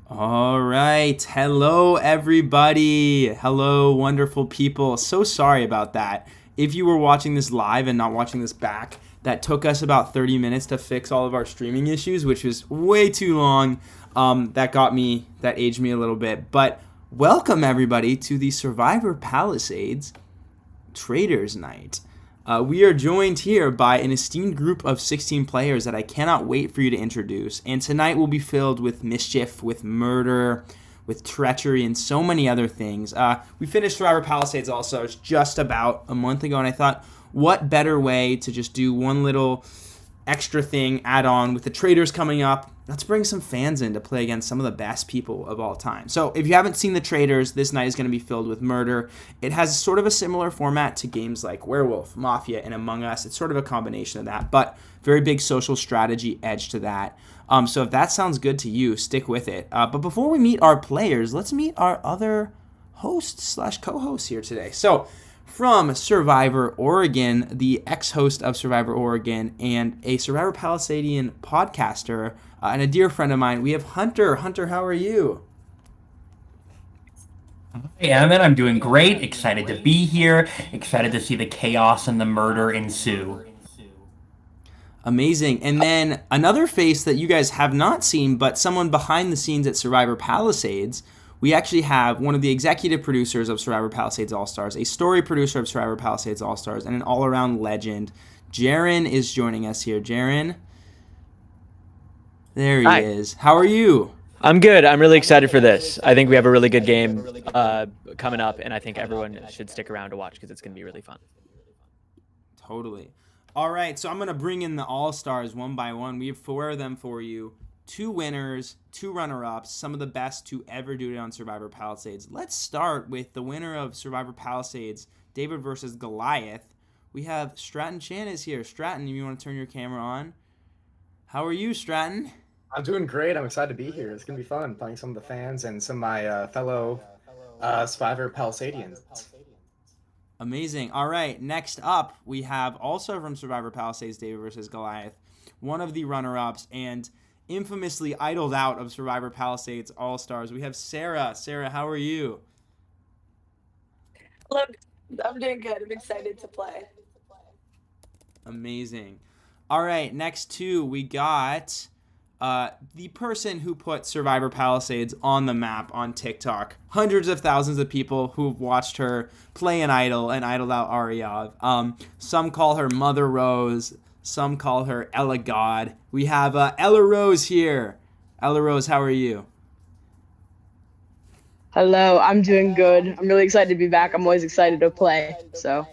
All right. Hello, everybody. Hello, wonderful people. So sorry about that. If you were watching this live and not watching this back, that took us about 30 minutes to fix all of our streaming issues, which was way too long. That aged me a little bit. But welcome, everybody, to the Survivor Palisades Traitors Night. We are joined here by an esteemed group of 16 players that I cannot wait for you to introduce. And tonight will be filled with mischief, with murder, with treachery, and so many other things. We finished Survivor Palisades also just about a month ago, and I thought, what better way to just do one little extra thing, add on with the Traitors coming up. Let's bring some fans in to play against some of the best people of all time. So if you haven't seen the Traitors, this night is going to be filled with murder. It has sort of a similar format to games like Werewolf, Mafia, and Among Us. It's sort of a combination of that, but very big social strategy edge to that. So if that sounds good to you, stick with it. But before we meet our players, let's meet our other hosts/co-hosts here today. So from Survivor Oregon, the ex-host of Survivor Oregon and a Survivor Palisadian podcaster and a dear friend of mine, we have Hunter. Hunter, how are you? Hey, Emmett, I'm doing great. Excited to be here. Excited to see the chaos and the murder ensue. Amazing. And then another face that you guys have not seen, but someone behind the scenes at Survivor Palisades. We actually have one of the executive producers of Survivor Palisades All-Stars, a story producer of Survivor Palisades All-Stars, and an all-around legend. Jaron is joining us here. Jaron? There he is. How are you? I'm good. I'm really excited for this. I think we have a really good game coming up, and I think everyone should stick around to watch because it's going to be really fun. Totally. All right, so I'm going to bring in the All-Stars one by one. We have 4 of them for you. 2 winners, 2 runner-ups, some of the best to ever do it on Survivor Palisades. Let's start with the winner of Survivor Palisades, David versus Goliath. We have Stratton Chan is here. Stratton, you want to turn your camera on? How are you, Stratton? I'm doing great. I'm excited to be here. It's going to be fun playing some of the fans and some of my fellow Survivor Palisadians. Amazing. All right, next up, we have also from Survivor Palisades, David versus Goliath, one of the runner-ups and infamously idled out of Survivor Palisades All-Stars. We have Sarah. Sarah, how are you? Hello, I'm doing good. I'm excited to play. Amazing. All right, next 2, we got the person who put Survivor Palisades on the map on TikTok. Hundreds of thousands of people who've watched her play an idol and idled out Aryav. Some call her Mother Rose. Some call her Ella God. We have EllaRose here. EllaRose, how are you? Hello, I'm doing good. I'm really excited to be back. I'm always excited to play. So,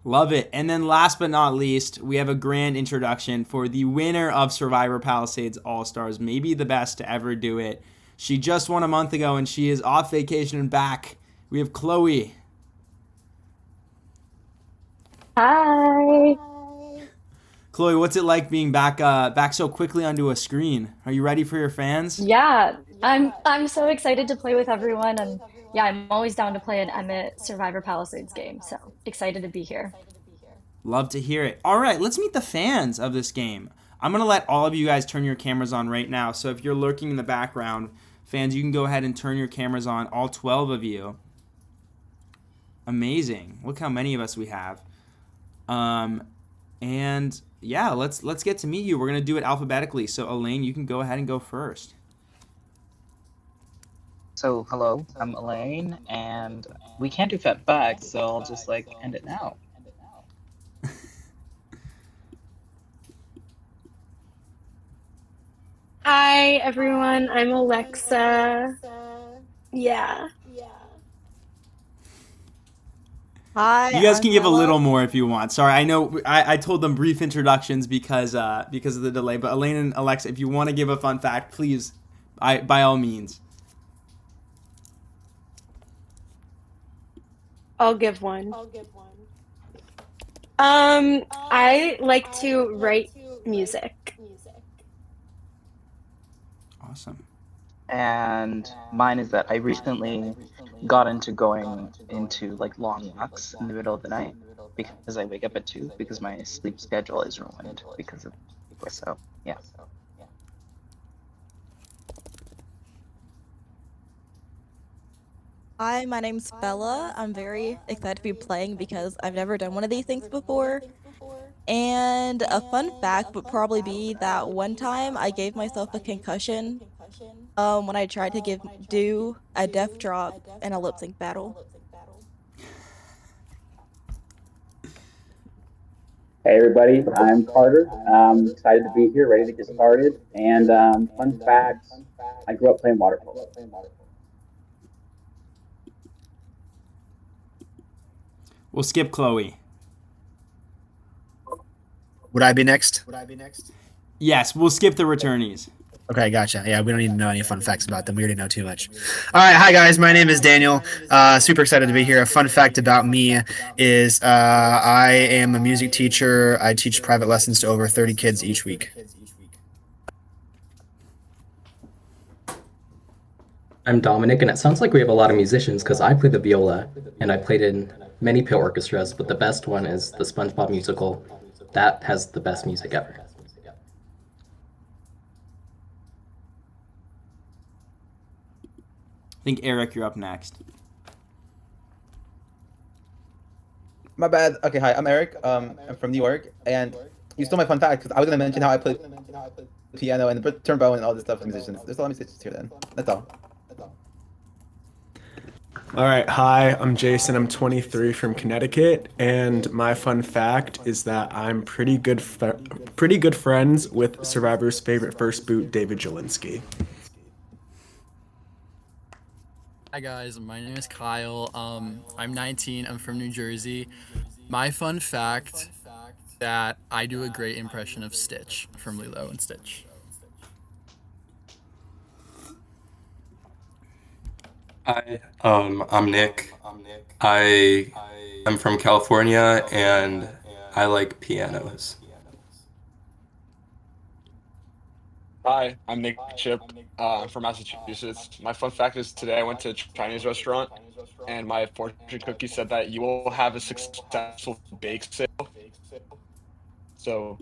love it. And then last but not least, we have a grand introduction for the winner of Survivor Palisades All-Stars, maybe the best to ever do it. She just won a month ago and she is off vacation and back. We have Chloe. Hi. Chloe, what's it like being back so quickly onto a screen? Are you ready for your fans? Yeah, I'm so excited to play with everyone, and yeah, I'm always down to play an Emmett Survivor Palisades game. So excited to be here. Love to hear it. All right, let's meet the fans of this game. I'm going to let all of you guys turn your cameras on right now. So if you're lurking in the background, fans, you can go ahead and turn your cameras on, all 12 of you. Amazing. Look how many of us we have. And yeah, let's get to meet you. We're going to do it alphabetically. So Elaine, you can go ahead and go first. So, hello, I'm Elaine, and we can't do fat back, so I'll just, end it now. Hi, everyone. I'm Alexa. Yeah. Hi. You guys can give a Ella. little more if you want. Sorry, I know I told them brief introductions because of the delay. But Elaine and Alexa, if you want to give a fun fact, please, by all means. I'll give one. I like to write music. Awesome. And mine is that I recently got into going into long walks in the middle of the night because I wake up at 2 because my sleep schedule is ruined because of so yeah. Hi, my name's Bella. I'm very excited to be playing because I've never done one of these things before. And a fun fact would probably be that one time I gave myself a concussion when I tried to do a death drop in a lip sync battle. Hey everybody, I'm Carter. Excited to be here, ready to get started. And fun facts, I grew up playing water polo. We'll skip Chloe. Would I be next? Yes, we'll skip the returnees. Okay, gotcha. Yeah, we don't need to know any fun facts about them. We already know too much. All right, hi guys. My name is Daniel. Super excited to be here. A fun fact about me is I am a music teacher. I teach private lessons to over 30 kids each week. I'm Dominic, and it sounds like we have a lot of musicians because I play the viola, and I played in many pit orchestras, but the best one is the SpongeBob musical. That has the best music ever. I think Eric, you're up next. My bad. Okay, hi, I'm Eric. I'm from New York, and you stole my fun fact because I was gonna mention how I play piano and the trombone and all this stuff with musicians. There's a lot of musicians here then. That's all. All right, hi, I'm Jason. I'm 23 from Connecticut, and my fun fact is that I'm pretty good friends with Survivor's favorite first boot, David Jelinski. Hi guys, my name is Kyle. I'm 19. I'm from New Jersey. My fun fact that I do a great impression of Stitch from Lilo and Stitch. Hi, I'm Nick. I am from California and I like pianos. Hi, I'm Nick Chip. I'm from Massachusetts. My fun fact is today I went to a Chinese restaurant and my fortune cookie said that you will have a successful bake sale. So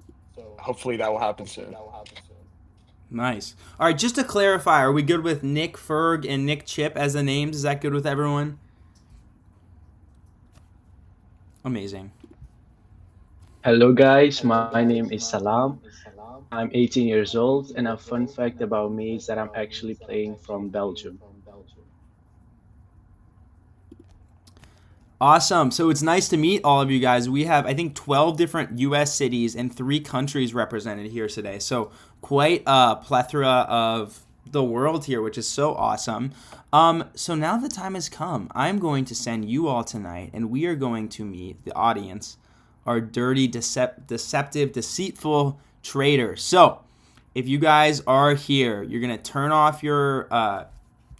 hopefully that will happen soon. Nice. All right, just to clarify, are we good with Nick Ferg and Nick Chip as the names? Is that good with everyone? Amazing. Hello guys, my name is Salam. I'm 18 years old, and a fun fact about me is that I'm actually playing from Belgium. Awesome. So it's nice to meet all of you guys. We have, I think, 12 different U.S. cities and 3 countries represented here today. So quite a plethora of the world here, which is so awesome. So now the time has come. I'm going to send you all tonight, and we are going to meet the audience, our dirty, deceptive, deceitful traitors. So if you guys are here, you're going to turn off your,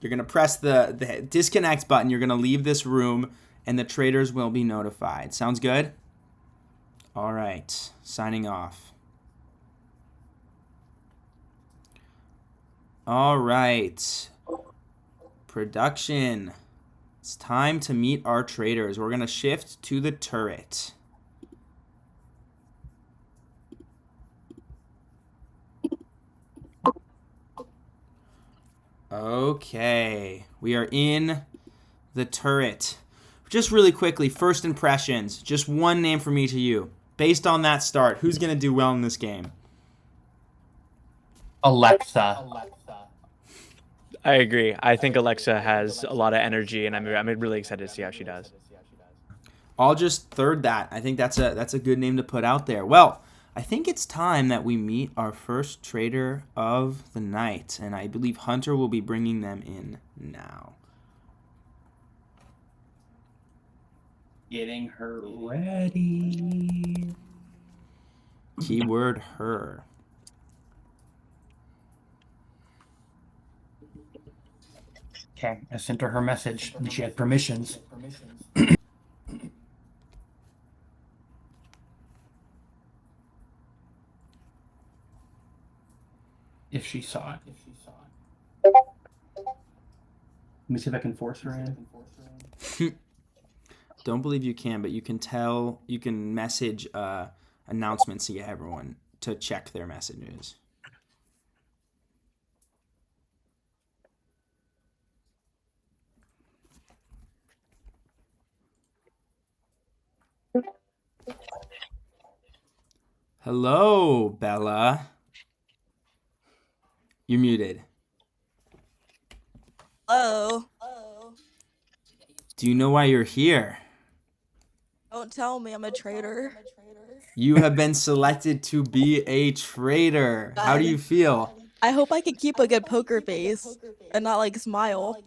you're going to press the disconnect button. You're going to leave this room, and the traitors will be notified. Sounds good? All right. Signing off. All right. Production. It's time to meet our traitors. We're going to shift to the turret. Okay. We are in the turret. Just really quickly, first impressions. Just one name from each of you. Based on that start, who's going to do well in this game? Alexa. I agree. I think Alexa has a lot of energy, and I'm really excited to see how she does. I'll just third that. I think that's a good name to put out there. Well, I think it's time that we meet our first traitor of the night, and I believe Hunter will be bringing them in now. Getting her ready. Keyword her. Okay, I sent her message, and she had permissions. If she saw it. Let me see if I can force her in. Don't believe you can, but you can message announcements to get everyone to check their messages. Hello, Bella. You're muted. Hello. Do you know why you're here? Don't tell me I'm a traitor. You have been selected to be a traitor. How do you feel? I hope I can keep a good poker face and not like smile.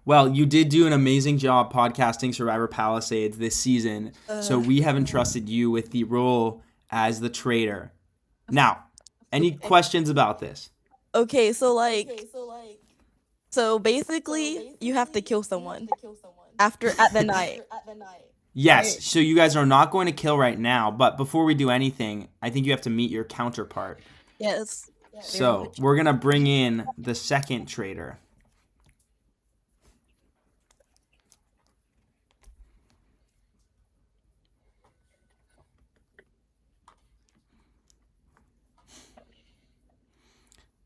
Well, you did do an amazing job podcasting Survivor Palisades this season, so we have entrusted you with the role as the traitor. Now, any questions about this? Okay, so basically you have to kill someone at the night. Yes, so you guys are not going to kill right now, but before we do anything, I think you have to meet your counterpart. Yes. So we're going to bring in the second traitor.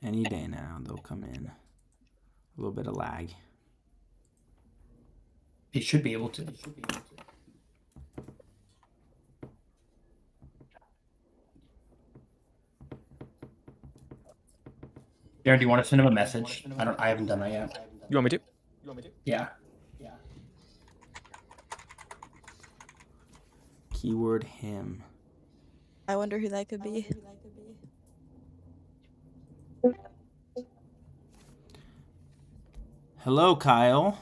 Any day now, they'll come in. A little bit of lag. It should be able to. Jaron, do you want to send him a message? I haven't done that yet. You want me to? Yeah. Keyword him. I wonder who that could be. Hello, Kyle.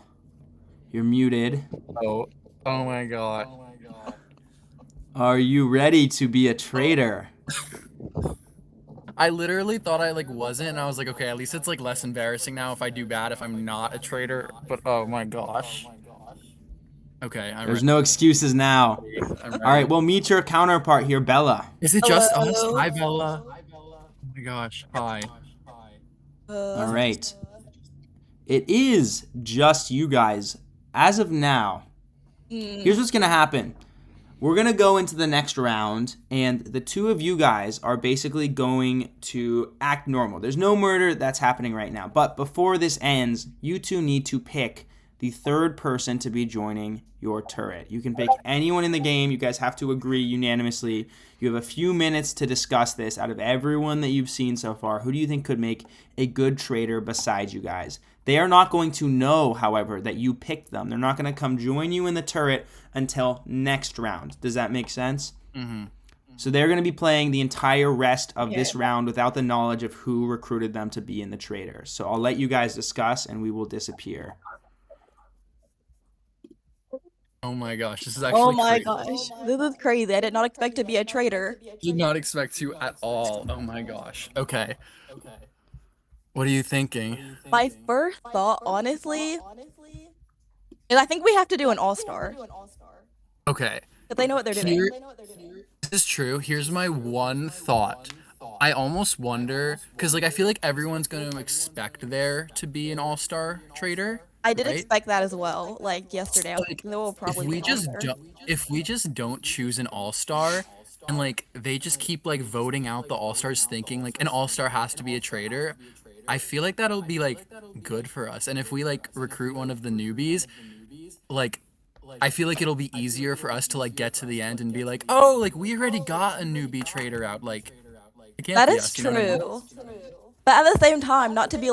You're muted. Oh my god. Are you ready to be a traitor? I literally thought I wasn't, and I was like, okay, at least it's less embarrassing now if I do bad if I'm not a traitor. But oh my gosh. Okay, There's no excuses now. All right, well, meet your counterpart here, Bella. Is it just us? Hi, Bella. Oh my gosh. Hi. All right. It is just you guys. As of now, here's what's going to happen. We're going to go into the next round, and the two of you guys are basically going to act normal. There's no murder that's happening right now. But before this ends, you two need to pick the third person to be joining your turret. You can pick anyone in the game. You guys have to agree unanimously. You have a few minutes to discuss this. Out of everyone that you've seen so far, who do you think could make a good traitor besides you guys? They are not going to know, however, that you picked them. They're not going to come join you in the turret until next round. Does that make sense? Mm-hmm. So they're going to be playing the entire rest of this round without the knowledge of who recruited them to be in the traitors. So I'll let you guys discuss, and we will disappear. Oh my gosh, this is actually Oh my crazy. gosh, this is crazy. I did not expect to be a traitor. Did not expect to at all. Oh my gosh. Okay. What are you thinking? My first thought, honestly, is I think we have to do an all-star. Okay. But they know what they're doing. This is true. Here's my one thought. I almost wonder, because I feel like everyone's going to expect there to be an all-star traitor. I did right? expect that as well. Yesterday, I was like, they will probably. If we just don't choose an all-star, and they just keep voting out the all-stars, thinking an all-star has to be a traitor, I feel like that'll be good for us. And if we recruit one of the newbies, I feel like it'll be easier for us to get to the end and be oh, we already got a newbie traitor out. It can't That be is us, you know what I mean? true. But at the same time, not to be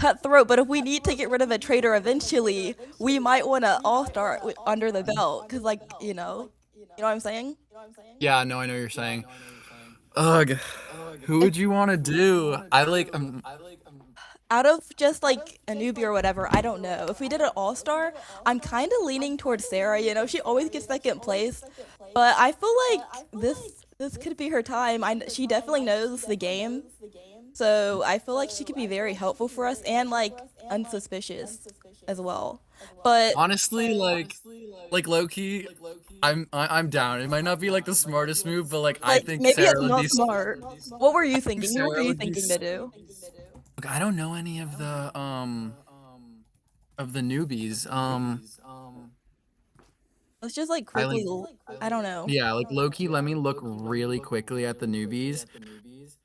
cutthroat, but if we need to get rid of a traitor eventually, we might want to all-star under the belt, because you know what I'm saying? Yeah, no, I know what you're saying. Ugh, who would you want to do? Out of just a newbie or whatever, I don't know. If we did an all-star, I'm kind of leaning towards Sarah. She always gets second place, but I feel like this could be her time. She definitely knows the game, so I feel like she could be very helpful for us and unsuspicious as well. But honestly, low-key, I'm down. It might not be the smartest move, but I think maybe Sarah it's would not be smart. What were you thinking? Who Sarah were you would be thinking to do? Look, I don't know any of the newbies. Let's just quickly. I don't know. Yeah, low-key, let me look really quickly at the newbies.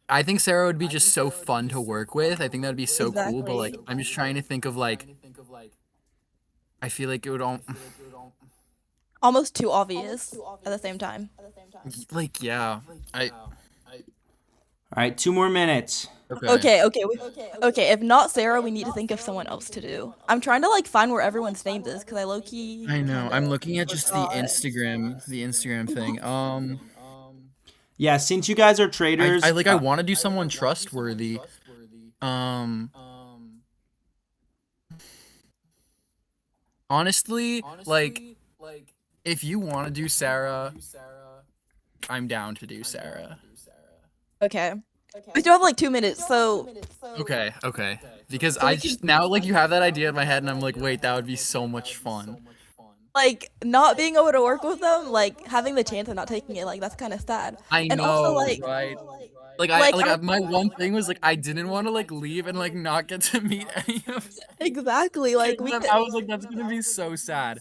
I think Sarah would be just so fun to work with. I think that'd be so cool, but I'm just trying to think of I feel like it would all almost too obvious at the same time. Like, yeah. All right, 2 more minutes. Okay. If not Sarah, we need to think of someone else to do. I'm trying to like find where everyone's name is because I low key. I know. I'm looking at just the forgot. Instagram thing. Yeah, since you guys are traitors, I want to do someone trustworthy. Honestly, like, if you want to do Sarah, I'm down to do Sarah. Okay. We still have like 2 minutes, so. Okay. Because I just now like you have that idea in my head, and I'm like, wait, that would be so much fun. Like not being able to work with them, like having the chance and not taking it, like that's kind of sad. I and know, also, like, right? My one thing was like I didn't want to like leave and like not get to meet any of them. Exactly, like I was like, that's gonna be so sad.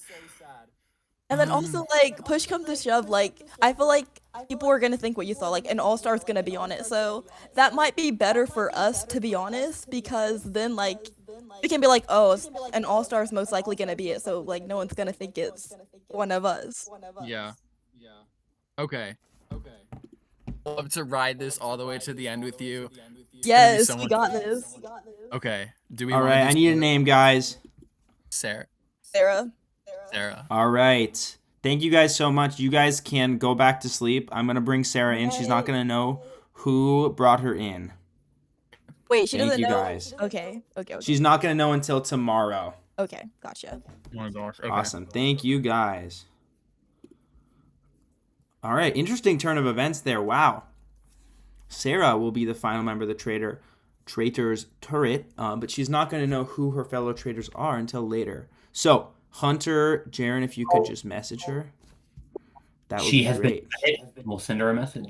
And then also like push comes to shove, like I feel like people are gonna think what you thought, like an all-star's gonna be on it, so that might be better for us, to be honest, because then like we can be like, oh, an all-star's most likely gonna be it, so like no one's gonna think it's one of us. Yeah. Okay. Love to ride this all the way to the end with you. Yes, we got this. Okay. Do we? All right, I need a name, guys. Sarah. All right. Thank you guys so much. You guys can go back to sleep. I'm going to bring Sarah in. She's not going to know who brought her in. Wait, she doesn't know? Guys. Okay. She's not going to know until tomorrow. Okay, gotcha. Oh my gosh. Okay. Awesome. Thank you guys. All right. Interesting turn of events there. Wow. Sarah will be the final member of the Traitors turret, but she's not going to know who her fellow traitors are until later. So, Hunter, Jaron, if you could just message her, that would be great. We'll send her a message.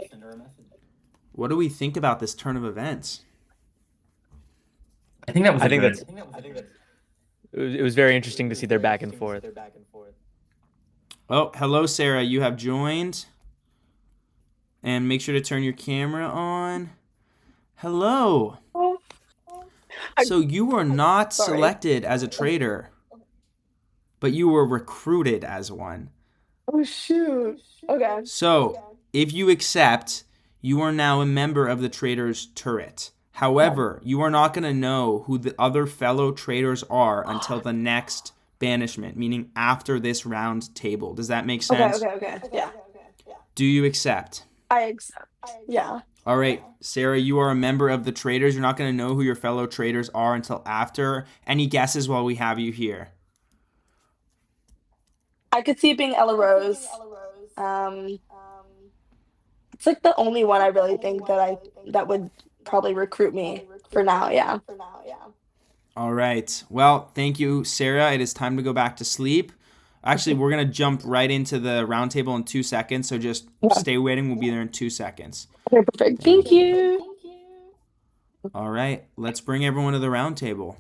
What do we think about this turn of events? I think that was. It was very interesting to see their back and forth. Oh, hello, Sarah. You have joined. And make sure to turn your camera on. Hello. So you were not selected as a traitor, but you were recruited as one. Oh, shoot. Okay. So if you accept, you are now a member of the Traitors turret. However, you are not going to know who the other fellow traitors are until the next banishment, meaning after this round table. Does that make sense? Okay. Yeah. Do you accept? I accept. Yeah. All right, Sarah, you are a member of the Traitors. You're not going to know who your fellow traitors are until after. Any guesses while we have you here? I could see it being EllaRose. It's like the only one I really think that would probably recruit me for now. Yeah. All right. Well, thank you, Sarah. It is time to go back to sleep. Actually, we're going to jump right into the round table in 2 seconds, so just stay waiting. We'll be there in 2 seconds. Okay, perfect. Thank you. All right. Let's bring everyone to the round table.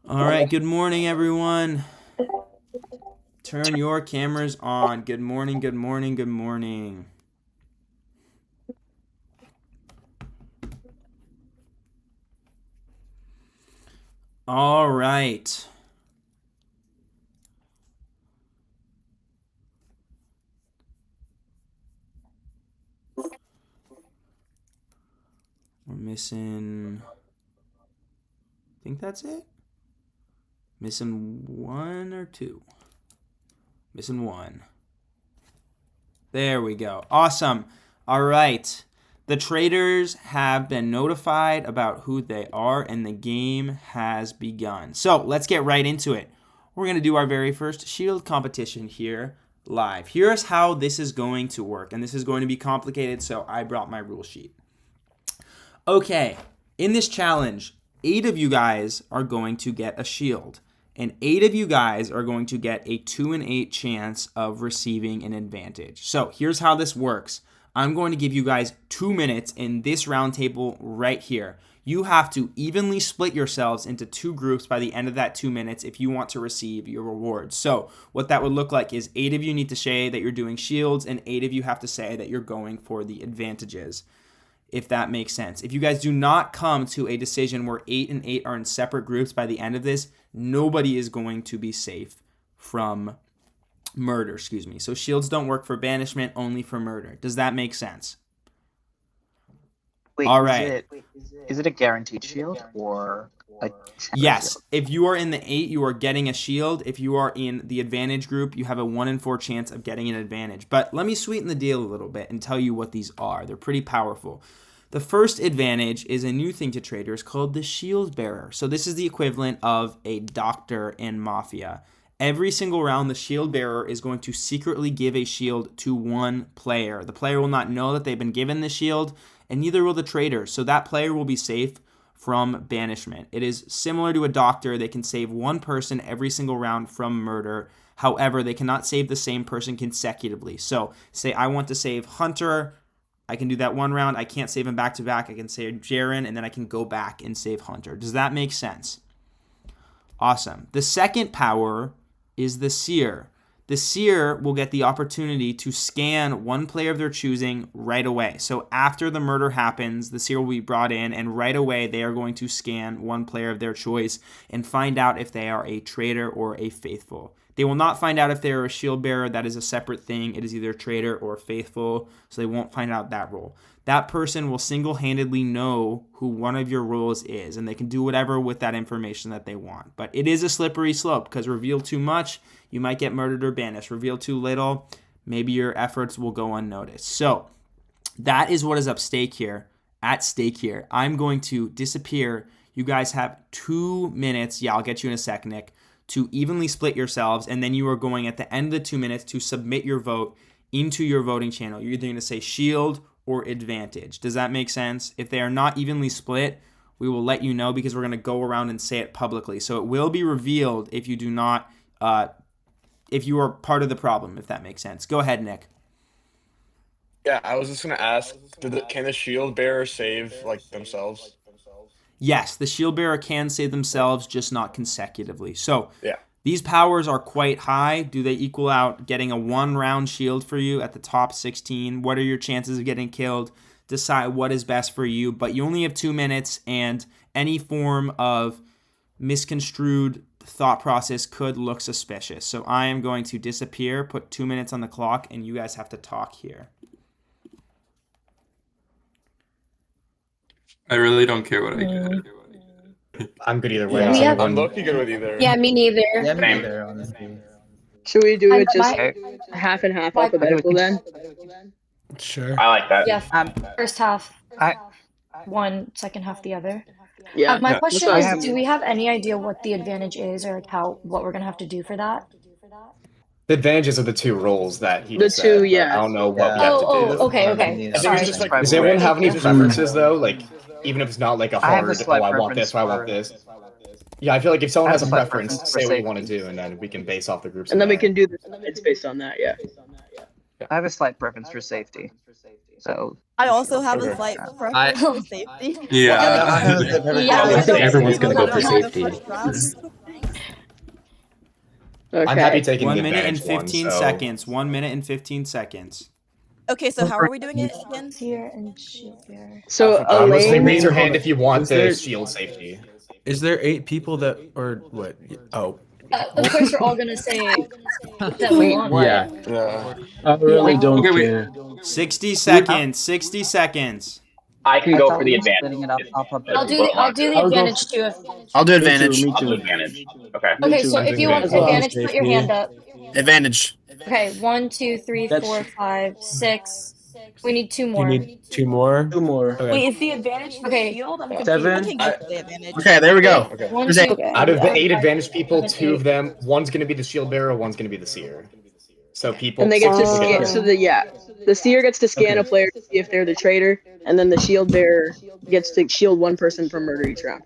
All right. Good morning, everyone. Turn your cameras on. Good morning, good morning, good morning. All right. We're missing, I think that's it. Missing 1 or 2. Missing 1. There we go. Awesome. All right. The traitors have been notified about who they are, and the game has begun. So let's get right into it. We're going to do our very first shield competition here live. Here's how this is going to work, and this is going to be complicated, so I brought my rule sheet. Okay. In this challenge, 8 of you guys are going to get a shield. And 8 of you guys are going to get a 2 in 8 chance of receiving an advantage. So here's how this works. I'm going to give you guys 2 minutes in this round table right here. You have to evenly split yourselves into 2 groups by the end of that 2 minutes if you want to receive your rewards. So what that would look like is 8 of you need to say that you're doing shields, and 8 of you have to say that you're going for the advantages, if that makes sense. If you guys do not come to a decision where 8 and 8 are in separate groups by the end of this, nobody is going to be safe from murder, So shields don't work for banishment, only for murder. Does that make sense? Wait, all right. Is it a guaranteed shield or a yes shield? If you are in the 8, you are getting a shield. If you are in the advantage group, you have a 1 in 4 chance of getting an advantage. But let me sweeten the deal a little bit and tell you what these are. They're pretty powerful. The first advantage is a new thing to Traitors called the shield bearer. So this is the equivalent of a doctor in Mafia. Every single round, the shield bearer is going to secretly give a shield to one player. The player will not know that they've been given the shield, and neither will the traitor. So that player will be safe from banishment. It is similar to a doctor. They can save one person every single round from murder. However, they cannot save the same person consecutively. So say I want to save Hunter. I can do that one round. I can't save him back to back. I can save Jaron, and then I can go back and save Hunter. Does that make sense? Awesome. The second power is the seer. The seer will get the opportunity to scan one player of their choosing right away. So after the murder happens, the seer will be brought in, and right away they are going to scan one player of their choice and find out if they are a traitor or a faithful. They will not find out if they are a shield bearer. That is a separate thing. It is either traitor or faithful, so they won't find out that role. That person will single-handedly know who one of your roles is, and they can do whatever with that information that they want. But it is a slippery slope, because reveal too much, you might get murdered or banished. Reveal too little, maybe your efforts will go unnoticed. So that is what is at stake here. I'm going to disappear. You guys have 2 minutes. Yeah, I'll get you in a sec, Nick, to evenly split yourselves, and then you are going at the end of the 2 minutes to submit your vote into your voting channel. You're either going to say shield or advantage. Does that make sense? If they are not evenly split, we will let you know, because we're going to go around and say it publicly. So it will be revealed if you do not, if you are part of the problem, if that makes sense. Go ahead, Nick. Yeah, I was just going to ask, can the shield bearer save like themselves? Yes, the shield bearer can save themselves, just not consecutively. So yeah. These powers are quite high. Do they equal out getting a 1-round shield for you at the top 16? What are your chances of getting killed? Decide what is best for you. But you only have 2 minutes, and any form of misconstrued thought process could look suspicious. So I am going to disappear, put 2 minutes on the clock, and you guys have to talk here. I really don't care what I get. I'm good either way. Yeah, I'm low-key good with either. Yeah, me neither. Yeah, me neither, honestly. Should we do it just my- half and half alphabetical then? Sure. I like that. Yeah, Um, first half I- one, second half the other. Yeah. My Yeah. question I is, have- do we have any idea what the advantage is, or like what we're gonna have to do for that? The advantages of the 2 roles that he The just 2, said, but yeah. I don't know what we have to do. Okay. I think Sorry. it's just like, does everyone have any preferences though? Like, even if it's not like a I have a hard, slight I want this, preference or I want for- this. Yeah, I feel like if someone I has have a a slight preference, preference for say what you want to safety. do, and then we can base off the groups. And then from we there. can do the it's based on that, yeah. I have a slight preference for safety. So I also have Okay. a slight preference for safety. Yeah. I think everyone's gonna go for safety. Okay. I'm happy taking 1 the minute and advantage one, 15 so- seconds. 1 minute and 15 seconds. Okay, so how are we doing it again? Here and shield bearer. So Let's Elaine, raise your hand if you want Is the there- shield safety. Is there 8 people that, or what? Oh, Of course, we're all gonna say that we want. Yeah. Yeah. I really don't Okay, wait. care. 60 seconds. 60 seconds. I can I go thought for the we were advantage. splitting it up if- I'll do the I'll advantage too. I'll do Me advantage. too. I'll do advantage. Okay. Okay, so if you want As well as advantage, put your safety. hand up. Advantage. Okay, 1, 2, 3, That's- 4, 5, 6. We need 2 you more. need 2 more? 2 more. Okay. Wait, is the advantage the Okay. shield? I'm confused. 7. I can go for the advantage. Okay, there we go. Okay. 1, There's 2, 8. Okay. Out of the yeah. 8 advantage people, And 2 of 8. them, one's going to be the shield bearer, one's going to be the seer. So people. and they get to will scan. So the seer gets to scan a player to see if they're the traitor, and then the shield bearer gets to shield one person from murder each round.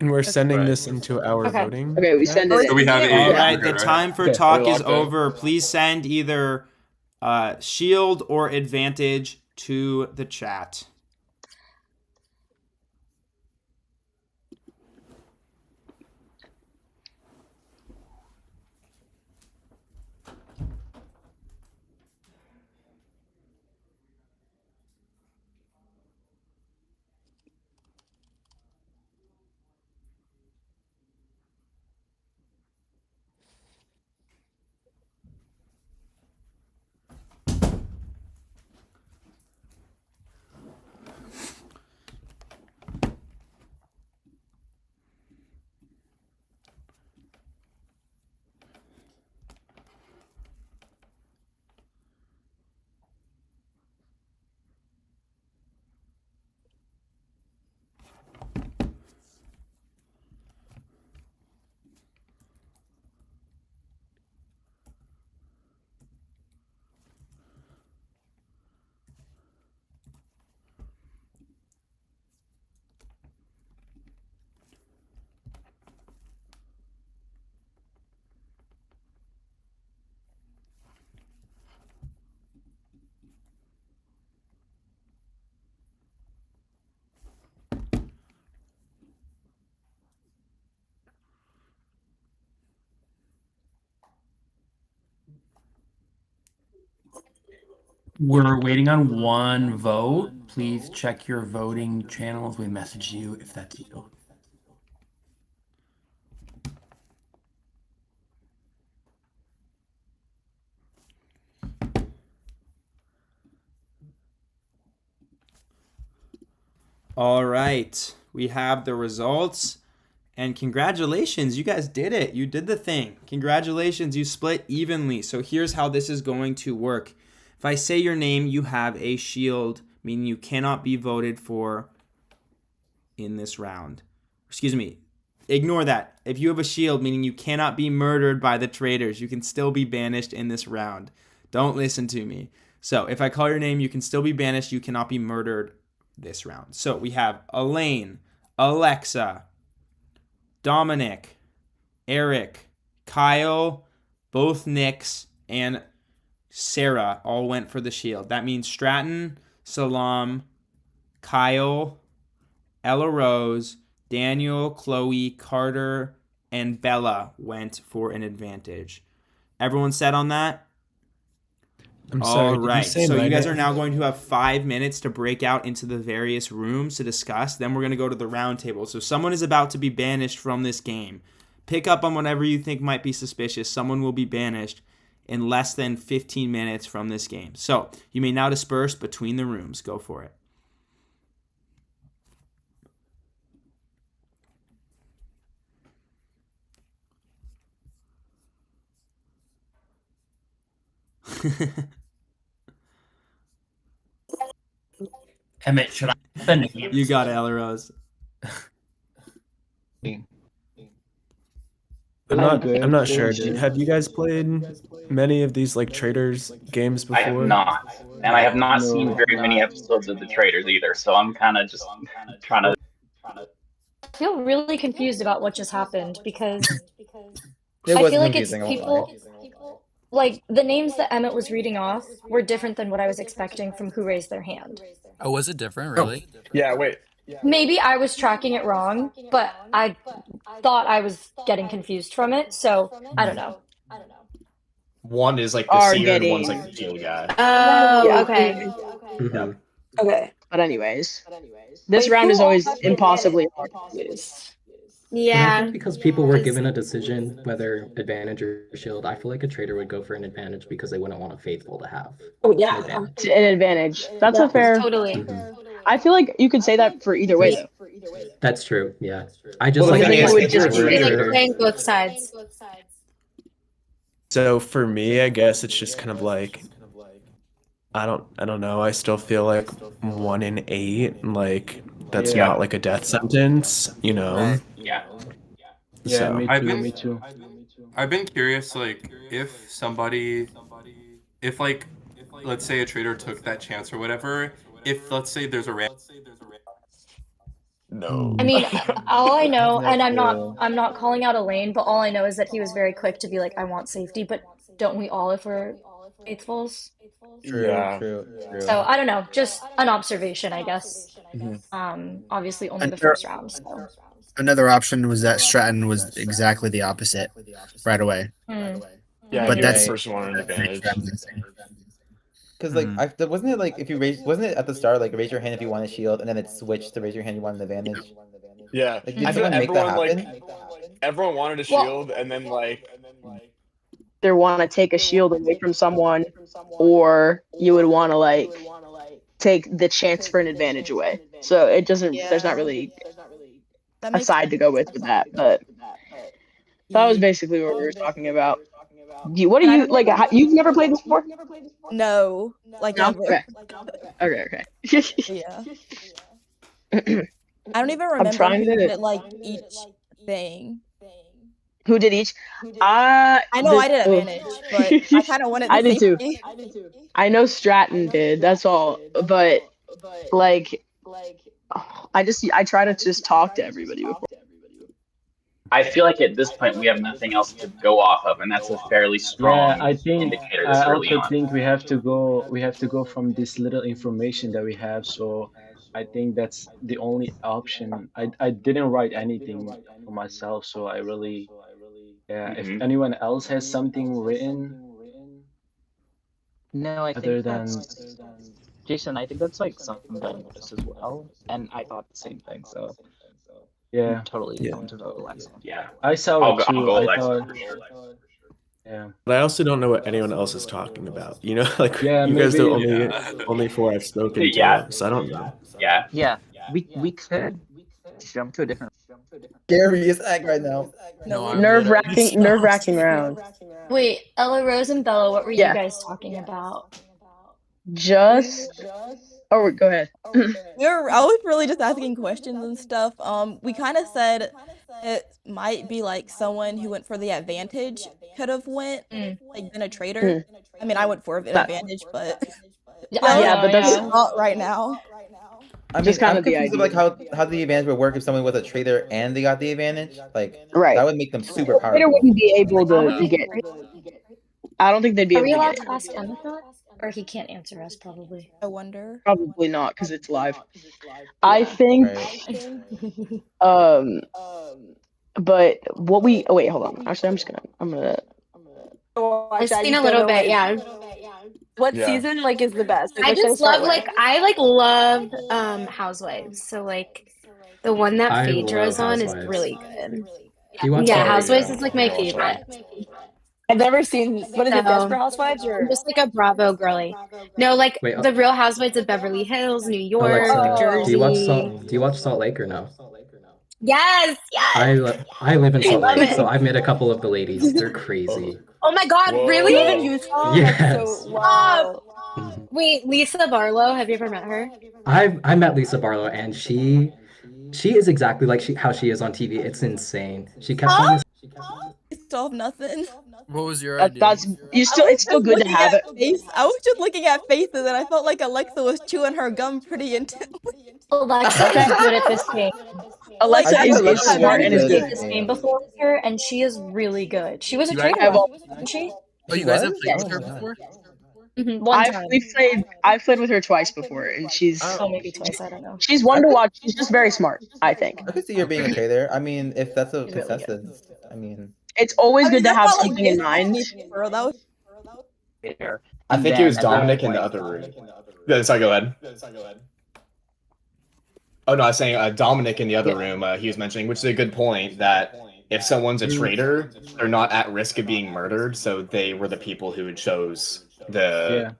And we're sending this into our Okay. voting? Okay, we send it. So we have in. 8. All right, the right? time for Yeah, talk we're is locked in. over. Please send either Shield or advantage to the chat. We're waiting on one vote. Please check your voting channels. We message you if that's you. All right, we have the results. And congratulations, you guys did it. You did the thing. Congratulations, you split evenly. So here's how this is going to work. If I say your name, you have a shield, meaning you cannot be voted for in this round. Excuse me, ignore that. If you have a shield, meaning you cannot be murdered by the traitors, you can still be banished in this round. Don't listen to me. So if I call your name, you can still be banished. You cannot be murdered this round. So we have Elaine, Alexa, Dominic, Eric, Kyle, both Nicks, and Sarah all went for the shield. That means Stratton, Salam, Kyle, EllaRose, Daniel, Chloe, Carter, and Bella went for an advantage. Everyone set on that? I'm sorry. All did you right. say So my you guys name? are now going to have 5 minutes to break out into the various rooms to discuss. Then we're going to go to the round table. So someone is about to be banished from this game. Pick up on whatever you think might be suspicious. Someone will be banished in less than 15 minutes from this game. So you may now disperse between the rooms. Go for it. Emmett, should I put the names? You got it, EllaRose. I'm not sure. Have you guys played many of these like Traitors games before? I have not, and I have not seen very many episodes of the Traitors either. So I'm kind of just trying to. I feel really confused about what just happened because It I was feel like it's confusing, I won't people, like the names that Emmett was reading off were different than what I was expecting from who raised their hand. Oh, was it different? Really? Yeah, wait. Maybe I was tracking it wrong, but I thought I was getting confused from it, so I don't know. One is like the Are seer and one's getting- like the shield guy. Oh, Yeah. okay. Mhm. Okay. But anyways, this Wait, round who is all always got the impossibly advantage? hard to lose. And I Yeah. think because people were given a decision whether advantage or shield, I feel like a traitor would go for an advantage because they wouldn't want a faithful to have Oh, an yeah. advantage. An advantage. That's a fair. Totally. I feel like you could say that for either way, though. That's true. Yeah, I just Well, the like thing the is, idea would of just a be like traitor. Playing both sides. So for me, I guess it's just kind of like I don't know. I still feel like 1 in 8, like that's Yeah. not like a death sentence, you know. Yeah. Yeah, So- me I've too. been- Me too. I've been curious, like, if somebody, if like, let's say a trader took that chance or whatever, if let's say there's a No. I mean, all I know, and I'm cool. not calling out Elaine, but all I know is that he was very quick to be like, I want safety, but don't we all if we're faithfuls. True, Yeah. true. So I don't know, just an observation, I guess. Obviously only the first round, so. Another option was that Stratton was exactly the opposite right away. Yeah, But he was that's the person who wanted an advantage. Because like wasn't it like if you wasn't it at the start like raise your hand if you want a shield and then it switched to raise your hand you want an advantage? Yeah, Like, I did think someone make that everyone happen? everyone wanted a shield, and then like They want to take a shield away from someone, or you would want to like take the chance for an advantage away. So it doesn't. There's not really a side to go with that, but that was basically what we were talking about. What do you like? You've never played this before? No, like No? never. Okay. Yeah. I don't even I'm remember trying who to. did like each thing. Who did each? I know I did advantage, but I kind of wanted the I did too. safety. I know Stratton did. That's all. But like, I try to just talk to everybody before. I feel like at this point we have nothing else to go off of, and that's a fairly strong I think indicator I this early also on. think we have to go from this little information that we have. So I think that's the only option. I didn't write anything for myself, so I really if anyone else has something written No, I other think than that's Jason. I think that's like something that I noticed as well, and I thought the same thing. So yeah. I'm totally going to vote Alexa. Yeah, I saw I'll it go, too. I'll go I Alexa thought for sure. yeah. But I also don't know what anyone else is talking about. You know, like Yeah, you guys are maybe only four I've spoken to, Yeah. so I don't know. Yeah. Yeah, we could jump to a different. Scariest act right now. No, I'm Nerve literally wracking round. Wait, EllaRose and Bella, what were you Yeah. guys talking about? Just. Oh, go ahead. I was really just asking questions and stuff. We kind of said it might be like someone who went for the advantage could have went like been a traitor. I mean, I went for an advantage, but Yeah, but that's not right now. I mean, Just kind I'm of the confused of idea. like how the advantage would work if someone was a traitor and they got the advantage. Like Right. that would make them super The trader powerful. wouldn't be able How to would they get. break- I don't think they'd be Are able we to allowed get it. to ask Emmett that? Or he can't answer us, probably. I wonder. Probably not, because it's live. I think. But what we? Oh wait, hold on. Actually, I'm gonna. I've seen a little bit, yeah. What Yeah. season like is the best? Like, I what should just start love with? I love Housewives. So like the one that I Phaedra's love on is Housewives. really good. Do you watch Yeah, Salt Lake? Housewives is like my Yeah, watch favorite. I've never seen. What is it? So, Desperate Housewives or? I'm just like a Bravo girly. No, like Wait, the Real Housewives of Beverly Hills, New York, Alexa, do you watch Jersey. Salt Lake or no? Yes, yes. I live in I Salt love Lake, it. so I've met a couple of the ladies. They're crazy. Oh my God, really? You live in Utah? Yes. That's so wow. Wait, Lisa Barlow, have you ever met her? I met Lisa Barlow, and she is exactly like how she is on TV. It's insane. She kept on. Still have nothing. What was your idea? That's you still. It's still good to have it. I was just looking at faces, and I felt like Alexa was chewing her gum pretty intently. Alexa is good at this game. Alexa I is think Alexa's smart and is good good. at This this game game. before with her, and she is really good. She was a You guys traitor, have- wasn't she? Oh, you She guys have was? played Oh with her my God. before? One time. I've played with her twice before, and she's Oh, maybe twice. I don't know. she's one to watch. She's just very smart, I think. I could see her being a traitor. I mean, if that's a consensus. I mean, It's always good to that's have not, like, something in mind. Bro, that was I think it was Dominic in the other room. Yeah, sorry, go ahead. Oh no, I was saying Dominic in the other room. He was mentioning, which is a good point, that if someone's a traitor, they're not at risk of being murdered. So they were the people who chose the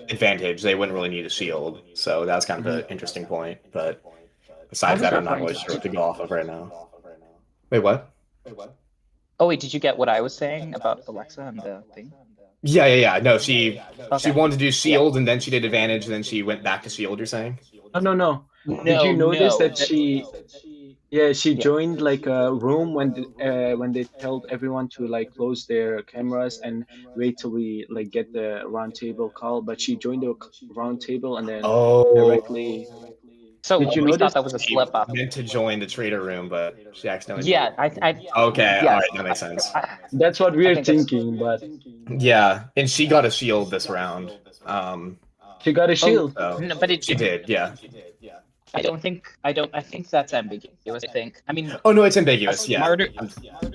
advantage. They wouldn't really need a shield. So that was kind of an interesting point. But besides that, I'm not really sure what to go off of right now. Wait, what? Oh wait, did you get what I was saying about Alexa and the thing? Yeah. No, she Okay. wanted to do shield, and then she did advantage, and then she went back to shield. You're saying? Oh no. Did you notice that she joined like a room when they told everyone to like close their cameras and wait till we like get the round table call, but she joined the round table and then directly So Did you we notice? thought that was a She slip up. meant to join the traitor room, but she accidentally. Yeah, Okay, yes. all right, that makes sense. That's what I we're think that's- thinking, but Yeah, and she got a shield this round. she got a shield. So No, but she did, yeah. I think that's ambiguous. I mean. Oh no, it's ambiguous. Yeah.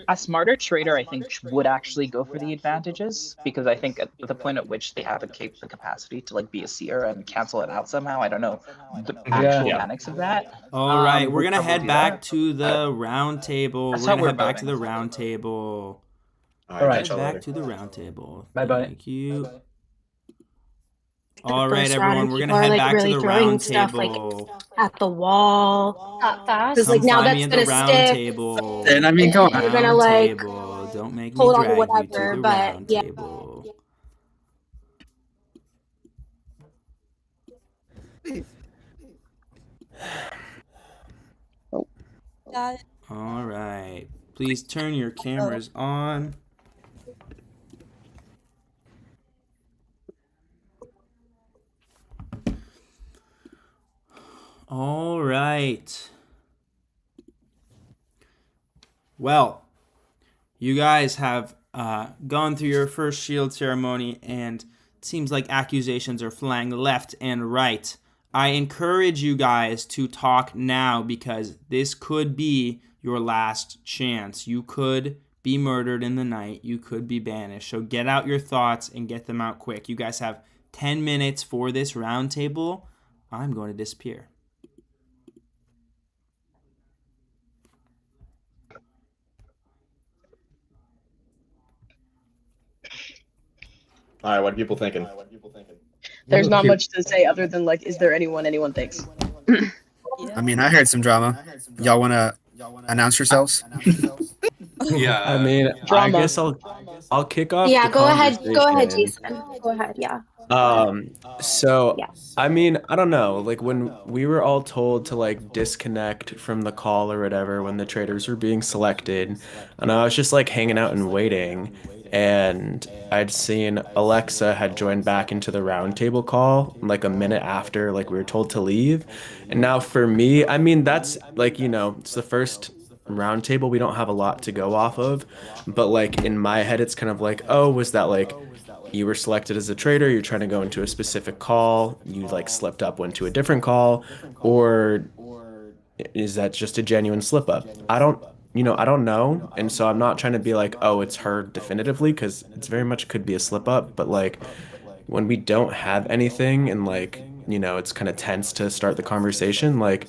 A smarter trader, I think, would actually go for the advantages because I think at the point at which they have the capacity to like be a seer and cancel it out somehow. I don't know the actual mechanics of that. All right, we're gonna probably head do back that. to the round table. That's We're how gonna we're head back to voting. the round table. All right, Head back to the round table. Bye-bye. Thank you. All right, First round, everyone, we're people gonna are, head like, back to really the throwing round stuff, like, table. at the wall. Not fast. Because like Come now find me that's at the gonna round stick. table. And I mean, come on. You're gonna Round like table. Don't make me hold on to drag you to whatever, the but round yeah. table. Got it. All right. Please turn your cameras on. All right. Well, you guys have gone through your first shield ceremony, and it seems like accusations are flying left and right. I encourage you guys to talk now because this could be your last chance. You could be murdered in the night. You could be banished. So get out your thoughts and get them out quick. You guys have 10 minutes for this round table. I'm going to disappear. All right, what are people thinking? There's not much to say other than like, is there anyone thinks? I mean, I heard some drama. Y'all want to announce yourselves? Yeah. I mean, Drama. I guess I'll kick off. Yeah, the go ahead, conversation. Jason. Go ahead, yeah. So Yeah. I mean, I don't know. Like when we were all told to like disconnect from the call or whatever when the traders were being selected, and I was just like hanging out and waiting, and I'd seen Alexa had joined back into the roundtable call like a minute after like we were told to leave, and now for me, I mean that's like it's the first roundtable. We don't have a lot to go off of, but like in my head, it's kind of like, oh, was that like you were selected as a traitor, you're trying to go into a specific call, you like slipped up, went to a different call, or is that just a genuine slip up? I don't know, and so I'm not trying to be like, oh, it's her definitively, because it's very much could be a slip up, but like when we don't have anything and like it's kind of tense to start the conversation, like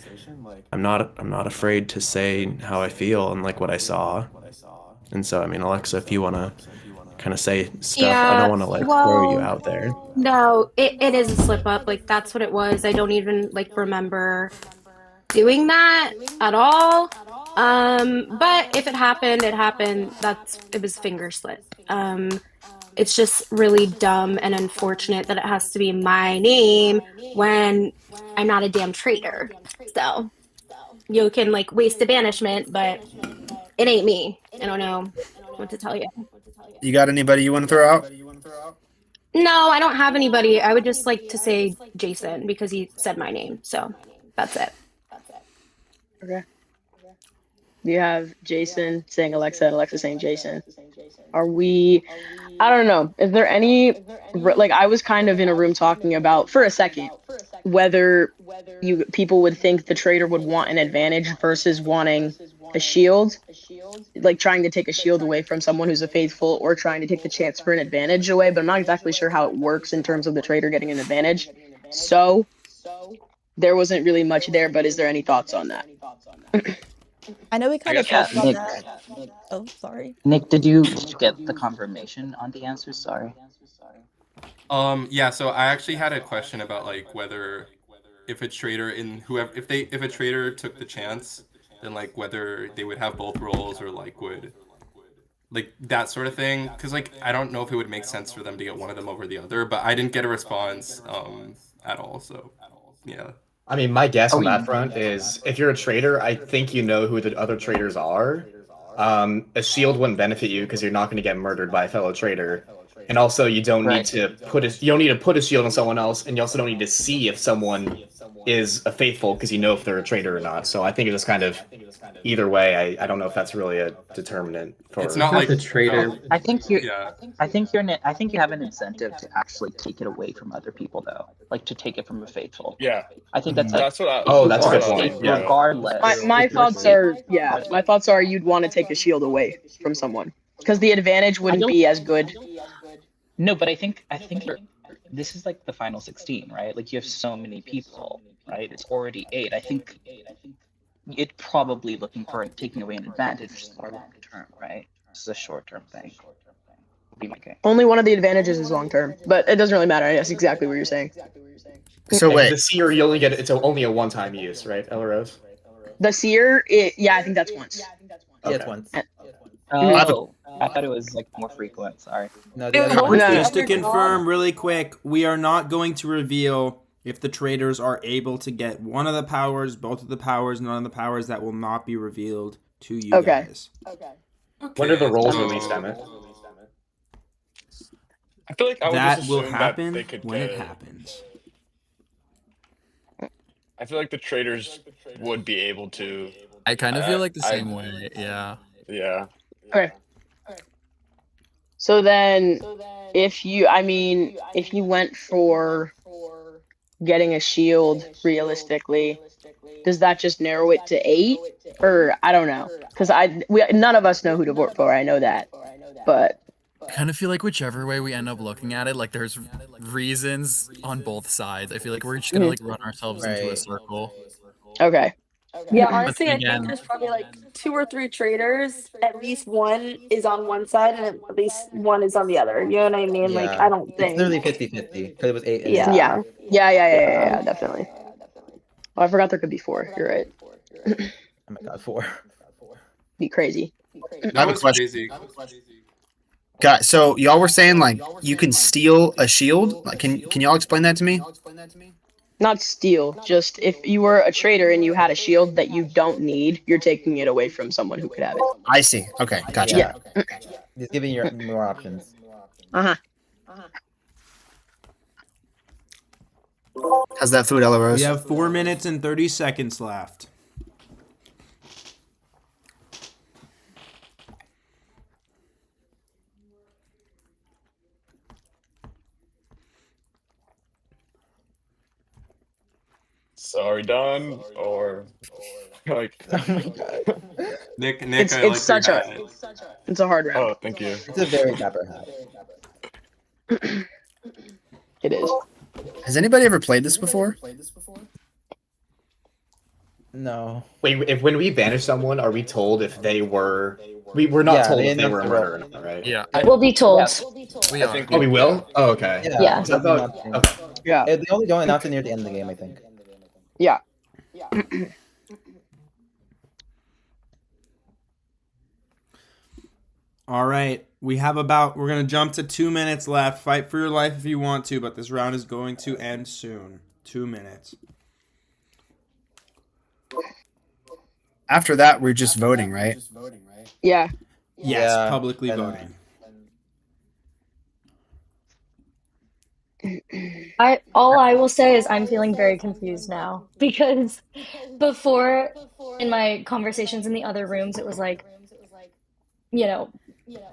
I'm not afraid to say how I feel and like what I saw, and so I mean, Alexa, if you want to kind of say stuff, I don't want to like throw you out there. No, it is a slip up. Like that's what it was. I don't even like remember doing that at all. But if it happened, it happened. It was finger slip. It's just really dumb and unfortunate that it has to be my name when I'm not a damn traitor. So you can like waste a banishment, but it ain't me. I don't know what to tell you. You got anybody you want to throw out? No, I don't have anybody. I would just like to say Jason because he said my name. So that's it. Okay. You have Jason saying Alexa and Alexa saying Jason. Are we, I don't know. Is there any, like I was kind of in a room talking about for a second, whether people would think the traitor would want an advantage versus wanting a shield, like trying to take a shield away from someone who's a faithful or trying to take the chance for an advantage away, but I'm not exactly sure how it works in terms of the traitor getting an advantage. So there wasn't really much there, but is there any thoughts on that? I know we kind of talked about Nick, that. Oh, sorry. Nick, did you get the confirmation on the answer? Sorry. Yeah, so I actually had a question about like whether if a traitor if a traitor took the chance, then like whether they would have both roles or like would like that sort of thing, because like I don't know if it would make sense for them to get one of them over the other, but I didn't get a response at all, so yeah. I mean, my guess on that front is if you're a traitor, I think you know who the other traitors are. A shield wouldn't benefit you because you're not going to get murdered by a fellow traitor. And also, you don't need Right. to put a shield on someone else, and you also don't need to see if someone is a faithful because you know if they're a traitor or not. So I think it's just kind of either way. I don't know if that's really a determinant for. It's not like the traitor. I think you. Yeah. I think you have an incentive to actually take it away from other people, though. Like to take it from a faithful. Yeah. I think that's. That's what I. Oh, that's a good regardless- point. Yeah. Regardless. My if you're thoughts are my thoughts are you'd want to take a shield away from someone because the advantage wouldn't be as good. No, but I think this is like the final 16, right? Like you have so many people, right? It's already 8. I think it probably looking for taking away an advantage is more long term, right? This is a short term thing. Would be my guess. Only one of the advantages is long term, but it doesn't really matter. That's exactly what you're saying. So And wait, the seer you only get it's only a one-time use, right, EllaRose? The seer, yeah, I think that's once. Yeah, it's once. Oh, I thought it was like more frequent. Sorry. No, Just to confirm really quick, we are not going to reveal if the traitors are able to get one of the powers, both of the powers, none of the powers. That will not be revealed to you guys. When are the rolls released, Emmett? I feel like I would That just will assume happen that they could when get it happens. I feel like the traders would be able to. I kind of feel like the same way. Yeah. Yeah. Okay. So then, if you went for getting a shield realistically, does that just narrow it to 8? Or I don't know, because none of us know who to vote for. I know that, but I kind of feel like whichever way we end up looking at it, like there's reasons on both sides. I feel like we're just gonna like run ourselves into a circle. okay. Yeah, honestly, I again- think there's probably like 2 or 3 traders. At least one is on one side, and at least one is on the other. You know what I mean? Like, I don't think. It's literally 50-50 because it was 8. And Yeah. Yeah, definitely. Oh, I forgot there could be 4. You're right. Oh my god, 4. Be crazy. I have a question. Guys, so y'all were saying like you can steal a shield. Like, can y'all explain that to me? Not steal, just if you were a traitor and you had a shield that you don't need, you're taking it away from someone who could have it. I see. Okay, gotcha. Yeah. Just giving you more options. Uh-huh. How's that food, EllaRose? We have 4 minutes and 30 seconds left. So are we done or like? Oh my god. Nick, It's I like such your a hat. it's a hard round. Oh, thank you. It's a very dapper hat. It is. Has anybody ever played this before? No. Wait, when we banish someone, are we told if they were? We're not Yeah, told they if they were a announced murderer or not, right? Yeah. We'll be told. We are. Oh, we will. Oh, okay. Yeah. So I thought, okay. Yeah. They only don't announce it near the end of the game, I think. Yeah. All right, we're gonna jump to 2 minutes left. Fight for your life if you want to, but this round is going to end soon. 2 minutes. After that, we're just voting, right? Yeah. Yes, Yeah, publicly and- voting. All I will say is I'm feeling very confused now because before in my conversations in the other rooms, it was like, you know,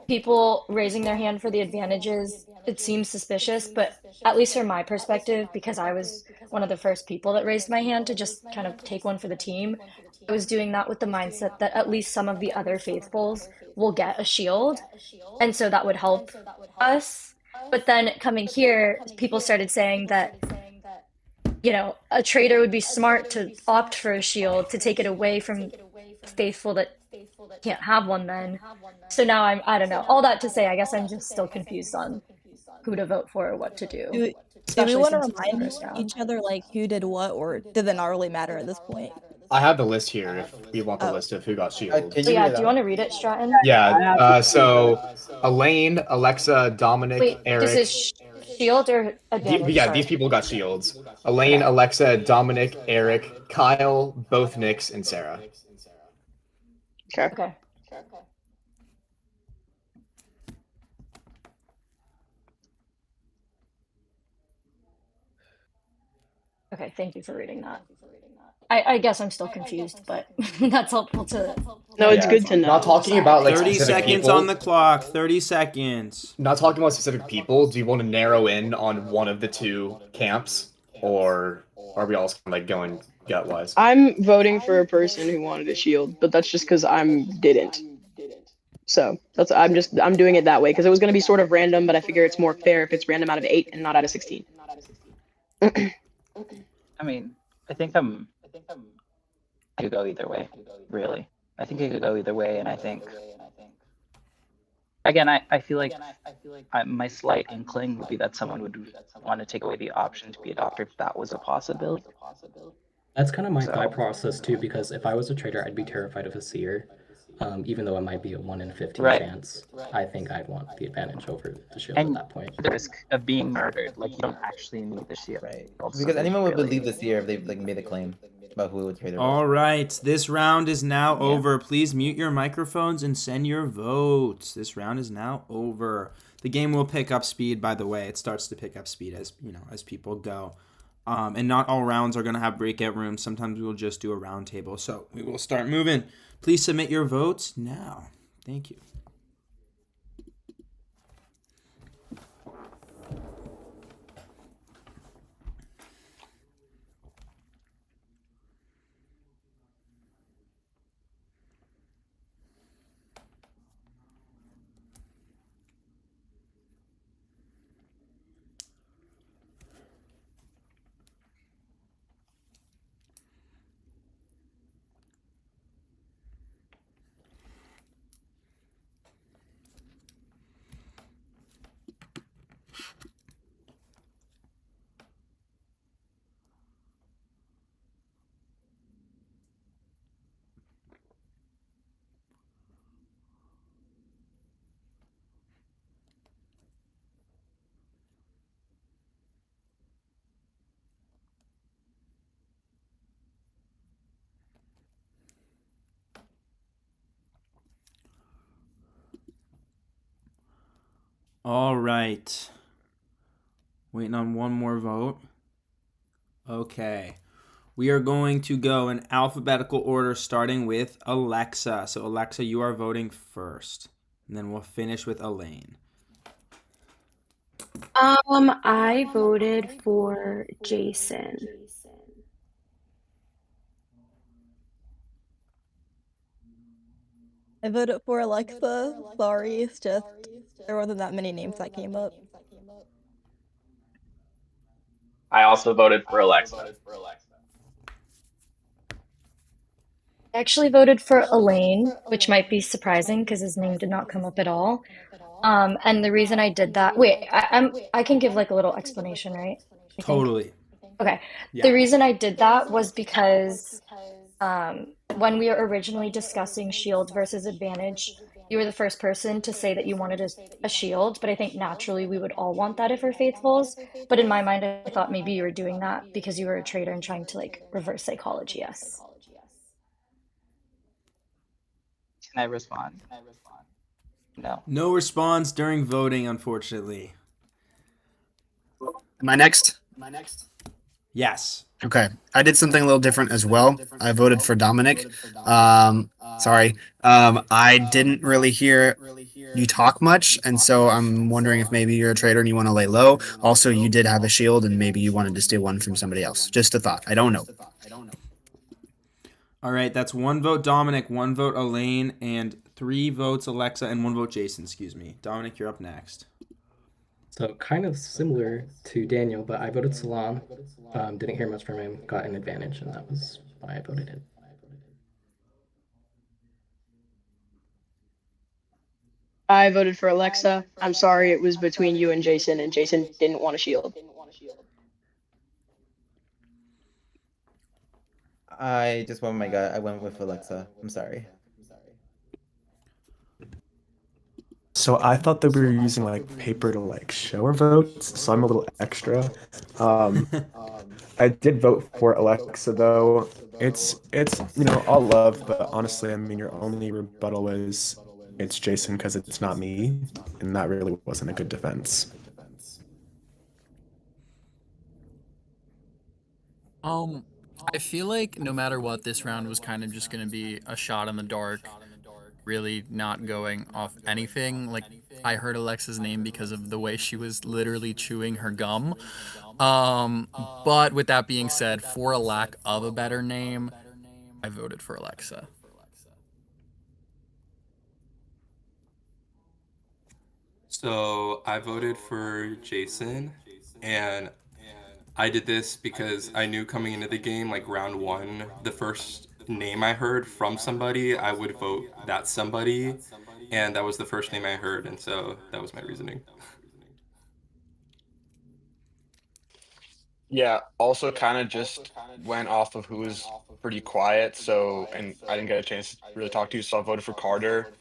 people raising their hand for the advantages, it seems suspicious, but at least from my perspective, because I was one of the first people that raised my hand to just kind of take one for the team, I was doing that with the mindset that at least some of the other faithfuls will get a shield, and so that would help us. But then coming here, people started saying that, you know, a traitor would be smart to opt for a shield to take it away from faithful that can't have one then. So now I don't know. All that to say, I guess I'm just still confused on who to vote for or what to do. Do we especially want to since it's the remind first round. each other like who did what, or did it not really matter at this point? I have the list here if we want the list of who got shield. So yeah, do you want to read it, Stratton? Yeah, so Elaine, Alexa, Dominic, Wait, Eric. this is shield or advantage? Yeah, Sorry. these people got shields. Elaine, Alexa, Dominic, Eric, Kyle, both Nicks, and Sarah. Okay. Okay, thank you for reading that. I guess I'm still confused, but that's helpful to. No, it's good to know. Not talking about like 30 specific seconds people. on the clock. 30 seconds. Not talking about specific people. Do you want to narrow in on one of the two camps, or are we all like going gut wise? I'm voting for a person who wanted a shield, but that's just because didn't. So I'm doing it that way because it was going to be sort of random, but I figure it's more fair if it's random out of 8 and not out of 16. I mean, I think I could go either way, really. I think it could go either way, and I think again, I feel like my slight inkling would be that someone would want to take away the option to be a doctor if that was a possibility. That's kind of my thought process too, because if I was a traitor, I'd be terrified of a seer. Even though it might be a 1 in 15 chance, I think I'd want the advantage over the shield at that point. The risk of being murdered, like you don't actually need the shield. Right. Because anyone would believe this year if they like made a claim about who would trade their All right, this round is now over. Please mute your microphones and send your votes. This round is now over. The game will pick up speed, by the way. It starts to pick up speed as as people go. And not all rounds are going to have breakout rooms. Sometimes we will just do a round table. So we will start moving. Please submit your votes now. Thank you. All right. Waiting on one more vote. Okay. We are going to go in alphabetical order starting with Alexa. So Alexa, you are voting first. And then we'll finish with Elaine. I voted for Jason. I voted for Alexa. Sorry, it's just there wasn't that many names that came up. I also voted for Alexa. I actually voted for Elaine, which might be surprising because his name did not come up at all. And the reason I did that, I can give like a little explanation, right? I think. Totally. Okay. Yeah. The reason I did that was because when we were originally discussing shield versus advantage, you were the first person to say that you wanted a shield, but I think naturally we would all want that if we're faithfuls. But in my mind, I thought maybe you were doing that because you were a traitor and trying to like reverse psychology us. Can I respond? No. No response during voting, unfortunately. Am I next? Yes. Okay. I did something a little different as well. I voted for Dominic. Sorry. I didn't really hear you talk much, and so I'm wondering if maybe you're a traitor and you want to lay low. Also, you did have a shield, and maybe you wanted to steal one from somebody else. Just a thought. I don't know. All right, that's 1 vote Dominic, 1 vote Elaine, and 3 votes Alexa, and 1 vote Jason, excuse me. Dominic, you're up next. So kind of similar to Daniel, but I voted Salam. Didn't hear much from him, got an advantage, and that was why I voted him. I voted for Alexa. I'm sorry, it was between you and Jason didn't want a shield. I just went with my gut. I went with Alexa. I'm sorry. So I thought that we were using like paper to like show our votes, so I'm a little extra. I did vote for Alexa though. It's all love, but honestly, I mean your only rebuttal is it's Jason because it's not me, and that really wasn't a good defense. Um, I feel like no matter what, this round was kind of just gonna be a shot in the dark, really not going off anything. Like, I heard Alexa's name because of the way she was literally chewing her gum. But with that being said, for a lack of a better name, I voted for Alexa. So I voted for Jason, and I did this because I knew coming into the game, like round one, the first name I heard from somebody, I would vote that somebody, and that was the first name I heard, and so that was my reasoning. Yeah, also kind of just went off of who was pretty quiet, so and I didn't get a chance to really talk to you, so I voted for Carter.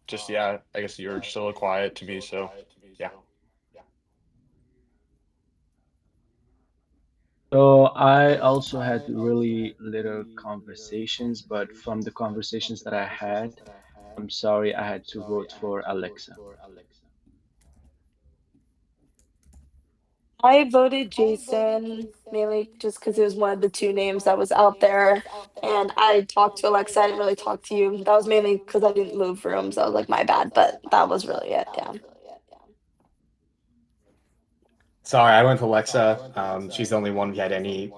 Just yeah, I guess you're just a little quiet to me, so yeah. So I also had really little conversations, but from the conversations that I had, I'm sorry I had to vote for Alexa. I voted Jason mainly just because it was one of the two names that was out there. And I talked to Alexa. I didn't really talk to you. That was mainly because I didn't move rooms. I was like, my bad. But that was really it. Yeah. Sorry, I went with Alexa. She's the only one we had any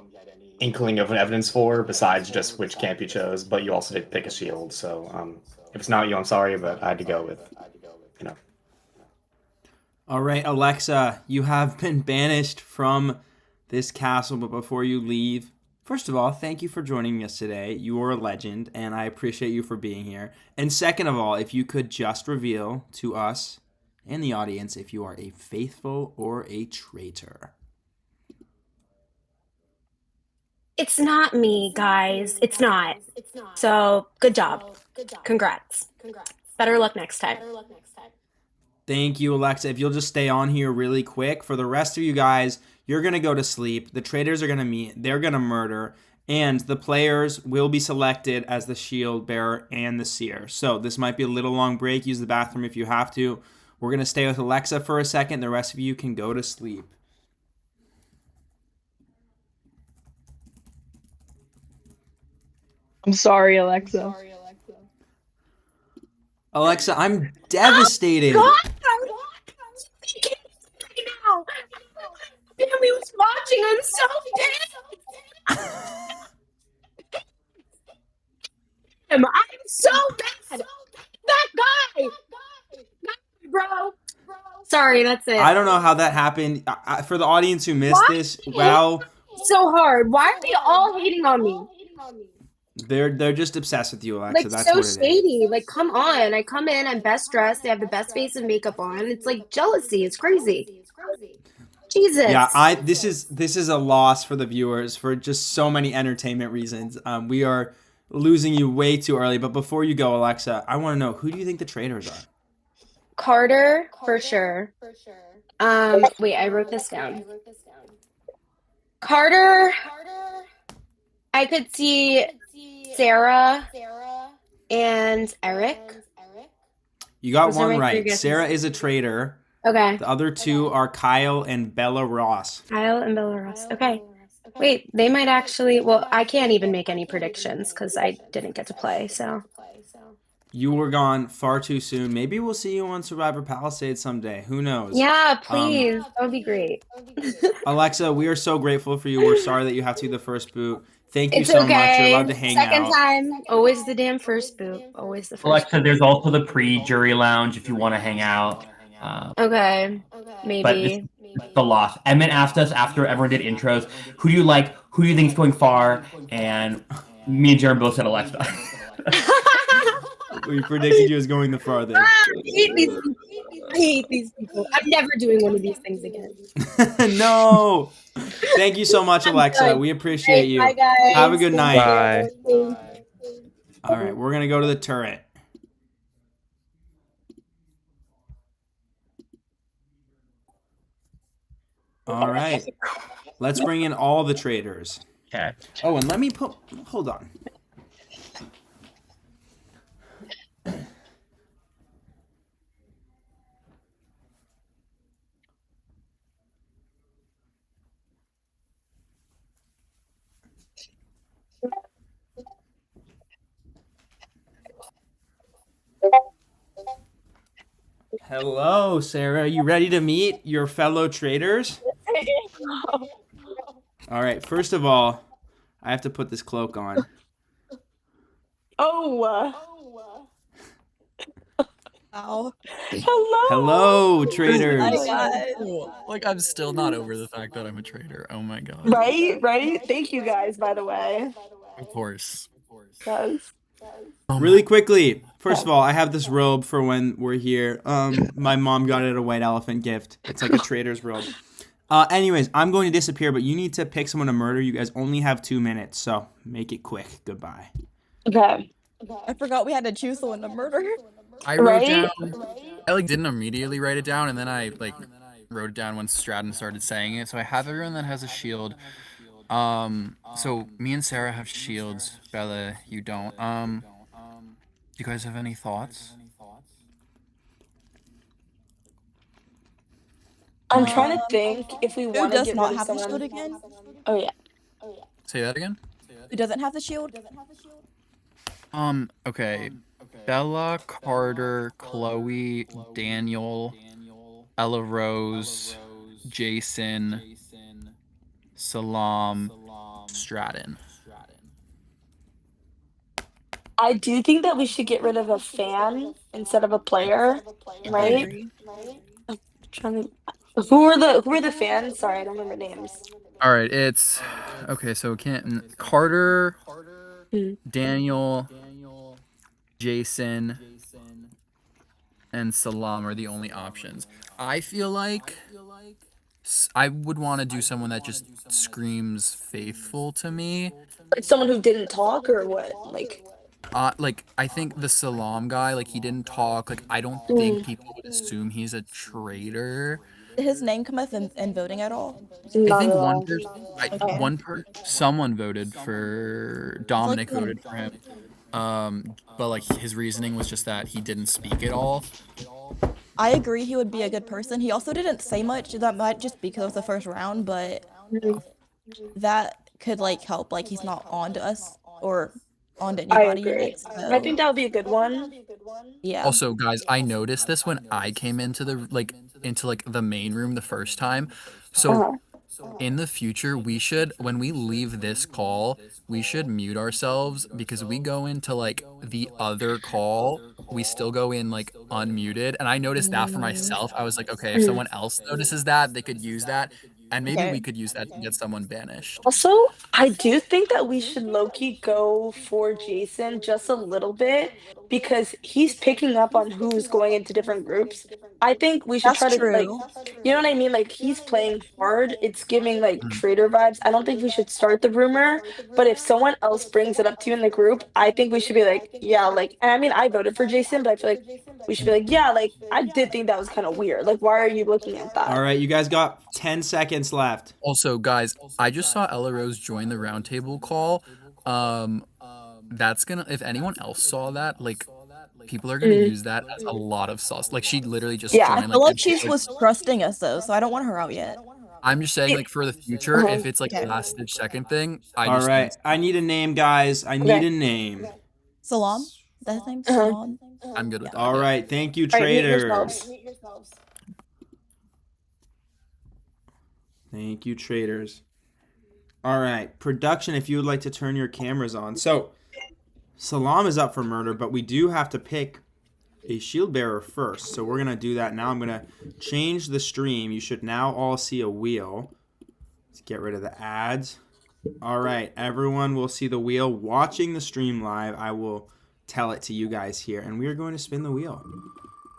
inkling of evidence for, besides just which camp you chose. But you also did pick a shield, so if it's not you, I'm sorry, but I had to go with, you know. All right, Alexa, you have been banished from this castle, but before you leave, first of all, thank you for joining us today. You are a legend, and I appreciate you for being here. And second of all, if you could just reveal to us and the audience if you are a faithful or a traitor. It's not me, guys. It's not. So, good job. Congrats. Better luck next time. Thank you, Alexa. If you'll just stay on here really quick. For the rest of you guys, you're going to go to sleep. The traitors are going to meet. They're going to murder. And the players will be selected as the shield bearer and the seer. So this might be a little long break. Use the bathroom if you have to. We're going to stay with Alexa for a second. The rest of you can go to sleep. I'm sorry, Alexa. Alexa, I'm devastated. God! Right now. Family was watching. I'm so pissed. I'm so mad. That guy, bro. Sorry, that's it. I don't know how that happened. For the audience who missed this, wow. So hard. Why are they all hating on me? They're just obsessed with you, Alexa. Like, That's so what it is. shady. Like, come on. I come in, I'm best dressed. They have the best face and makeup on. It's like jealousy. It's crazy. Jesus. Yeah, this is a loss for the viewers for just so many entertainment reasons. We are losing you way too early. But before you go, Alexa, I want to know, who do you think the traitors are? Carter, for sure. Wait, I wrote this down. Carter, I could see Sarah and Eric. You got Those are one my three right. guesses. Sarah is a traitor. Okay. The other two are Kyle and Bella Ross. Kyle and Belarus. Okay. Wait, they might actually. Well, I can't even make any predictions because I didn't get to play. So. You were gone far too soon. Maybe we'll see you on Survivor Palisades someday. Who knows? Yeah, please. That would be great. Alexa, we are so grateful for you. We're sorry that you have to be the first boot. Thank you It's so okay. much. You're allowed to hang Second out. time. Always the damn first boot. Always the first. Alexa, there's also the pre-jury lounge if you want to hang out. Okay. Maybe. But this is the loss. Emmett asked us after everyone did intros, who do you like? Who do you think is going far? And me and Jaron both said Alexa. We predicted you as going the farthest. I hate these people. I'm never doing one of these things again. No. Thank you so much, Alexa. We appreciate you. Bye, guys. Have a good night. Bye. All right, we're going to go to the turret. All right. Let's bring in all the traitors. Okay. Oh, and let me put... Hold on. Hello, Sarah. Are you ready to meet your fellow traitors? All right. First of all, I have to put this cloak on. Oh. Wow. Hello. Hello, traitors. Hi, guys. Like, I'm still not over the fact that I'm a traitor. Oh my god. Right? Thank you guys, by the way. Of course. Yes. Really quickly, first of all, I have this robe for when we're here. My mom got it at a White Elephant gift. It's like a traitor's robe. Anyways, I'm going to disappear, but you need to pick someone to murder. You guys only have 2 minutes, so make it quick. Goodbye. Okay. I forgot we had to choose someone to murder. I wrote down. I like didn't immediately write it down, and then I like wrote it down when Stratton started saying it. So I have everyone that has a shield. So me and Sarah have shields. Bella, you don't. Do you guys have any thoughts? I'm trying to think if we want to does get not rid of have the someone. shield again? Oh yeah. Say that again. Who doesn't have the shield? Okay. Bella, Carter, Chloe, Daniel, EllaRose, Jason, Salam, Stratton. I do think that we should get rid of a fan instead of a player, right? I'm trying to. Who are the fans? Sorry, I don't remember names. All right, it's okay. So Carter, Daniel, Jason, and Salam are the only options. I feel like I would want to do someone that just screams faithful to me. Like someone who didn't talk or what? Like I think the Salam guy, like he didn't talk. Like I don't think people would assume he's a traitor. Did his name come up in voting at all? I think one person, someone voted for Dominic voted for him. But like his reasoning was just that he didn't speak at all. I agree he would be a good person. He also didn't say much. That might just be because it was the first round, but that could like help. Like he's not on to us or on to I anybody. agree. So. I think that would be a good one. Yeah. Also, guys, I noticed this when I came into the the main room the first time. So in the future, we should, when we leave this call, we should mute ourselves because we go into like the other call. We still go in like unmuted. And I noticed that for myself. I was like, okay, if someone else notices that, they could use that. And maybe we could use that to get someone banished. Also, I do think that we should low-key go for Jason just a little bit because he's picking up on who's going into different groups. I think we should try to like, you know what I mean? Like he's playing hard. It's giving like traitor vibes. I don't think we should start the rumor, but if someone else brings it up to you in the group, I think we should be like, yeah, like, and I mean, I voted for Jason, but I feel like we should be like, yeah, like, I did think that was kind of weird. Like, why are you looking at that? All right, you guys got 10 seconds left. Also, guys, I just saw EllaRose join the roundtable call. That's gonna, if anyone else saw that, like, people are gonna use that as a lot of sauce. Like, she literally just joined. I feel like she was trusting us though, so I don't want her out yet. I'm just saying, like, for the future, if it's like a last-ditch second thing, All right, I need a name, guys. I need a name. Salam? Is that his name? Salam? I'm good with that. All right, thank you, All right, mute traitors. yourselves. Thank you, traitors. All right, production, if you would like to turn your cameras on. So, Salam is up for murder, but we do have to pick a shield bearer first. So we're going to do that now. I'm going to change the stream. You should now all see a wheel. Let's get rid of the ads. All right, everyone will see the wheel. Watching the stream live, I will tell it to you guys here. And we are going to spin the wheel.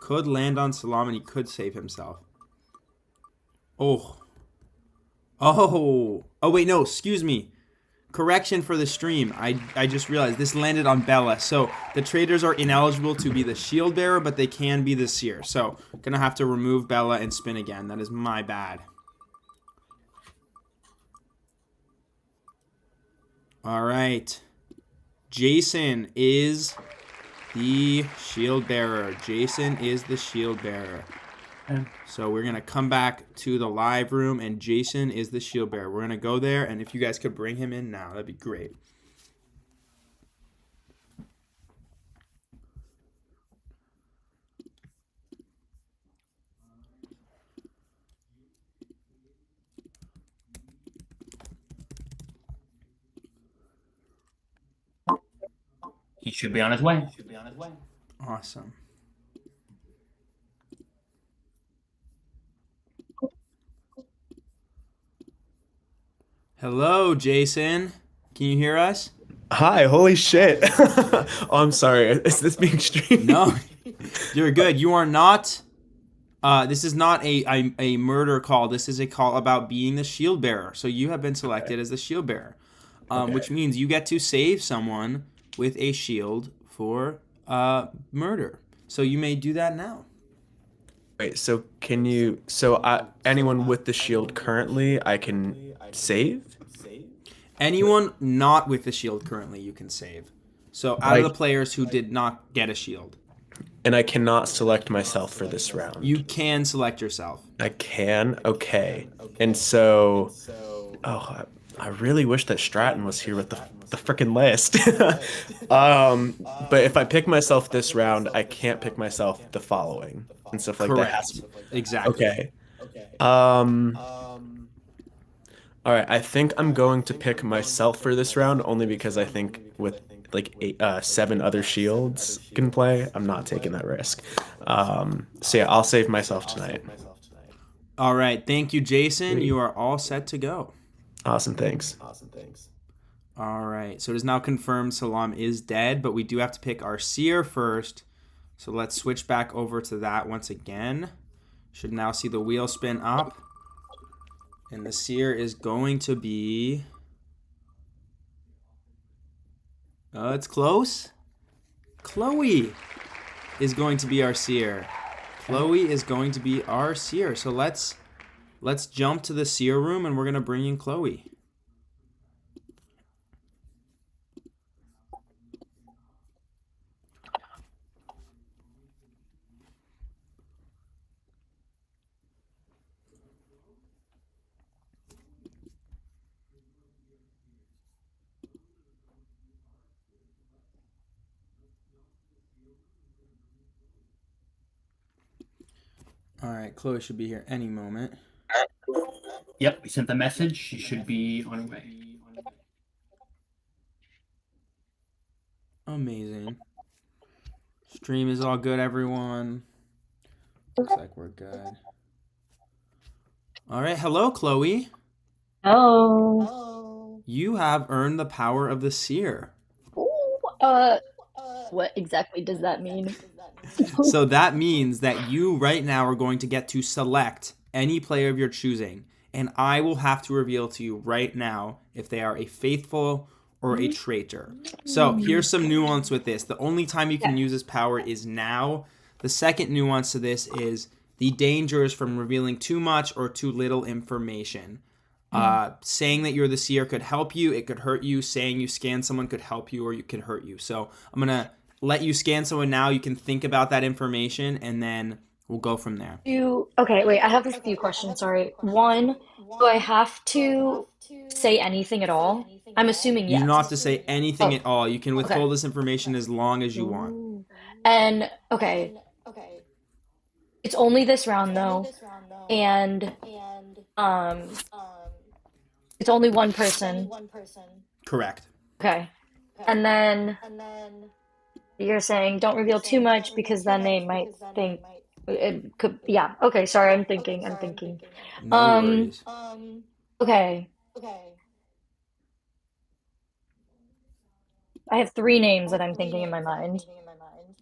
Could land on Salam, and he could save himself. Oh, wait, no, excuse me. Correction for the stream. I just realized this landed on Bella. So the traitors are ineligible to be the shield bearer, but they can be the seer. So gonna have to remove Bella and spin again. That is my bad. All right. Jason is the shield bearer. Jason is the shield bearer. So we're going to come back to the live room, and Jason is the shield bearer. We're going to go there, and if you guys could bring him in now, that'd be great. He should be on his way. Awesome. Hello, Jason. Can you hear us? Hi, holy shit. Oh, I'm sorry. Is this being streamed? No, you're good. You are not. This is not a murder call. This is a call about being the shield bearer. So you have been selected as the shield bearer, which means you get to save someone with a shield for murder. So you may do that now. Wait, so can you... anyone with the shield currently, I can save? Anyone not with the shield currently, you can save. So out of the players who did not get a shield. And I cannot select myself for this round. You can select yourself. I can? Okay. And so... Oh, I really wish that Stratton was here with the freaking list. But if I pick myself this round, I can't pick myself the following. And stuff like Correct. that. Exactly. Okay. All right, I think I'm going to pick myself for this round only because I think with like 7 other shields can play, I'm not taking that risk. So yeah, I'll save myself tonight. All right, thank you, Jason. You are all set to go. Awesome, thanks. All right, so it is now confirmed Salam is dead, but we do have to pick our seer first. So let's switch back over to that once again. Should now see the wheel spin up. And the seer is going to be... it's close. Chloe is going to be our seer. Chloe is going to be our seer. So let's jump to the seer room and we're going to bring in Chloe. All right, Chloe should be here any moment. Yep, we sent the message. She should be on her way. Amazing. Stream is all good, everyone. Looks like we're good. All right, hello, Chloe. Oh. You have earned the power of the seer. What exactly does that mean? So that means that you right now are going to get to select any player of your choosing, and I will have to reveal to you right now if they are a faithful or a traitor. So here's some nuance with this. The only time you can use this power is now. The second nuance to this is the dangers from revealing too much or too little information. Saying that you're the seer could help you, it could hurt you. Saying you scan someone could help you or it could hurt you. So I'm going to let you scan someone now. You can think about that information and then we'll go from there. Okay, wait, I have a few questions, sorry. One, do I have to say anything at all? I'm assuming yes. You don't have to say anything at all. You can withhold this information as long as you want. And, okay. It's only this round though. And, it's only one person. Correct. Okay. And then you're saying don't reveal too much because then they might think it could. Yeah. Okay. Sorry. I'm thinking. No worries. Okay. I have 3 names that I'm thinking in my mind.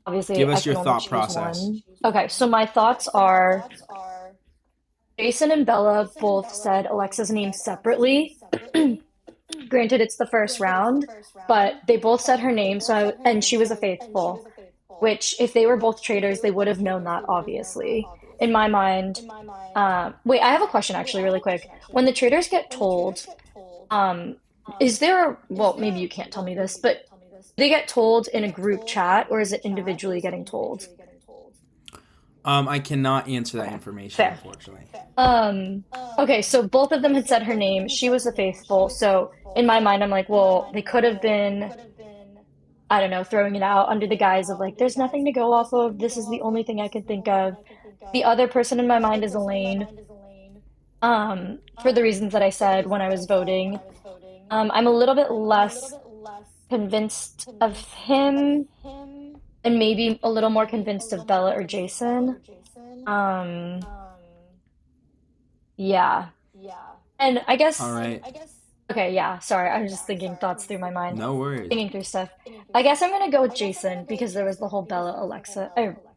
Obviously, give us I can your only thought choose process. one. Okay. So my thoughts are Jason and Bella both said Alexa's name separately. Granted, it's the first round, but they both said her name, and she was a faithful, which if they were both traitors, they would have known that, obviously. In my mind, wait, I have a question actually, really quick. When the traitors get told, is there, well, maybe you can't tell me this, but they get told in a group chat, or is it individually getting told? I cannot answer that information, unfortunately. Okay, so both of them had said her name. She was the faithful. So in my mind, I'm like, well, they could have been, I don't know, throwing it out under the guise of like, there's nothing to go off of. This is the only thing I can think of. The other person in my mind is Elaine. For the reasons that I said when I was voting. I'm a little bit less convinced of him and maybe a little more convinced of Bella or Jason. Yeah. And I guess All right. okay, yeah, sorry. I'm just thinking thoughts through my mind. No worries. Thinking through stuff. I guess I'm gonna go with Jason because there was the whole Bella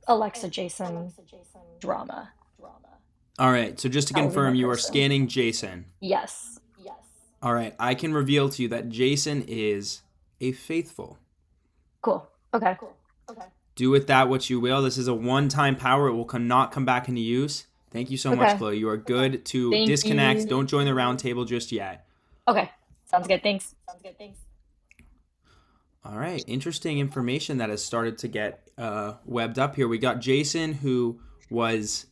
Alexa Jason drama. All right. So just to That would be my confirm, you are person. scanning Jason. Yes. All right. I can reveal to you that Jason is a faithful. Cool. Okay. Do with that what you will. This is a one-time power. It will not come back into use. Thank you so much, Okay. Chloe. You are good to Thank disconnect. you. Don't join the round table just yet. Okay. Sounds good. Thanks. All right. Interesting information that has started to get webbed up here. We got Jason, who was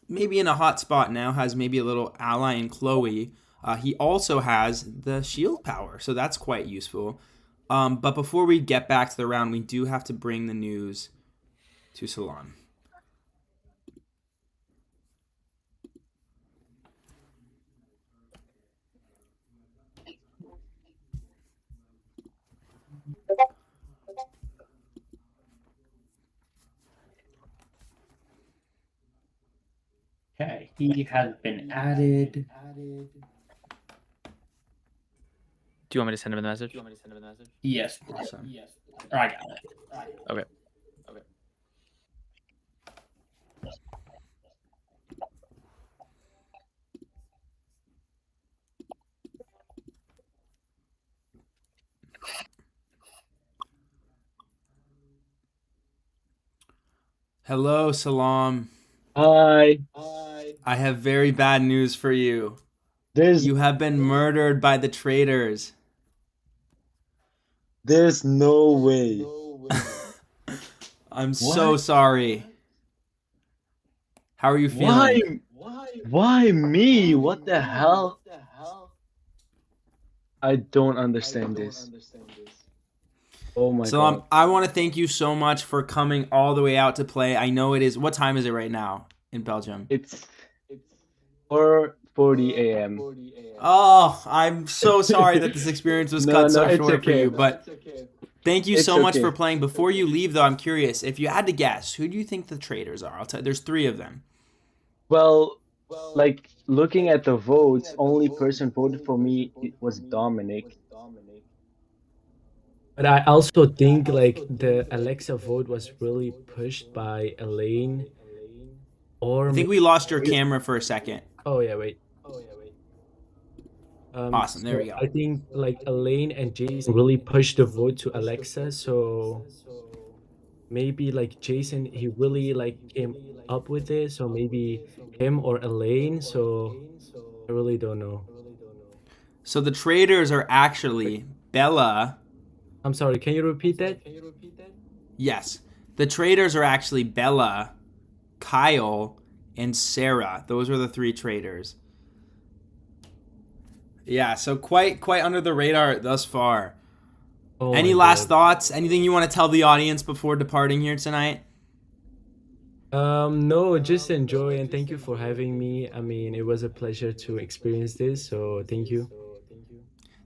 maybe in a hot spot now, has maybe a little ally in Chloe. He also has the shield power, so that's quite useful. But before we get back to the round, we do have to bring the news to Salon. Okay, he has been added. Do you want me to send him a message? Yes. Awesome. Or I got it. Okay. Hello, Salam. Hi. I have very bad news for you. You have been murdered by the traitors. There's no way. I'm so sorry. How are you feeling? Why me? What the hell? I don't understand this. Oh my Salam, god. I want to thank you so much for coming all the way out to play. I know it is. What time is it right now in Belgium? It's 4:40 a.m. Oh, I'm so sorry that this experience was cut so it's short for okay. you, but thank you It's so much okay. for playing. Before you leave, though, I'm curious. If you had to guess, who do you think the traitors are? I'll tell you, there's 3 of them. Well, like looking at the votes, only person voted for me was Dominic. But I also think like the Alexa vote was really pushed by Elaine. Or I think we lost your camera for a second. Oh yeah, wait. Awesome, there So we go. I think like Elaine and Jason really pushed the vote to Alexa, so maybe like Jason he really like came up with it, so maybe him or Elaine, so I really don't know. So the traitors are actually Bella. I'm sorry, can you repeat that? Yes. The traitors are actually Bella, Kyle, and Sarah. Those are the 3 traitors. Yeah, so quite under the radar thus far. Oh Any my last God. thoughts? Anything you want to tell the audience before departing here tonight? No, just enjoy and thank you for having me. I mean, it was a pleasure to experience this, so thank you.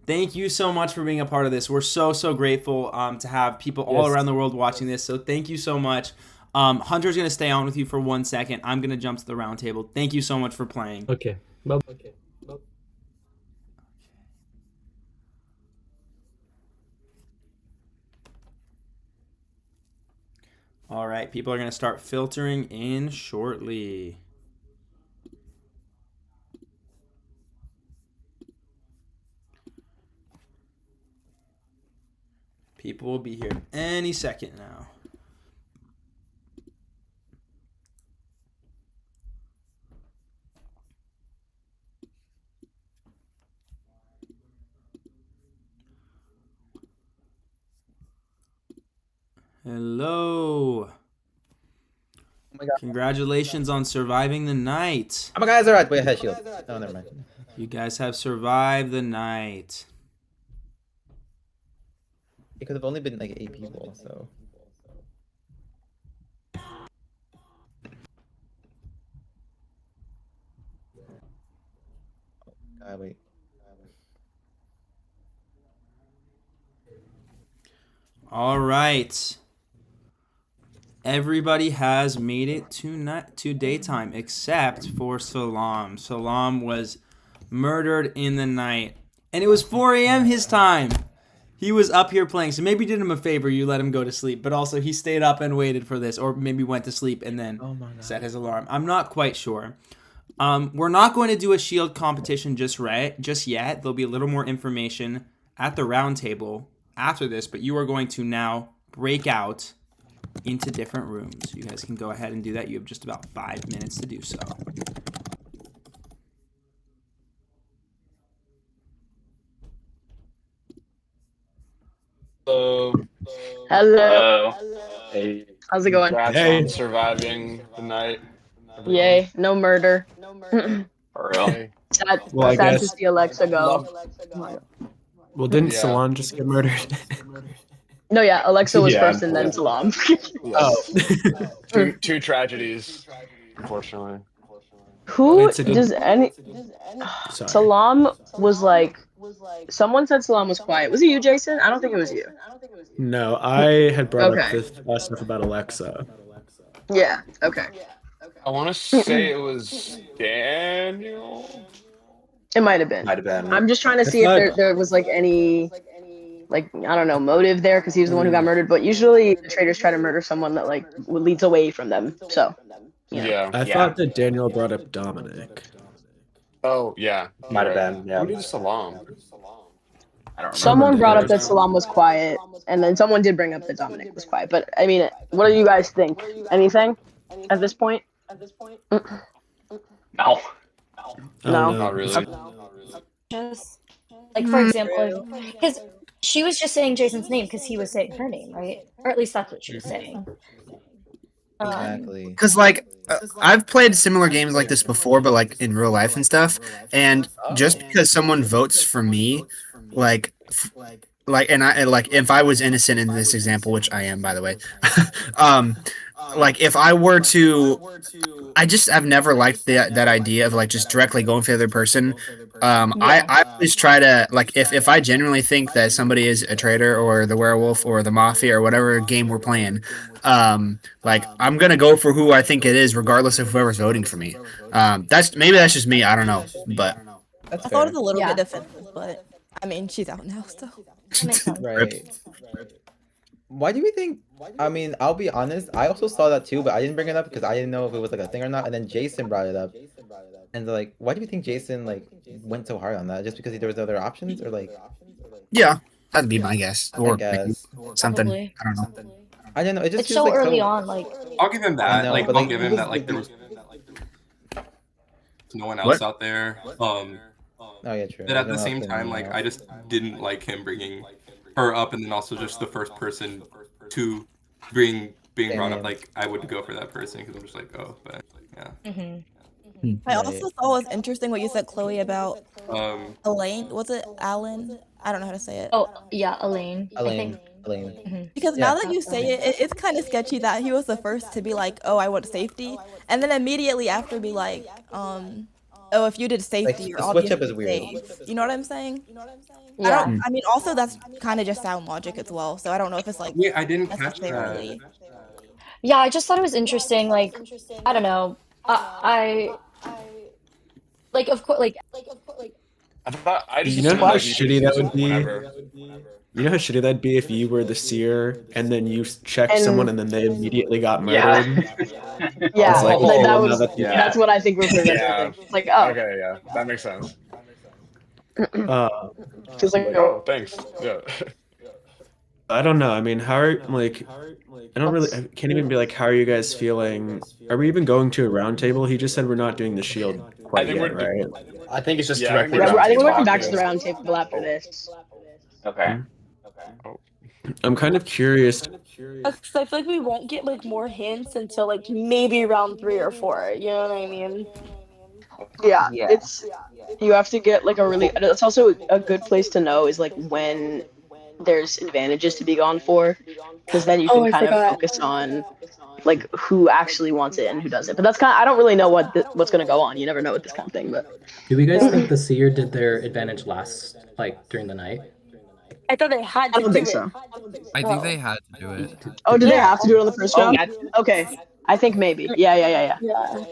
Thank you so much for being a part of this. We're so grateful to have people all Yes. around the world watching this. So thank you so much. Hunter's going to stay on with you for 1 second. I'm going to jump to the round table. Thank you so much for playing. Okay. Bye. All right, people are going to start filtering in shortly. People will be here any second now. Hello. Oh my god. Congratulations on surviving the night. Oh my god, it's alright. Wait, I had shield. Oh, never mind. You guys have survived the night. It could have only been like 8 people, so. Wait. All right. Everybody has made it to daytime except for Salam. Salam was murdered in the night. And it was 4 a.m. his time. He was up here playing. So maybe you did him a favor. You let him go to sleep. But also he stayed up and waited for this. Or maybe went to sleep and then set his alarm. I'm not quite sure. We're not going to do a shield competition just yet. There'll be a little more information at the round table after this. But you are going to now break out into different rooms. You guys can go ahead and do that. You have just about 5 minutes to do so. Hello. Hey. How's it going? Congrats Hey. on surviving the night. Yay, no murder. For real. Sad, Well, I sad to guess- see Alexa go. Well, didn't Yeah. Salon just get murdered? No, yeah, Alexa was Yeah, first and then yeah. Salam. Oh. Two tragedies, unfortunately. Who Wait, so did- does any... Sorry. Salam was like... Someone said Salam was quiet. Was it you, Jason? I don't think it was you. No, I had brought up Okay. this stuff about Alexa. Yeah, okay. I want to say it was Daniel. It might have been. Might have been. I'm just trying to see if there was like any... Like, I don't know, motive there, because he was the one who got murdered. But usually the traitors try to murder someone that, like, leads away from them. So, you know. Yeah. I thought that Daniel brought up Dominic. Oh yeah. Might have Right. been, yeah. Who did Salam? I don't Someone brought up Remember. that Salam was quiet, and then someone did bring up that Dominic was quiet. But I mean, what do you guys think? Anything at this point? No. I don't No. know. Not really. Just like for example, because she was just saying Jason's name because he was saying her name, right? Or at least that's what she was saying. Exactly. Because like I've played similar games like this before, but like in real life and stuff. And just because someone votes for me, like and I like if I was innocent in this example, which I am by the way, like if I were to, I've never liked that idea of like just directly going for the other person. I always try to like if I genuinely think that somebody is a traitor or the werewolf or the mafia or whatever game we're playing, like I'm gonna go for who I think it is, regardless of whoever's voting for me. That's just me. I don't know, but I thought it was a little bit defensive, but I mean, she's out now, so. Right. Why do we think? I mean, I'll be honest. I also saw that too, but I didn't bring it up because I didn't know if it was like a thing or not. And then Jason brought it up, and like, why do you think Jason like went so hard on that? Just because there was other options, or like? yeah, that'd be my guess, or maybe guess. something. Probably. I don't know. I don't know. It just It's feels so like early on, like. I'll give him I that. know, Like but, I'll like, give he him was that. Like the- there was no one else What? out there. Oh yeah, true. But at the Everyone same else time, didn't like know. I just didn't like him bringing her up, and then also just the first person to being brought up. Like I would go for that person because I'm just like, oh, but yeah. I also thought it was interesting what you said, Chloe, about Elaine. Was it Alan? I don't know how to say it. Oh yeah, Elaine. I think. Elaine. Because now that you say it, it's kind of sketchy that he was the first to be like, "Oh, I want safety," and then immediately after be like, "Oh, if you did safety, you're the switch up obviously is weird. safe." You know what I'm saying? Yeah. I mean, also that's kind of just sound logic as well. So I don't know if it's like. Yeah, I didn't catch necessarily. Yeah, I just thought it was interesting. Like, I don't know. I like, of course, like. I thought I just You know assumed, how like, you could shitty that use it would be? whenever. You know how shitty that'd be if you were the seer and then you checked And- someone and then they immediately got Yeah. murdered? Yeah, It's like, like, oh, that now was. that- Yeah. That's what I think was the Yeah. thing. It's like, oh, Okay, yeah, that makes sense. just like, Oh, thanks. Yeah. I don't know. I mean, how are like? I don't really. I can't even be like, how are you guys feeling? Are we even going to a round table? He just said we're not doing the shield quite think yet, we're- right? I think it's just Yeah, I directly. think I think we're round going back to table. the round table after this. Okay. I'm kind of curious. I feel like we won't get like more hints until like maybe round 3 or 4. You know what I mean? Yeah, Yeah. it's you have to get like a really. That's also a good place to know is like when there's advantages to be gone for, because then you Oh, can I kind of forgot. focus on like who actually wants it and who doesn't. But that's kind of, I don't really know what's gonna go on. You never know with this kind of thing. But Do you guys think the seer did their advantage last, like during the night? I thought they had I to don't do think it. so. I think they had to do it. Oh, did they Yeah. have to do it on the first Oh, round? that's Okay, I think maybe. Yeah. Yeah.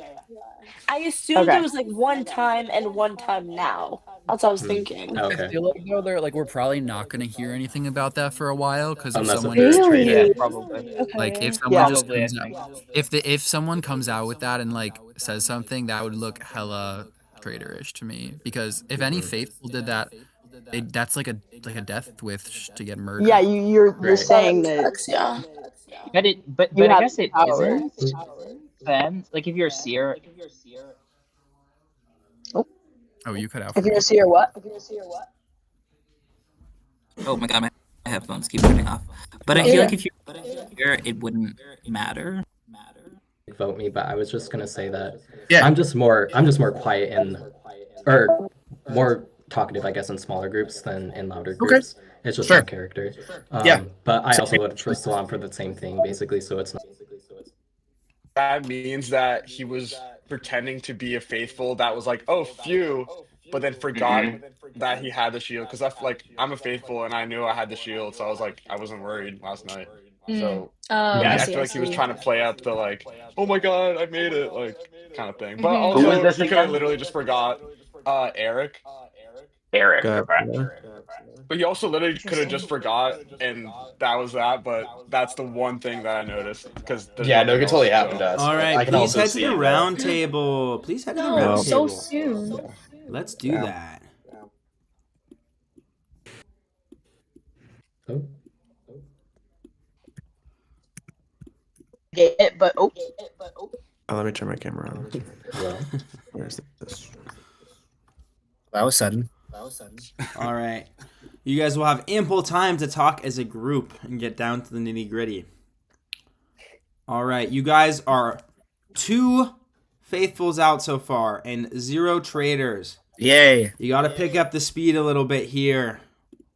I assumed Okay. it was like one time and one time now. That's what I was thinking. Okay. I feel like though we're probably not gonna hear anything about that for a while because if Unless if someone they're a just traitor. Yeah, probably. like if Okay. someone just Probably, I comes think. out, if someone comes out with that and like says something, that would look hella traitorish to me. Because if any faithful did that, that's like a death wish to get murdered. Yeah, you're Right. saying that Yeah. But you I have guess it power. isn't. Then, like, if you're a seer, Oh, you cut out. If For you're me. a seer, what? Oh my god, my headphones keep cutting off. But I feel like if you're here, it wouldn't matter. Vote me, but I was just gonna say that Yeah. I'm just more quiet or more talkative, I guess, in smaller groups than in louder groups. It's just Sure. my character. Yeah. But I also voted for Swan for the same thing, basically. So it's not. That means that he was pretending to be a faithful that was like, oh, phew, but then forgot that he had the shield. Because I'm a faithful and I knew I had the shield, so I was like, I wasn't worried last night. So I I see, feel I like he was see. trying to play up the like, oh my god, I made it, like kind of thing. But Mhm. Who was also this he could have again? literally just forgot Eric. Eric. Gotcha. But he also literally could have just forgot, and that was that. But that's the one thing that I noticed because Yeah, no, it could totally happen to us. All but right, I can please also head to see the that- round table. Please head to the No, round so table. soon. Let's do Yeah. that. Oh. Get it, but Oh, let me turn my camera on. Well, Where's this? That was sudden. All right. You guys will have ample time to talk as a group and get down to the nitty gritty. All right. You guys are 2 faithfuls out so far and 0 traitors. Yay. You got to pick up the speed a little bit here,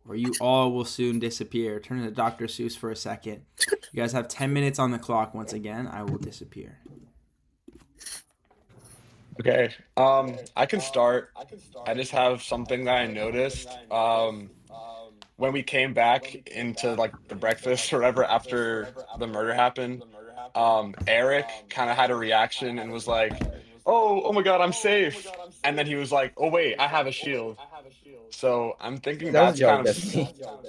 or you all will soon disappear. Turn into Dr. Seuss for a second. You guys have 10 minutes on the clock. Once again, I will disappear. Okay. I can start. I just have something that I noticed. When we came back into like the breakfast or whatever after the murder happened, Eric kind of had a reaction and was like, "Oh my God, I'm safe." And then he was like, "Oh wait, I have a shield." So I'm thinking That was that's a kind joke.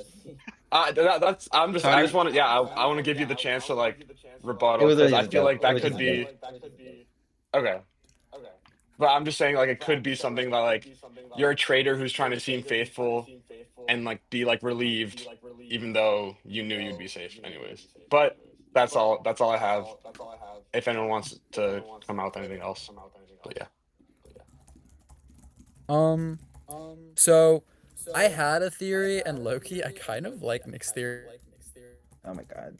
of. That's. I'm just. I just want to. Yeah, I want to give you the chance to like rebuttal It was because really I just a feel joke. like It that was could just a be. Okay. But I'm just saying, like, it could be something that, like, you're a traitor who's trying to seem faithful and, like, be, like, relieved, even though you knew you'd be safe anyways. But that's all I have. If anyone wants to come out with anything else. But yeah. So I had a theory, and Loki, I kind of like Nick's theory. Oh my god.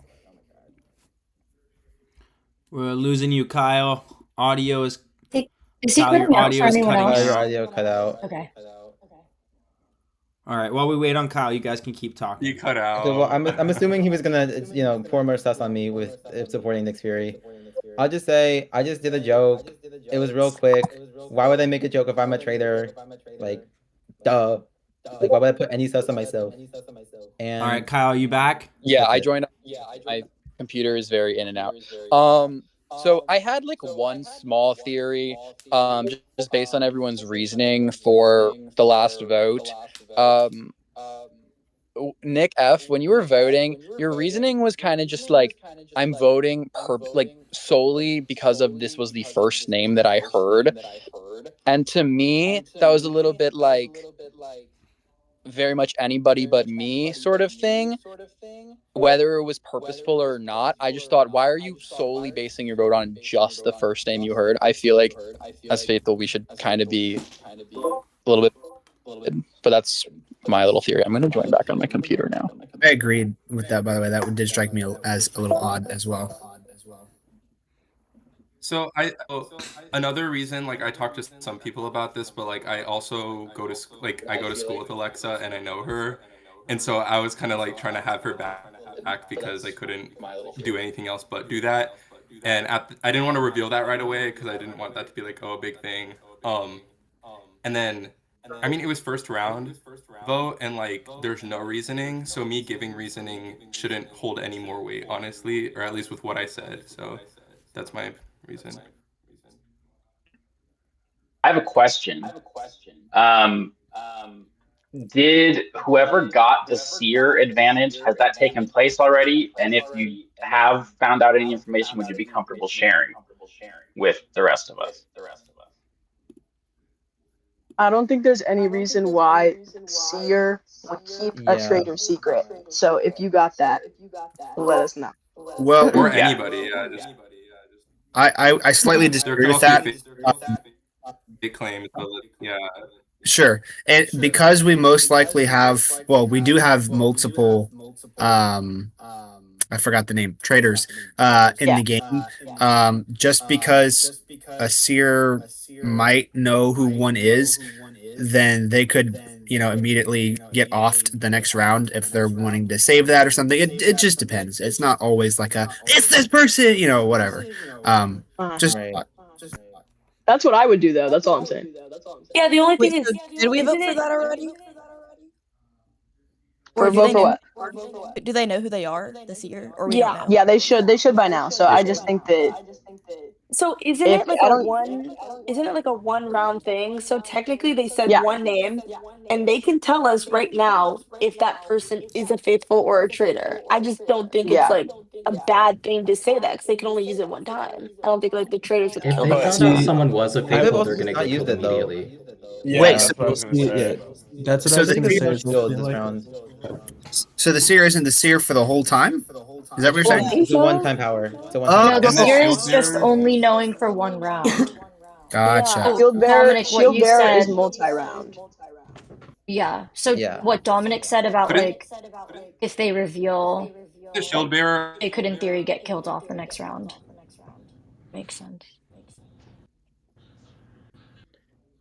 We're losing you, Kyle. Audio is. Is he Kyle, cutting your out audio for is anyone cutting else? Your out. audio cut out. Okay. All right. While we wait on Kyle, you guys can keep talking. You cut out. So, well, I'm assuming he was gonna, pour more stuff on me with supporting Nick Fury. I'll just say I just did a joke. It was real quick. Why would I make a joke if I'm a traitor? Like, duh. Like, why would I put any sus on myself? And All right, Kyle, you back? Yeah, I joined. My computer is very in and out. So I had like one small theory, just based on everyone's reasoning for the last vote. Nick F, when you were voting, your reasoning was kind of just like, I'm voting solely because of this was the first name that I heard. And to me, that was a little bit like very much anybody but me sort of thing. Whether it was purposeful or not, I just thought, why are you solely basing your vote on just the first name you heard? I feel like as faithful, we should kind of be a little bit, but that's my little theory. I'm going to join back on my computer now. I agreed with that, by the way. That did strike me as a little odd as well. So another reason, like I talked to some people about this, but like I also go to school with Alexa and I know her, and so I was kind of like trying to have her back because I couldn't do anything else but do that, and I didn't want to reveal that right away because I didn't want that to be like a big thing. And then I mean, it was first round vote, and like, there's no reasoning, so me giving reasoning shouldn't hold any more weight, honestly, or at least with what I said. So that's my reason. I have a question. Did whoever got the seer advantage, has that taken place already? And if you have found out any information, would you be comfortable sharing with the rest of us? I don't think there's any reason why Seer would keep a traitor secret. So if you got that, let us know. Well, or anybody, just I slightly disagree with that. They claim, so yeah. Sure. And because we most likely have, well, we do have multiple, I forgot the name, traitors, in the game. Just because a seer might know who one is, then they could, immediately get offed the next round if they're wanting to save that or something. It just depends. It's not always like it's this person, whatever. Just. That's what I would do, though. That's all I'm saying. Yeah, the only thing is, did we vote isn't for it- that already? For do vote they for know? what? Do they know who they are this year, or we don't know? Yeah, they should. They should by now. So I just think that. So isn't If- it like I a don't- one? Isn't it like a one round thing? So technically, they said Yeah. one name, and they can tell us right now if that person is a faithful or a traitor. I just don't think it's like a bad thing to say that because they can only use it one time. I don't think like the traitors would If kill they them. found out someone was a faithful, they're just gonna not get used killed it, though. immediately. Yeah, Wait, that's what I was gonna say. That's what I was the gonna say. seer- is I feel this like- round. So the seer isn't the seer for the whole time? Is that what you're saying? It's a one-time power. It's a Oh, one-time No, the and seer the is just only knowing for one round. Gotcha. So, Shield bearer, Dominic, what shield you bearer said is multi-round. Yeah. So Yeah. what Dominic said about Couldn't- like if they reveal The shield bearer. they could in theory get killed off the next round. Makes sense.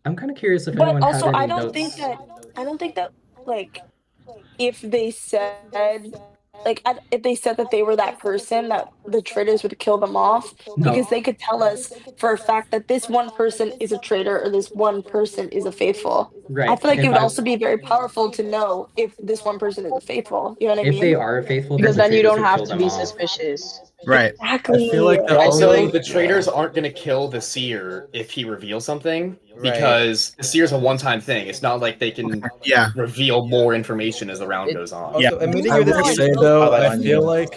I'm kind of curious if But anyone also, had I any don't notes. think that like if they said if they said that they were that person that the traitors would kill them off because they could tell us for a fact that this one person is a traitor or this one person is a faithful. Right. I feel like If it would I- also be very powerful to know if this one person is a faithful. You know what I mean? If they are faithful, Because the then you traitors don't would have kill to them be off. suspicious. Right. Exactly. I feel like the Also, only- the traitors aren't going to kill the seer if he reveals something because the seer's a one-time thing. It's not like they can reveal more information as the round goes on. Yeah. I will say though, Spotlight I on feel you. like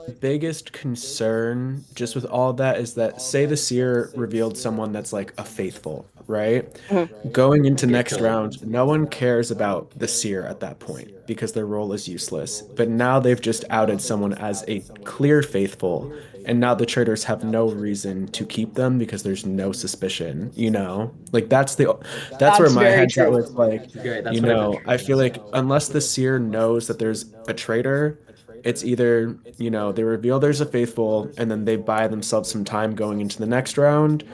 the biggest concern just with all of that is that say the seer revealed someone that's like a faithful, right? Going into next round, no one cares about the seer at that point because their role is useless. But now they've just outed someone as a clear faithful, and now the traitors have no reason to keep them because there's no suspicion, Like that's where That's my very head's at true. with like, Right, that's what I've been I feel like unless the seer knows that there's a traitor, it's either, they reveal there's a faithful and then they buy themselves some time going into the next round,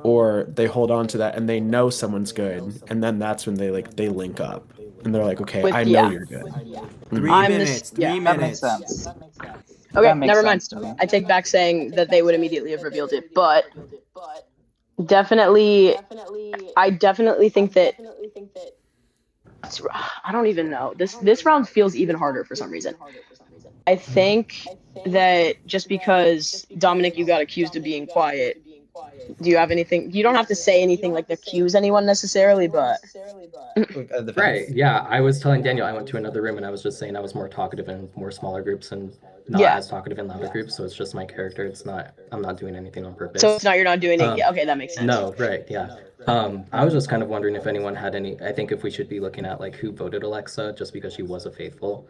or they hold on to that and they know someone's good, and then that's when they link up and they're like, okay, I know you're good. 3 I'm minutes. 3 yeah, That makes minutes. sense. Okay, That makes never mind. sense to me. I take back saying that they would immediately have revealed it, but definitely, I definitely think that. I don't even know. This round feels even harder for some reason. I think that just because Dominic, you got accused of being quiet. Do you have anything? You don't have to say anything like accuse anyone necessarily, but Right. Yeah. I was telling Daniel I went to another room and I was just saying I was more talkative in more smaller groups and not Yeah. as talkative in louder groups. So it's just my character. I'm not doing anything on purpose. So it's not you're not doing it. Yeah, okay, that makes sense. No. Right. Yeah. I was just kind of wondering if anyone had any. I think if we should be looking at like who voted Alexa just because she was a faithful.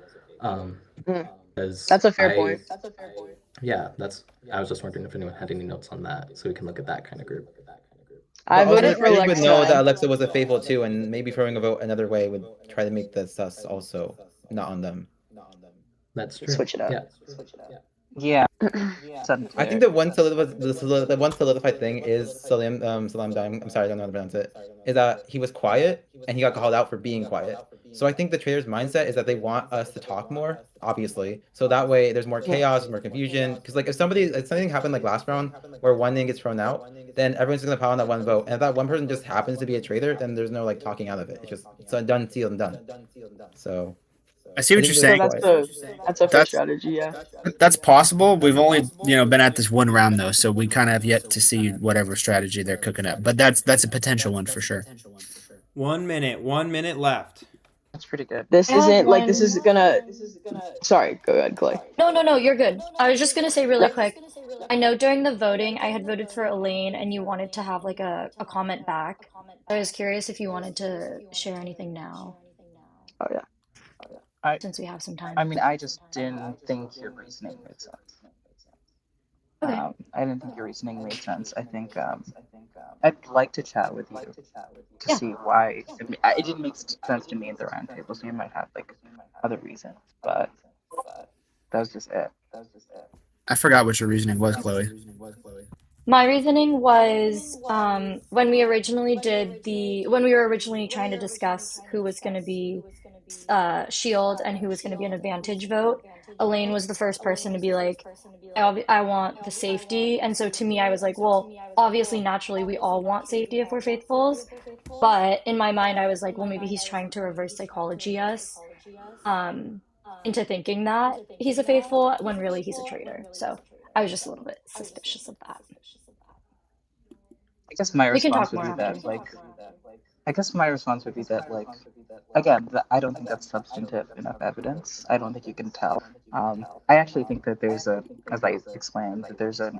That's a fair point. Yeah. I was just wondering if anyone had any notes on that, so we can look at that kind of group. I But also, voted for Traitors Alexa. would know that Alexa was a faithful too, and maybe throwing a vote another way would try to make the sus also not on them. That's true. Switch it up. Yeah. Yeah. I think the one solidified thing is Salim Dime. I'm sorry, I don't know how to pronounce it. Is that he was quiet and he got called out for being quiet. So I think the traitors' mindset is that they want us to talk more, obviously. So that way there's more chaos, more confusion. Because like if something happened like last round where one name gets thrown out, then everyone's gonna pile on that one vote. And if that one person just happens to be a traitor, then there's no like talking out of it. It's a done, sealed, and done. So I see what you're saying. That's a fair strategy, yeah. That's possible. We've only, been at this one round though, so we kind of have yet to see whatever strategy they're cooking up. But that's a potential one for sure. 1 minute left. That's pretty good. This isn't like this is gonna. Sorry, go ahead, Clay. No, you're good. I was just gonna say really quick. I know during the voting, I had voted for Elaine, and you wanted to have like a comment back. I was curious if you wanted to share anything now. Oh yeah. Since we have some time. I mean, I just didn't think your reasoning made sense. Okay. I didn't think your reasoning made sense. I think I'd like to chat with you to see why. I mean, it didn't make sense to me in the round table, so you might have like other reasons, but that was just it. I forgot what your reasoning was, Chloe. My reasoning was when we were originally trying to discuss who was going to be shield and who was going to be an advantage vote, Elaine was the first person to be like, I want the safety. And so to me, I was like, well, obviously, naturally, we all want safety if we're faithfuls. But in my mind, I was like, well, maybe he's trying to reverse psychology us into thinking that he's a faithful when really he's a traitor. So I was just a little bit suspicious of that. I guess my We can response talk would more be that, after. like, again, I don't think that's substantive enough evidence. I don't think you can tell. I actually think that there's as I explained, that there's a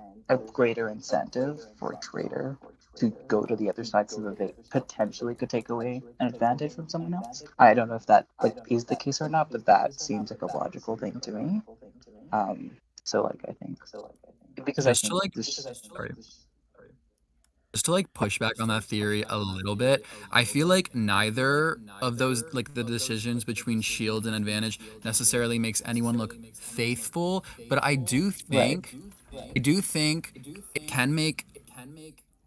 greater incentive for a traitor to go to the other side so that they potentially could take away an advantage from someone else. I don't know if that is the case or not, but that seems like a logical thing to me. So I think because I think Just to push back on that theory a little bit, I feel like neither of those the decisions between shield and advantage necessarily makes anyone look faithful, but I do think it can make.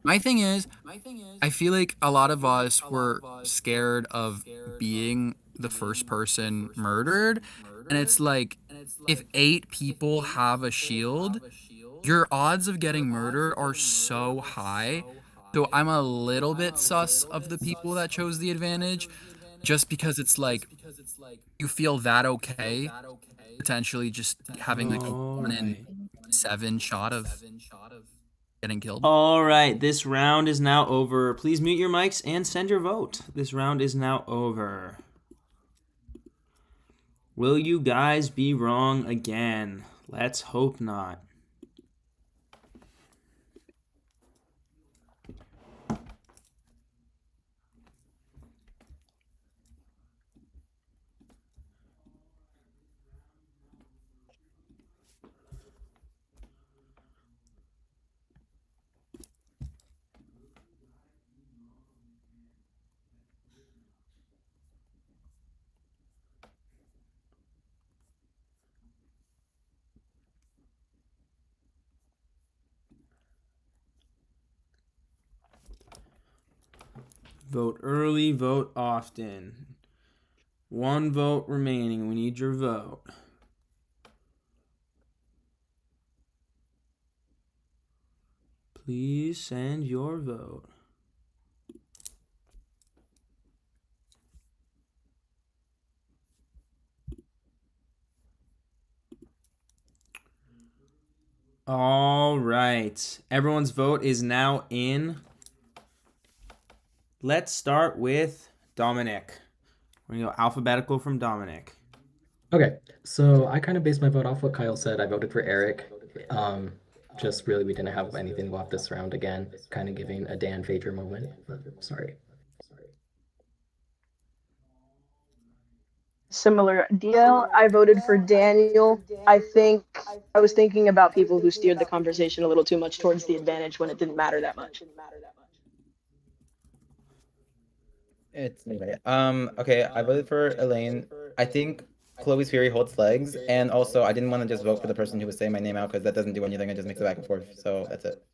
My thing is, I feel like a lot of us were scared of being the first person murdered, and it's like if 8 people have a shield, your odds of getting murdered are so high. So I'm a little bit sus of the people that chose the advantage, just because it's like you feel that okay, potentially just having like a 1 in 7 shot of getting killed. All right, this round is now over. Please mute your mics and send your vote. This round is now over. Will you guys be wrong again? Let's hope not. Vote early, vote often. 1 vote remaining. We need your vote. Please send your vote. All right. Everyone's vote is now in. Let's start with Dominic. We're going to go alphabetical from Dominic. Okay, so I kind of based my vote off what Kyle said. I voted for Eric. Just really, we didn't have anything to go off this round again, kind of giving a Dan Phaedra moment. Sorry. Similar deal. I voted for Daniel. I was thinking about people who steered the conversation a little too much towards the advantage when it didn't matter that much. It's anyway. Okay, I voted for Elaine. I think Chloe's Fury holds legs, and also I didn't want to just vote for the person who was saying my name out because that doesn't do anything. It just makes it back and forth. So that's it.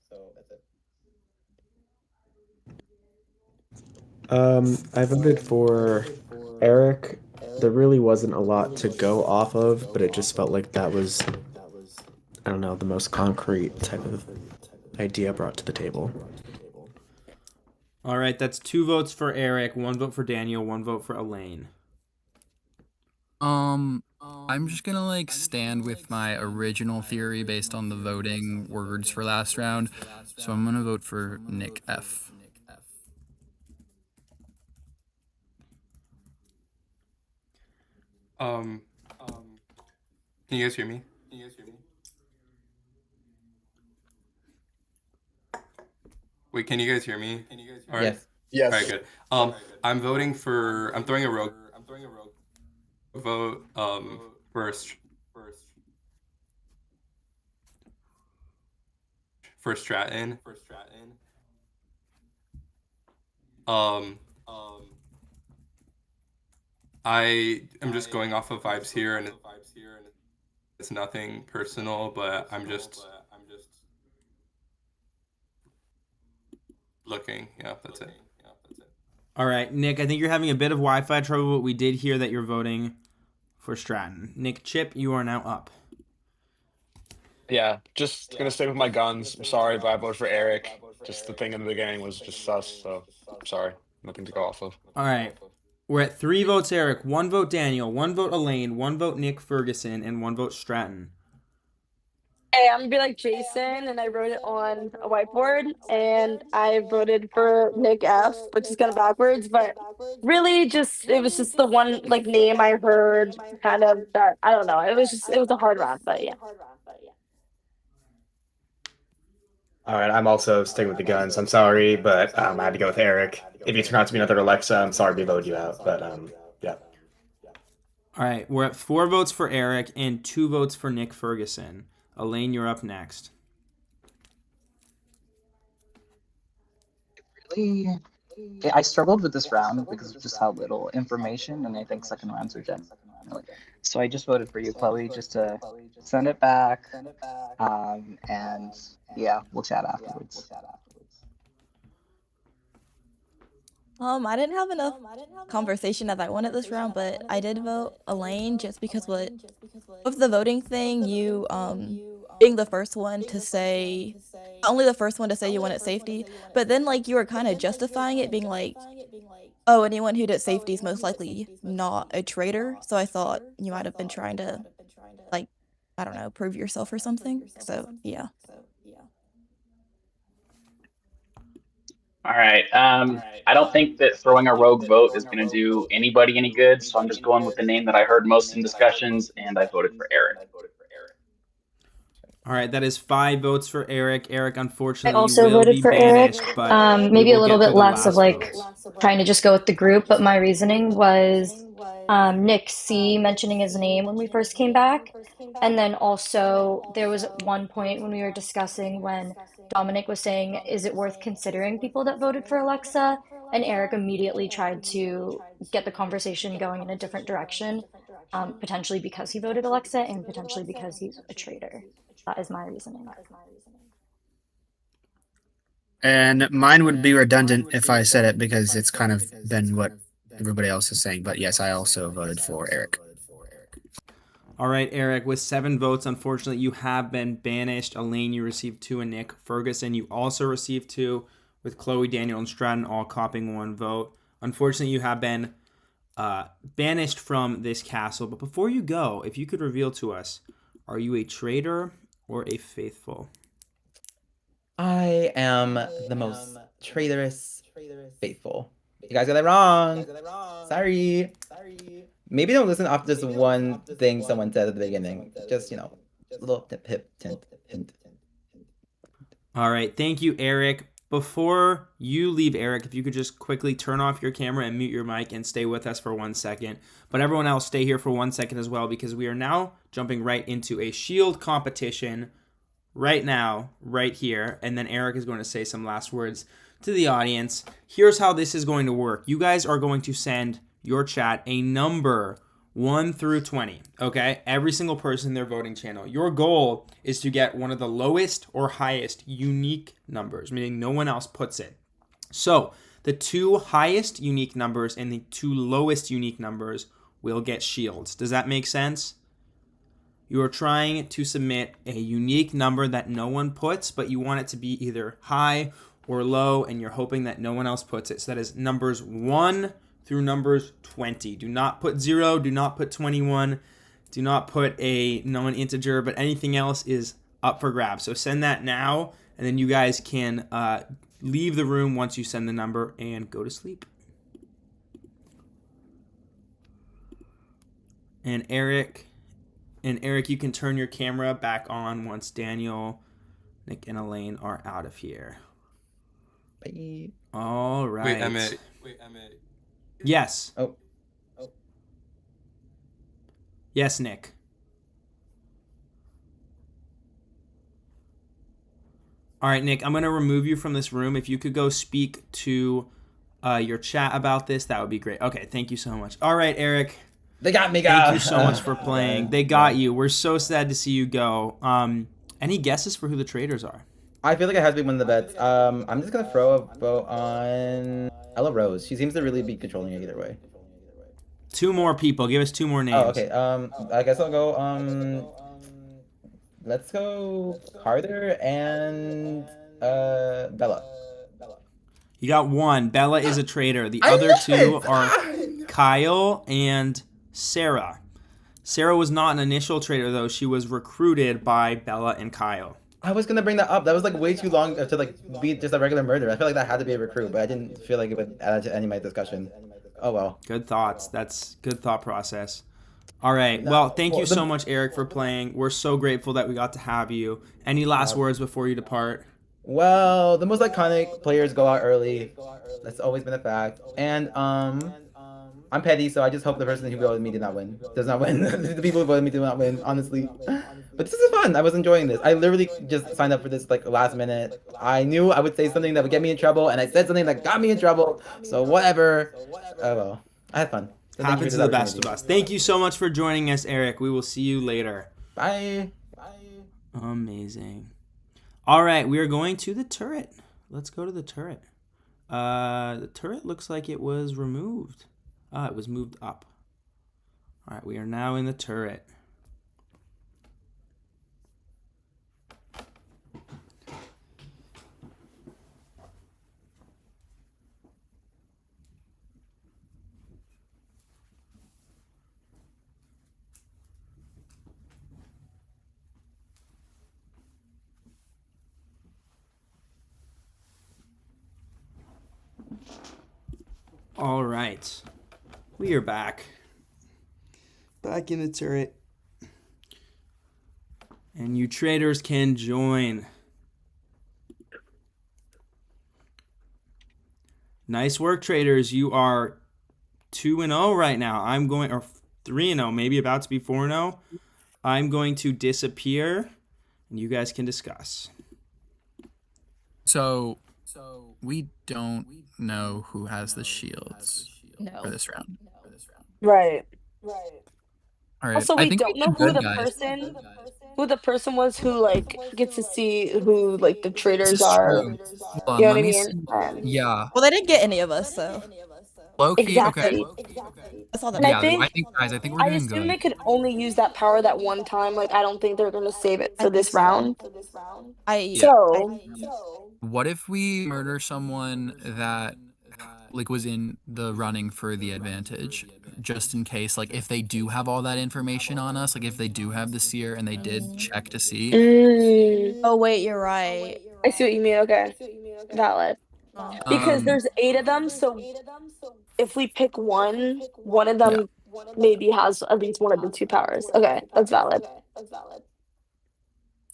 I voted for Eric. There really wasn't a lot to go off of, but it just felt like that was, I don't know, the most concrete type of idea brought to the table. All right, that's 2 votes for Eric, 1 vote for Daniel, 1 vote for Elaine. I'm just gonna like stand with my original theory based on the voting words for last round. So I'm gonna vote for Nick F. Can you guys hear me? Wait, can you guys hear me? All right. Yes. Yes. All right, good. I'm throwing a rogue vote for Stratton. I am just going off of vibes here, and it's nothing personal, but I'm just looking. Yeah, that's it. All right, Nick, I think you're having a bit of Wi-Fi trouble, but we did hear that you're voting for Stratton. Nick Chip, you are now up. Yeah, just gonna stay with my guns. I'm sorry, but I voted for Eric. Just the thing in the beginning was just sus, so I'm sorry. Nothing to go off of. All right. We're at 3 votes Eric, 1 vote Daniel, 1 vote Elaine, 1 vote Nick Ferguson, and 1 vote Stratton. Hey, I'm gonna be like Jason, and I wrote it on a whiteboard, and I voted for Nick F, which is kind of backwards, but really it was just the one like name I heard, kind of that I don't know. It was a hard round, but yeah. All right, I'm also sticking with the guns. I'm sorry, but I had to go with Eric. If you turn out to be another Alexa, I'm sorry we voted you out, but yeah. All right, we're at 4 votes for Eric and 2 votes for Nick Ferguson. Elaine, you're up next. Really, I struggled with this round because of just how little information, and I think second rounds are generally. So I just voted for you, Chloe, just to send it back, and yeah, we'll chat afterwards. I didn't have enough conversation that I wanted this round, but I did vote Elaine just because with the voting thing, you being the first one to say, only the first one to say you wanted safety, but then like you were kind of justifying it, being like, oh, anyone who did safety is most likely not a traitor. So I thought you might have been trying to, like, I don't know, prove yourself or something. So yeah. All right. I don't think that throwing a rogue vote is going to do anybody any good, so I'm just going with the name that I heard most in discussions, and I voted for Eric. All right, that is 5 votes for Eric. Eric, unfortunately, I also you will voted be for Eric. banished, but Maybe we a will little get bit through the less of last like votes. trying to just go with the group, but my reasoning was Nick C mentioning his name when we first came back. And then also there was one point when we were discussing when Dominic was saying, is it worth considering people that voted for Alexa? And Eric immediately tried to get the conversation going in a different direction, potentially because he voted Alexa and potentially because he's a traitor. That is my reasoning. And mine would be redundant if I said it because it's kind of been what everybody else is saying. But yes, I also voted for Eric. All right, Eric, with 7 votes, unfortunately, you have been banished. Elaine, you received 2, and Nick Ferguson, you also received 2, with Chloe, Daniel, and Stratton all copying 1 vote. Unfortunately, you have been banished from this castle. But before you go, if you could reveal to us, are you a traitor or a faithful? I am the most traitorous faithful. You guys got it wrong. Sorry. Maybe don't listen after this one thing someone said at the beginning. Just, a little hint. All right. Thank you, Eric. Before you leave, Eric, if you could just quickly turn off your camera and mute your mic and stay with us for 1 second. But everyone else, stay here for 1 second as well, because we are now jumping right into a shield competition right now, right here. And then Eric is going to say some last words to the audience. Here's how this is going to work. You guys are going to send your chat a number 1 through 20, okay? Every single person in their voting channel. Your goal is to get one of the lowest or highest unique numbers, meaning no one else puts it. So the 2 highest unique numbers and the 2 lowest unique numbers will get shields. Does that make sense? You are trying to submit a unique number that no one puts, but you want it to be either high or low, and you're hoping that no one else puts it. So that is numbers 1 through numbers 20. Do not put 0, do not put 21, do not put a non-integer, but anything else is up for grabs. So send that now, and then you guys can leave the room once you send the number and go to sleep. And Eric, you can turn your camera back on once Daniel, Nick, and Elaine are out of here. Bye. All right. Wait, Emmett. Yes. Oh. Yes, Nick. All right, Nick, I'm going to remove you from this room. If you could go speak to your chat about this, that would be great. Okay, thank you so much. All right, Eric. They got me, Thank you so much for playing. They got you. We're so sad to see you go. Any guesses for who the traitors are? I feel like it has to be one of the bets. I'm just gonna throw a vote on EllaRose. She seems to really be controlling it either way. 2 more people. Give us 2 more names. Oh, okay. I guess I'll go. Let's go Carter and Bella. You got 1. Bella is a traitor. The other 2 are Kyle and Sarah. Sarah was not an initial traitor, though. She was recruited by Bella and Kyle. I was gonna bring that up. That was like way too long to like be just a regular murder. I feel like that had to be a recruit, but I didn't feel like it would add to any of my discussion. Oh well. Good thoughts. That's good thought process. All right. Well, thank you so much, Eric, for playing. We're so grateful that we got to have you. Any last words before you depart? Well, the most iconic players go out early. That's always been a fact. And I'm petty, so I just hope the person who voted me does not win. The people who voted me do not win, honestly. But this is fun. I was enjoying this. I literally just signed up for this like last minute. I knew I would say something that would get me in trouble, and I said something that got me in trouble. So whatever. Oh well. I had fun. So Happens to the best of us. Thank you so much for joining us, Eric. We will see you later. Bye. Amazing. All right, we are going to the turret. Let's go to the turret. The turret looks like it was removed. It was moved up. All right, we are now in the turret. All right, we are back. Back in the turret. And you traders can join. Nice work, traders. You are 2-0 right now. I'm going, or 3-0, maybe about to be 4-0. I'm going to disappear, and you guys can discuss. So we don't know who has the shields for this round. Right. All right. Also, I we think don't know who the person was who like gets to see who like the traitors are. Hold on, You know let what I me mean? see. Yeah. Well, they didn't get any of us, so. Low-key, Exactly. okay. I saw that. And Yeah, I think guys, I think we're I doing assume good. they could only use that power that one time. Like I don't think they're gonna save it for this round. So What if we murder someone that like was in the running for the advantage, just in case, like if they do have all that information on us, like if they do have the seer and they did check to see. Oh wait, you're right. I see what you mean. Okay, valid. Because Um, there's 8 of them, so if we pick one of them maybe has at least one of the 2 powers. Okay, that's valid.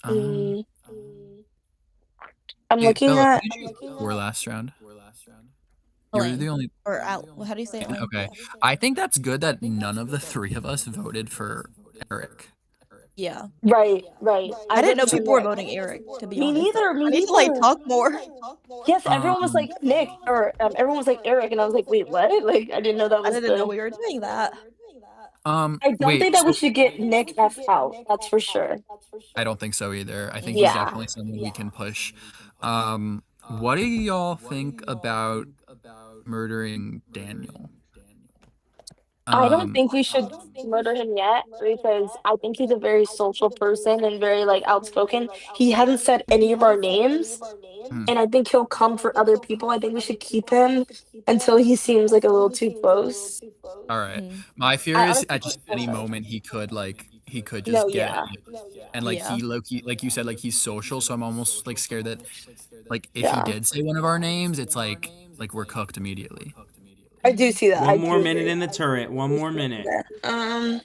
Mm. I'm Hey, looking Bella, at. who did you score last round? You were Elaine. the only. Or Al, how do you say it? Okay, I think that's good that none of the 3 of us voted for Eric. Yeah. Right. I didn't know voted for people were Nick. voting Eric, to be Me honest. neither. I need to like talk more. Yes, everyone was like Nick, or everyone was like Eric, and I was like, wait, what? Like I didn't know that was. I didn't know we were doing that. I don't Wait, think that we so should get Nick F out. That's for sure. I don't think so either. I think he's Yeah. definitely someone we can push. What do y'all think about murdering Daniel? I don't think we should murder him yet because I think he's a very social person and very like outspoken. He hasn't said any of our names, and I think he'll come for other people. I think we should keep him until he seems like a little too close. All right. My fear I is honestly at just think any so. moment he could No, just get yeah. and like Yeah. he Loki, like you said, like he's social, so I'm almost like scared that like if he Yeah. did say one of our names, it's like we're cooked immediately. I do see that. I One do more minute agree. in the turret. One more minute. I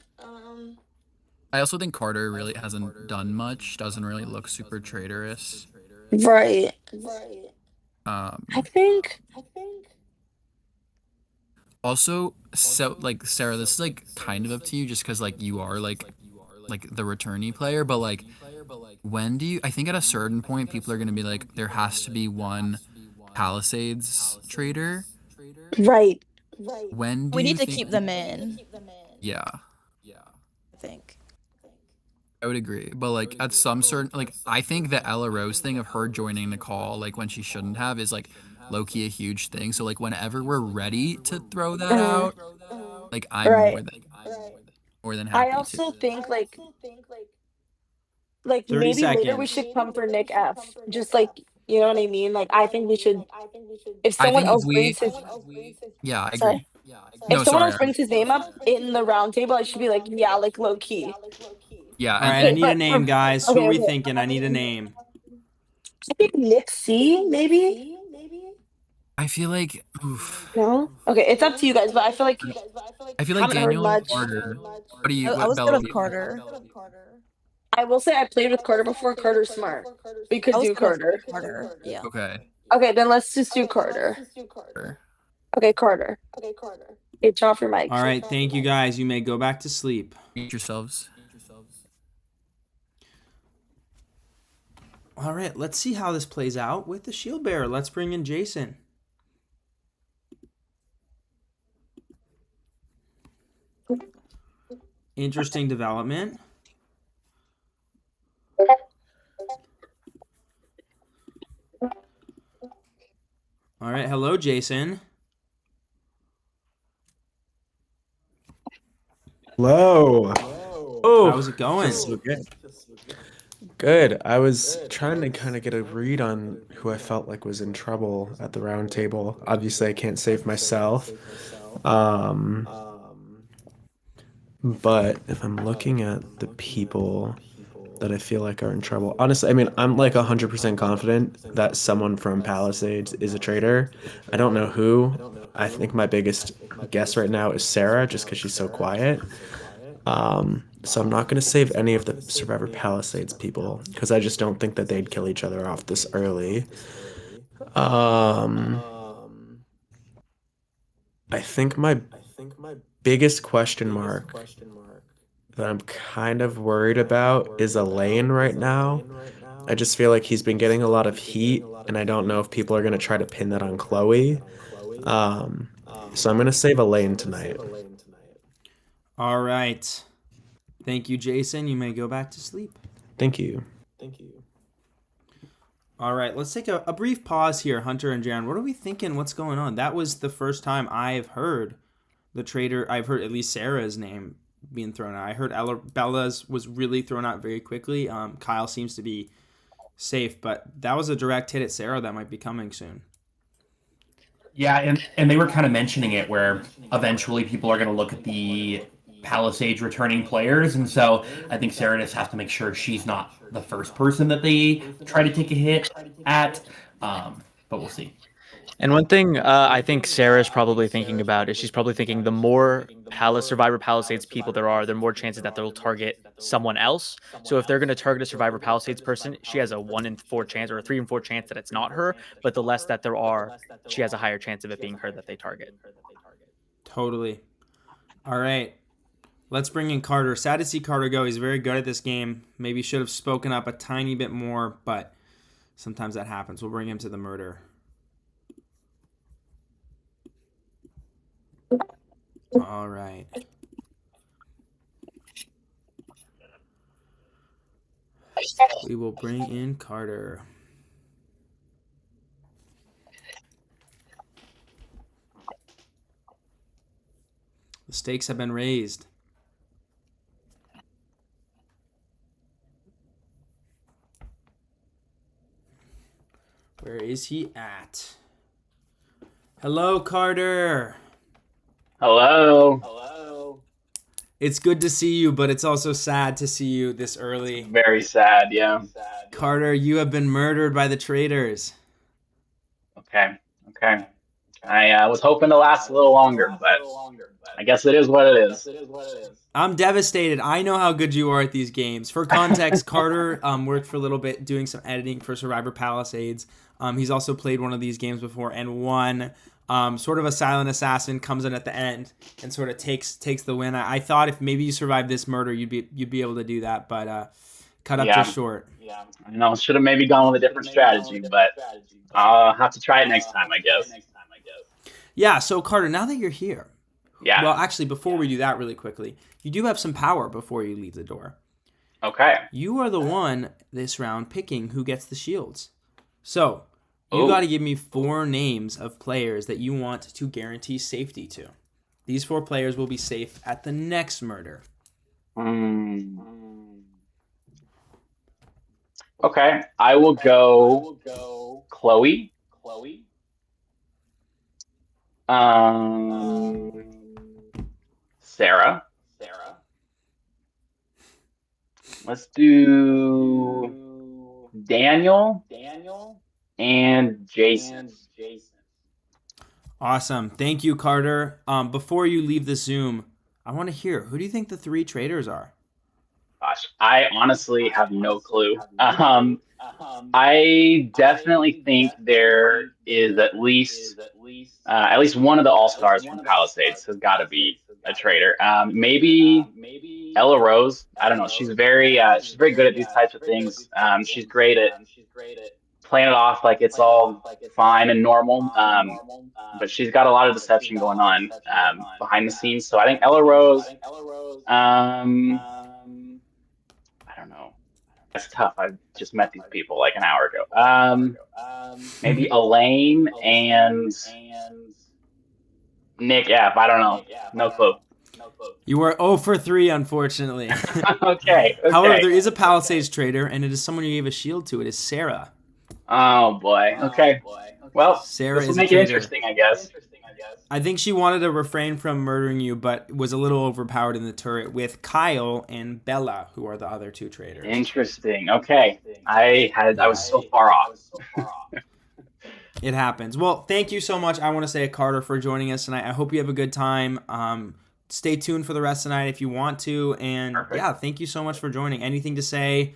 also think Carter really hasn't done much, doesn't really look super traitorous. Right. Um I think Also, so like Sarah, this is like kind of up to you just because like you are like the returnee player, but like when do you I think at a certain point people are gonna be like there has to be one Palisades traitor. right. When do We you need to think keep them in, Yeah, I think. I would agree. But like at some certain like I think the EllaRose thing of her joining the call like when she shouldn't have is like low-key a huge thing. So like whenever we're ready to throw that out, like I'm Right. more than I happy to. also think like 30 maybe later we seconds. should come for Nick F. Just like you know what I mean? Like I think we should if I someone think if else we brings his Yeah, I sorry. agree. If No, someone sorry. else brings his name up in the round table, I should be like, yeah, like low key. Yeah, All and right, I Okay, need a but name, guys. Who are okay, we okay. thinking? I need a name. I think Nick C, maybe? I feel like oof. No? Okay, it's up to you guys, but I feel like I feel like haven't heard Daniel and much. Carter. What do you I what was good Bella? with Carter. I will say I played with Carter before. Carter's smart. We could I was do good with Carter. Carter. Yeah. Okay. Okay, then let's just do Carter. Okay, Carter. Okay, turn off your mic. All right, thank you guys. You may go back to sleep. Mute yourselves. All right, let's see how this plays out with the shield bearer. Let's bring in Jason. Interesting development. All right, hello, Jason. Hello. Oh, how's it going? So good. Good. I was trying to kind of get a read on who I felt like was in trouble at the round table. Obviously, I can't save myself. But if I'm looking at the people that I feel like are in trouble, honestly, I mean, I'm like 100% confident that someone from Palisades is a traitor. I don't know who. I think my biggest guess right now is Sarah, just because she's so quiet. So I'm not going to save any of the Survivor Palisades people because I just don't think that they'd kill each other off this early. I think my biggest question mark that I'm kind of worried about is Elaine right now. I just feel like he's been getting a lot of heat, and I don't know if people are going to try to pin that on Chloe. So I'm going to save Elaine tonight. All right. Thank you, Jason. You may go back to sleep. Thank you. All right, let's take a brief pause here, Hunter and Jaron. What are we thinking? What's going on? That was the first time I've heard the traitor. I've heard at least Sarah's name being thrown out. I heard Bella's was really thrown out very quickly. Kyle seems to be safe, but that was a direct hit at Sarah that might be coming soon. Yeah, and they were kind of mentioning it where eventually people are going to look at the Palisades returning players, and so I think Sarah just has to make sure she's not the first person that they try to take a hit at, but we'll see. And one thing I think Sarah's probably thinking about is she's probably thinking the more Survivor Palisades people there are, the more chances that they'll target someone else. So if they're going to target a Survivor Palisades person, she has a 1 in 4 chance or a 3 in 4 chance that it's not her. But the less that there are, she has a higher chance of it being her that they target. Totally. All right. Let's bring in Carter. Sad to see Carter go. He's very good at this game. Maybe should have spoken up a tiny bit more, but sometimes that happens. We'll bring him to the murder. All right. We will bring in Carter. The stakes have been raised. Where is he at? Hello, Carter. Hello. It's good to see you, but it's also sad to see you this early. Very sad, yeah. Carter, you have been murdered by the traitors. Okay. I was hoping to last a little longer, but I guess it is what it is. I'm devastated. I know how good you are at these games. For context, Carter worked for a little bit doing some editing for Survivor Palisades. He's also played one of these games before and won. Sort of a silent assassin, comes in at the end and sort of takes the win. I thought if maybe you survived this murder, you'd be able to do that, but cut up just short. Yeah, I know. Should have maybe gone with a different strategy, but I'll have to try it next time, I guess. Yeah. So Carter, now that you're here, yeah. Well, actually, before we do that, really quickly, you do have some power before you leave the door. Okay. You are the one this round picking who gets the shields. So you got to give me 4 names of players that you want to guarantee safety to. These 4 players will be safe at the next murder. Okay, I will go Chloe. Sarah. Let's do Daniel and Jason. Awesome. Thank you, Carter. Before you leave the Zoom, I want to hear, who do you think the 3 traitors are? Gosh, I honestly have no clue. I definitely think there is at least one of the all-stars from Palisades has got to be a traitor. Maybe EllaRose. I don't know. She's very good at these types of things. She's great at playing it off like it's all fine and normal. But she's got a lot of deception going on behind the scenes. So I think EllaRose. I don't know. That's tough. I just met these people like an hour ago. Maybe Elaine and Nick F. I don't know. No clue. You are 0 for 3, unfortunately. Okay. However, there is a Palisades traitor, and it is someone you gave a shield to. It is Sarah. Oh, boy. Okay. Well, Sarah this will is make a it traitor. interesting, I guess. I think she wanted to refrain from murdering you, but was a little overpowered in the turret with Kyle and Bella, who are the other 2 traitors. Interesting. Okay. I was so far off. It happens. Well, thank you so much. I want to say, Carter, for joining us tonight. I hope you have a good time. Stay tuned for the rest of the night if you want to. And yeah, thank you so much for joining. Anything to say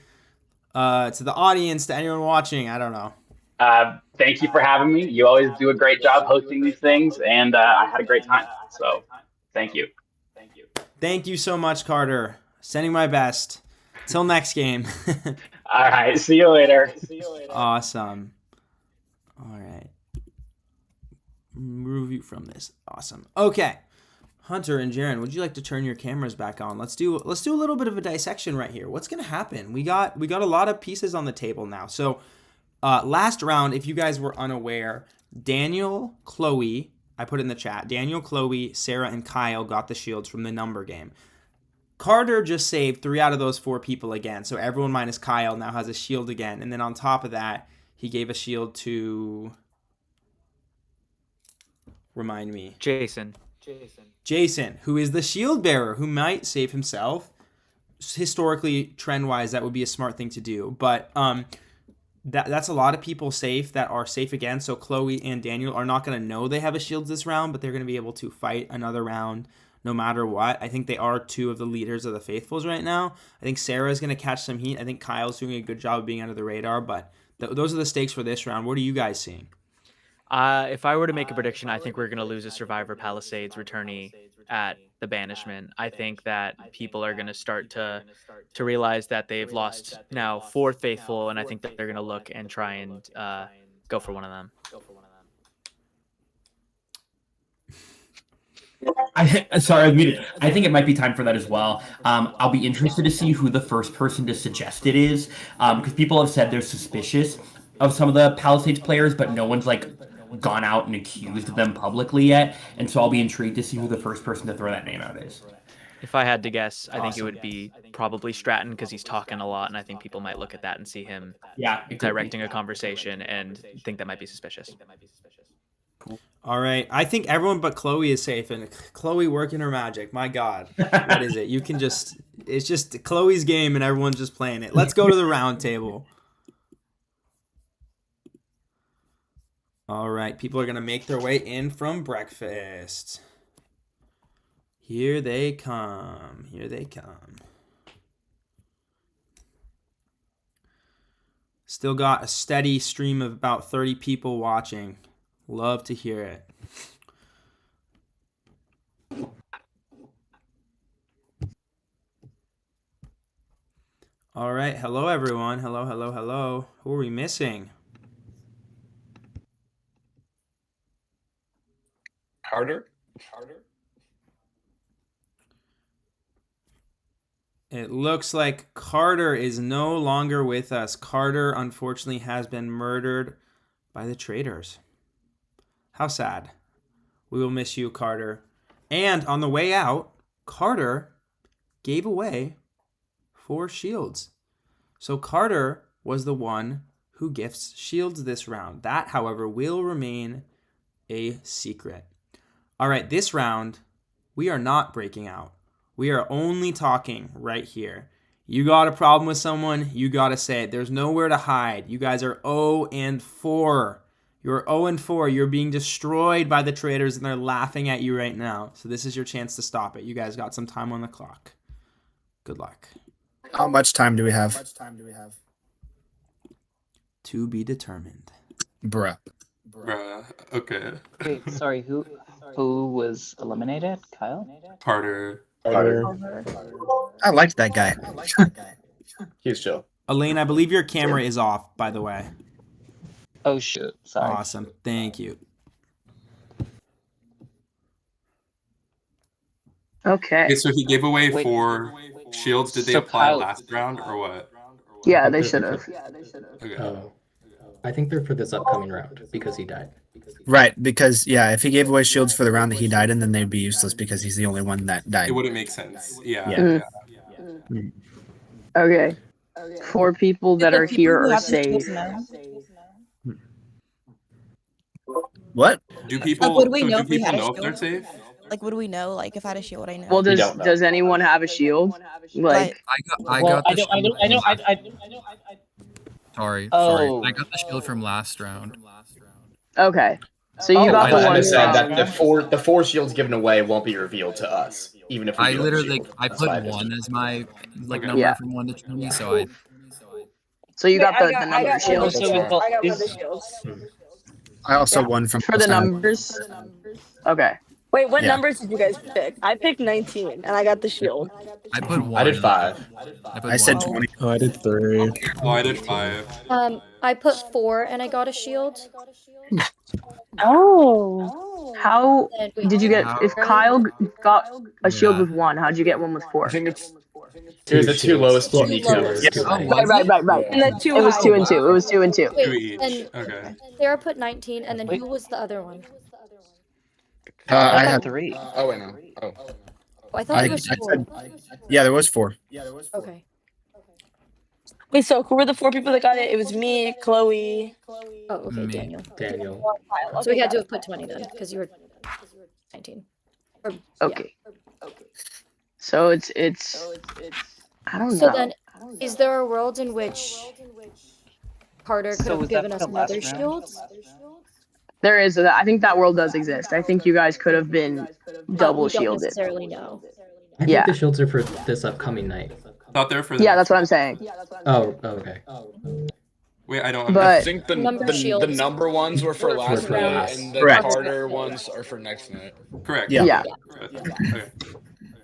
to the audience, to anyone watching? I don't know. Thank you for having me. You always do a great job hosting these things, and I had a great time. So thank you. Thank you so much, Carter. Sending my best. Till next game. All right. See you later. Awesome. All right. Review from this. Awesome. Okay. Hunter and Jaron, would you like to turn your cameras back on? Let's do a little bit of a dissection right here. What's going to happen? We got a lot of pieces on the table now. So last round, if you guys were unaware, Daniel, Chloe, I put in the chat, Daniel, Chloe, Sarah, and Kyle got the shields from the number game. Carter just saved 3 out of those 4 people again. So everyone minus Kyle now has a shield again. And then on top of that, he gave a shield to... Remind me. Jason, who is the shield bearer, who might save himself. Historically, trend-wise, that would be a smart thing to do. But that's a lot of people safe that are safe again. So Chloe and Daniel are not going to know they have a shield this round, but they're going to be able to fight another round no matter what. I think they are 2 of the leaders of the Faithfuls right now. I think Sarah is going to catch some heat. I think Kyle's doing a good job of being under the radar, but those are the stakes for this round. What are you guys seeing? If I were to make a prediction, I think we're going to lose a Survivor Palisades returnee at the banishment. I think that people are going to start to realize that they've lost now 4 faithful, and I think that they're going to look and try and go for one of them. Sorry, I was muted. I think it might be time for that as well. I'll be interested to see who the first person to suggest it is, because people have said they're suspicious of some of the Palisades players, but no one's like gone out and accused them publicly yet. And so I'll be intrigued to see who the first person to throw that name out is. If I had to guess, I think it would be probably Stratton because he's talking a lot, and I think people might look at that and see him directing a conversation and think that might be suspicious. All right. I think everyone but Chloe is safe, and Chloe working her magic. My God. What is it? You can just... It's just Chloe's game, and everyone's just playing it. Let's go to the round table. All right. People are going to make their way in from breakfast. Here they come. Here they come. Still got a steady stream of about 30 people watching. Love to hear it. All right. Hello, everyone. Hello, hello, hello. Who are we missing? Carter? It looks like Carter is no longer with us. Carter, unfortunately, has been murdered by the Traitors. How sad. We will miss you, Carter. And on the way out, Carter gave away 4 shields. So Carter was the one who gifts shields this round. That, however, will remain a secret. All right, this round, we are not breaking out. We are only talking right here. You got a problem with someone, you got to say it. There's nowhere to hide. You guys are 0-4. You're 0-4. You're being destroyed by the Traitors, and they're laughing at you right now. So this is your chance to stop it. You guys got some time on the clock. Good luck. How much time do we have? To be determined. Bruh. Okay. Wait, sorry, who was eliminated? Kyle? Carter. I liked that guy. He was chill. Elaine, I believe your camera is off, by the way. Oh, shoot. Sorry. Awesome. Thank you. Okay. So he gave away 4 shields. Did they apply Kyle... last round or what? Yeah, they should have. Okay. I think they're for this upcoming round because he died. Right, because, if he gave away shields for the round that he died in, then they'd be useless because he's the only one that died. It wouldn't make sense. Yeah. Okay. 4 people that are here are safe. What? Do people, would we know do if we people had a know if they're shield? safe? Like, would we know? Like, if I had a shield, I know. Well, does anyone have a shield? Like, I got the shield. I know. Sorry. Oh. I got the shield from last round. Okay. So you got the one said that the 4 shields given away won't be revealed to us, even if we I do literally have a shield. I put 1 as my number Yeah. from 1 to 20, so I. So you got the number shield. I got one of the shields. I also won from For the numbers. Okay. Wait, what Yeah. numbers did you guys pick? I picked 19, and I got the shield. I put 1. I did 5. I said 20. Oh, I did 3. Oh, I did 5. I put 4 and I got a shield. Oh. How did you get? If Kyle got a shield Yeah. with 1, how'd you get one with 4? I think it's Here's the 2 lowest unique numbers. Right. And the 2 It was high 2 and 2. It was 2 and 2. Wait, 2 each. and Okay. Sarah put 19, and then who was the other one? I had 3. Oh wait, no. Oh. Oh, I thought it was 4. there was 4. Okay. Wait, so who were the 4 people that got it? It was me, Chloe. Oh, okay, Me. Daniel. Kyle. So we had to have put 20 then, because you were 19. Okay. So it's I don't know. So then, is there a world in which Carter could So have was that given for us the last another round? shield? There is. I think that world does exist. I think you guys could have been double We don't shielded. necessarily know. I think the shields are for this upcoming night. Thought they were for Yeah, that's what I'm saying. Oh, okay. Wait, I don't But- I understand. think the number ones were for last for night, last. and the Correct. Carter ones are for next night. Correct. Yeah.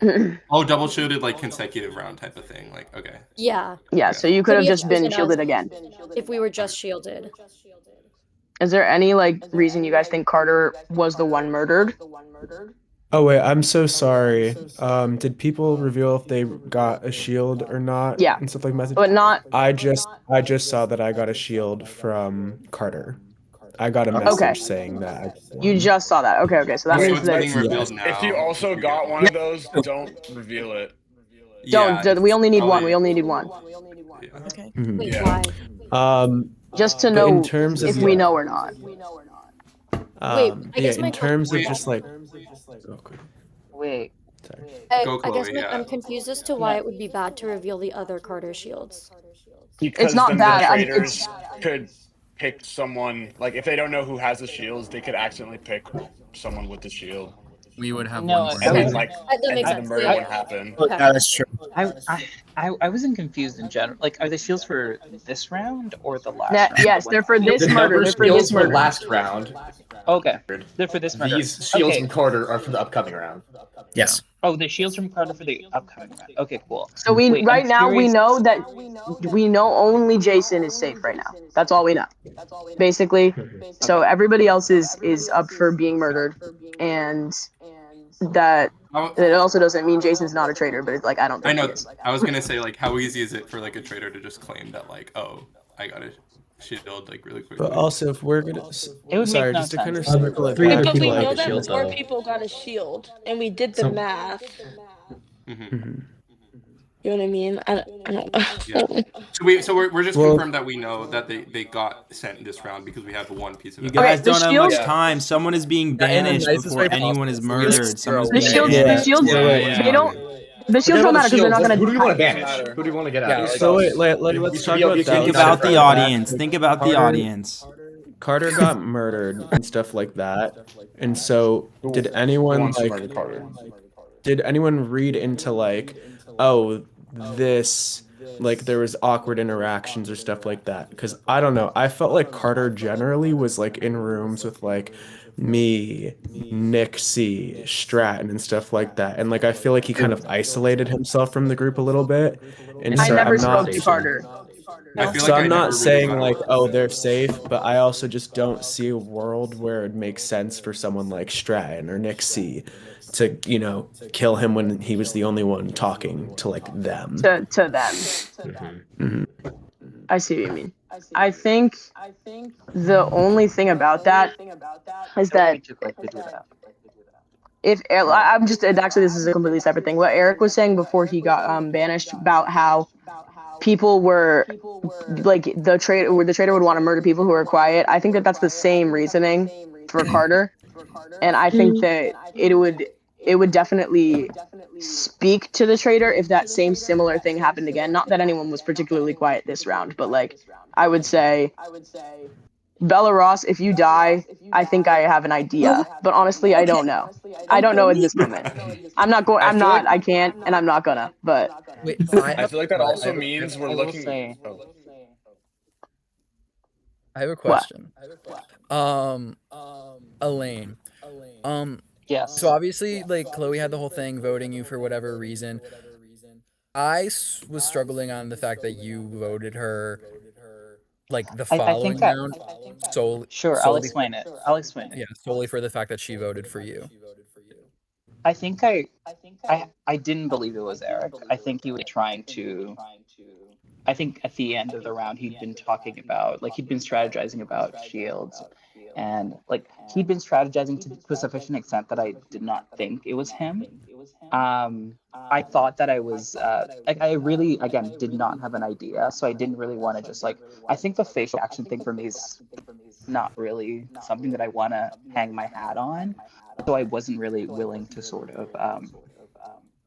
Okay. Oh, double shielded like consecutive round type of thing. Like, okay. Yeah. Yeah, so you could have just been chosen us shielded again. If we were just shielded. Is there any reason you guys think Carter was the one murdered? Oh wait, I'm so sorry. Did people reveal if they got a shield or not Yeah, and stuff like message? but not. I just saw that I got a shield from Carter. I got a Okay. message saying that I You won. just saw that. Okay, so that So means it's that being revealed now. If you also got one of those, don't reveal it. we only need one. probably- We only need one. Okay. Mhm. Wait, Yeah. why? Just to But know in terms of if we know or not. Wait, yeah, I guess in my terms of Wait. just like Wait. Go, I guess Chloe, yeah. I'm confused as to why it would be bad to reveal the other Carter shields. Because not then bad, the I- traitors could pick someone, like if they don't know who has the shields, they could accidentally pick someone with the shield. We would have No, one. And okay. then like That makes the sense. murder Yeah, wouldn't happen. Okay. Yeah, that's true. I wasn't confused in general. Like, are the shields for this round or the last round? Yes, they're for this The murder. number They're for shields this for murder. last round. Okay, they're for this murder. These shields Okay. from Carter are for the upcoming round. Yes. Oh, the shields from Carter for the upcoming round. Okay, cool. So we Wait, right I'm now we curious- know that we know only Jason is safe right now. That's all we know. Basically. So everybody else is up for being murdered, and that it also doesn't mean Jason's not a traitor, but it's like I don't I think know. he is. I was gonna say, like, how easy is it for like a traitor to just claim that, like, oh, I got a shield, like, really quickly. But also, if we're gonna, It would sorry, make no just to kind of sense. circle it Three back. other But we people know have a that shield, 4 though. people got a shield, and we did the Some- math. Mhm. You know what I mean? I don't know. Yeah. So we're just Well- confirmed that we know that they got sent this round because we have one piece of You it. guys the don't have shield- much time. Someone is being banished nicest before way anyone is possible. murdered. Someone's The being shields, banished. the shields, before anyone is they don't. murdered. The shields don't matter because they're not gonna. Who do we want to die. banish? Who do we want to get out? Yeah, of So this? wait, let's talk about that. Think Let's about circle the back. audience. Think about the Carter- audience. Carter got murdered and stuff like that. And so, did anyone wants to like? murder Carter? Did anyone read into like, oh, this like there was awkward interactions or stuff like that? Because I don't know. I felt like Carter generally was like in rooms with like me, Nick C, Stratton, and stuff like that. And like I feel like he kind of isolated himself from the group a little bit. And I so never I'm not. spoke to Carter. I feel So like I I'm never not really saying got like, it. oh, they're safe, but I also just don't see a world where it makes sense for someone like Stratton or Nick C to, kill him when he was the only one talking to like them. To them. Mhm. I see what you mean. I think the only thing about that is that if I'm just actually this is a completely separate thing. What Eric was saying before he got banished about how people were like the traitor would want to murder people who are quiet. I think that that's the same reasoning for Carter, and I think that it would definitely speak to the traitor if that same similar thing happened again. Not that anyone was particularly quiet this round, but like I would say, EllaRose, if you die, I think I have an idea, but honestly, I don't know. I don't know at this moment. I'm not going. I can't, and I'm not gonna. But Wait, I feel like that also means we're looking. I have a question. Elaine. Yes. So obviously, like Chloe had the whole thing voting you for whatever reason. I was struggling on the fact that you voted her, like the I following think that- round. Solely. Sure, I'll explain it. Yeah, solely for the fact that she voted for you. I think I didn't believe it was Eric. I think he was trying to. I think at the end of the round he'd been talking about he'd been strategizing about shields, and he'd been strategizing to a sufficient extent that I did not think it was him. I thought that I was I really again did not have an idea, so I didn't really want to just I think the facial action thing for me is not really something that I want to hang my hat on, so I wasn't really willing to sort of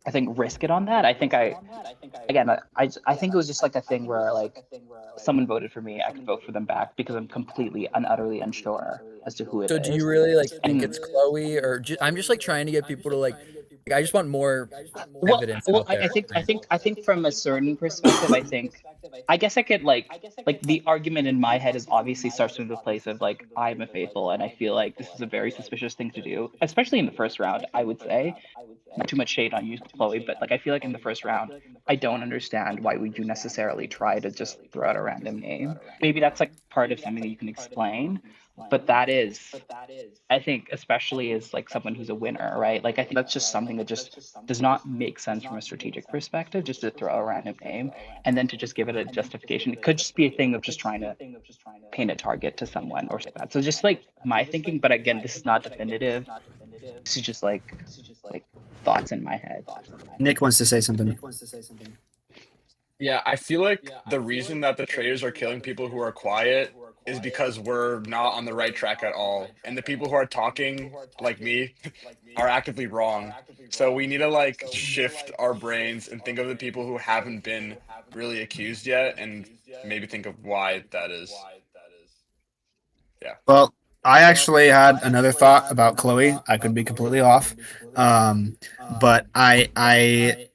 I think risk it on that. I think I think it was just like a thing where someone voted for me, I could vote for them back because I'm completely and utterly unsure as to who it is. So do you really think it's Chloe, or I'm just trying to get people to I just want more evidence. Well, out there. I think from a certain perspective, I guess I could the argument in my head is obviously starts from the place of I'm a faithful, and I feel like this is a very suspicious thing to do, especially in the first round. I would say, not too much shade on you, Chloe, but I feel like in the first round, I don't understand why would you necessarily try to just throw out a random name. Maybe that's part of something that you can explain. But that is, I think, especially as like someone who's a winner, right? Like I think that's just something that just does not make sense from a strategic perspective, just to throw a random name and then to just give it a justification. It could just be a thing of just trying to paint a target to someone or something like that. So just like my thinking, but again, this is not definitive. This is just like thoughts in my head. Nick wants to say something. Yeah, I feel like the reason that the traitors are killing people who are quiet is because we're not on the right track at all. And the people who are talking, like me, are actively wrong. So we need to like shift our brains and think of the people who haven't been really accused yet and maybe think of why that is. Yeah. Well, I actually had another thought about Chloe. I could be completely off, but I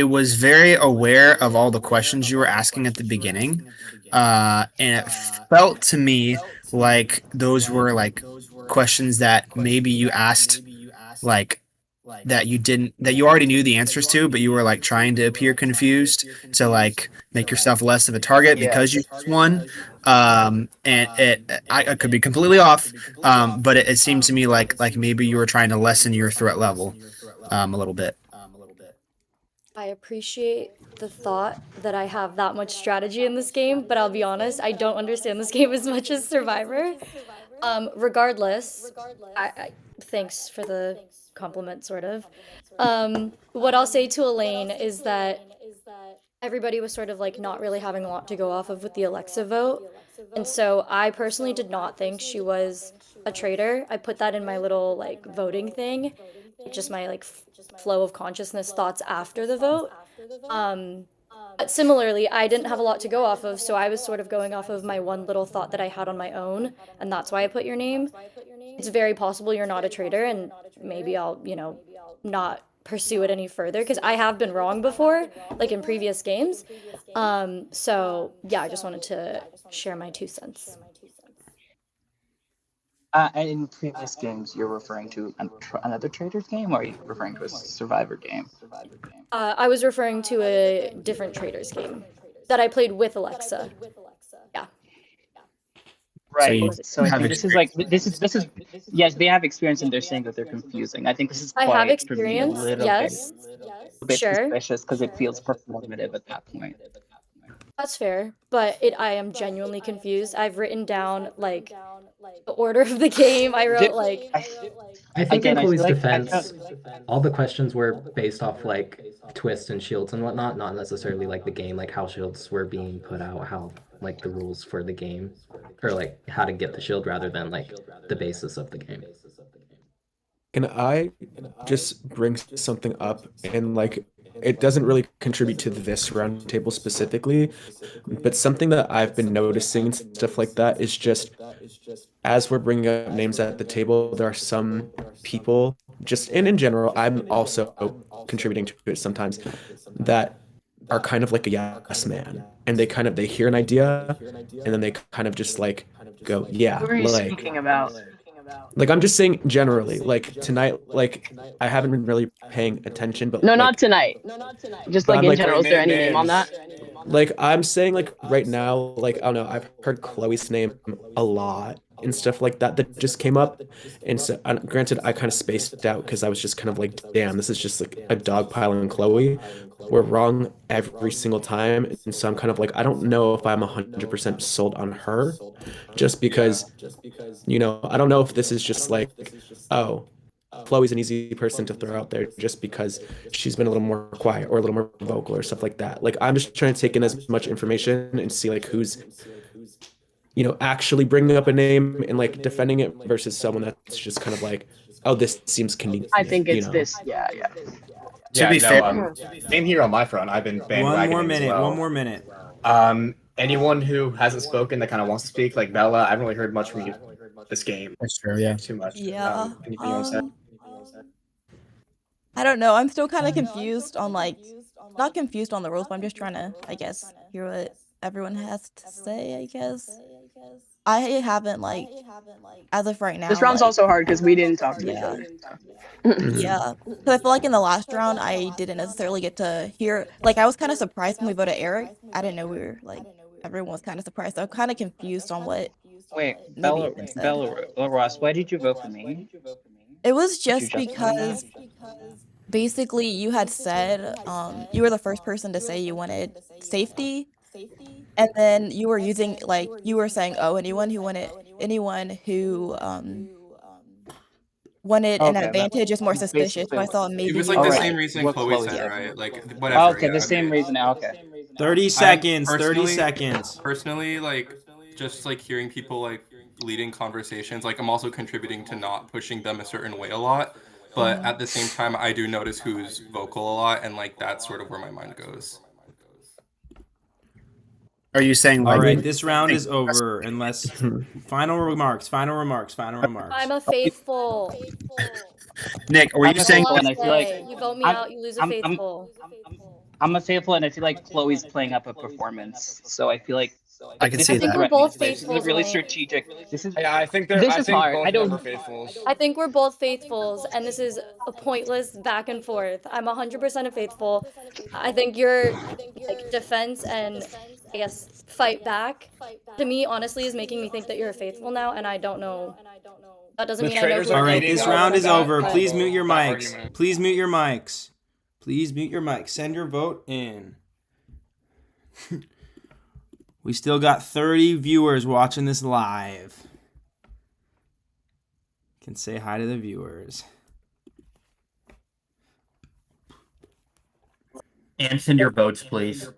was very aware of all the questions you were asking at the beginning, and it felt to me like those were like questions that maybe you asked, like that you already knew the answers to, but you were like trying to appear confused to like make yourself less of a target because you just won. And I could be completely off, but it seemed to me like maybe you were trying to lessen your threat level a little bit. I appreciate the thought that I have that much strategy in this game, but I'll be honest, I don't understand this game as much as Survivor. Regardless, I thanks for the compliment, sort of. What I'll say to Elaine is that everybody was sort of like not really having a lot to go off of with the Alexa vote. And so I personally did not think she was a traitor. I put that in my little like voting thing, just my like flow of consciousness thoughts after the vote. But similarly, I didn't have a lot to go off of, so I was sort of going off of my one little thought that I had on my own, and that's why I put your name. It's very possible you're not a traitor, and maybe I'll, not pursue it any further, because I have been wrong before, like in previous games. So yeah, I just wanted to share my 2 cents. In previous games, you're referring to another Traitors game, or are you referring to a Survivor game? I was referring to a different Traitors game that I played with Alexa. Yeah. Right. So I think this is like this is yes, they have experience and they're saying that they're confusing. I think this is I quite have for me, a experience, little yes. bit Sure. suspicious because it feels performative at that point. That's fair, but I am genuinely confused. I've written down like the order of the game. I wrote like I think Again, in I feel Chloe's like defense, all the questions were based off like twists and shields and whatnot, not necessarily like the game, like how shields were being put out, how like the rules for the game, or like how to get the shield rather than like the basis of the game. Can I just bring something up, and like it doesn't really contribute to this roundtable specifically, but something that I've been noticing and stuff like that is just as we're bringing up names at the table, there are some people just, and in general, I'm also contributing to it sometimes, that are kind of like a yes man, and they hear an idea, and then they kind of just like go, yeah, Who are you like. speaking about? Like, I'm just saying generally, like tonight, like I haven't been really paying attention, but No, like, not tonight. Just But like I'm in like- general. Is there any name on that? like I'm saying, like right now, like I don't know, I've heard Chloe's name a lot and stuff like that just came up, and so granted, I kind of spaced out because I was just kind of like, damn, this is just like a dog pile on Chloe. We're wrong every single time, and so I'm kind of like, I don't know if I'm 100% sold on her, just because, I don't know if this is just like, oh, Chloe's an easy person to throw out there just because she's been a little more quiet or a little more vocal or stuff like that. Like, I'm just trying to take in as much information and see like who's, actually bringing up a name and like defending it versus someone that's just kind of like, oh, this seems convenient. I think it's this. Yeah. To be no, fair, same here on my front. I've been bandwagoning One more minute. Anyone who hasn't spoken that kind of wants to speak, like Bella, I haven't really heard much from you this game. That's true, yeah. Too much. Yeah. Anything you want to say? I don't know. I'm still kind of confused on like, not confused on the rules, but I'm just trying to, I guess, hear what everyone has to say. I guess I haven't like, as of right now. This round's like, also hard because we didn't talk to each other. Yeah, because I feel like in the last round I didn't necessarily get to hear. Like I was kind of surprised when we voted Eric. I didn't know we were like everyone was kind of surprised. So I'm kind of confused on what Wait, maybe it instead. Ross, why did you vote for me? It was Could you just justify that? because basically you had said you were the first person to say you wanted safety, and then you were using like you were saying, oh, anyone who wanted an Okay, advantage is more suspicious. So I thought It maybe was you like the would same reason what Chloe Chloe said, said. right? Like whatever. Okay, the same reason. Okay. 30 I seconds. 30 personally- seconds. Personally, like just like hearing people like leading conversations, like I'm also contributing to not pushing them a certain way a lot. But at the same time, I do notice who's vocal a lot, and like that's sort of where my mind goes. Are you saying? All right, this round is over. Unless final remarks. I'm a faithful. Nick, were you That's saying? all I'll And I feel like say. You vote me I'm- out, you lose a I'm- faithful. I'm a faithful, and I feel like Chloe's playing up a performance. So I feel like I can this see is that. we're both This is faithfuls, really Lane. strategic. This is Yeah, I think this is hard. both I don't. of them are faithfuls. I think we're both faithfuls, and this is a pointless back and forth. I'm 100% a faithful. I think your like defense and I guess fight back to me honestly is making me think that you're a faithful now, and I don't know. That doesn't The mean I know traitors who are All right, eating this up round is that over. Please combo, mute your that mics. argument. Please mute your mics. Please mute your mics. Send your vote in. We still got 30 viewers watching this live. Can say hi to the viewers. And send your votes, please.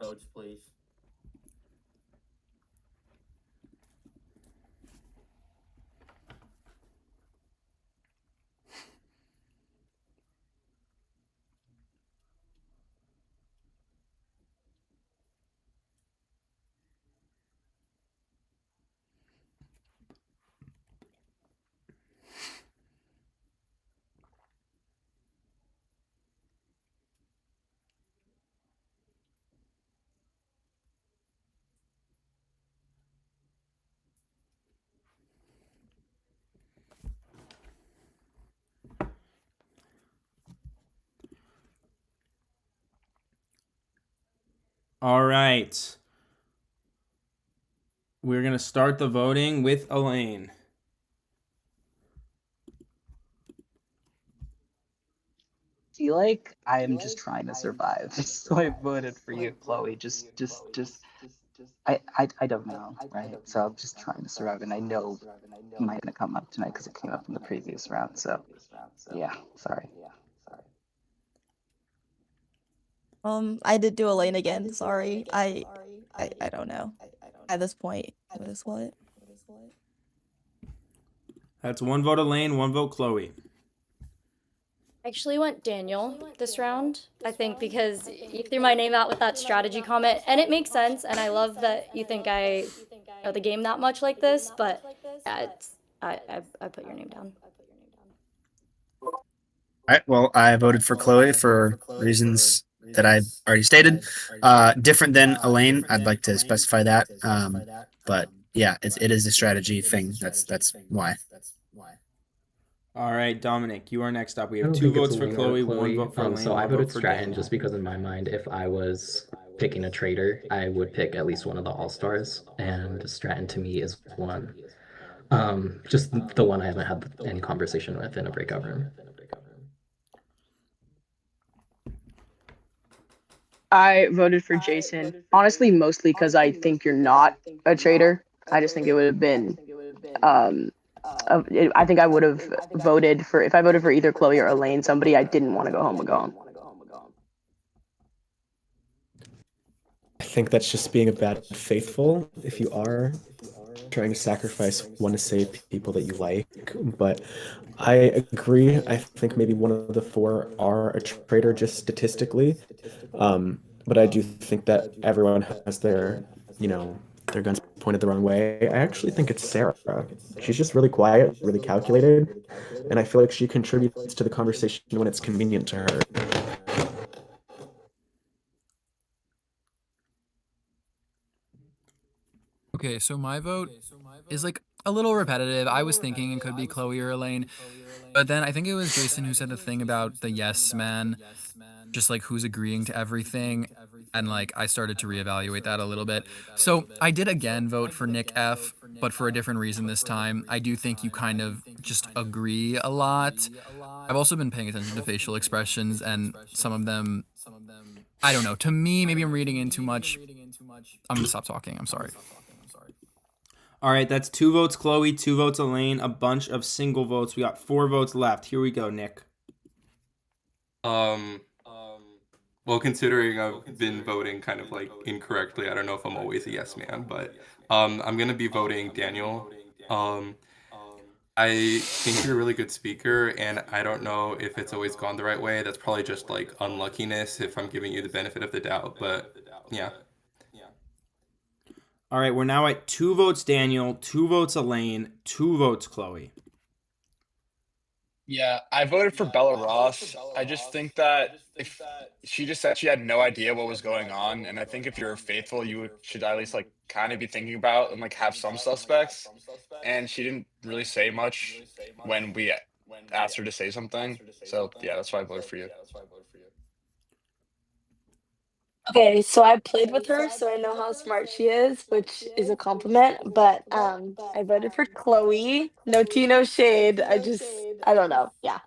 All right. We're going to start the voting with Elaine. I feel like I am just trying to survive, so I voted for you, Chloe. I don't know, right? So I'm just trying to survive, and I know it might gonna come up tonight because it came up in the previous round. So, yeah, sorry. I did do Elaine again. Sorry. I don't know. At this point, what is what? That's one vote Elaine, one vote Chloe. I actually went Daniel this round, I think, because you threw my name out with that strategy comment, and it makes sense, and I love that you think I know the game that much like this, but yeah, I put your name down. All right. Well, I voted for Chloe for reasons that I've already stated. Different than Elaine, I'd like to specify that. But yeah, it is a strategy thing. That's why. All right, Dominic, you are next up. We I have don't two think it's votes for Elaine or Chloe, one vote for Elaine, So I one voted vote for Stratton Daniel. just because in my mind, if I was picking a traitor, I would pick at least one of the All-Stars, and Stratton to me is one. Just the one I haven't had any conversation with in a breakout room. I voted for Jason. Honestly, mostly because I think you're not a traitor. I just think it would have been. I think I would have voted for if I voted for either Chloe or Elaine. Somebody I didn't want to go home would go home. I think that's just being a bad faithful if you are trying to sacrifice one to save people that you like. But I agree. I think maybe one of the four are a traitor just statistically. But I do think that everyone has their guns pointed the wrong way. I actually think it's Sarah. She's just really quiet, really calculated, and I feel like she contributes to the conversation when it's convenient to her. Okay, so my vote is like a little repetitive. I was thinking it could be Chloe or Elaine, but then I think it was Jason who said the thing about the yes man. just like who's agreeing to everything. And like I started to reevaluate that a little bit. So I did again vote for Nick F, but for a different reason this time. I do think you kind of just agree a lot. I've also been paying attention to facial expressions, and some of them, I don't know. To me, maybe I'm reading in too much. I'm gonna stop talking. I'm sorry. All right, that's 2 votes Chloe, 2 votes Elaine, a bunch of single votes. We got 4 votes left. Here we go, Nick. Well, considering I've been voting kind of like incorrectly, I don't know if I'm always a yes man, but I'm gonna be voting Daniel. I think you're a really good speaker, and I don't know if it's always gone the right way. That's probably just like unluckiness if I'm giving you the benefit of the doubt, but yeah. All right, we're now at 2 votes Daniel, 2 votes Elaine, 2 votes Chloe. Yeah, I voted for Bella Ross. I just think that if she just said she had no idea what was going on, and I think if you're faithful, should at least like kind of be thinking about and like have some suspects. And she didn't really say much when we asked her to say something. So yeah, that's why I voted for you. Okay, so I played with her, so I know how smart she is, which is a compliment. But I voted for Chloe. No tea, no shade. I don't know. Yeah.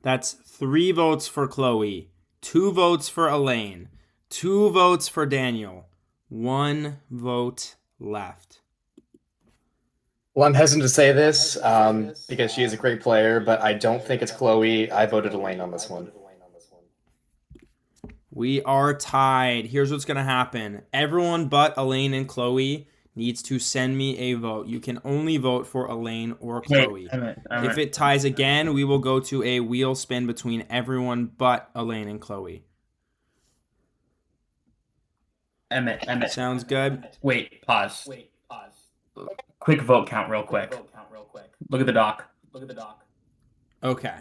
That's 3 votes for Chloe, 2 votes for Elaine, 2 votes for Daniel, 1 vote left. Well, I'm hesitant to say this because she is a great player, but I don't think it's Chloe. I voted Elaine on this one. We are tied. Here's what's going to happen. Everyone but Elaine and Chloe needs to send me a vote. You can only vote for Elaine or Chloe. Emmett. If it ties again, we will go to a wheel spin between everyone but Elaine and Chloe. Emmett. Sounds good. Wait, pause. Quick vote count real quick. Look at the doc. Okay.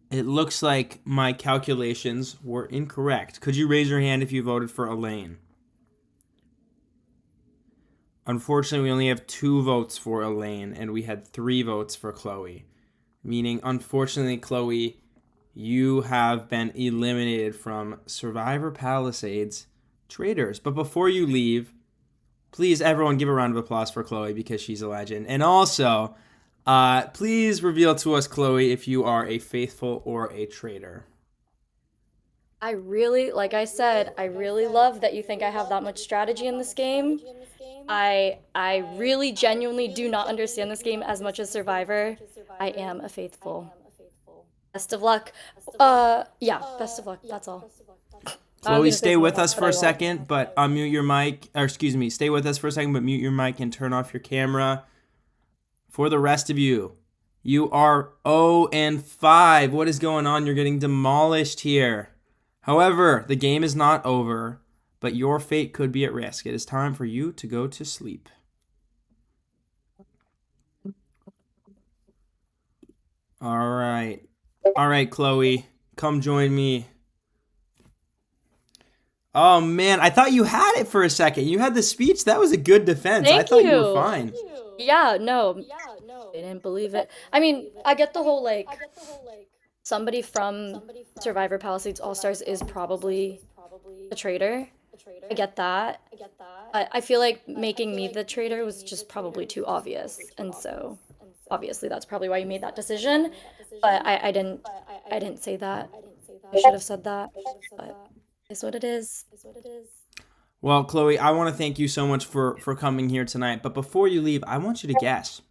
It looks like my calculations were incorrect. Could you raise your hand if you voted for Elaine? Unfortunately, we only have 2 votes for Elaine, and we had 3 votes for Chloe. Meaning, unfortunately, Chloe, you have been eliminated from Survivor Palisades Traitors. But before you leave, please, everyone, give a round of applause for Chloe because she's a legend. And also, please reveal to us, Chloe, if you are a faithful or a traitor. I really, like I said, I really love that you think I have that much strategy in this game. I really genuinely do not understand this game as much as Survivor. I am a faithful. Best of luck. Yeah, best of luck. That's all. Chloe, stay with us for a second, but unmute your mic. Or excuse me, stay with us for a second, but mute your mic and turn off your camera. For the rest of you, you are 0-5. What is going on? You're getting demolished here. However, the game is not over, but your fate could be at risk. It is time for you to go to sleep. All right. All right, Chloe, come join me. Oh, man, I thought you had it for a second. You had the speech. That was a good defense. I thought you were fine. Yeah, no. I didn't believe it. I mean, I get the whole, like, somebody from Survivor Palisades All-Stars is probably a traitor. I get that. I feel like making me the traitor was just probably too obvious. And so, obviously, that's probably why you made that decision. But I didn't say that. I should have said that. But it's what it is. Well, Chloe, I want to thank you so much for coming here tonight. But before you leave, I want you to guess.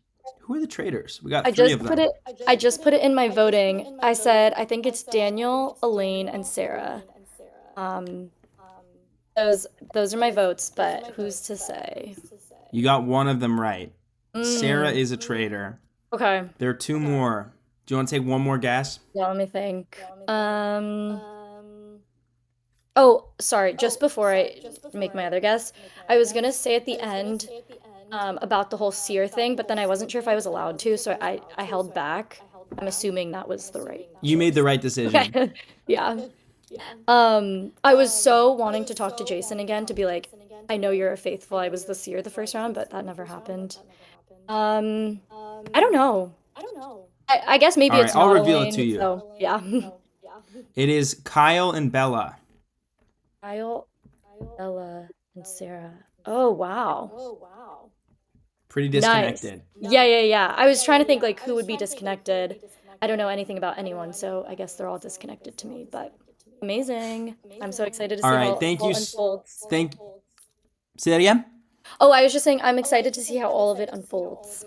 Who are the traitors? We got 3 of them. I just put it in my voting. I said, I think it's Daniel, Elaine, and Sarah. Those are my votes, but who's to say? You got one of them right. Sarah is a traitor. Okay. There are 2 more. Do you want to take one more guess? Yeah, let me think. Oh, sorry. Just before I make my other guess, I was gonna say at the end about the whole seer thing, but then I wasn't sure if I was allowed to, so I held back. I'm assuming that was the right. You made the right decision. Yeah. I was so wanting to talk to Jason again to be like, I know you're a faithful. I was the seer the first round, but that never happened. I don't know. I guess maybe All it's right, I'll not reveal it to Elaine. you. So yeah. It is Kyle and Bella. Kyle, Ella, and Sarah. Oh wow. Pretty Nice. disconnected. Yeah. I was trying to think like who would be disconnected. I don't know anything about anyone, so I guess they're all disconnected to me, but amazing. I'm so excited to see All how right, thank all you. unfolds. Say that again? Oh, I was just saying I'm excited to see how all of it unfolds.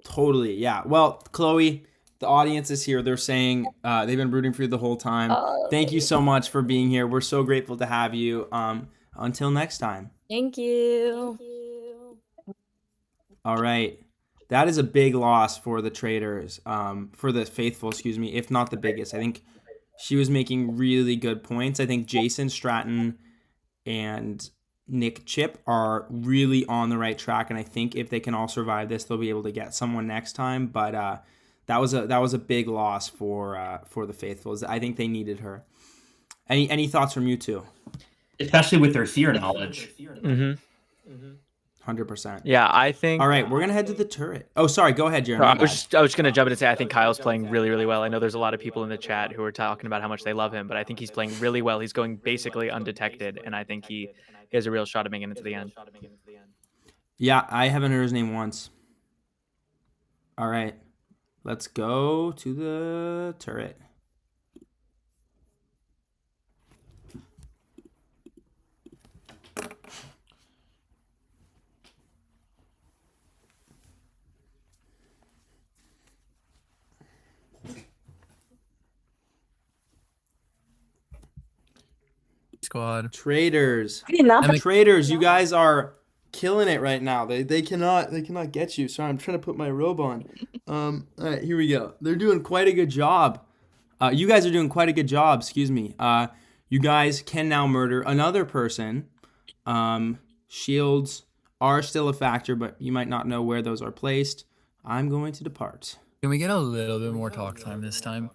Totally, yeah. Well, Chloe, the audience is here. They're saying they've been rooting for you the whole time. Thank you so much for being here. We're so grateful to have you. Until next time. Thank you. All right. That is a big loss for the Traitors, for the Faithful, excuse me, if not the biggest. I think she was making really good points. I think Jason, Stratton, and Nick Chip are really on the right track, and I think if they can all survive this, they'll be able to get someone next time. But that was a big loss for the Faithfuls. I think they needed her. Any thoughts from you two? Especially with their seer knowledge. 100%. Yeah, I think. All right, we're gonna head to the turret. Oh, sorry. Go ahead, Jaron. No, I was just gonna jump in and say I think Kyle's playing really, really well. I know there's a lot of people in the chat who are talking about how much they love him, but I think he's playing really well. He's going basically undetected, and I think he has a real shot at making it to the end. Yeah, I haven't heard his name once. All right, let's go to the turret. Squad. Traitors. Enough. Traitors, you guys are killing it right now. They cannot get you. Sorry, I'm trying to put my robe on. All right, here we go. They're doing quite a good job. You guys are doing quite a good job, excuse me. You guys can now murder another person. Shields are still a factor, but you might not know where those are placed. I'm going to depart. Can we get a little bit more talk time this time?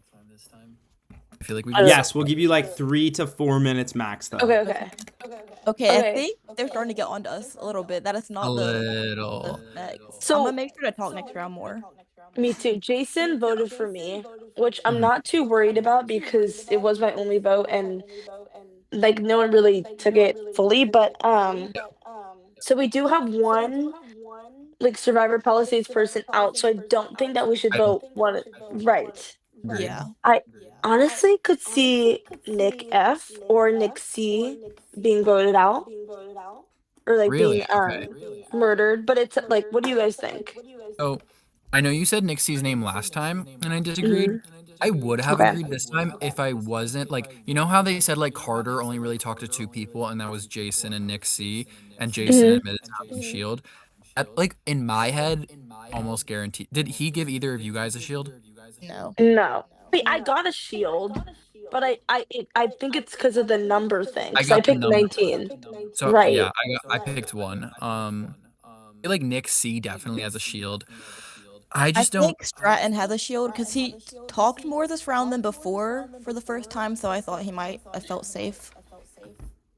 I feel like we. Yes, we'll give you like 3 to 4 minutes max, though. Okay. I think they're starting to get onto us a little bit. That is not A the little. next. So I'm gonna make sure to talk next round more. Me too. Jason voted for me, which I'm not too worried about because it was my only vote and like no one really took it fully. But so we do have one like Survivor Palisades person out, so I don't think that we should vote one right. Yeah. I honestly could see Nick F or Nick C being voted out. Or like Really? being murdered. But it's like what do you guys think? So, I know you said Nixie's name last time, and I disagreed. I would have agreed this time if I wasn't like, you know how they said like Carter only really talked to 2 people, and that was Jason and Nick C, and Jason admitted to having Shield. Like in my head, almost guaranteed. Did he give either of you guys a shield? No. Wait, I got a shield, but I think it's because of the number thing. I So I got the picked number. 19. So Right. yeah, I picked one. I feel like Nick C definitely has a shield. I just don't. think Stratton has a shield because he talked more this round than before for the first time, so I thought he might have felt safe.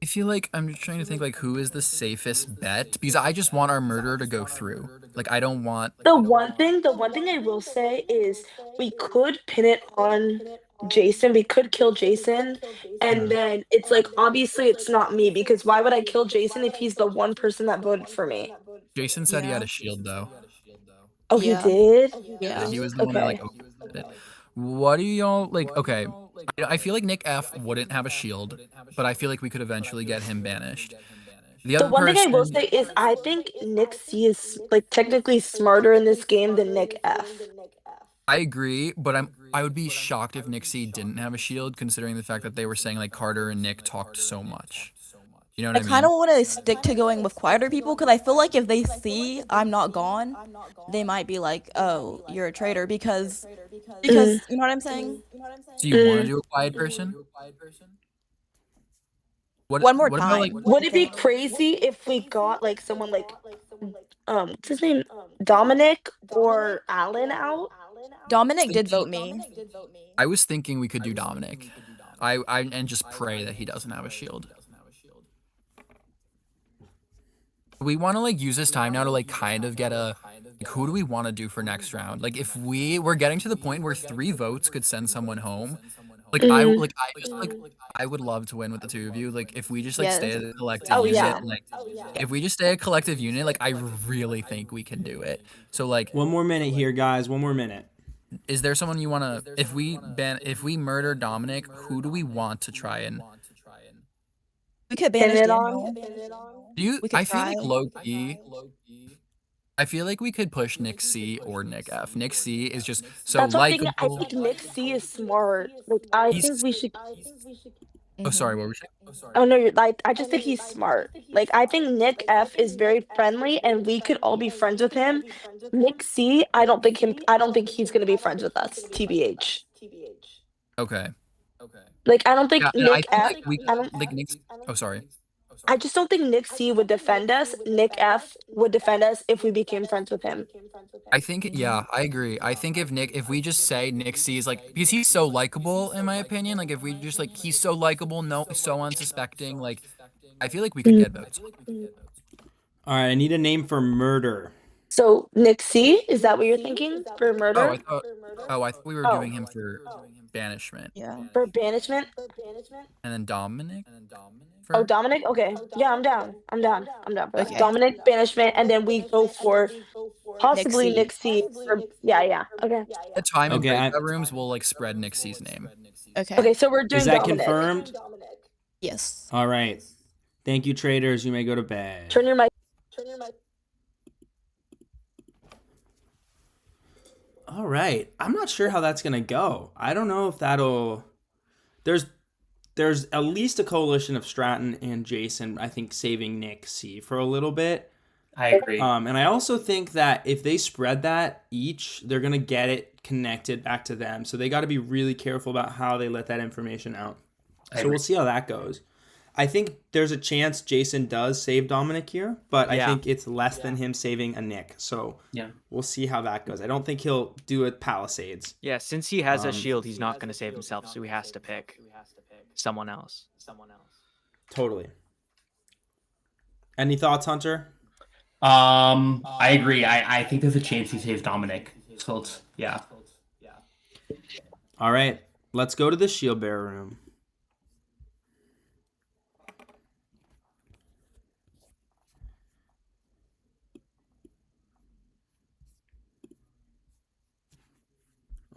I feel like I'm just trying to think like who is the safest bet because I just want our murder to go through. Like I don't want. The one thing I will say is we could pin it on Jason. We could kill Jason, and then it's like obviously it's not me because why would I kill Jason if he's the one person that voted for me? Jason said he had a shield though. Oh, he did? Yeah, he was the one that like opened it. What do y'all like? Okay, I feel like Nick F wouldn't have a shield, but I feel like we could eventually get him banished. The The other one thing I will person, say is I think Nick C is like technically smarter in this game than Nick F. I agree, but I would be shocked if Nick C didn't have a shield, considering the fact that they were saying like Carter and Nick talked so much. You know what I mean? kind of want to stick to going with quieter people because I feel like if they see I'm not gone, they might be like, "Oh, you're a traitor," because you know what I'm saying. Do you want to do a quiet person? What, One more what time. About, like, Would it be crazy if we got like someone like what's his name? Dominic or Alan out? Dominic did vote me. I was thinking we could do Dominic. and just pray that he doesn't have a shield. We want to like use this time now to like kind of get a like, who do we want to do for next round? Like if we're getting to the point where 3 votes could send someone home. Like I would love to win with the 2 of you. Like if we just like stay as a collective unit, like if we just stay a collective unit, like I really think we can do it. So like 1 more minute here, guys. 1 more minute. Is there someone you want to if we murder Dominic, who do we want to try and We could banish it Daniel. do you We could I feel like try. low key I feel like we could push Nick C or Nick F. Nick C is just so That's what I'm thinking. likable. I think Nick C is smart. Like I think we should. Oh, sorry, what were you saying? Oh no, you're like I just think he's smart. Like I think Nick F is very friendly, and we could all be friends with him. Nick C, I don't think he's gonna be friends with us. TBH. Okay. Like I don't think Yeah, Nick I F. think we I don't. like Nick. Oh, sorry. I just don't think Nick C would defend us. Nick F would defend us if we became friends with him. I think yeah, I agree. I think if we just say Nick C is like because he's so likable in my opinion. Like if we just like he's so likable, no, so unsuspecting. Like I feel like we could get votes. All right, I need a name for murder. So Nick C, is that what you're thinking for murder? I thought we were doing him for banishment. Yeah. For banishment. And then Dominic. Oh, Dominic? Okay. Yeah, I'm down. I'm down for that. Okay. Dominic, banishment, and then we go for possibly Nick C. Yeah. Okay. The time and Okay, breakout rooms will like spread Nick C's name. Okay. Okay, so we're doing Is that Dominic. confirmed? Yes. All right. Thank you, traders. You may go to bed. Turn your mic. All right. I'm not sure how that's going to go. I don't know if that'll... There's at least a coalition of Stratton and Jason, I think, saving Nick C for a little bit. I agree. And I also think that if they spread that each, they're going to get it connected back to them. So they got to be really careful about how they let that information out. So we'll see how that goes. I think there's a chance Jason does save Dominic here, but I think it's less than him saving a Nick. So we'll see how that goes. I don't think he'll do it Palisades. Yeah, since he has a shield, he's not going to save himself, so he has to pick someone else. Totally. Any thoughts, Hunter? I agree. I think there's a chance he saves Dominic. So it's All right, let's go to the shield bearer room.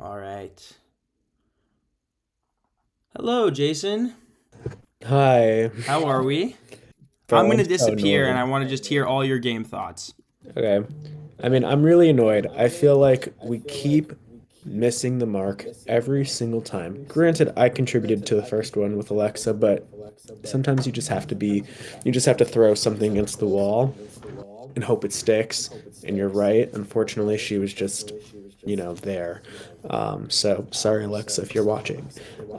All right. Hello, Jason. Hi. How are we? Bro, I'm going to I'm so disappear, annoyed. and I want to just hear all your game thoughts. Okay. I mean, I'm really annoyed. I feel like we keep missing the mark every single time. Granted, I contributed to the first one with Alexa, but sometimes you just have to throw something against the wall and hope it sticks. And you're right. Unfortunately, she was just, there. So sorry, Alexa, if you're watching.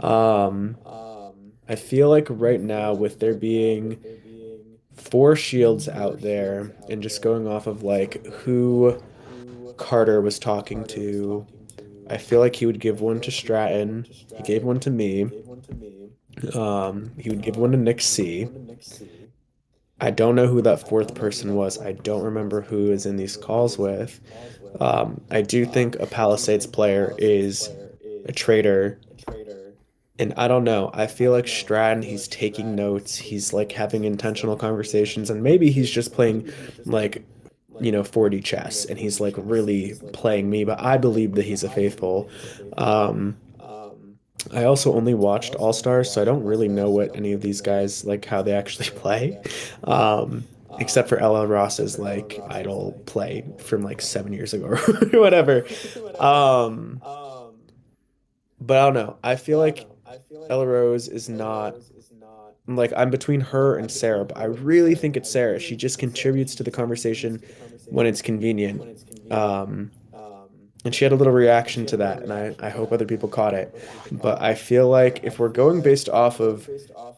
I feel like right now, with there being 4 shields out there and just going off of like who Carter was talking to, I feel like he would give one to Stratton. He gave one to me. He would give one to Nick C. I don't know who that 4th person was. I don't remember who is in these calls with. I do think a Palisades player is a traitor. And I don't know. I feel like Stratton, he's taking notes. He's like having intentional conversations. And maybe he's just playing like, 40 chess. And he's like really playing me. But I believe that he's a faithful. I also only watched All Stars, so I don't really know what any of these guys, like how they actually play. Except for EllaRose's like idol play from like 7 years ago or whatever. But I don't know. I feel like EllaRose is not like I'm between her and Sarah, but I really think it's Sarah. She just contributes to the conversation when it's convenient. And she had a little reaction to that, and I hope other people caught it. But I feel like if we're going based off of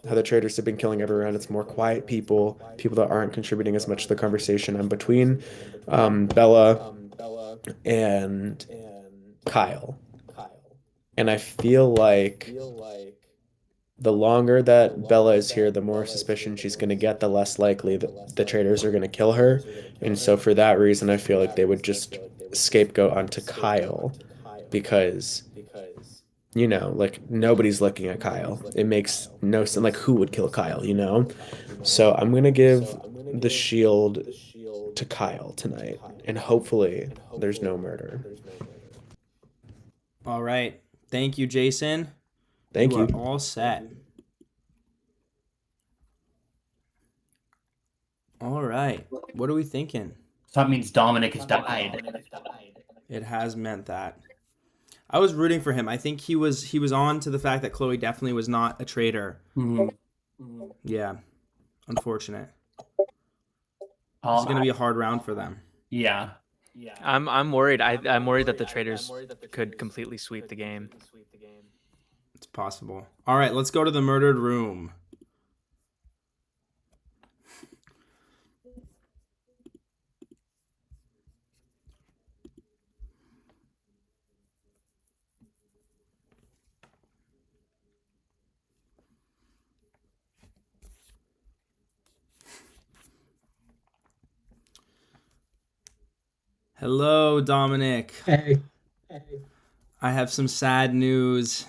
how the Traitors have been killing everyone, it's more quiet people that aren't contributing as much to the conversation. I'm between Bella and Kyle. And I feel like the longer that Bella is here, the more suspicion she's going to get, the less likely that the traitors are going to kill her. And so for that reason, I feel like they would just scapegoat onto Kyle because, you know, like nobody's looking at Kyle. It makes no sense. Like, who would kill Kyle, you know? So I'm going to give the shield to Kyle tonight, and hopefully there's no murder. All right. Thank you, Jason. Thank you. Are all set. All right. What are we thinking? So that means Dominic has died. It has meant that. I was rooting for him. I think he was on to the fact that Chloe definitely was not a traitor. Yeah. Unfortunate. It's going to be a hard round for them. Yeah. I'm worried. I'm worried that the traitors could completely sweep the game. It's possible. All right, let's go to the murdered room. Hello, Dominic. Hey. I have some sad news.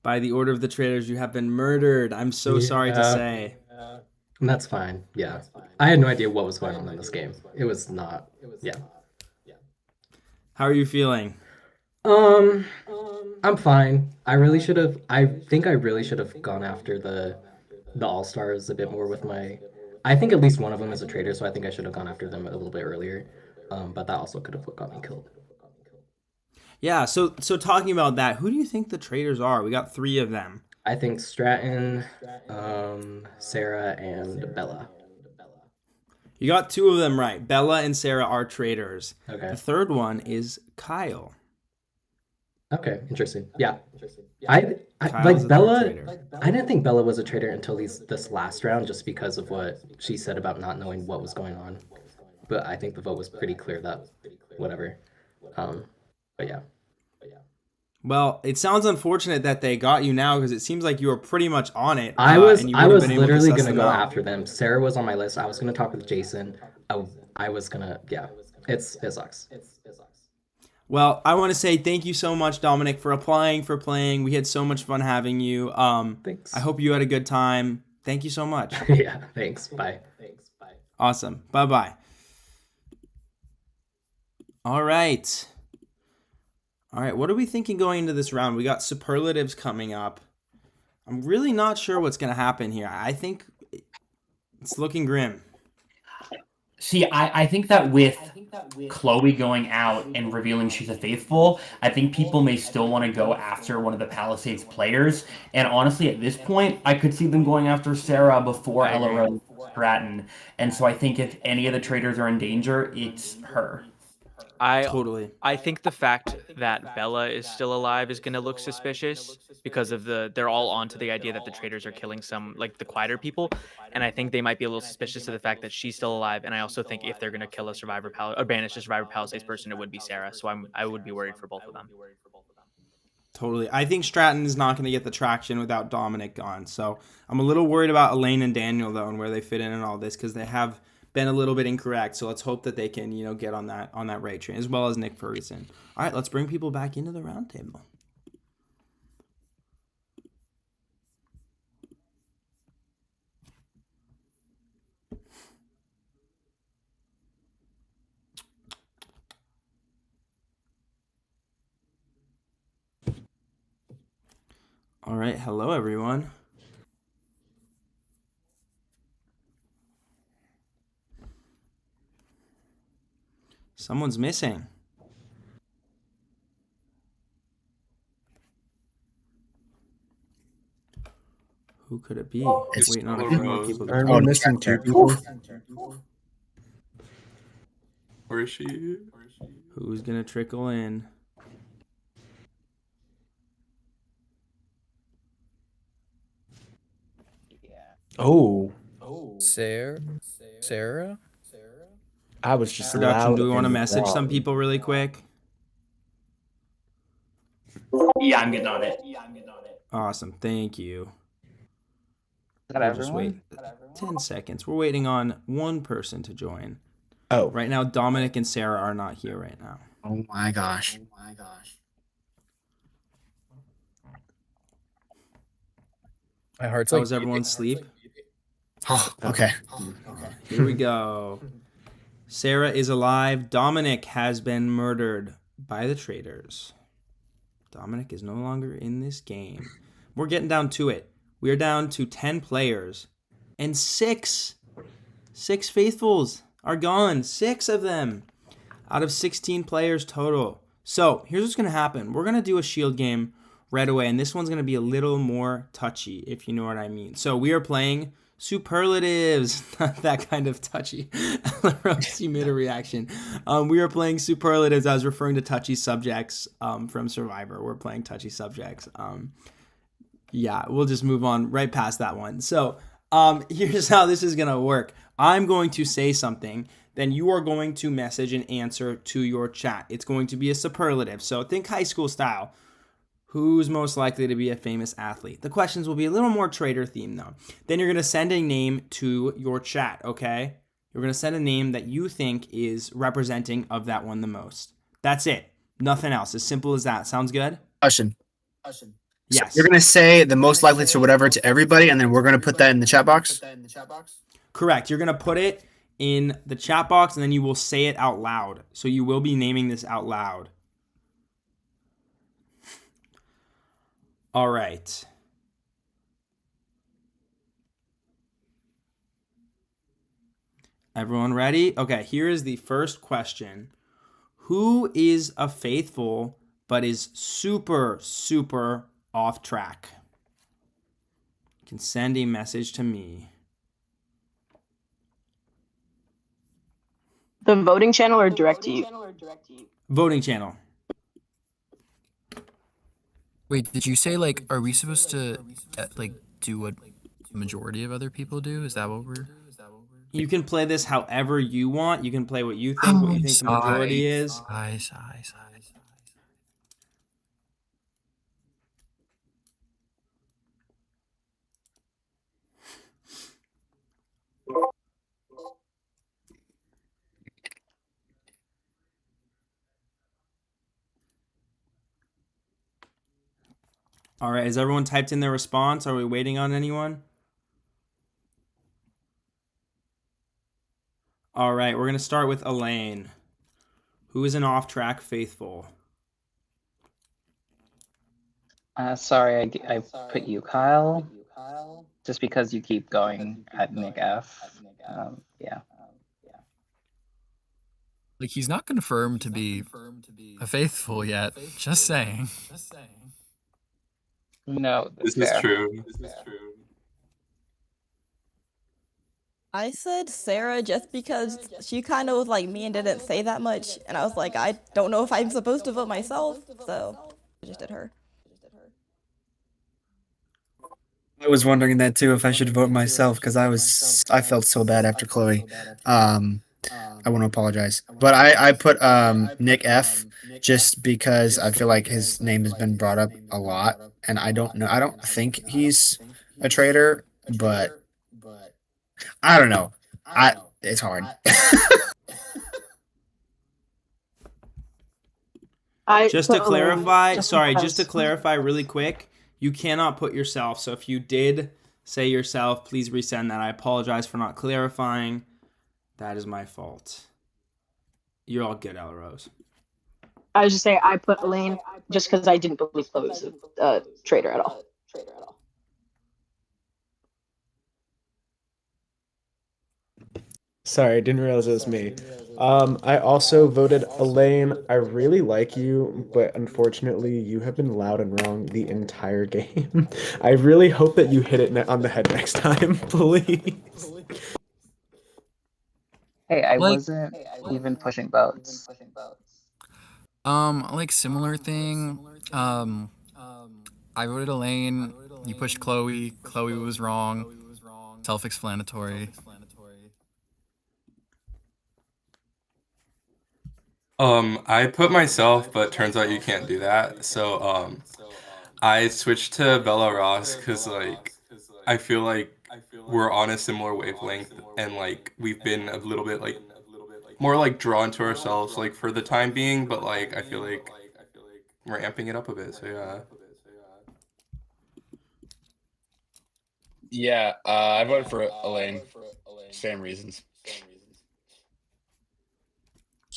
By the order of the traitors, you have been murdered. I'm so sorry to say. That's fine. Yeah. I had no idea what was going on in this game. It was not. Yeah. How are you feeling? I'm fine. I think I really should have gone after the All-Stars a bit more with my. I think at least one of them is a traitor, so I think I should have gone after them a little bit earlier. But that also could have got me killed. Yeah, so talking about that, who do you think the traitors are? We got 3 of them. I think Stratton, Sarah, and Bella. You got 2 of them right. Bella and Sarah are traitors. Okay. The third one is Kyle. Okay, interesting. Yeah. I like Bella. I didn't think Bella was a traitor until this last round, just because of what she said about not knowing what was going on. But I think the vote was pretty clear that whatever. But yeah. Well, it sounds unfortunate that they got you now because it seems like you were pretty much on it. I was literally going to go after them. Sarah was on my list. I was going to talk with Jason. I was going to, yeah. It sucks. Well, I want to say thank you so much, Dominic, for applying, for playing. We had so much fun having you. Thanks. I hope you had a good time. Thank you so much. Yeah, thanks. Bye. Awesome. Bye-bye. All right. What are we thinking going into this round? We got superlatives coming up. I'm really not sure what's going to happen here. I think it's looking grim. See, I think that with Chloe going out and revealing she's a faithful, I think people may still want to go after one of the Palisades players. And honestly, at this point, I could see them going after Sarah before EllaRose, Stratton. And so I think if any of the traitors are in danger, it's her. I think the fact that Bella is still alive is going to look suspicious because of they're all onto the idea that the traitors are killing some, like, the quieter people, and I think they might be a little suspicious of the fact that she's still alive. And I also think if they're going to kill a or banish a Survivor Palisades person, it would be Sarah. So I would be worried for both of them. Totally. I think Stratton is not going to get the traction without Dominic gone. So I'm a little worried about Elaine and Daniel, though, and where they fit in all this, because they have been a little bit incorrect. So let's hope that they can, get on that right train, as well as Nick Ferguson. All right, let's bring people back into the roundtable. All right, hello everyone. Someone's missing. Who could it be? Waiting on a few more people. We're missing 2 people. Where is she? Who's gonna trickle in? Oh. Sarah? I was just Production, loud do we want to and message wrong. some people really quick? Yeah, I'm getting on it. Awesome. Thank you. Is that We'll just everyone? wait 10 seconds. We're waiting on one person to join. Oh. Right now, Dominic and Sarah are not here right now. Oh my gosh. My heart's How like was everyone's sleep? Oh, okay. Here we go. Sarah is alive. Dominic has been murdered by the traitors. Dominic is no longer in this game. We're getting down to it. We are down to 10 players. And six faithfuls are gone. 6 of them out of 16 players total. So here's what's going to happen. We're going to do a shield game right away. And this one's going to be a little more touchy, if you know what I mean. So we are playing superlatives. Not that kind of touchy. EllaRose, you made a reaction. We are playing superlatives. I was referring to touchy subjects from Survivor. We're playing touchy subjects. Yeah, we'll just move on right past that one. So here's how this is going to work. I'm going to say something. Then you are going to message an answer to your chat. It's going to be a superlative. So think high school style. Who's most likely to be a famous athlete? The questions will be a little more traitor themed though. Then you're going to send a name to your chat, okay? You're going to send a name that you think is representing of that one the most. That's it. Nothing else. As simple as that. Sounds good? Question. Yes. So you're going to say the most likely to whatever to everybody, and then we're going to put that in the chat box? Correct. You're going to put it in the chat box, and then you will say it out loud. So you will be naming this out loud. All right. Everyone ready? Okay, here is the first question. Who is a faithful but is super, super off track? You can send a message to me. The voting channel or direct to you? Voting channel. Wait, did you say like, are we supposed to like do what the majority of other people do? Is that what we're? You can play this however you want. You can play what you think, what you think the majority is. Sigh. All right, has everyone typed in their response? Are we waiting on anyone? All right, we're going to start with Elaine. Who is an off-track faithful? Sorry, I put you, Kyle. Just because you keep going at Nick F. Yeah. Like he's not confirmed to be a faithful yet. Just saying. No, This is true. I said Sarah just because she kind of was like me and didn't say that much, and I was like, I don't know if I'm supposed to vote myself, so I just did her. I was wondering that too, if I should vote myself, because I felt so bad after Chloe. I want to apologize, but I put Nick F just because I feel like his name has been brought up a lot, and I don't think he's a traitor, but I don't know. It's hard. Just to clarify really quick, you cannot put yourself. So if you did say yourself, please resend that. I apologize for not clarifying. That is my fault. You're all good, EllaRose. I was just saying I put Elaine just because I didn't believe Chloe was a traitor at all. Sorry, I didn't realize it was me. I also voted Elaine. I really like you, but unfortunately, you have been loud and wrong the entire game. I really hope that you hit it on the head next time, please. Hey, I wasn't even pushing votes. Like similar thing. I voted Elaine. You pushed Chloe. Chloe was wrong. Self-explanatory. I put myself, but turns out you can't do that. So I switched to Bella Ross because like I feel like we're on a similar wavelength and like we've been a little bit like more like drawn to ourselves like for the time being, but like I feel like we're amping it up a bit. So yeah. Yeah, I voted for Elaine. Same reasons.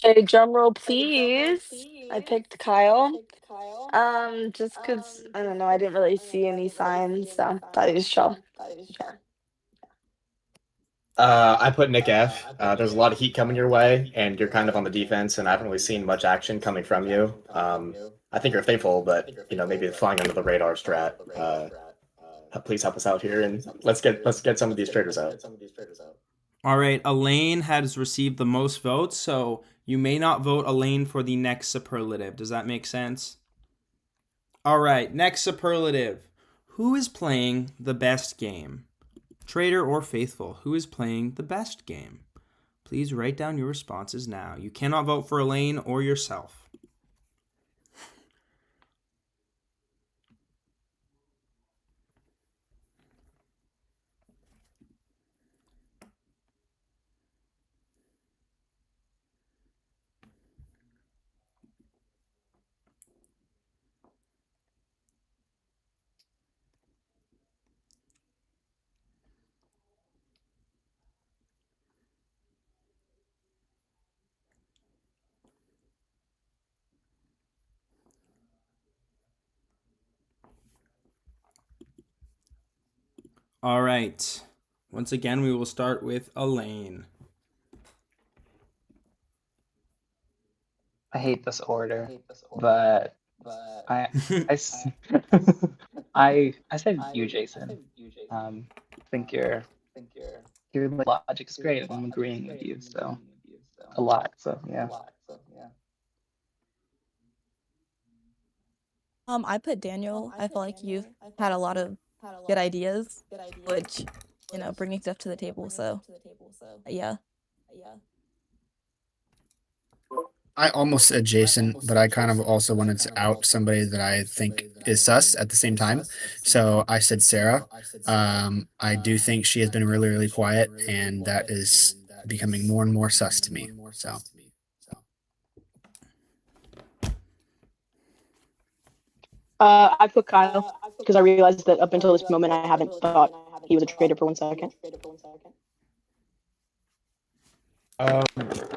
Okay, drum roll, please. I picked Kyle. Just because I don't know, I didn't really see any signs, so thought he was chill. I put Nick F. There's a lot of heat coming your way, and you're kind of on the defense, and I haven't really seen much action coming from you. I think you're faithful, but maybe flying under the radar strat. Please help us out here, and let's get some of these traitors out. All right, Elaine has received the most votes, so you may not vote Elaine for the next superlative. Does that make sense? All right, next superlative. Who is playing the best game? Traitor or faithful? Who is playing the best game? Please write down your responses now. You cannot vote for Elaine or yourself. All right. Once again, we will start with Elaine. I hate this order, but I I said you, Jason. I think your logic's great. I'm agreeing with you, so a lot. So yeah. I put Daniel. I feel like you've had a lot of good ideas, which, bringing stuff to the table. So, yeah. I almost said Jason, but I kind of also wanted to out somebody that I think is sus at the same time. So I said Sarah. I do think she has been really, really quiet, and that is becoming more and more sus to me. So. I put Kyle because I realized that up until this moment I haven't thought he was a traitor for 1 second.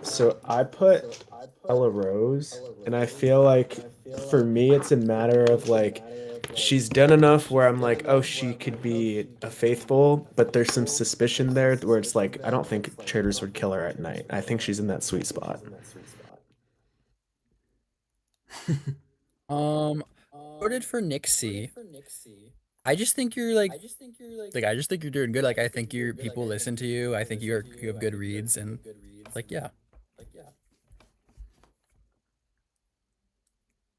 So I put EllaRose, and I feel like for me it's a matter of like she's done enough where I'm like, oh, she could be a faithful, but there's some suspicion there where it's like I don't think traitors would kill her at night. I think she's in that sweet spot. Voted for Nixie. I just think you're like I just think you're doing good. Like I think people listen to you. I think you have good reads and like yeah.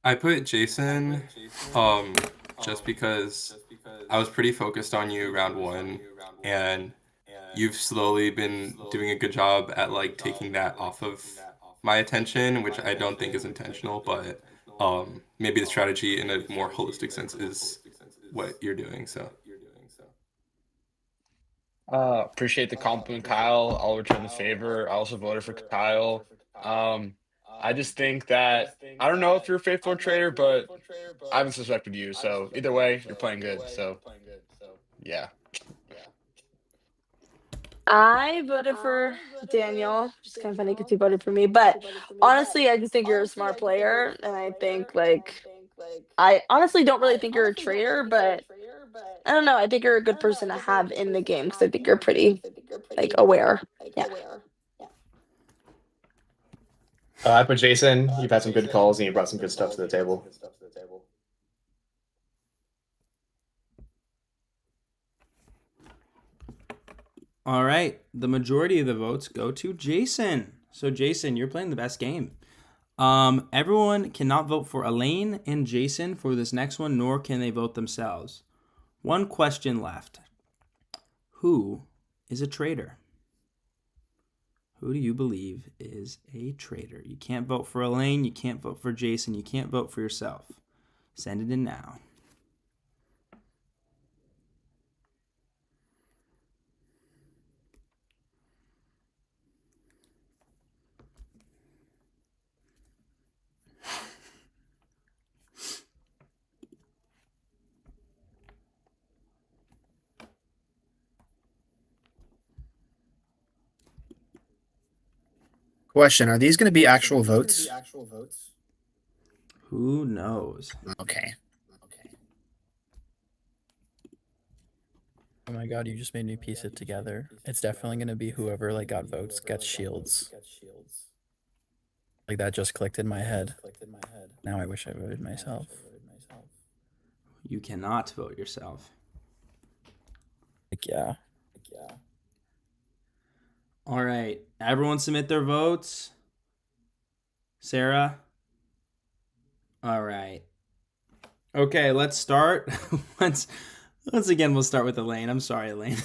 I put Jason, just because I was pretty focused on you round 1, and you've slowly been doing a good job at like taking that off of my attention, which I don't think is intentional, but maybe the strategy in a more holistic sense is what you're doing. So. Appreciate the compliment, Kyle. I'll return the favor. I also voted for Kyle. I just think that I don't know if you're a faithful traitor, but I haven't suspected you. So either way, you're playing good. So yeah. I voted for Daniel. Just kind of funny because he voted for me, but honestly, I just think you're a smart player, and I think I honestly don't really think you're a traitor, but I don't know. I think you're a good person to have in the game because I think you're pretty aware. Yeah. I put Jason. You've had some good calls, and you brought some good stuff to the table. All right, the majority of the votes go to Jason. So Jason, you're playing the best game. Everyone cannot vote for Elaine and Jason for this next one, nor can they vote themselves. One question left. Who is a traitor? Who do you believe is a traitor? You can't vote for Elaine, you can't vote for Jason, you can't vote for yourself. Send it in now. Question: are these going to be actual votes? Who knows? Okay. Oh my god, you just made me piece it together. It's definitely gonna be whoever like got votes gets shields. Like that just clicked in my head. Now I wish I voted myself. You cannot vote yourself. Like yeah. All right, everyone submit their votes. Sarah. All right. Okay, let's start. Once again, we'll start with Elaine. I'm sorry, Elaine.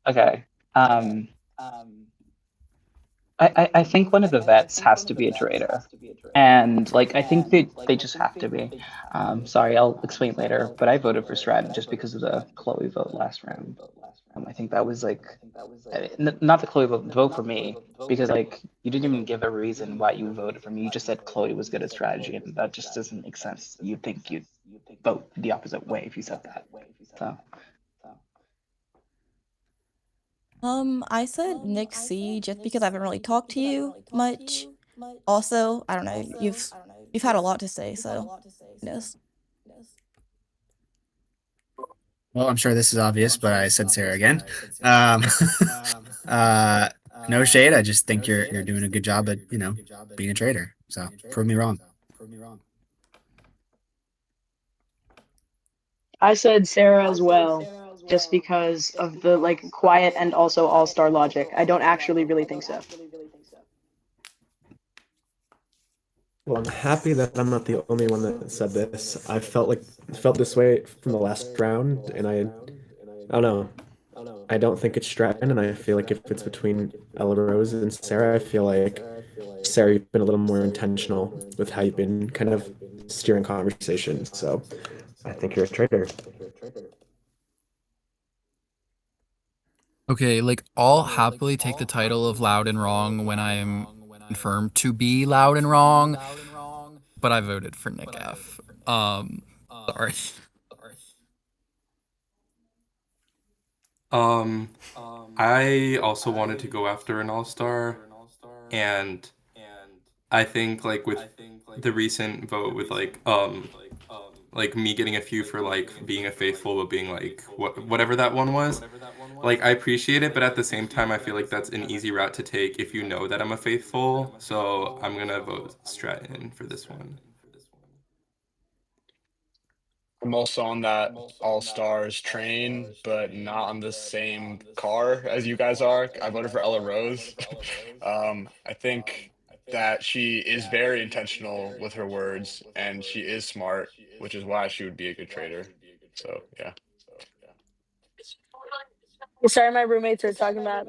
Okay. I think one of the vets has to be a traitor. And like I think they just have to be. Sorry, I'll explain later, but I voted for Stratton just because of the Chloe vote last round. I think that was like not the Chloe vote for me, because like you didn't even give a reason why you voted for me. You just said Chloe was good at strategy, and that just doesn't make sense. You'd think you'd vote the opposite way if you said that. So I said Nick C just because I haven't really talked to you much. Also, I don't know, you've had a lot to say, so yes. Well, I'm sure this is obvious, but I said Sarah again. No shade. I just think you're doing a good job at being a traitor. So prove me wrong. I said Sarah as well, just because of the like quiet and also all-star logic. I don't actually really think so. Well, I'm happy that I'm not the only one that said this. I felt this way from the last round, and I don't know. I don't think it's Stratton, and I feel like if it's between EllaRose and Sarah, I feel like Sarah, you've been a little more intentional with how you've been kind of steering conversations. So I think you're a traitor. Okay, like I'll happily take the title of loud and wrong when I am confirmed to be loud and wrong, but I voted for Nick F. Sorry. I also wanted to go after an all-star, and I think like with the recent vote with like me getting a few for like being a faithful but being like whatever that one was, like I appreciate it, but at the same time I feel like that's an easy route to take if you know that I'm a faithful, so I'm gonna vote Stratton for this one. I'm also on that All Stars train, but not on the same car as you guys are. I voted for EllaRose. I think that she is very intentional with her words, and she is smart, which is why she would be a good trader. So yeah. Sorry, my roommates are talking about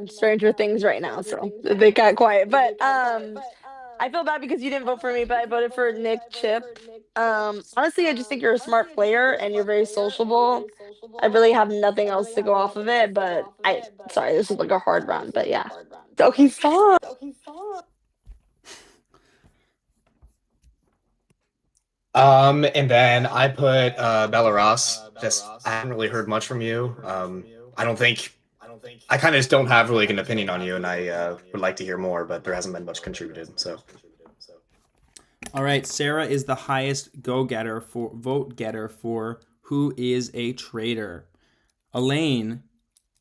Stranger Things right now, so they got quiet. But I feel bad because you didn't vote for me, but I voted for Nick Chip. Honestly, I just think you're a smart player and you're very sociable. I really have nothing else to go off of it, but sorry, this is like a hard round, but yeah. Okay, stop. And then I put EllaRose. I haven't really heard much from you. I kind of just don't have really an opinion on you, and I would like to hear more, but there hasn't been much contributed. So. All right, Sarah is the highest vote getter for who is a traitor. Elaine,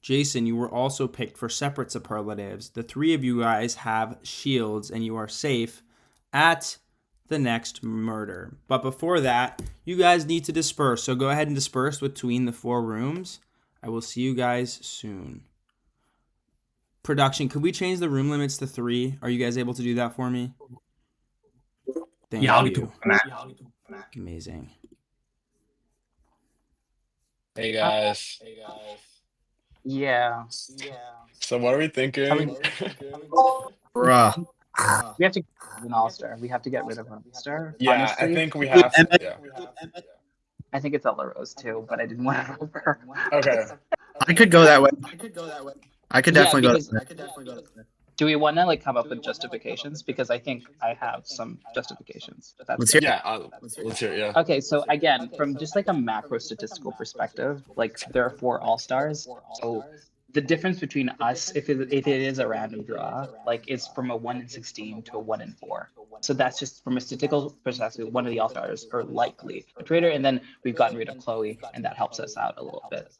Jason, you were also picked for separate superlatives. The three of you guys have shields, and you are safe at the next murder. But before that, you guys need to disperse. So go ahead and disperse between the 4 rooms. I will see you guys soon. Production, could we change the room limits to 3? Are you guys able to do that for me? Thank you. Amazing. Hey guys. yeah. So what are we thinking? Bruh. We have to get rid of an all-star. We have to get rid of an all-star. Yeah, honestly. I think we have to. Yeah. I think it's EllaRose too, but I didn't want to vote for her. Okay. I could go that way. I could definitely go because- that way. Do we want to like come up with justifications? Because I think I have some justifications. If that's Let's good. hear let's hear it, yeah. Okay, so again, from just like a macro statistical perspective, like there are 4 all-stars. So the difference between us, if it is a random draw, like it's from a 1 in 16 to a 1 in 4. So that's just from a statistical perspective, one of the all-stars are likely a traitor, and then we've gotten rid of Chloe, and that helps us out a little bit.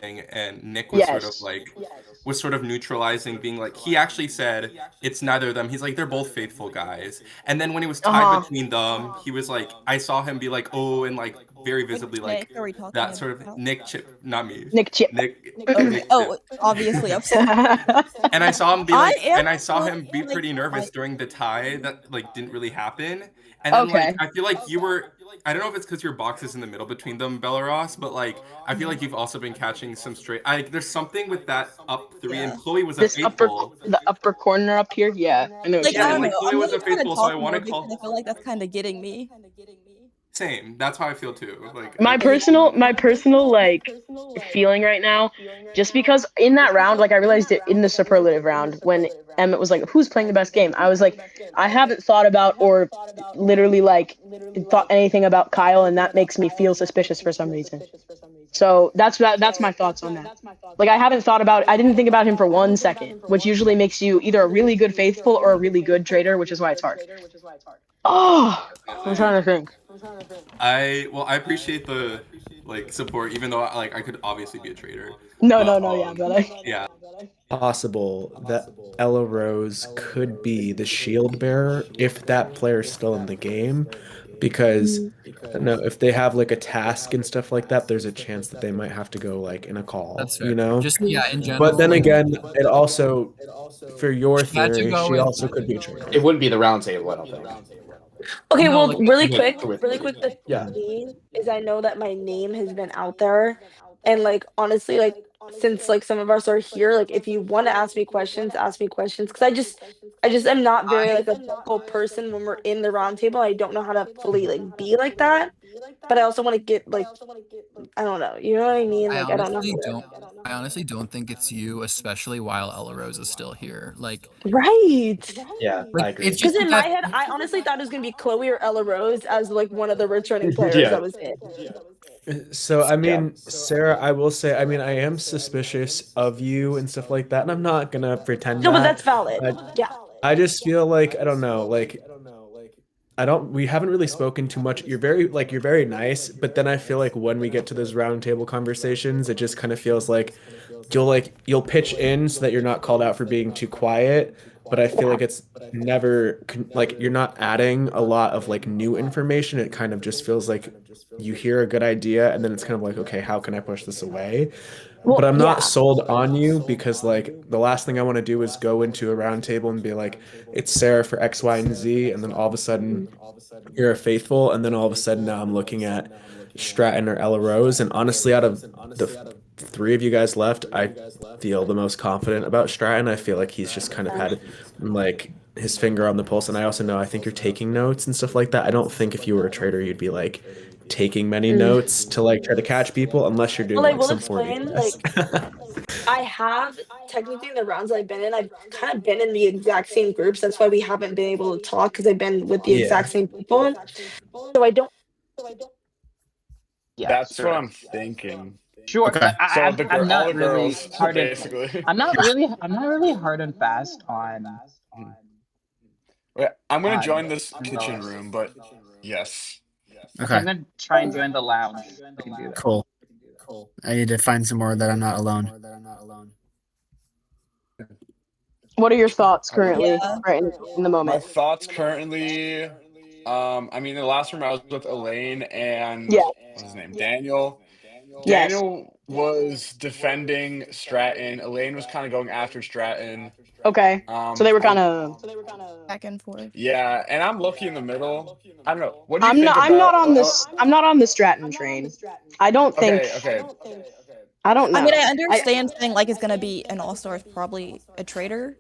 Thing, and Nick was sort of neutralizing, being like, he actually said it's neither of them. He's like, they're both faithful guys. And then when it was tied between them, he was like, I saw him be like, oh, and like very visibly like that sort of Nick Chip, not me. Nick Chip. Nick Oh, obviously, I'm sorry. And I saw him be like, and I saw him be pretty nervous during the tie that like didn't really happen. And then like I feel like you were, I don't know if it's because your box is in the middle between them, EllaRose, but like I feel like you've also been catching some straight. There's something with that up 3, and Chloe was a faithful. The upper corner up here, yeah. I know. Like, I don't know. Chloe was a faithful, so I want to call. I feel like that's kind of getting me. Same. That's how I feel too. Like my personal like feeling right now, just because in that round, like I realized it in the superlative round when Emmett was like, "Who's playing the best game?" I was like, I haven't thought about or literally like thought anything about Kyle, and that makes me feel suspicious for some reason. So that's my thoughts on that. Like I didn't think about him for 1 second, which usually makes you either a really good faithful or a really good traitor, which is why it's hard. Oh, I'm trying to think. I appreciate the like support, even though like I could obviously be a traitor. Yeah. Possible that EllaRose could be the shield bearer if that player's still in the game, because I don't know, if they have like a task and stuff like that, there's a chance that they might have to go like in a call. That's fair. You know. Just in general. But then again, it also, for your theory, she also could be a traitor. It wouldn't be the round table, I don't think. Okay, No, well, like, really quick, the Yeah. thing is I know that my name has been out there, and like honestly, like since like some of us are here, like if you want to ask me questions, because I just am not very like a vocal person when we're in the round table. I don't know how to fully like be like that, but I also want to get like, I don't know, you know what I mean? Like I don't know. I honestly don't think it's you, especially while EllaRose is still here. Like Right. Yeah, like, I agree. it's just Because in that- my head, I honestly thought it was gonna be Chloe or EllaRose as like one of the returning players Yeah. that was it. So I mean, Sarah, I will say, I mean, I am suspicious of you and stuff like that, and I'm not gonna pretend. No, but that. that's valid. Yeah. I just feel like I don't know, like we haven't really spoken too much. You're very nice, but then I feel like when we get to those roundtable conversations, it just kind of feels like you'll pitch in so that you're not called out for being too quiet. But I feel like it's never like you're not adding a lot of like new information. It kind of just feels like you hear a good idea and then it's kind of like, okay, how can I push this away? Well, but I'm not yeah. sold on you because like the last thing I want to do is go into a round table and be like, it's Sarah for X, Y, and Z, and then all of a sudden you're a faithful, and then all of a sudden now I'm looking at Stratton or EllaRose, and honestly, out of the 3 of you guys left, I feel the most confident about Stratton. I feel like he's just kind of had like his finger on the pulse, and I also know I think you're taking notes and stuff like that. I don't think if you were a traitor you'd be like taking many notes to like try to catch people unless you're doing Well, I like will some explain, 4D test. I have technically in the rounds I've been in, I've kind of been in the exact same groups. That's why we haven't been able to talk, because I've been with the Yeah. exact same people. So I don't. Yeah, That's sure. what I'm thinking. Sure. Okay. So I'm all not the really girls, hard and, basically. I'm not really hard and fast on. Wait, I'm gonna on join this kitchen EllaRose. room, but yes. Okay. I'm gonna try and join the lounge. I can do that. Cool. I need to find somewhere that I'm not alone. What are your thoughts currently, right in the My moment? thoughts currently, I mean, the last room I was with Elaine and Yeah. what's his name, Daniel. Yes. Daniel was defending Stratton. Elaine was kind of going after Stratton. Okay. So they were kind of. Back and forth. Yeah, and I'm lucky in the middle. I don't know. What do you I'm think not. about? I'm not on this. I'm not on the Stratton train. I don't think. Okay. I don't know. I mean, I understand saying like it's gonna be an all-star is probably a traitor,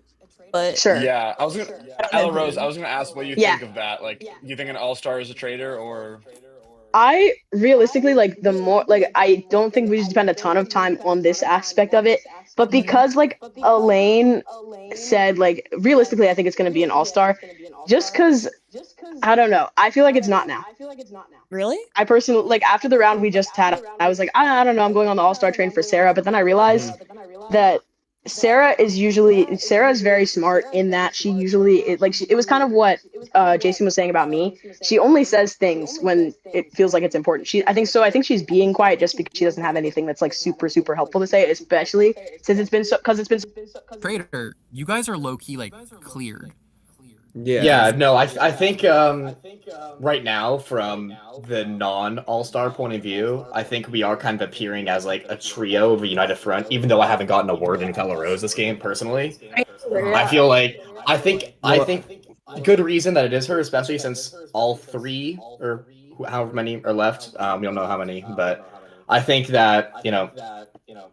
but Sure. Yeah, I was gonna. EllaRose, I was gonna ask what you Yeah. think of that. Like, you think an all-star is a traitor or? I realistically like the more like I don't think we should spend a ton of time on this aspect of it, but because like Elaine said, like realistically I think it's gonna be an all-star, just because I don't know. I feel like it's not now. Really? I personally, like, after the round we just had, I was like, I don't know, I'm going on the all-star train for Sarah, but then I realized that Sarah is very smart in that she usually, it was kind of what Jason was saying about me. She only says things when it feels like it's important. I think she's being quiet just because she doesn't have anything that's like super, super helpful to say, especially since it's been Traitor, you guys are low-key, like, cleared. Yeah, no, I think right now from the non-all-star point of view, I think we are kind of appearing as like a trio of a united front, even though I haven't gotten a word into EllaRose this game personally. I feel like I think good reason that it is her, especially since all three or however many are left. We don't know how many, but I think that,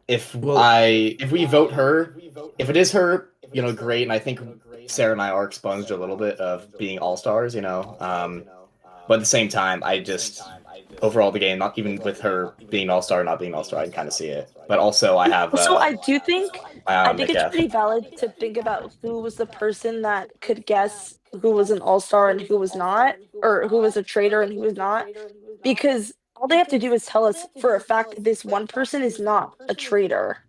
if we vote her, if it is her, great, and I think Sarah and I are expunged a little bit of being all-stars, but at the same time, I just, overall the game, not even with her being all-star or not being all-star, I can kind of see it. But also I have... So I do think, I think it's Nick pretty valid to think about who was the person that could guess who was an all-star and who was not, or who was a traitor and who was not, because all they have to do is tell us for a fact that this one person is not a traitor.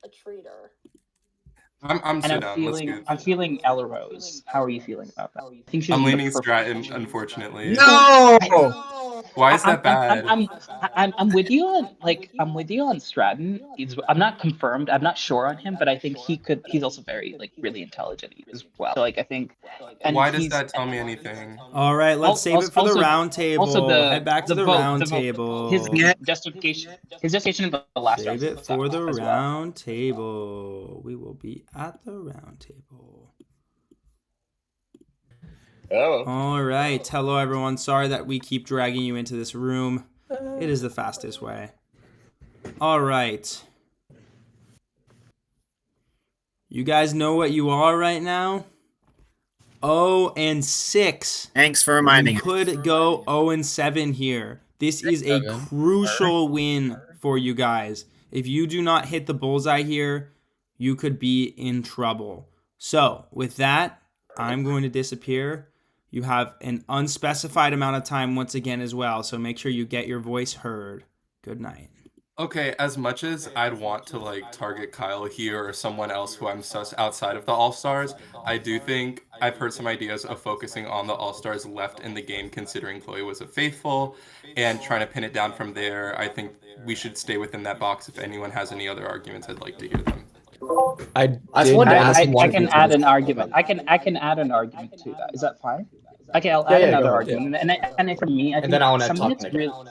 I'm so down. Let's go. I'm feeling EllaRose. How are you feeling about that? I think she's I'm the leaning perfect- Stratton, unfortunately. No! Why is that bad? I'm with you on Stratton. I'm not confirmed. I'm not sure on him, but I think he's also very really intelligent as well. So I think. And why does that tell me anything? All right, let's save it for the round table. Also Head back to the round table. His justification in the last round. Save it for the round table. We will be at the round table. Oh. All right. Hello, everyone. Sorry that we keep dragging you into this room. It is the fastest way. All right. You guys know what you are right now? 0-6. Thanks for reminding You could go 0-7 here. This is a crucial win for you guys. If you do not hit the bullseye here, you could be in trouble. So, with that, I'm going to disappear. You have an unspecified amount of time once again as well, so make sure you get your voice heard. Good night. Okay, as much as I'd want to target Kyle here or someone else who I'm sus outside of the All-Stars, I do think I've heard some ideas of focusing on the All-Stars left in the game, considering Chloe was a faithful, and trying to pin it down from there. I think we should stay within that box. If anyone has any other arguments, I'd like to hear them. I can add an argument. I can add an argument to that. Is that fine? Okay, I'll add another argument. And for me, I think then I want to something talk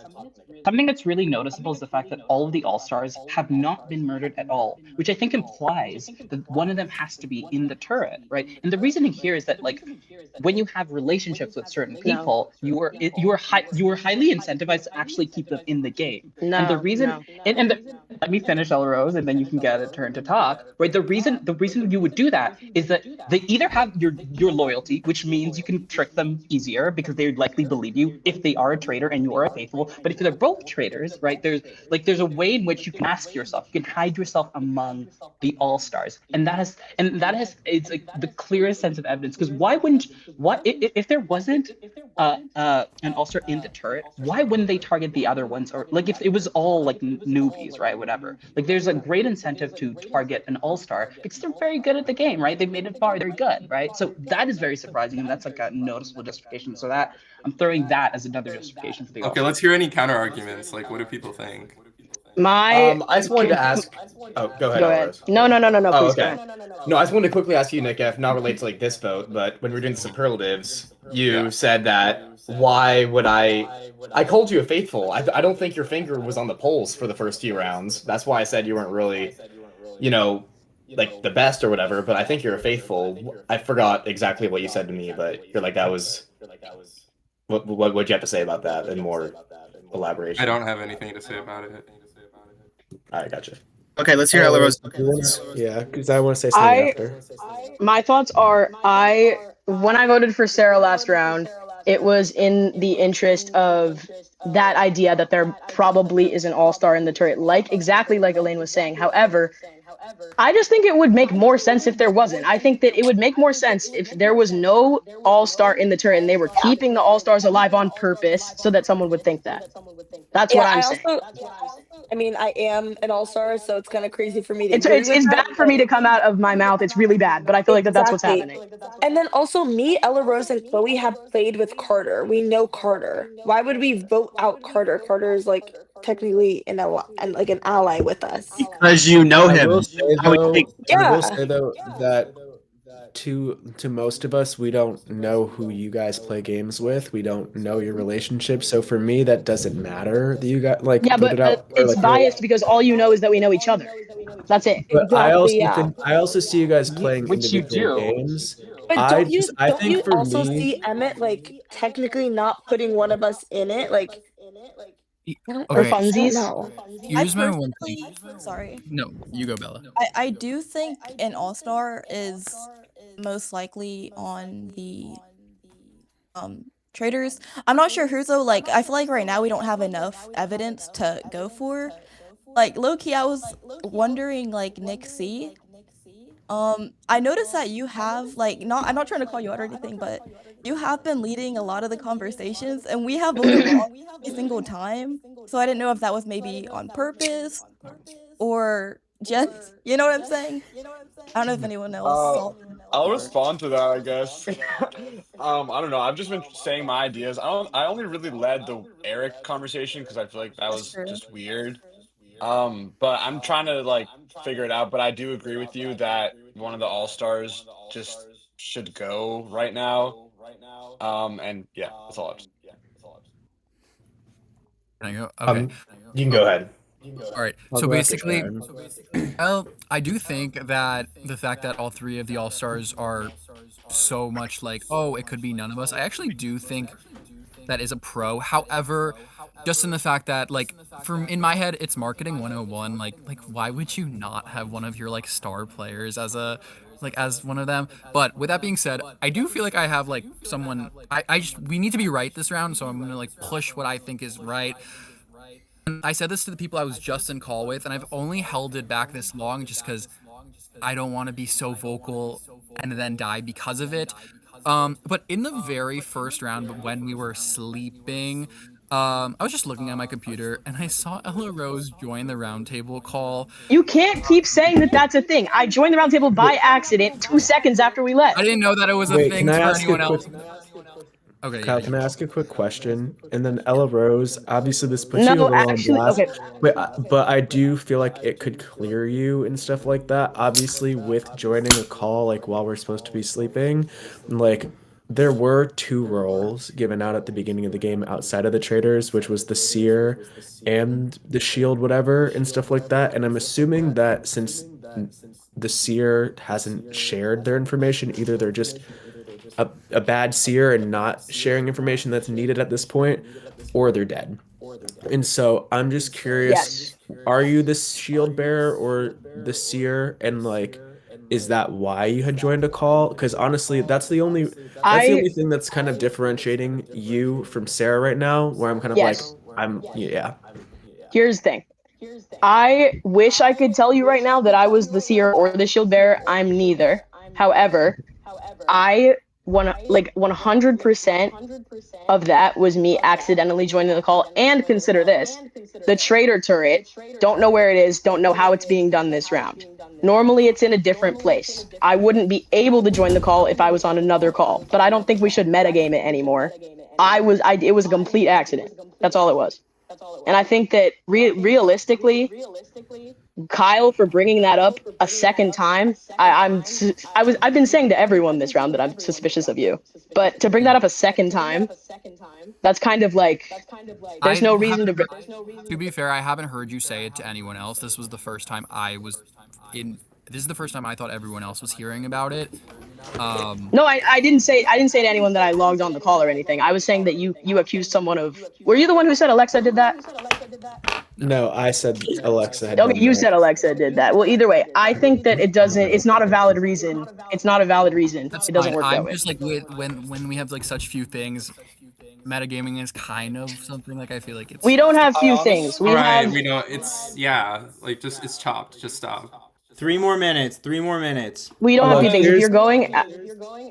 something that's really noticeable is the fact that all of the All-Stars have not been murdered at all, which I think implies that one of them has to be in the turret, right? And the reasoning here is that when you have relationships with certain people, you are highly incentivized to actually keep them in the game. And the reason let me finish EllaRose and then you can get a turn to talk. Right? The reason you would do that is that they either have your loyalty, which means you can trick them easier because they would likely believe you if they are a traitor and you are a faithful. But if they're both traitors, right? There's a way in which you can mask yourself. You can hide yourself among the All-Stars, and that is it's the clearest sense of evidence. Because if there wasn't an All-Star in the turret, why wouldn't they target the other ones? Or if it was all newbies, right? Whatever. There's a great incentive to target an All-Star because they're very good at the game, right? They've made it far, they're good, right? So that is very surprising, and that's a noticeable justification. So that I'm throwing that as another justification for the Okay, let's hear any counter arguments. What do people think? I just wanted to ask. Oh, go ahead. EllaRose. No. Please go ahead. No, I just wanted to quickly ask you, Nick, if not related to this vote, but when we were doing the superlatives, you said that why would I called you a faithful. I don't think your finger was on the pulse for the first few rounds. That's why I said you weren't really, the best or whatever. But I think you're a faithful. I forgot exactly what you said to me, but you're that was. What would you have to say about that and more elaboration? I don't have anything to say about it. All right, gotcha. Okay, let's hear EllaRose. Yeah, because I want to say something after. My thoughts are, when I voted for Sarah last round, it was in the interest of that idea that there probably is an all-star in the turret, exactly like Elaine was saying. However, I just think it would make more sense if there wasn't. I think that it would make more sense if there was no all-star in the tournament and they were keeping the all-stars alive on purpose so that someone would think that. That's what I'm saying. I mean, I am an all-star, so it's kind of crazy for me to It's agree with that, bad for me to come out of my mouth. It's really bad, but I feel like that's what's happening. And then also, me, EllaRose, and Chloe have played with Carter. We know Carter. Why would we vote out Carter? Carter is like technically an ally with us. Because you know I him. will say, How he though, thinks. I will say though that to most of us, we don't know who you guys play games with. We don't know your relationship. So for me, that doesn't matter that you got like Yeah, put but it out. it's biased because all you know is that we know each other. That's it. But I also see you guys playing Which you individual do. games. But I don't think you for also me, see Emmett like technically not putting one of us in it, like Or funsies? No. Here's my one thing. Sorry. No, you go, Bella. I do think an all-star is most likely on the Traitors. I'm not sure who's though, like I feel like right now we don't have enough evidence to go for. Like low-key, I was wondering like Nick C. I noticed that you have like I'm not trying to call you out or anything, but you have been leading a lot of the conversations and we have voted wrong every single time. So I didn't know if that was maybe on purpose or just, you know what I'm saying? I don't know if anyone else saw. I'll respond to that, I guess. I don't know. I've just been saying my ideas. I only really led the Eric conversation because I feel like that was just weird. But I'm trying to like figure it out. But I do agree with you that one of the all-stars just should go right now. And yeah, that's all. Can I go? Okay. You can go ahead. All right. I'll So go after basically, Sharon. well, I do think that the fact that all three of the all stars are so much like, oh, it could be none of us. I actually do think that is a pro. However, just in the fact that like in my head it's marketing 101, like why would you not have one of your like star players as one of them? But with that being said, I do feel like I have like someone we need to be right this round, so I'm going to like push what I think is right. And I said this to the people I was just in call with, and I've only held it back this long just because I don't want to be so vocal and then die because of it. But in the very first round, when we were sleeping, I was just looking at my computer and I saw EllaRose join the roundtable call. You can't keep saying that that's a thing. I joined the roundtable by accident 2 seconds after we left. I didn't know that it was a thing for anyone else. Okay, Kyle, yeah, can I ask a quick question? And then EllaRose, obviously this puts you a No, little actually, on blast. okay. But I do feel like it could clear you and stuff like that. Obviously, with joining a call like while we're supposed to be sleeping, like there were 2 roles given out at the beginning of the game outside of the Traitors, which was the Seer and the Shield, whatever, and stuff like that. And I'm assuming that since the Seer hasn't shared their information, either they're just a bad seer and not sharing information that's needed at this point, or they're dead. And so I'm just curious, are you the shield bearer or the seer? And like, is that why you had joined a call? Because honestly, that's the only thing that's kind of differentiating you from Sarah right now, where I'm kind of Here's the thing. I wish I could tell you right now that I was the seer or the shield bearer. I'm neither. However, I 100% of that was me accidentally joining the call. And consider this, the traitor turret, don't know where it is, don't know how it's being done this round. Normally it's in a different place. I wouldn't be able to join the call if I was on another call, but I don't think we should metagame it anymore. It was a complete accident. That's all it was. And I think that realistically, Kyle, for bringing that up a second time, I've been saying to everyone this round that I'm suspicious of you, but to bring that up a second time, that's kind of like there's no reason to. To be fair, I haven't heard you say it to anyone else. This was the first time This is the first time I thought everyone else was hearing about it. No, I didn't say to anyone that I logged on the call or anything. I was saying that you accused someone of. Were you the one who said Alexa did that? No, I said Alexa had. Okay, you said Alexa did that. Well, either way, I think that it doesn't. It's not a valid reason. It's not a valid reason. That's it doesn't fine. work that way. I'm just like when we have like such few things, metagaming is kind of something like I feel like it's. We don't have few things. We All right, have. we don't. It's like just it's chopped. Just stop. 3 more minutes. 3 more minutes. We don't have to do things. If you're going,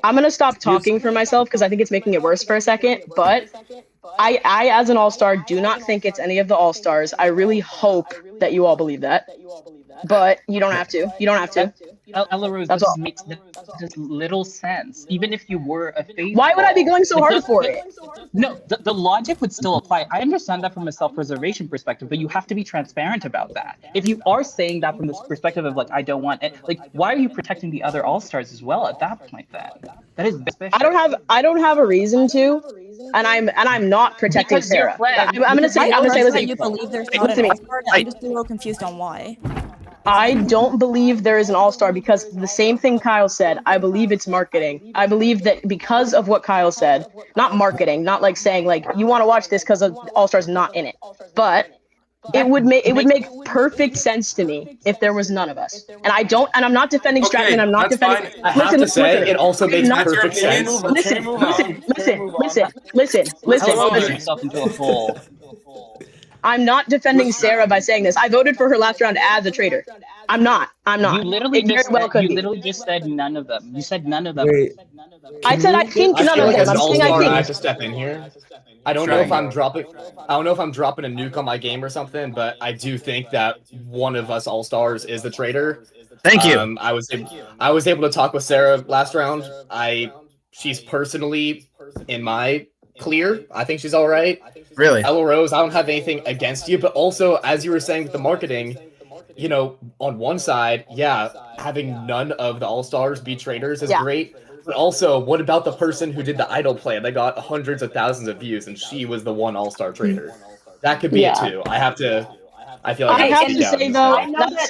I'm gonna stop talking for myself because I think it's making it worse for a second. But I as an all-star, do not think it's any of the all-stars. I really hope that you all believe that. But you don't have to. You don't have to. EllaRose, That's this all. makes just little sense. Even if you were a faithful, Why would I be going so like, hard for it? No, the logic would still apply. I understand that from a self-preservation perspective, but you have to be transparent about that. If you are saying that from this perspective of like, I don't want it, like, why are you protecting the other all-stars as well at that point? Then that is suspicious. I don't have a reason to, and I'm not protecting Because you're Sarah. friends. I'm gonna say listen. that you believe there's not Listen an to me. all-star. I'm just a little confused on why. I don't believe there is an all-star because the same thing Kyle said. I believe it's marketing. I believe that because of what Kyle said, not marketing, not like saying like you want to watch this because all-stars not in it, but it would make perfect sense to me if there was none of us. And I'm not defending Stratton. And I'm not defending. I have to say, it also makes perfect sense. Listen. yourself into a hole. I'm not defending Sarah by saying this. I voted for her last round as a traitor. I'm not. You literally It very just well could you be. literally just said none of them. You said none of them. Wait, I said I think I none feel of like them. as an I'm saying I all-star, I have think. to step in here. I don't know if I'm dropping. I don't know if I'm dropping a nuke on my game or something, but I do think that one of us all-stars is the traitor. Thank you. I was able to talk with Sarah last round. She's personally in my clear. I think she's all right. Really? EllaRose, I don't have anything against you, but also as you were saying with the marketing, you know, on one side, yeah, having none of the all-stars be traitors is great. But also, what about the person who did the idol play that got hundreds of thousands of views and she was the one all-star traitor? That could be it too. I feel like I I have to say though,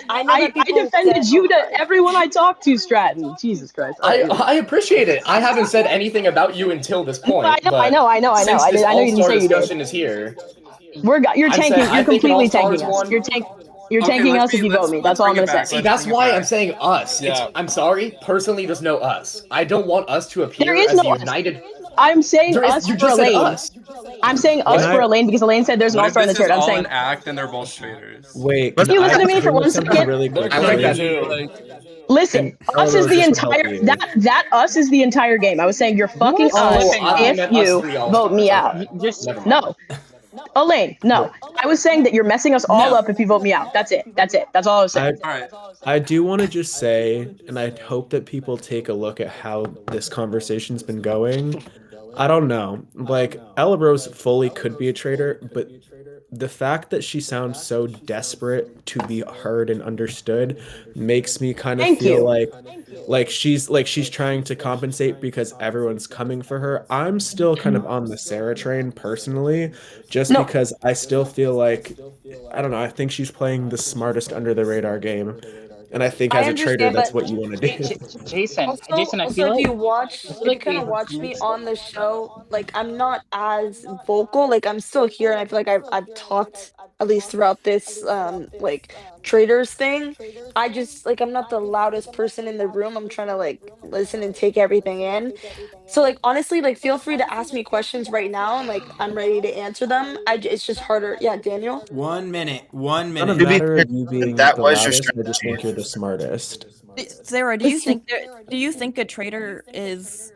I defended you to everyone I talked to, Stratton. Jesus Christ. I appreciate it. I haven't said anything about you until this point. I know. Since I this know you didn't all-star say you did. discussion is here, You're tanking. You're completely tanking us. one. You're tanking us if you vote me. That's all I'm gonna say. See, that's why I'm saying us. I'm sorry. Personally, there's no us. I don't want us to appear There is as no a united. I'm saying There is- us you for just said Elaine. us. I'm saying us for Elaine because Elaine said there's an What if all-star in the this is chat. I'm all saying. an act and they're both traitors? Wait, Can you listen to me for one something second? really quick. I like that. Listen, us is the entire that us is the entire game. I was saying you're fucking us if you vote me out. No. Elaine, no. I was saying that you're messing us all up if you vote me out. That's it. That's all I was saying. I do want to just say, and I hope that people take a look at how this conversation's been going. I don't know. Like, EllaRose fully could be a traitor, but the fact that she sounds so desperate to be heard and understood makes me kind of feel like she's trying to compensate because everyone's coming for her. I'm still kind of on the Sarah train personally, just because I still feel like, I don't know, I think she's playing the smartest under the radar game. And I think as a traitor, that's what you want to do. Jason, I Also, feel if like you kind of watch me on the show, like I'm not as vocal. Like I'm still here, and I feel like I've talked at least throughout this like traders thing. I just like I'm not the loudest person in the room. I'm trying to like listen and take everything in. So like honestly, like feel free to ask me questions right now, and like I'm ready to answer them. It's just harder. Yeah, Daniel. 1 minute. 1 It's not a minute. matter of you being That the was your loudest. I just think you're the smartest. Sarah, do you think a traitor is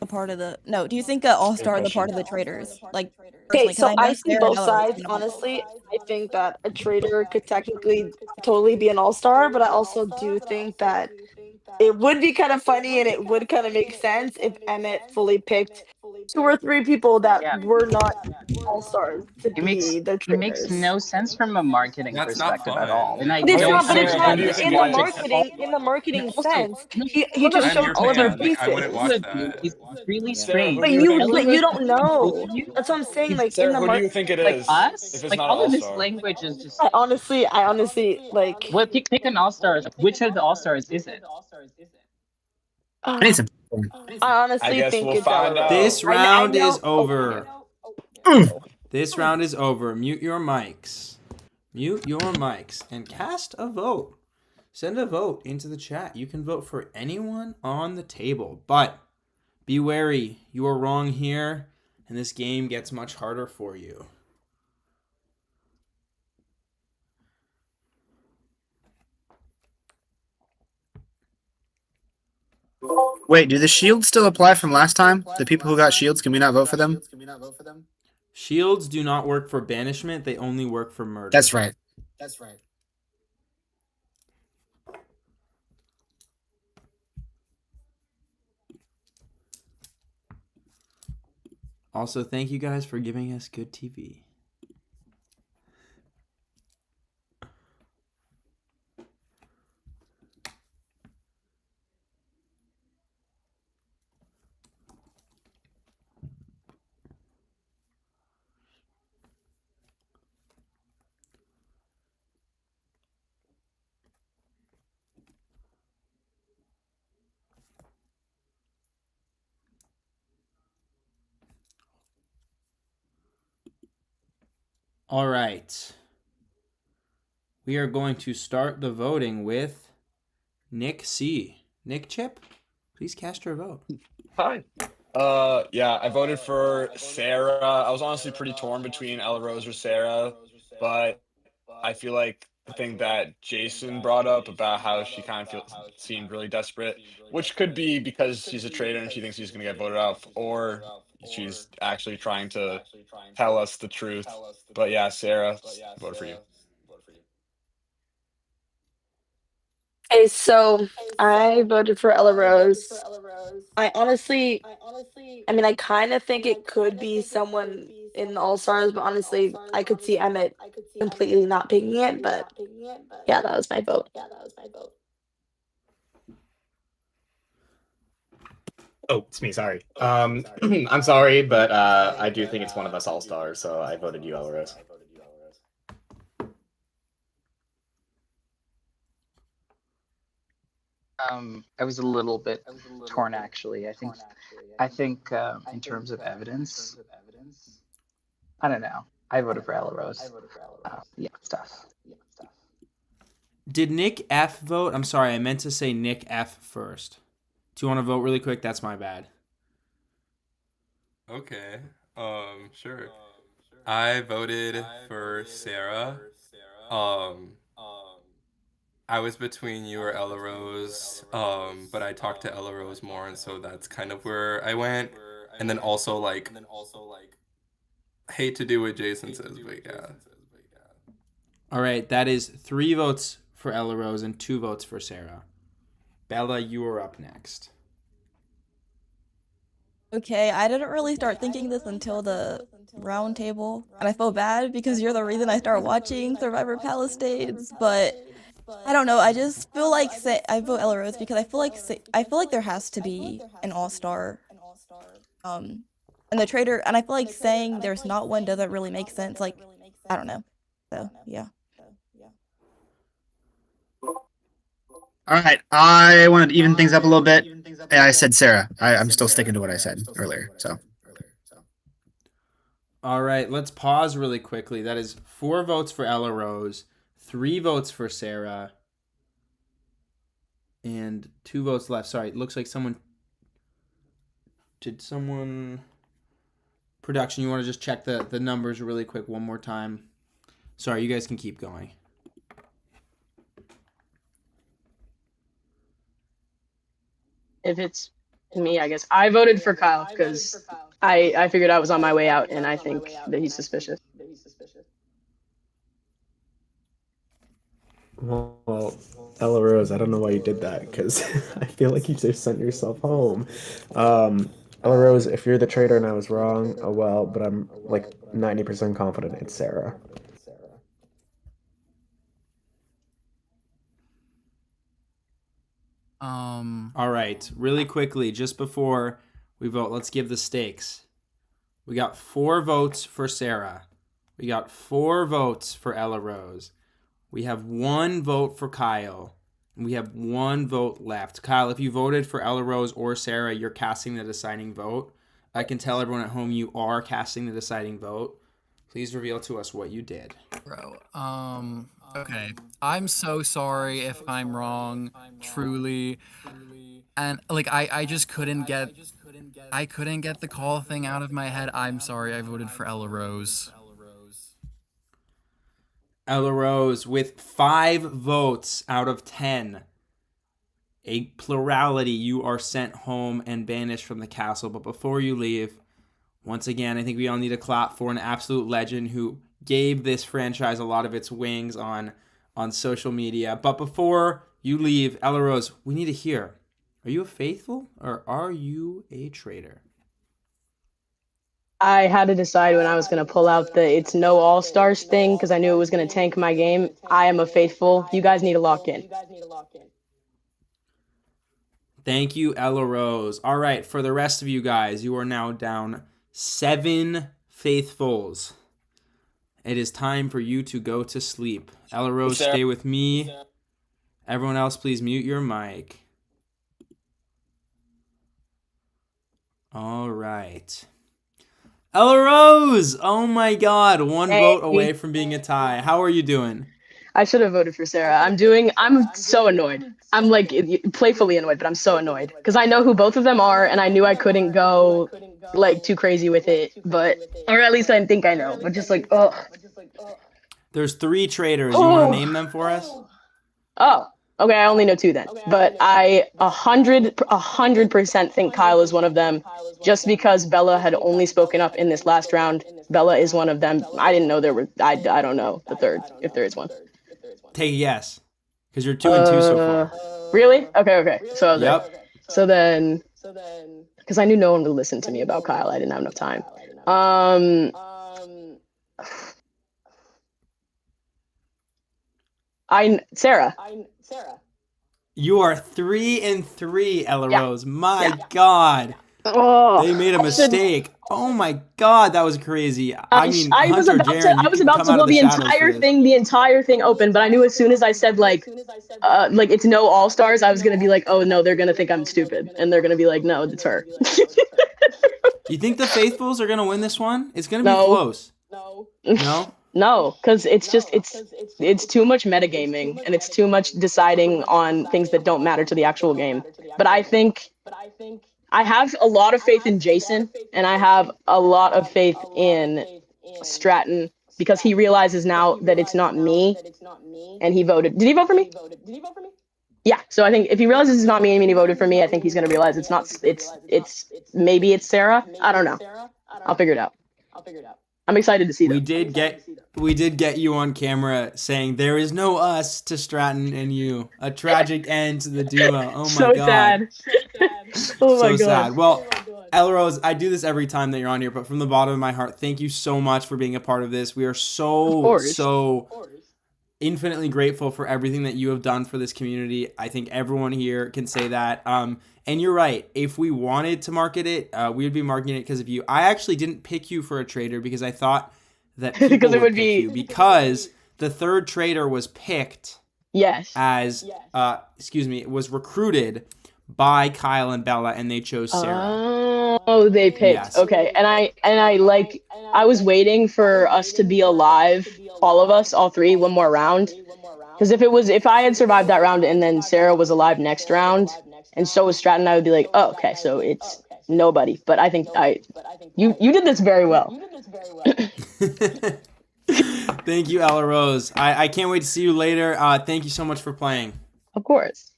a part of the? No, do you think an all-star is a part of the traitors? Like, Okay, personally, 'cause so know I see Sarah both knows, sides. you know. Honestly, I think that a trader could technically totally be an all-star, but I also do think that it would be kind of funny and it would kind of make sense if Emmett fully picked 2 or 3 people that were not all-stars to be the It makes traitors. no sense from a marketing perspective at all. And I But it's don't not. But it's not understand this in the logic at all. marketing. In the marketing Also, sense, he just showed all of our pieces. It's really strange. But you don't know. That's what I'm saying. Like in the Who do you think it like is? us, If it's like not all of this all-star? language is just. I honestly like. Well, pick an all-star. Like, which of the all-stars is it? I need some. I honestly guess think we'll it's find out. This I round know- is over. This round is over. Mute your mics. Mute your mics and cast a vote. Send a vote into the chat. You can vote for anyone on the table, but be wary. You are wrong here, and this game gets much harder for you. Wait, do the shields still apply from last time? The people who got shields, can we not vote for them? Shields do not work for banishment. They only work for murder. That's right. Also, thank you guys for giving us good TV. All right. We are going to start the voting with Nick C. Nick Chip, please cast your vote. Hi. Yeah, I voted for Sarah. I was honestly pretty torn between EllaRose or Sarah, but I feel like the thing that Jason brought up about how she kind of seemed really desperate, which could be because she's a traitor and she thinks she's going to get voted out, or she's actually trying to tell us the truth. But yeah, Sarah, voted for you. Okay, so I voted for EllaRose. I honestly, I mean, I kind of think it could be someone in the All Stars, but honestly, I could see Emmett completely not picking it. But yeah, that was my vote. Oh, it's me. Sorry. I'm sorry, but I do think it's one of us all stars, so I voted you, EllaRose. I was a little bit torn actually. I think in terms of evidence, I don't know. I voted for EllaRose. Yeah, stuff. Did Nick F vote? I'm sorry, I meant to say Nick F first. Do you want to vote really quick? That's my bad. Okay. Sure. I voted for Sarah. I was between you or EllaRose, but I talked to EllaRose more, and so that's kind of where I went. And then also, like, hate to do what Jason says, but yeah. All right, that is 3 votes for EllaRose and 2 votes for Sarah. Bella, you are up next. Okay, I didn't really start thinking this until the round table, and I feel bad because you're the reason I started watching Survivor Palisades, but I don't know. I just feel like I vote EllaRose because I feel like there has to be an all-star, and the traitor, and I feel like saying there's not one doesn't really make sense. Like, I don't know. So yeah. All right, I wanted to even things up a little bit. And I said Sarah. I'm still sticking to what I said earlier. So. All right, let's pause really quickly. That is 4 votes for EllaRose, 3 votes for Sarah, and 2 votes left. Sorry, it looks like production, you want to just check the numbers really quick one more time? Sorry, you guys can keep going. If it's me, I guess I voted for Kyle because I figured I was on my way out, and I think that he's suspicious. Well, EllaRose, I don't know why you did that, because I feel like you just sent yourself home. EllaRose, if you're the traitor and I was wrong, oh well, but I'm like 90% confident it's Sarah. All right, really quickly, just before we vote, let's give the stakes. We got 4 votes for Sarah. We got 4 votes for EllaRose. We have 1 vote for Kyle. And we have 1 vote left. Kyle, if you voted for EllaRose or Sarah, you're casting the deciding vote. I can tell everyone at home you are casting the deciding vote. Please reveal to us what you did. Bro, okay. I'm so sorry if I'm wrong, truly. And like I just couldn't get the call thing out of my head. I'm sorry, I voted for EllaRose. EllaRose with 5 votes out of 10 a plurality, you are sent home and banished from the castle. But before you leave, once again, I think we all need to clap for an absolute legend who gave this franchise a lot of its wings on social media. But before you leave, EllaRose, we need to hear, are you a faithful or are you a traitor? I had to decide when I was going to pull out the it's no all-stars thing because I knew it was going to tank my game. I am a faithful. You guys need to lock in. Thank you, EllaRose. All right, for the rest of you guys, you are now down 7 faithfuls. It is time for you to go to sleep. EllaRose, stay with me. Everyone else, please mute your mic. All right. EllaRose! Oh my god, one vote away from being a tie. How are you doing? I should have voted for Sarah. I'm so annoyed. I'm like playfully annoyed, but I'm so annoyed because I know who both of them are, and I knew I couldn't go like too crazy with it, or at least I think I know, but just like, ugh. There's 3 traitors. You want to name them for us? Oh, okay. I only know 2 then, but I 100% think Kyle is one of them, just because Bella had only spoken up in this last round. Bella is one of them. I didn't know there were. I don't know the third, if there is one. Take a guess, because you're 2 and 2 so far. Really? Okay. So I was like, so then, because I knew no one would listen to me about Kyle, I didn't have enough time. Sarah. You are 3 and 3, EllaRose. My God. Oh, they made a mistake. Oh my God, that was crazy. I mean, I was about to blow the entire thing open, but I knew as soon as I said like it's no all stars, I was gonna be like, oh no, they're gonna think I'm stupid, and they're gonna be like, no, it's her. You think the faithfuls are gonna win this one? It's gonna be close. No. No, because it's too much metagaming, and it's too much deciding on things that don't matter to the actual game. But I think I have a lot of faith in Jason, and I have a lot of faith in Stratton, because he realizes now that it's not me, and he voted. Did he vote for me? Yeah, so I think if he realizes it's not me and he voted for me, I think he's gonna realize maybe it's Sarah. I don't know. I'll figure it out. I'm excited to see them. We did get you on camera saying there is no us to Stratton and you. A tragic end to the duo. Oh my God. Sad. Oh my God. Sad. Well, EllaRose, I do this every time that you're on here, but from the bottom of my heart, thank you so much for being a part of this. We are so infinitely grateful for everything that you have done for this community. I think everyone here can say that. And you're right. If we wanted to market it, we would be marketing it because of you. I actually didn't pick you for a traitor because I thought that people would pick you, because the third traitor was picked. Yes. As was recruited by Kyle and Bella, and they chose Sarah. Oh, they picked. Yes. Okay. And I was waiting for us to be alive, all of us, all 3, one more round. Because if I had survived that round and then Sarah was alive next round, and so was Stratton, I would be like, oh, okay, so it's nobody. But I think you did this very well. Thank you, EllaRose. I can't wait to see you later. Thank you so much for playing. Of course.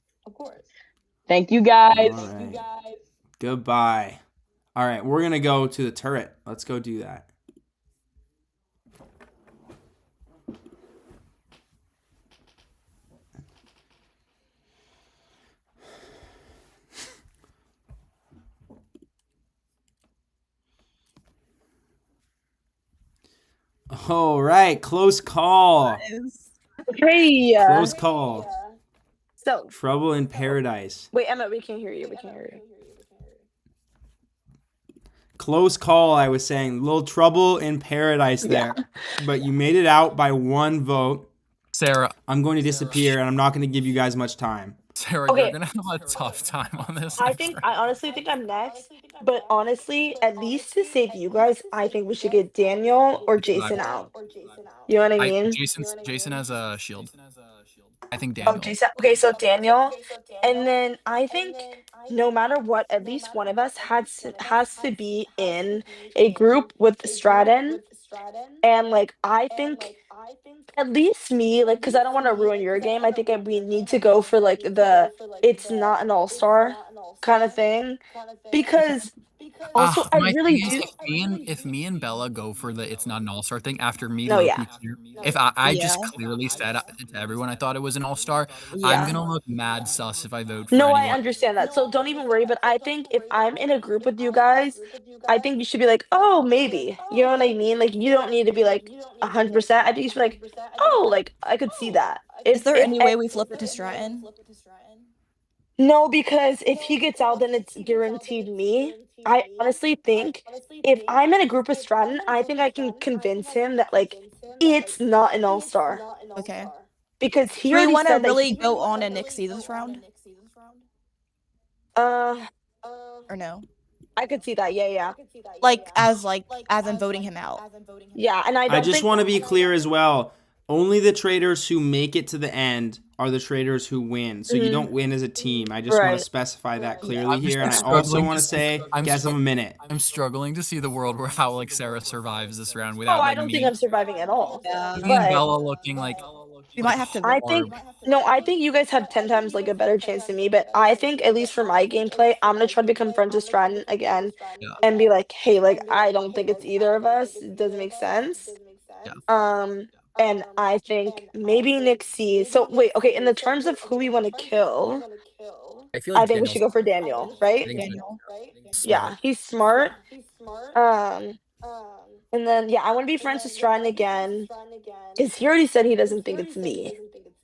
Thank you, guys. All right. Goodbye. All right, we're going to go to the turret. Let's go do that. All right, close call. Hey. Close call. So. Trouble in Paradise. Wait, Emmett, we can't hear you. Close call, I was saying. Little trouble in paradise there. Yeah. But you made it out by 1 vote. Sarah. I'm going to disappear, and I'm not going to give you guys much time. Sarah, you're going to have a tough time on this. I honestly think I'm next. But honestly, at least to save you guys, I think we should get Daniel or Jason out. You know what I mean? Jason has a shield. I think Daniel. Oh, Jason. Okay, so Daniel. And then I think no matter what, at least one of us has to be in a group with Stratton. And like, I think at least me, like, because I don't want to ruin your game. I think we need to go for like the it's not an all-star kind of thing, because also I My thing really is, do. if me and Bella go for the it's not an all-star thing after me No, yeah. if I just Yeah. clearly said to everyone I thought it was an all-star, I'm Yeah. gonna look mad sus if I vote for No, I anyone. understand that. So don't even worry. But I think if I'm in a group with you guys, I think you should be like, oh, maybe. You know what I mean? Like, you don't need to be like 100%. I think you should be like, oh, like I could see that. Is there any way we flip it to Stratton? No, because if he gets out, then it's guaranteed me. I honestly think if I'm in a group with Stratton, I think I can convince him that like it's not an all-star. Okay. Because he Do we already want to said that really go on a Nixie this round? Or no? I could see that. Yeah. Like as in voting him out. Yeah, and I I don't just think want to be clear as well. Only the traitors who make it to the end are the traitors who win. So you Mhm. don't win as a team. I just want to Right. specify that clearly I'm just here. And I also struggling want to say, guess a minute. I'm struggling to see the world where how like Sarah survives this round Oh, without I like don't me, think I'm surviving at all. me and But Bella looking like we might have to I think no, I think you guys have 10 times like a better chance than me, but I think at least for my gameplay, I'm gonna try to become friends with Stratton again and be like, hey, like I don't think it's either of us. It doesn't make sense. And I think maybe Nixie. So wait, okay, in the terms of who we want to kill, I feel I like think we should go for Daniel, right? Yeah, he's smart. And then yeah, I want to be friends with Stratton again, because he already said he doesn't think it's me.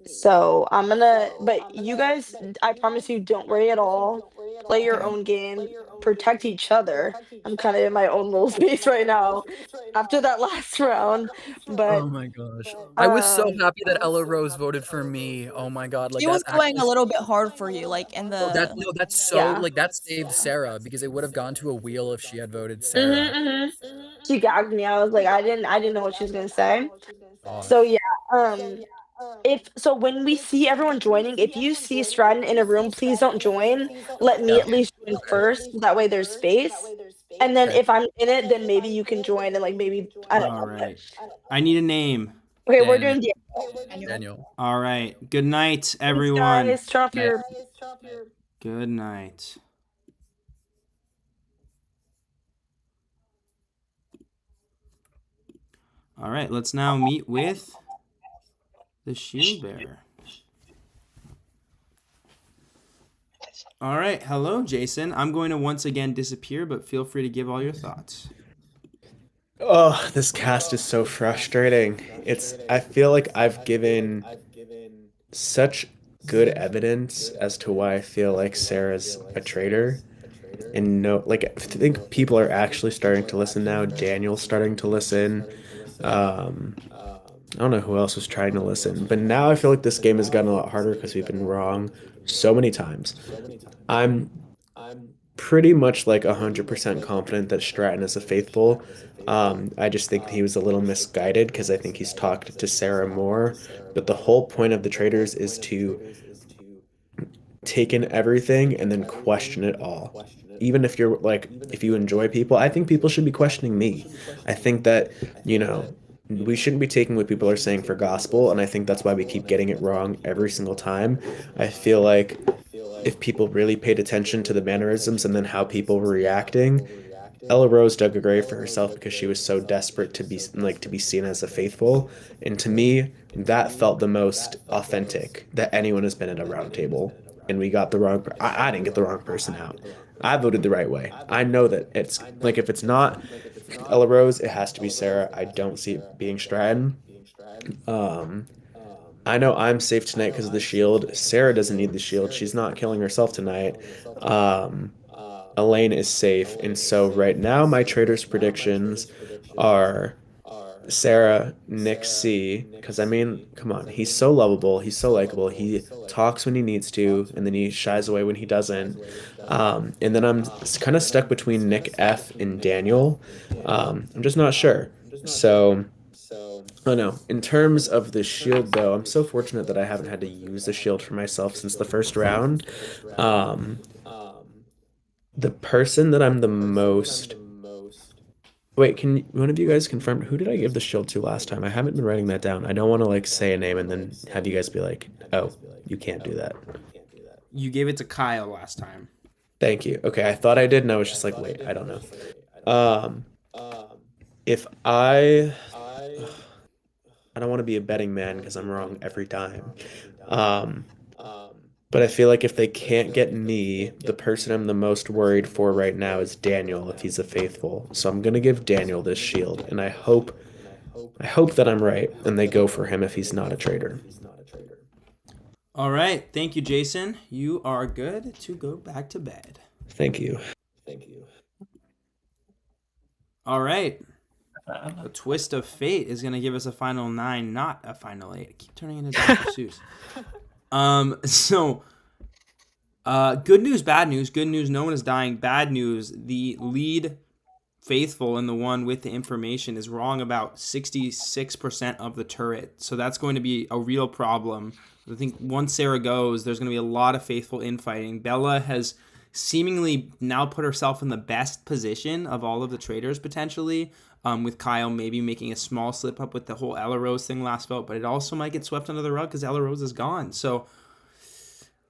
So I'm gonna. But you guys, I promise you, don't worry at all. Play your own game. Protect each other. I'm kind of in my own little space right now after that last round. But Oh my gosh. I was so happy that EllaRose voted for me. Oh my god, like She that was going actually a little bit hard for you, like in No, the that's so like that saved Sarah because it would have gone to a wheel if she had voted Sarah. She gagged me. I was like, I didn't know what she was gonna say. So Gosh. yeah, if so, when we see everyone joining, if you see Stratton in a room, please don't join. Let me Yeah. at least join first. That way, there's space. And then Okay. if I'm in it, then maybe you can join and like maybe I don't know. All right. I need a name. Okay, we're doing Daniel. All right. Good night, Thanks, everyone. guys. Turn off your. Good night. All right, let's now meet with the shield bearer. All right, hello, Jason. I'm going to once again disappear, but feel free to give all your thoughts. Oh, this cast is so frustrating. I feel like I've given such good evidence as to why I feel like Sarah's a traitor. And no, like I think people are actually starting to listen now. Daniel's starting to listen. I don't know who else was trying to listen, but now I feel like this game has gotten a lot harder because we've been wrong so many times. I'm pretty much like 100% confident that Stratton is a faithful. I just think he was a little misguided because I think he's talked to Sarah more. But the whole point of the Traitors is to take in everything and then question it all. Even if you're like, if you enjoy people, I think people should be questioning me. I think that, we shouldn't be taking what people are saying for gospel, and I think that's why we keep getting it wrong every single time. I feel like if people really paid attention to the mannerisms and then how people were reacting, EllaRose dug a grave for herself because she was so desperate to be seen as a faithful, and to me, that felt the most authentic that anyone has been at a round table. And we got the wrong. I didn't get the wrong person out. I voted the right way. I know that it's like if it's not EllaRose, it has to be Sarah. I don't see it being Stratton. I know I'm safe tonight because of the shield. Sarah doesn't need the shield. She's not killing herself tonight. Elaine is safe, and so right now my Traitors predictions are Sarah, Nick C, because I mean, come on, he's so lovable, he's so likable, he talks when he needs to, and then he shies away when he doesn't. And then I'm kind of stuck between Nick F and Daniel. I'm just not sure. So, I don't know. In terms of the shield, though, I'm so fortunate that I haven't had to use the shield for myself since the first round. The person that I'm the most Wait, can one of you guys confirm who did I give the shield to last time? I haven't been writing that down. I don't want to like say a name and then have you guys be like, "Oh, you can't do that." You gave it to Kyle last time. Thank you. Okay, I thought I did, and I was just like, wait, I don't know. If I don't want to be a betting man because I'm wrong every time. But I feel like if they can't get me, the person I'm the most worried for right now is Daniel if he's a faithful. So I'm gonna give Daniel this shield, and I hope that I'm right, and they go for him if he's not a traitor. All right, thank you, Jason. You are good to go back to bed. Thank you. All right. A twist of fate is going to give us a final 9, not a final 8. I keep turning into Dr. Seuss. Good news, bad news. Good news, no one is dying. Bad news, the lead faithful and the one with the information is wrong about 66% of the turret. So that's going to be a real problem. I think once Sarah goes, there's going to be a lot of faithful infighting. Bella has seemingly now put herself in the best position of all of the traitors potentially, with Kyle maybe making a small slip up with the whole EllaRose thing last vote, but it also might get swept under the rug because EllaRose is gone. So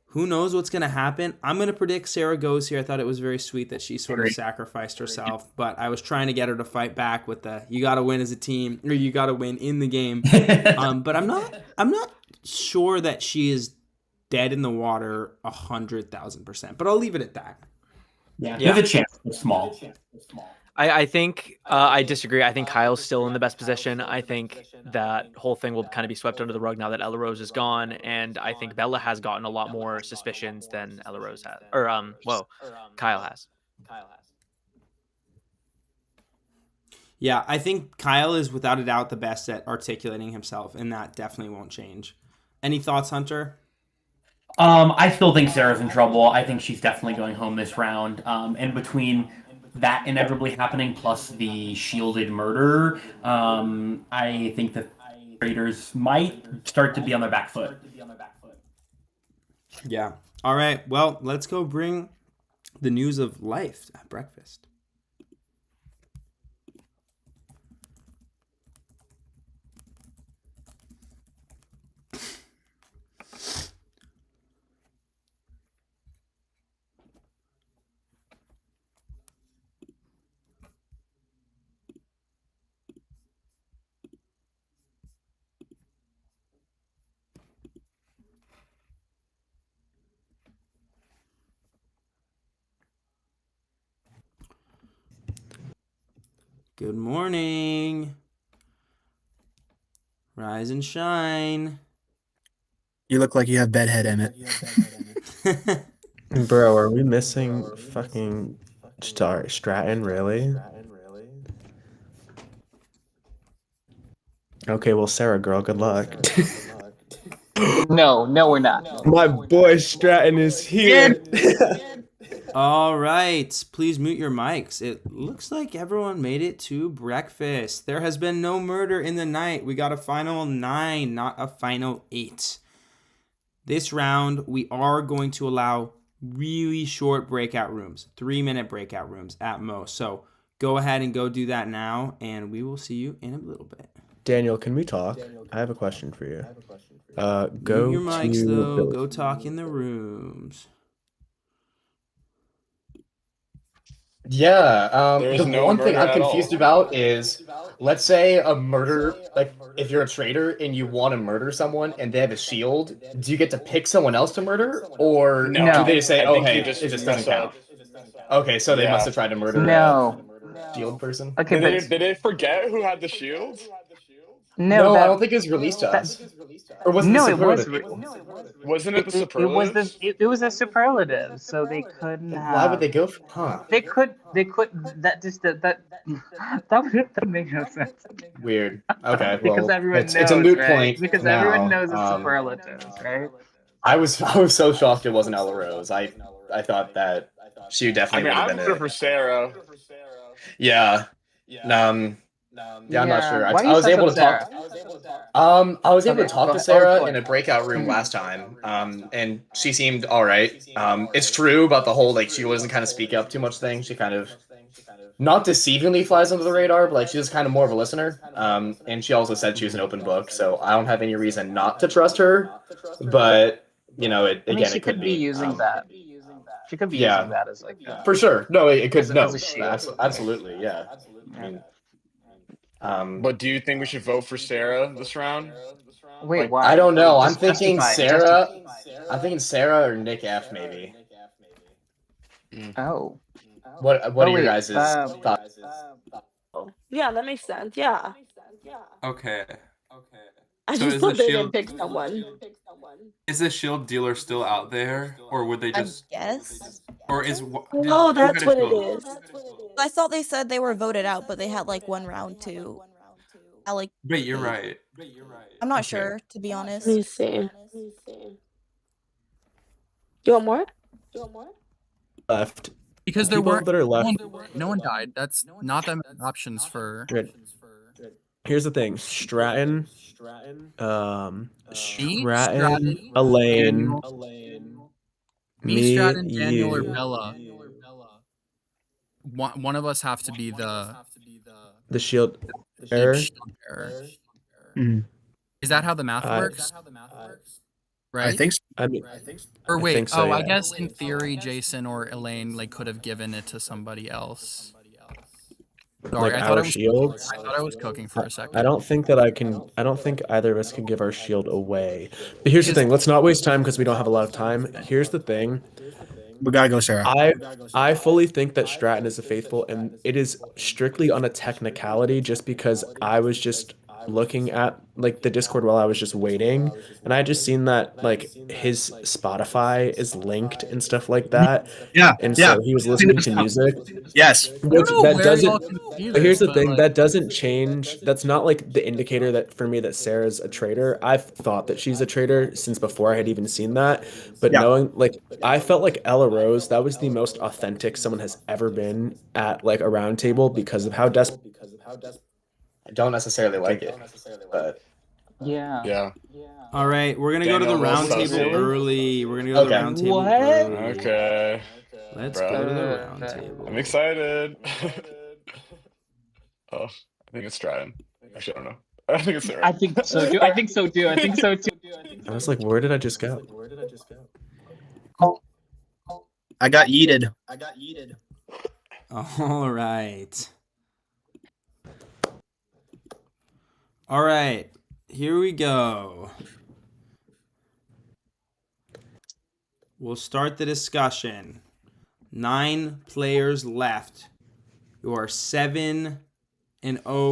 who knows what's going to happen? I'm going to predict Sarah goes here. I thought it was very sweet that she sort of sacrificed herself, but I was trying to get her to fight back with the you got to win as a team, or you got to win in the game. But I'm not sure that she is dead in the water 100,000%, but I'll leave it at that. Yeah, you have a chance. It's small. I think I disagree. I think Kyle's still in the best position. I think that whole thing will kind of be swept under the rug now that EllaRose is gone, and I think Bella has gotten a lot more suspicions than EllaRose has, or Kyle has. Yeah, I think Kyle is without a doubt the best at articulating himself, and that definitely won't change. Any thoughts, Hunter? I still think Sarah's in trouble. I think she's definitely going home this round. And between that inevitably happening plus the shielded murder, I think that Traitors might start to be on their back foot. Yeah. All right. Well, let's go bring the news of life at breakfast. Good morning. Rise and shine. You look like you have bedhead, Emmett. Bro, are we missing fucking Stratton, really? Okay, well, Sarah, girl, good luck. No, we're not. My boy Stratton is here. All right, please mute your mics. It looks like everyone made it to breakfast. There has been no murder in the night. We got a final 9, not a final 8. This round, we are going to allow really short breakout rooms, 3-minute breakout rooms at most. So go ahead and go do that now, and we will see you in a little bit. Daniel, can we talk? I have a question for you. Mute your mics, though. Go talk in the rooms. Yeah, There's the no one thing murder I'm at confused all. about is, let's say a murder, like if you're a traitor and you want to murder someone and they have a shield, do you get to pick someone else to murder, or No. do they just say, I "Oh, think hey, you it just just mess doesn't count"? up. Okay, so they Yeah. must have tried to murder No. a shield person. Okay, Did they forget who had the shield? No, I don't think it was released to us. Or was it No, the it was. superlative? Wasn't it the It was superlative? it was a superlative, so they couldn't have. Why would they go for? Huh? They could. That makes no sense. Weird. Okay, Because well, everyone knows, it's a moot right? point Because now. everyone knows it's superlatives, right? I was so shocked it wasn't EllaRose. I thought that she definitely would have I'm been for Sarah. Yeah. Yeah, I'm not sure. I was able to talk. I was able to talk to Sarah in a breakout room last time, and she seemed all right. It's true about the whole like she wasn't kind of speak up too much thing. She kind of not deceivingly flies under the radar, but like she's kind of more of a listener. And she also said she was an open book, so I don't have any reason not to trust her. But you know, I mean, she it could be using that. She could be using that as like for sure. No, it could as a no, shield. absolutely, yeah. I mean, But do you think we should vote for Sarah this round? Wait, why? I don't know. I'm Just thinking justify- Sarah. I'm thinking Sarah or Nick F maybe. Oh. What are Oh, your wait, guys' thoughts? Yeah, that makes sense. Yeah. Okay. I So just is thought the they shield didn't pick someone. is the shield dealer still out there, or would they just Yes. or is Oh, that's what it is. I thought they said they were voted out, but they had like one round to. Like. But you're right. I'm not Okay. sure, to be honest. Let me see. You want more? Left. Because there People weren't that are left. no one died. That's not that many options for. Good. Here's the thing: Stratton, Stratton, Elaine, Me, Stratton, you. Daniel, or Bella. One of us have to be the shield error. Mhm. Is that how the math works? Right? I think so. Or I wait, think so, I yeah. guess in theory, Jason or Elaine could have given it to somebody else. Sorry, Like I thought our shields. I thought I was cooking for a second. I don't think either of us can give our shield away. But here's the thing: let's not waste time because we don't have a lot of time. Here's the thing: we gotta go, Sarah. I fully think that Stratton is a faithful, and it is strictly on a technicality, just because I was just looking at like the Discord while I was just waiting, and I just seen that like his Spotify is linked and stuff like that. Yeah, and yeah. so he was listening to music. Yes. Which know that where doesn't. y'all can see But here's this, the but, thing: like- that doesn't change. That's not like the indicator that for me that Sarah's a traitor. I've thought that she's a traitor since before I had even seen that. But Yeah. knowing, like, I felt like EllaRose, that was the most authentic someone has ever been at like a round table because of how desperate. I don't necessarily like it, but Yeah. All right, we're gonna go to the Daniel, round what's table up? early. We're gonna go to the Okay. round table What? early. Okay. Let's Bruh. go to the round table. I'm excited. Oh, I think it's Stratton. Actually, I don't know. I think it's Sarah. I think so too. I think so too. I think so too. I was like, where did I just go? I got yeeted. All right. All right. Here we go. We'll start the discussion. 9 players left. You are 7-0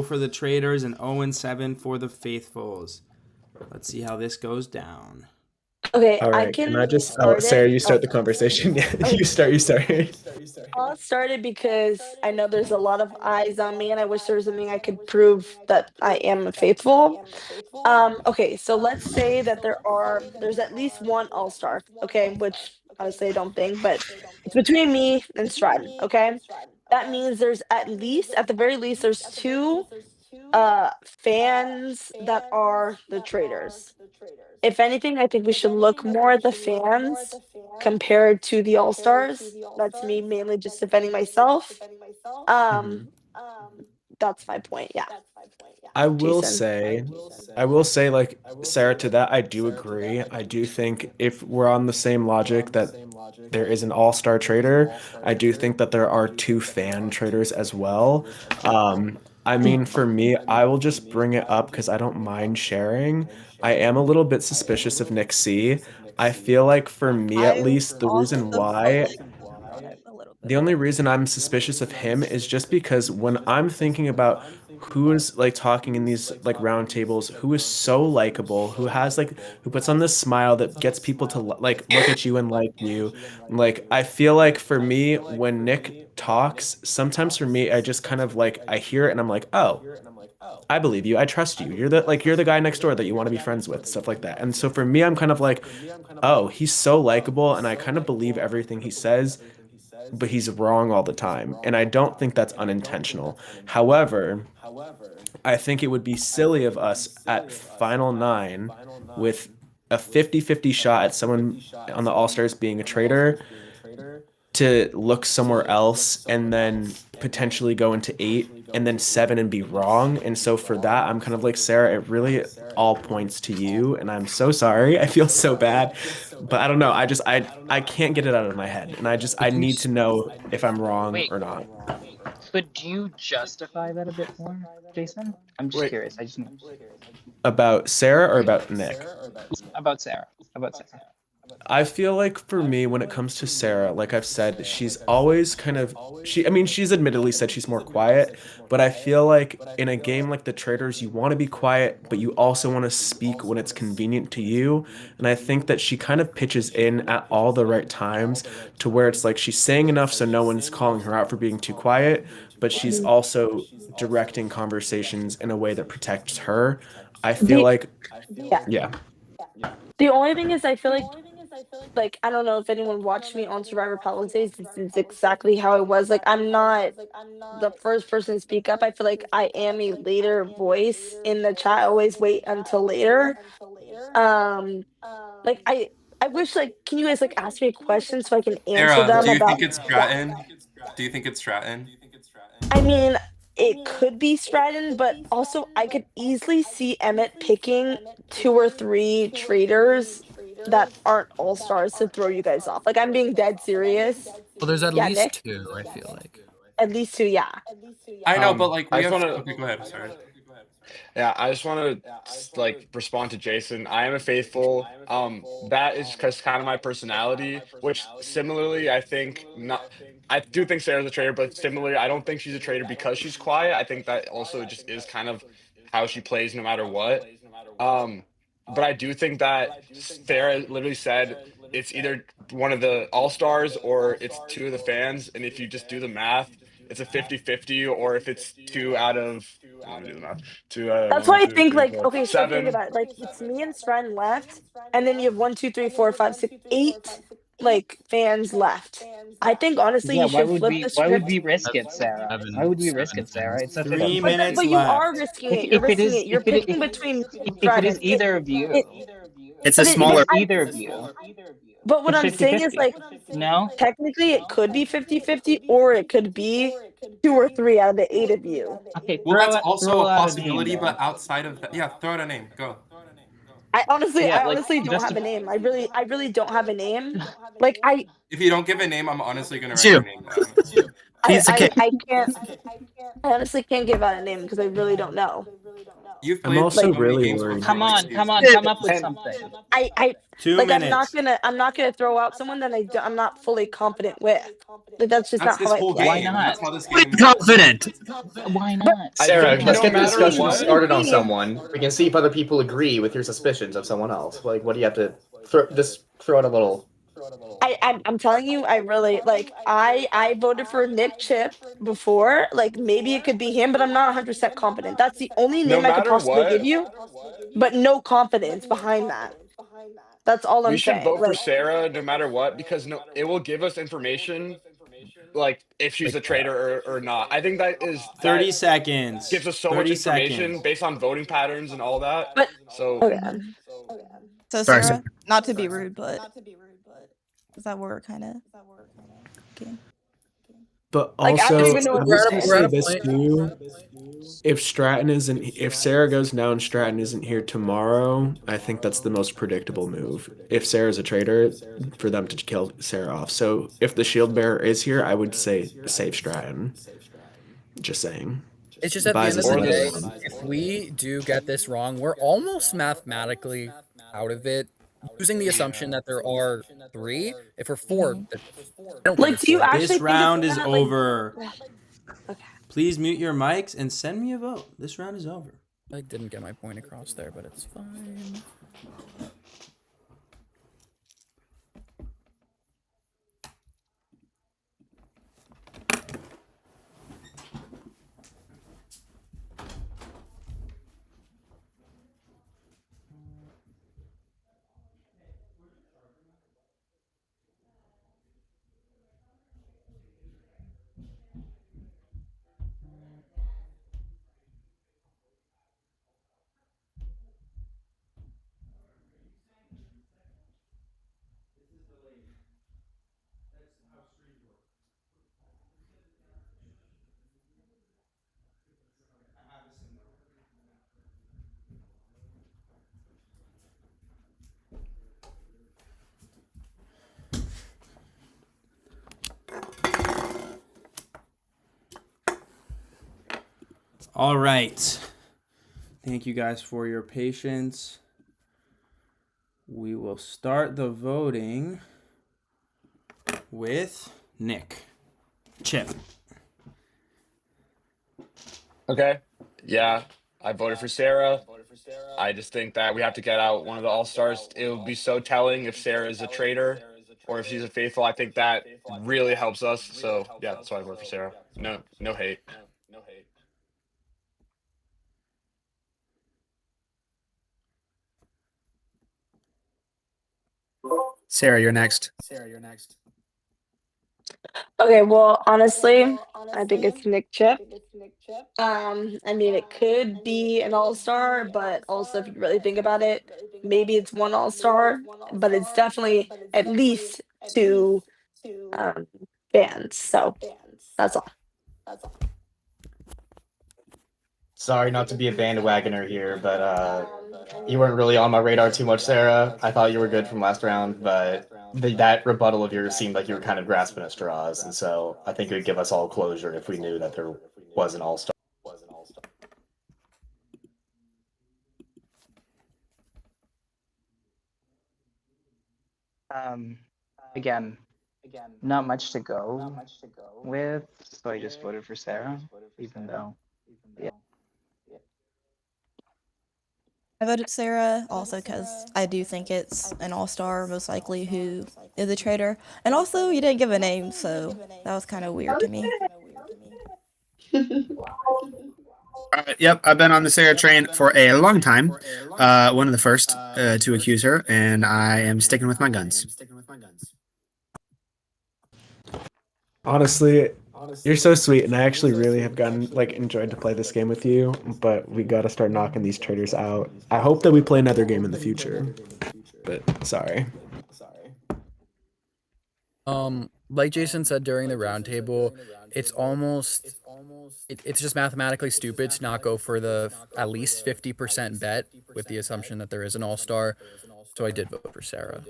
for the Traitors and 0-7 for the Faithfuls. Let's see how this goes down. Okay, All right. I can. Can I just? start Sarah, it. you start the conversation. You start. I'll start it because I know there's a lot of eyes on me, and I wish there was something I could prove that I am faithful. Okay, so let's say that there's at least one all-star, okay, which honestly I don't think, but it's between me and Stratton, okay? That means there's at the very least, there's 2 fans that are the traitors. If anything, I think we should look more at the fans compared to the all-stars. That's me mainly just defending myself. That's my point, yeah. I will Jason. say, like, Sarah, to that, I do agree. I do think if we're on the same logic that there is an all-star trader, I do think that there are 2 fan traders as well. I mean, for me, I will just bring it up because I don't mind sharing. I am a little bit suspicious of Nick C. I feel like for me, at least, the reason why. The only reason I'm suspicious of him is just because when I'm thinking about who is like talking in these like round tables, who is so likable, who puts on this smile that gets people to like look at you and like you. Like I feel like for me, when Nick talks, sometimes for me, I just kind of like I hear it and I'm like, oh, I believe you. I trust you. You're the guy next door that you want to be friends with, stuff like that. And so for me, I'm kind of like, oh, he's so likable, and I kind of believe everything he says, but he's wrong all the time. And I don't think that's unintentional. However, I think it would be silly of us at Final 9 with a 50-50 shot at someone on the All-Stars being a traitor to look somewhere else and then potentially go into 8 and then 7 and be wrong. And so for that, I'm kind of like, Sarah, it really all points to you. And I'm so sorry. I feel so bad. But I don't know. I can't get it out of my head. And I need to know if I'm wrong or not. Could you justify that a bit more, Jason? I'm just curious. I just About Sarah or about Nick? about Sarah. About Sarah. I feel like for me, when it comes to Sarah, like I've said, she's always kind of she's admittedly said she's more quiet, but I feel like in a game like the Traitors, you want to be quiet, but you also want to speak when it's convenient to you. And I think that she kind of pitches in at all the right times to where it's like she's saying enough so no one's calling her out for being too quiet, but she's also directing conversations in a way that protects her. I feel like yeah. The only thing is, I feel like I don't know if anyone watched me on Survivor Palisades. This is exactly how it was. Like, I'm not the first person to speak up. I feel like I am a later voice in the chat. I always wait until later. Like I wish, like, can you guys like ask me a question so I can answer Sarah, them do you about? think it's Stratton? Do you think it's Stratton? I mean, it could be Stratton, but also I could easily see Emmett picking 2 or 3 traitors that aren't all stars to throw you guys off. Like, I'm being dead serious. Well, there's at Yeah, least Nick? 2, I feel like. At least 2, yeah. I know, but like I we just have. want Okay, go ahead. Sorry. Yeah, I just want to like respond to Jason. I am a faithful. That is just kind of my personality. Which similarly, I think not. I do think Sarah's a traitor, but similarly, I don't think she's a traitor because she's quiet. I think that also just is kind of how she plays, no matter what. But I do think that Sarah literally said it's either one of the all stars or it's 2 of the fans, and if you just do the math, it's a 50-50, or if it's 2 out of, let me do the math. 2 out of That's 1, why I 2, think, 3, like, 4, okay, so think 7. about it. Like, it's me and Stratton left, and then you have 1, 2, 3, 4, 5, 6, 8 like fans left. I think honestly Yeah, you should flip the why would script. we risk it, Sarah? Why would we risk it, Sarah? It's such a 3 minutes But you are left. risking it. You're if it risking is it. You're picking between me and if it is Stratton. either of you. It's But a smaller. If it's either of you, but what it's I'm saying is, 50-50. like, No? technically it could be 50-50, or it could be 2 or 3 out of the 8 of you. Okay, Well, that's throw also a out a name possibility, then. but outside of that, yeah, throw out a name. Go. I honestly, Yeah, I like, honestly don't just have a name. I really don't have a name. Like, If you don't give a name, I'm honestly gonna It's write you. your name down. Piece of cake. I can't. I honestly can't give out a name because I really don't know. You've I'm played also so many really games worried. before. Come like, on, come up with something. I 2 like minutes. I'm not gonna throw out someone that I'm not fully confident with. Like, that's just That's not this how I whole play. Why game. not? That's how this Be game. confident. Why not? Sarah, think let's no get the matter discussion what- started on someone. We can see if other people agree with your suspicions of someone else. Like, what do you have to just throw out a little? I'm telling you, I really like. I voted for Nick Chip before. Like, maybe it could be him, but I'm not 100% confident. That's the only No name I could matter possibly give what, you, but no confidence behind that. That's all we I'm should saying. vote for Like, Sarah no matter what, because no, it will give us information, like if she's a traitor or not. I think that 30 seconds. gives us so 30 much information seconds. based on voting patterns and all that. but So okay. So Sorry, Sarah, not to be rude, but is that where we're kind of okay? But Like, I don't also, even know I what will to say say. this too. If Sarah goes down, Stratton isn't here tomorrow, I think that's the most predictable move. If Sarah's a traitor, for them to kill Sarah off. So if the shield bearer is here, I would say save Stratton. Just saying. It's just at the Buys end of us the another day, one. if we do get this wrong, we're almost mathematically out of it. Using the assumption that there are 3, if we're 4, I don't think Like, it's do you 4. actually This think round it's is that, like, over. okay. Please mute your mics and send me a vote. This round is over. I didn't get my point across there, but it's fine. All right. Thank you guys for your patience. We will start the voting with Nick. Chip. Okay. Yeah, I voted for Sarah. I just think that we have to get out one of the all-stars. It would be so telling if Sarah is a traitor or if she's a faithful. I think that really helps us. So yeah, that's why I voted for Sarah. No hate. Sarah, you're next. Okay, well, honestly, I think it's Nick Chip. I mean, it could be an all-star, but also if you really think about it, maybe it's one all-star, but it's definitely at least two um, bands. So that's all. Sorry not to be a bandwagoner here, but you weren't really on my radar too much, Sarah. I thought you were good from last round, but that rebuttal of yours seemed like you were kind of grasping at straws, and so I think it would give us all closure if we knew that there was an all-star. Again, not much to go with, so I just voted for Sarah, even though, yeah. I voted Sarah also because I do think it's an all-star, most likely, who is a traitor. And also, you didn't give a name, so that was kind of weird to me. Yep, I've been on the Sarah train for a long time. One of the first to accuse her, and I am sticking with my guns. Honestly, you're so sweet, and I actually really have enjoyed to play this game with you. But we got to start knocking these traitors out. I hope that we play another game in the future. But sorry. Like Jason said during the roundtable, it's just mathematically stupid to not go for the at least 50% bet with the assumption that there is an all-star. So I did vote for Sarah.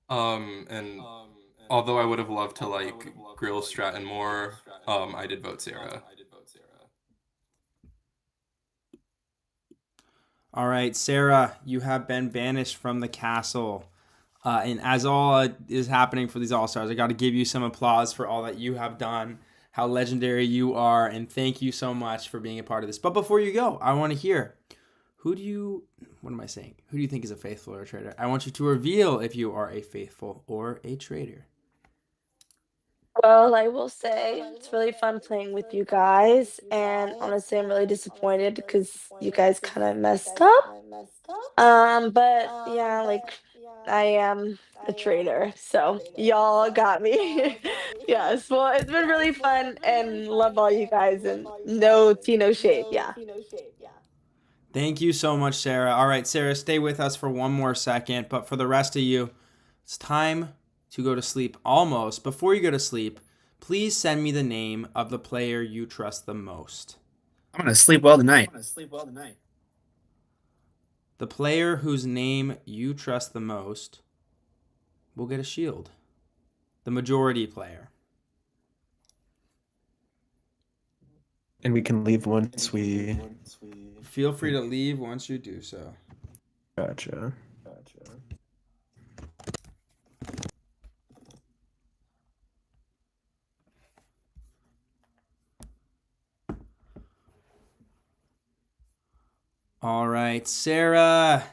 And although I would have loved to grill Stratton more, I did vote Sarah. All right, Sarah, you have been banished from the castle. And as all is happening for these All-Stars, I got to give you some applause for all that you have done, how legendary you are, and thank you so much for being a part of this. But before you go, I want to hear, who do you think is a faithful or a traitor? I want you to reveal if you are a faithful or a traitor. Well, I will say it's really fun playing with you guys, and honestly, I'm really disappointed because you guys kind of messed up. But yeah, I am a traitor, so y'all got me. Yes, well, it's been really fun and love all you guys, and no tea, no shade. Yeah. Thank you so much, Sarah. All right, Sarah, stay with us for one more second, but for the rest of you, it's time to go to sleep almost. Before you go to sleep, please send me the name of the player you trust the most. I'm going to sleep well tonight. The player whose name you trust the most will get a shield. The majority player. And we can leave once we... Feel free to leave once you do so. Gotcha. All right, Sarah.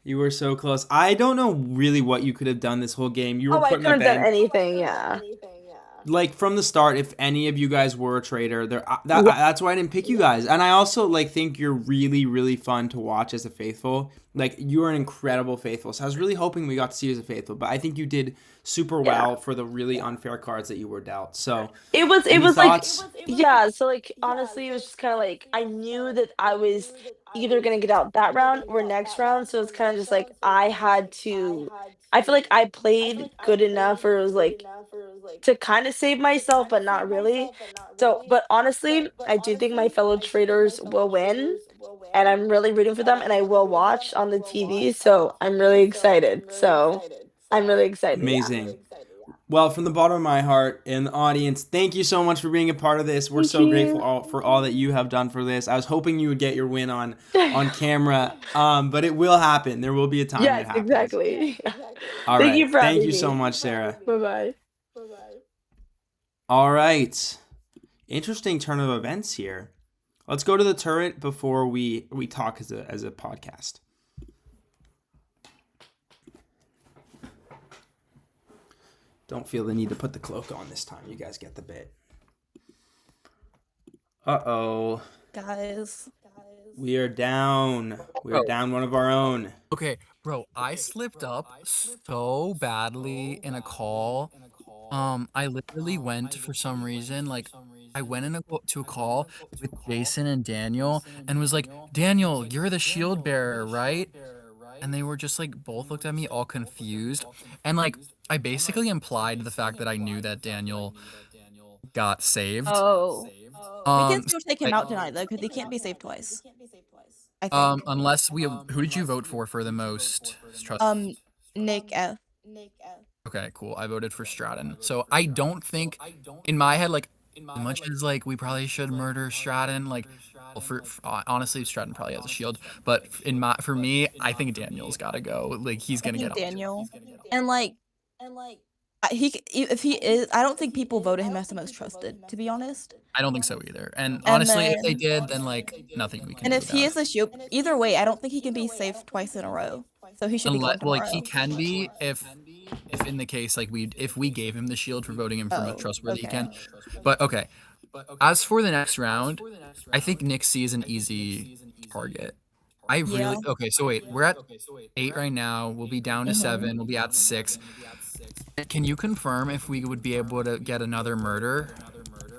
You were so close. I don't know really what you could have done this whole game. You were I putting couldn't a have done bang. anything. Yeah. Like from the start, if any of you guys were a traitor, that's why I didn't pick you guys. And I also think you're really, really fun to watch as a faithful. You are an incredible faithful. So I was really hoping we got to see you as a faithful, but I think you did super well for the really unfair cards that you were dealt. So it was thoughts? yeah. So honestly, it was just kind of I knew that I was either gonna get out that round or next round. So it's kind of just I had to. I feel like I played good enough, or it was to kind of save myself, but not really. So, but honestly, I do think my fellow traders will win, and I'm really rooting for them, and I will watch on the TV. So I'm really excited. So I'm really excited. Amazing. Yeah. Well, from the bottom of my heart and the audience, thank you so much for being a part of this. We're Thank so you. grateful for all that you have done for this. I was hoping you would get your win on camera, but it will happen. There will be a time it Yes, happens. exactly. All Thank right. you for Thank having you so me. much, Sarah. Bye-bye. All right. Interesting turn of events here. Let's go to the turret before we talk as a podcast. Don't feel the need to put the cloak on this time. You guys get the bit. Uh-oh. Guys. We are down. We are down one of our own. Okay, bro, I slipped up so badly in a call. I literally went for some reason, like, I went to a call with Jason and Daniel and was like, Daniel, you're the shield bearer, right? And they were just like, both looked at me all confused. And like, I basically implied the fact that I knew that Daniel got saved. Oh. We can still take him like- out tonight though, because he can't be saved twice. I think. Unless who did you vote for the most? Nick F. Okay, cool. I voted for Stratton. So I don't think, in my head, like, as much as like we probably should murder Stratton, like, well, for honestly, Stratton probably has a shield, but for me, I think Daniel's got to go. Like, he's gonna get Daniel, and like, if he is, I don't think people voted him as the most trusted. To be honest. I don't think so either. And honestly, if they did, then like nothing we can. And do if he is a shield, either way, I don't think he can be saved twice in a row. So he should be gone tomorrow. Well, like he can be if in the case like if we gave him the shield for voting him for most trustworthy, he can. But okay. As for the next round, I think Nick C is an easy target. Okay, so wait, we're at 8 right now. We'll be down to 7. We'll be at 6. Can you confirm if we would be able to get another murder,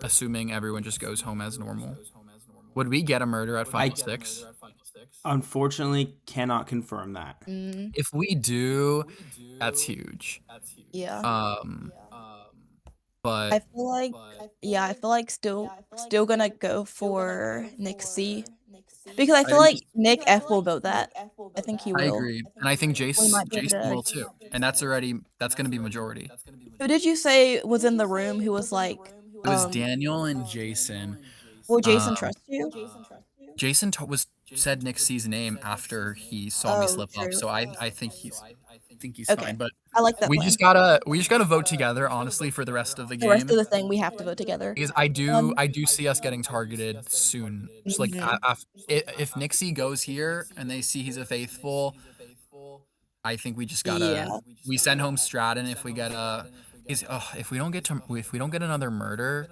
assuming everyone just goes home as normal? Would we get a murder at 5-6? Unfortunately, cannot confirm that. If we do, that's huge. Yeah. But I feel like still gonna go for Nick C. Because I feel like Nick F will vote that. I think he will. I agree, and I think Jason to- will too, and that's gonna be majority. Who did you say was in the room who was like? It was Daniel and Jason. Will Jason trust you? Jason said Nick C's name after he saw me slip up, so I think he's Okay. fine. But I like that we plan. just gotta vote together, honestly, for the rest of the game. The rest of the thing we have to vote together. Because I do see us getting targeted soon. Just like if Nick C goes here and they see he's a faithful, I think we just gotta we send home Stratton if we get if we don't get another murder,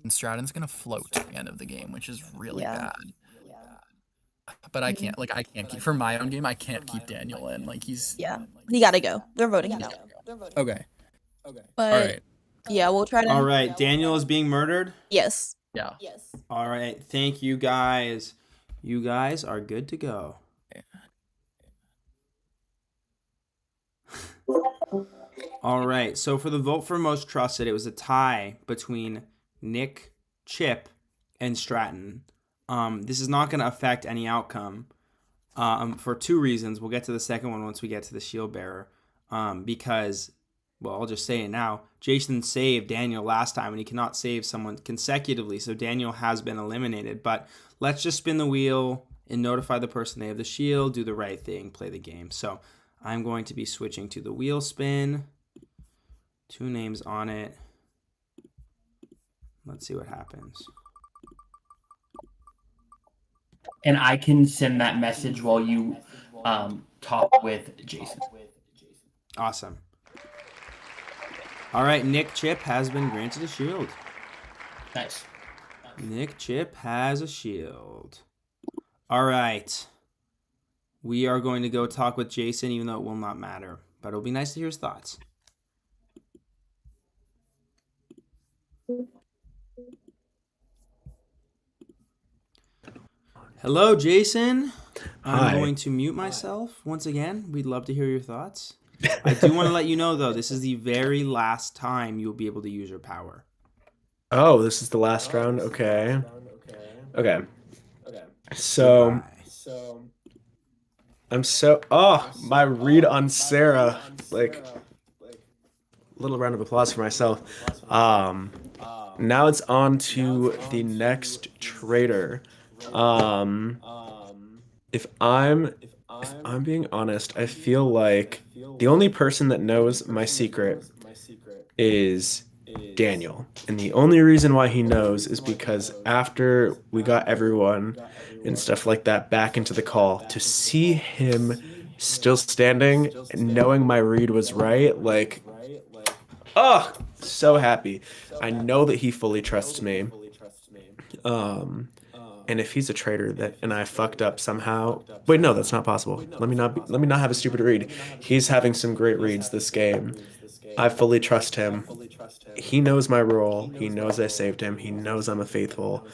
then Stratton's gonna float to the end of the game, which is really bad. But I can't keep for my own game. I can't keep Daniel in. Like he gotta go. They're voting him out. Okay. But All right. yeah, we'll try to. All right, Daniel is being murdered? Yes. Yeah. All right, thank you guys. You guys are good to go. All right, so for the vote for most trusted, it was a tie between Nick, Chip, and Stratton. This is not going to affect any outcome for 2 reasons. We'll get to the second one once we get to the shield bearer. Because, well, I'll just say it now. Jason saved Daniel last time, and he cannot save someone consecutively, so Daniel has been eliminated. But let's just spin the wheel and notify the person they have the shield, do the right thing, play the game. So I'm going to be switching to the wheel spin. 2 names on it. Let's see what happens. And I can send that message while you talk with Jason. Awesome. All right, Nick Chip has been granted a shield. Nice. Nick Chip has a shield. All right. We are going to go talk with Jason, even though it will not matter. But it'll be nice to hear his thoughts. Hello, Jason. Hi. I'm going to mute myself once again. We'd love to hear your thoughts. I do want to let you know, though, this is the very last time you'll be able to use your power. Oh, this is the last round? Okay. Okay. So, my read on Sarah, like, little round of applause for myself. Now it's on to the next traitor. If I'm being honest, I feel like the only person that knows my secret is Daniel. And the only reason why he knows is because after we got everyone and stuff like that back into the call, to see him still standing and knowing my read was right, like, oh, so happy. I know that he fully trusts me. And if he's a traitor and I fucked up somehow, wait, no, that's not possible. Let me not have a stupid read. He's having some great reads this game. I fully trust him. He knows my role. He knows I saved him. He knows I'm a faithful.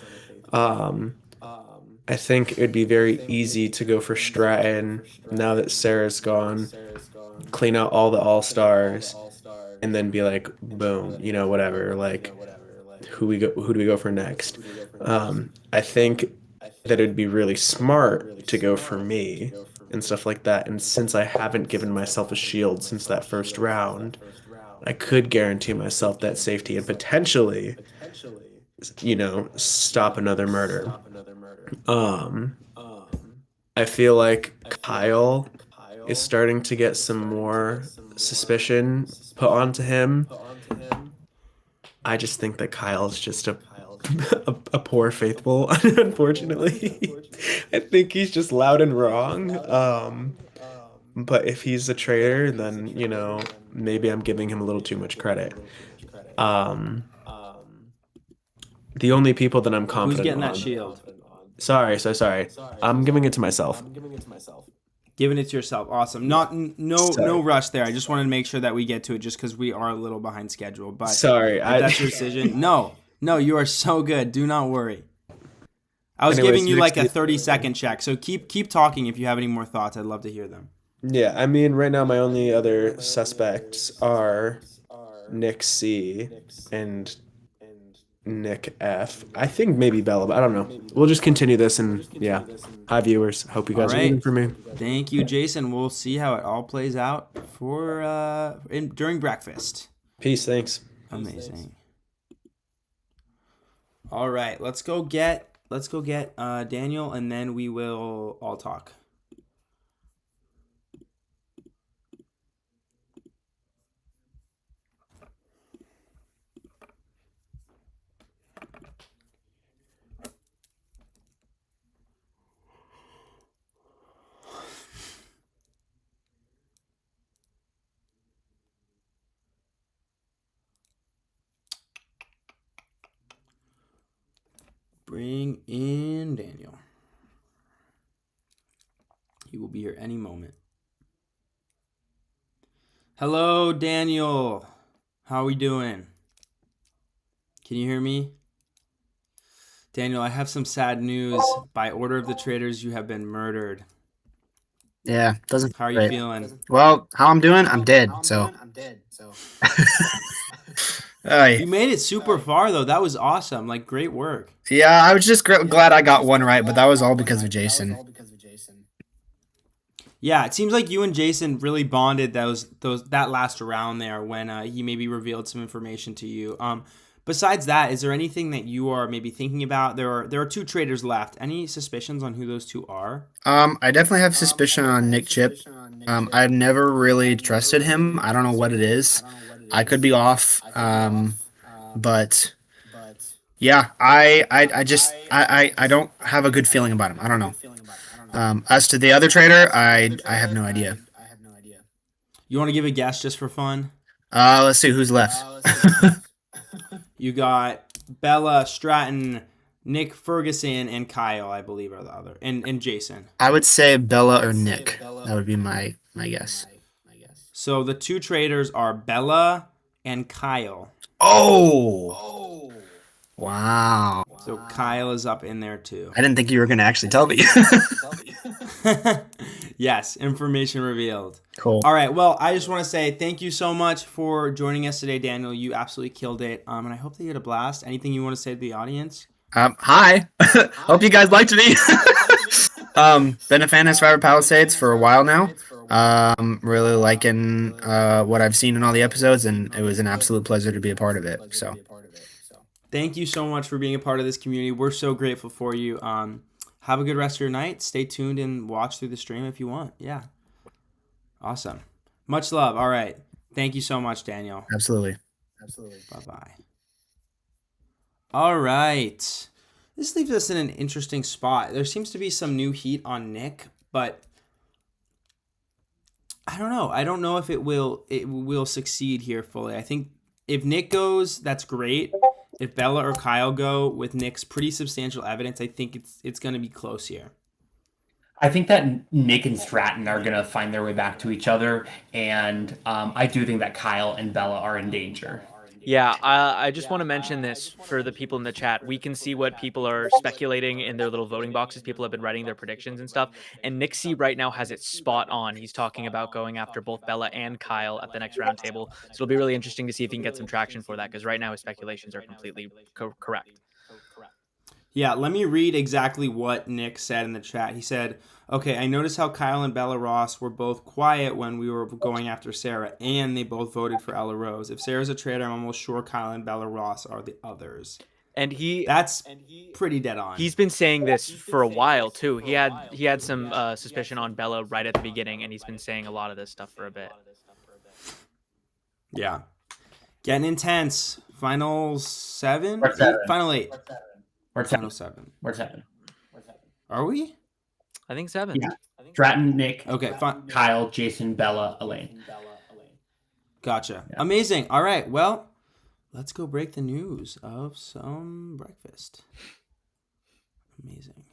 I think it'd be very easy to go for Stratton now that Sarah's gone, clean out all the all-stars, and then be like, boom, whatever, like, who do we go for next? I think that it'd be really smart to go for me and stuff like that. And since I haven't given myself a shield since that first round, I could guarantee myself that safety and potentially, stop another murder. I feel like Kyle is starting to get some more suspicion put onto him. I just think that Kyle's just a poor faithful, unfortunately. I think he's just loud and wrong. But if he's a traitor, then, maybe I'm giving him a little too much credit. The only people that I'm confident Who's getting on, that shield? Sorry. I'm giving it to myself. Giving it to yourself. Awesome. No rush there. I just wanted to make sure that we get to it just because we are a little behind schedule. But sorry, if that's your decision. No, you are so good. Do not worry. I was giving you like a 30-second check. So keep talking if you have any more thoughts. I'd love to hear them. Yeah, I mean, right now my only other suspects are Nick C and Nick F. I think maybe Bella, but I don't know. We'll just continue this, and yeah. Hi, viewers. Hope you guys are rooting for me. Thank you, Jason. We'll see how it all plays out during breakfast. Peace. Thanks. Amazing. All right, let's go get Daniel, and then we will all talk. Bring in Daniel. He will be here any moment. Hello, Daniel. How are we doing? Can you hear me? Daniel, I have some sad news. By order of the traitors, you have been murdered. Yeah, doesn't. How are you feeling? Well, how I'm doing? I'm dead. So. You made it super far though. That was awesome. Like, great work. Yeah, I was just glad I got one right, but that was all because of Jason. Yeah, it seems like you and Jason really bonded that last round there when he maybe revealed some information to you. Besides that, is there anything that you are maybe thinking about? There are two traitors left. Any suspicions on who those two are? I definitely have suspicion on Nick Chip. I've never really trusted him. I don't know what it is. I could be off. But yeah, I don't have a good feeling about him. I don't know. As to the other traitor, I have no idea. You want to give a guess just for fun? Let's see who's left. You got Bella, Stratton, Nick Ferguson, and Kyle, I believe, are the other, and Jason. I would say Bella or Nick. That would be my guess. So the two traitors are Bella and Kyle. Oh! Wow. So Kyle is up in there too. I didn't think you were going to actually tell me. Yes, information revealed. Cool. All right, well, I just want to say thank you so much for joining us today, Daniel. You absolutely killed it, and I hope that you had a blast. Anything you want to say to the audience? Hi. Hope you guys liked me. Been a fan of Survivor Palisades for a while now. Really liking what I've seen in all the episodes, and it was an absolute pleasure to be a part of it. So, Thank you so much for being a part of this community. We're so grateful for you. Have a good rest of your night. Stay tuned and watch through the stream if you want. Yeah. Awesome. Much love. All right. Thank you so much, Daniel. absolutely. Bye-bye. All right. This leaves us in an interesting spot. There seems to be some new heat on Nick, but I don't know. I don't know if it will succeed here fully. I think if Nick goes, that's great. If Bella or Kyle go with Nick's pretty substantial evidence, I think it's going to be close here. I think that Nick and Stratton are going to find their way back to each other, and I do think that Kyle and Bella are in danger. Yeah, I just want to mention this for the people in the chat. We can see what people are speculating in their little voting boxes. People have been writing their predictions and stuff. And Nixie right now has it spot on. He's talking about going after both Bella and Kyle at the next roundtable. So it'll be really interesting to see if he can get some traction for that, because right now his speculations are completely correct. Yeah, let me read exactly what Nick said in the chat. He said, okay, I noticed how Kyle and EllaRose were both quiet when we were going after Sarah, and they both voted for EllaRose. If Sarah's a traitor, I'm almost sure Kyle and EllaRose are the others. And that's pretty dead on. He's been saying this for a while too. He had some suspicion on Bella right at the beginning, and he's been saying a lot of this stuff for a bit. Yeah. Getting intense. Final 7? Final 8. Final 7. We're 7. Are we? I think 7. Yeah. Stratton, Nick. Okay, fine. Kyle, Jason, Bella, Elaine. Gotcha. Yeah. Amazing. All right. Well, let's go break the news of some breakfast. Amazing.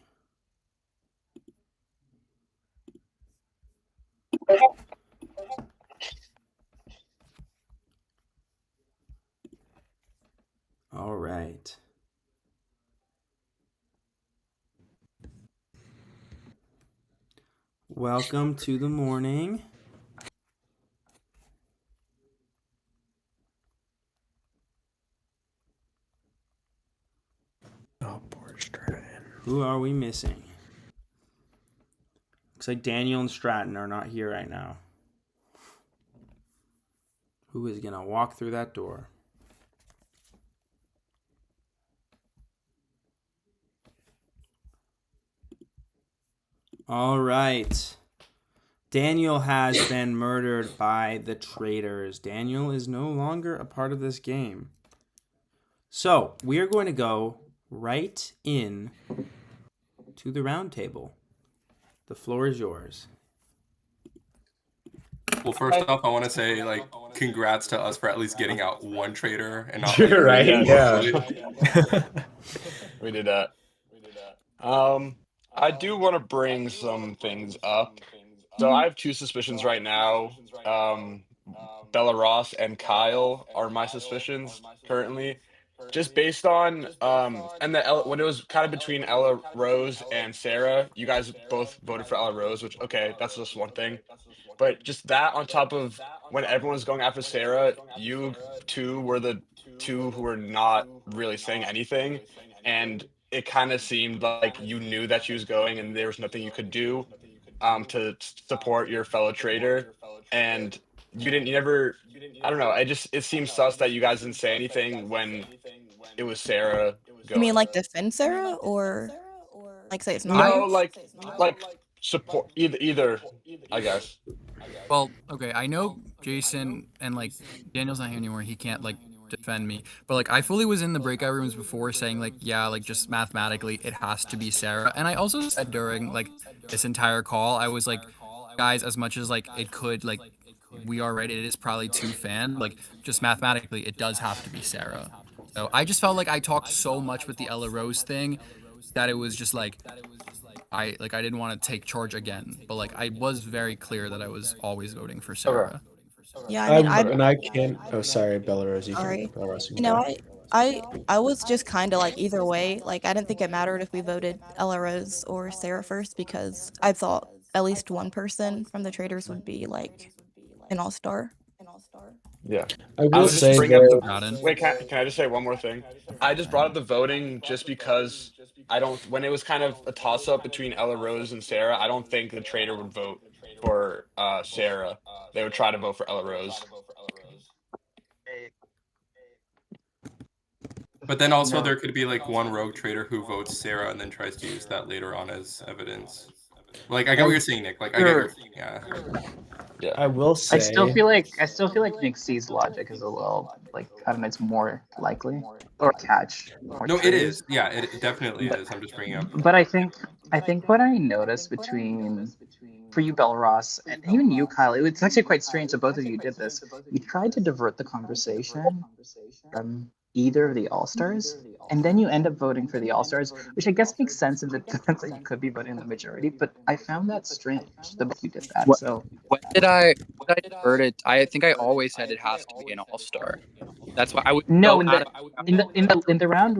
All right. Welcome to the morning. Oh, poor Stratton. Who are we missing? Looks like Daniel and Stratton are not here right now. Who is going to walk through that door? All right. Daniel has been murdered by the traitors. Daniel is no longer a part of this game. So we are going to go right in to the round table. The floor is yours. Well, first off, I want to say, like, congrats to us for at least getting out one traitor and not You're right. Yeah. We did that. I do want to bring some things up. So I have two suspicions right now. EllaRose and Kyle are my suspicions currently, just based on when it was kind of between EllaRose and Sarah. You guys both voted for EllaRose, which that's just one thing. But just that on top of when everyone was going after Sarah, you two were the two who were not really saying anything, and it kind of seemed like you knew that she was going and there was nothing you could do to support your fellow traitor, and you never, I don't know, it seems sus that you guys didn't say anything when it was Sarah going. You mean like defend Sarah, or like say it's not? No, like support either, I guess. Well, okay, I know Jason and like Daniel's not here anymore. He can't like defend me, but like I fully was in the breakout rooms before saying like, yeah, like just mathematically it has to be Sarah. And I also said during like this entire call, I was like, guys, as much as like it could, like we are right, it is probably too fan, like just mathematically it does have to be Sarah. So I just felt like I talked so much with the EllaRose thing that it was just like I didn't want to take charge again, but like I was very clear that I was always voting for Sarah. Yeah, I mean, I can't. Oh, sorry, BellaRose. Sorry. BellaRose, You know, I was just kind of like either way. Like I didn't think it mattered if we voted EllaRose or Sarah first, because I thought at least one person from the Traitors would be like an all-star. Yeah. I will was say just bringing up there- the. Wait, can I just say one more thing? I just brought up the voting just because when it was kind of a toss-up between EllaRose and Sarah, I don't think the traitor would vote for Sarah, they would try to vote for EllaRose. But then also there could be like one rogue traitor who votes Sarah and then tries to use that later on as evidence. Like I get what you're saying, Nick. Like I get your, yeah. I will say I still feel like Nick C's logic is a little like I don't know, it's more likely or catch. No, it is. Yeah, it definitely is. I'm just bringing up. But I think what I noticed between for you, Belross, and even you, Kyle, it's actually quite strange that both of you did this. You tried to divert the conversation from either of the All-Stars, and then you end up voting for the All-Stars, which I guess makes sense in the sense that you could be voting the majority, but I found that strange that you did that. So When did I divert it? I think I always said it has to be an All-Star. That's why I would no go in the round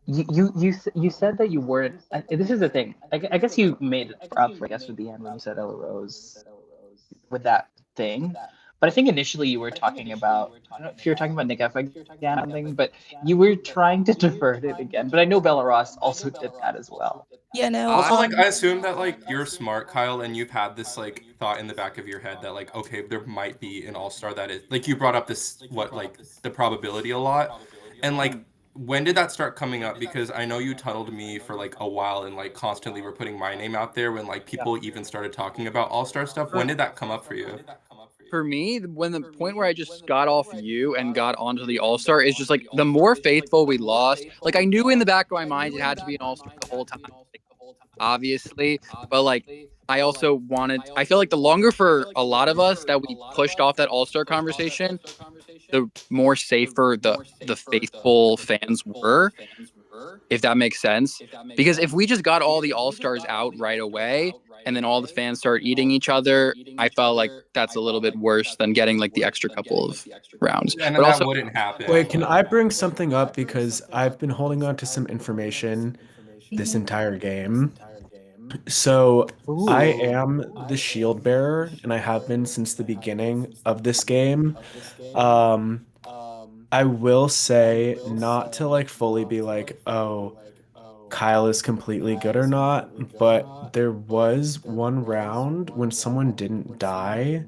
you said that you weren't. This is the thing. I guess you made it up. I guess with the end when you said EllaRose with that thing. But I think initially you were talking about. I don't know if you were talking about Nick F again or something, but you were trying to divert it again. But I know Belross also did that as well. Yeah, no. Also, like I assume that like you're smart, Kyle, and you've had this like thought in the back of your head that like okay, there might be an all-star that is like you brought up this the probability a lot, and like. When did that start coming up? Because I know you tunneled me for like a while and like constantly were putting my name out there when like people even started talking about all-star stuff. When did that come up for you? For me, when the point where I just got off you and got onto the All-Star is just like the more faithful we lost. Like I knew in the back of my mind it had to be an All-Star the whole time, obviously. But like I also wanted. I feel like the longer for a lot of us that we pushed off that All-Star conversation, the more safer the faithful fans were, if that makes sense. Because if we just got all the All-Stars out right away and then all the fans start eating each other, I felt like that's a little bit worse than getting like the extra couple of rounds. And but that also, wouldn't happen. Wait, can I bring something up because I've been holding on to some information this entire game. So I am the shield bearer, and I have been since the beginning of this game. I will say, not to like fully be like, oh, Kyle is completely good or not, but there was one round when someone didn't die,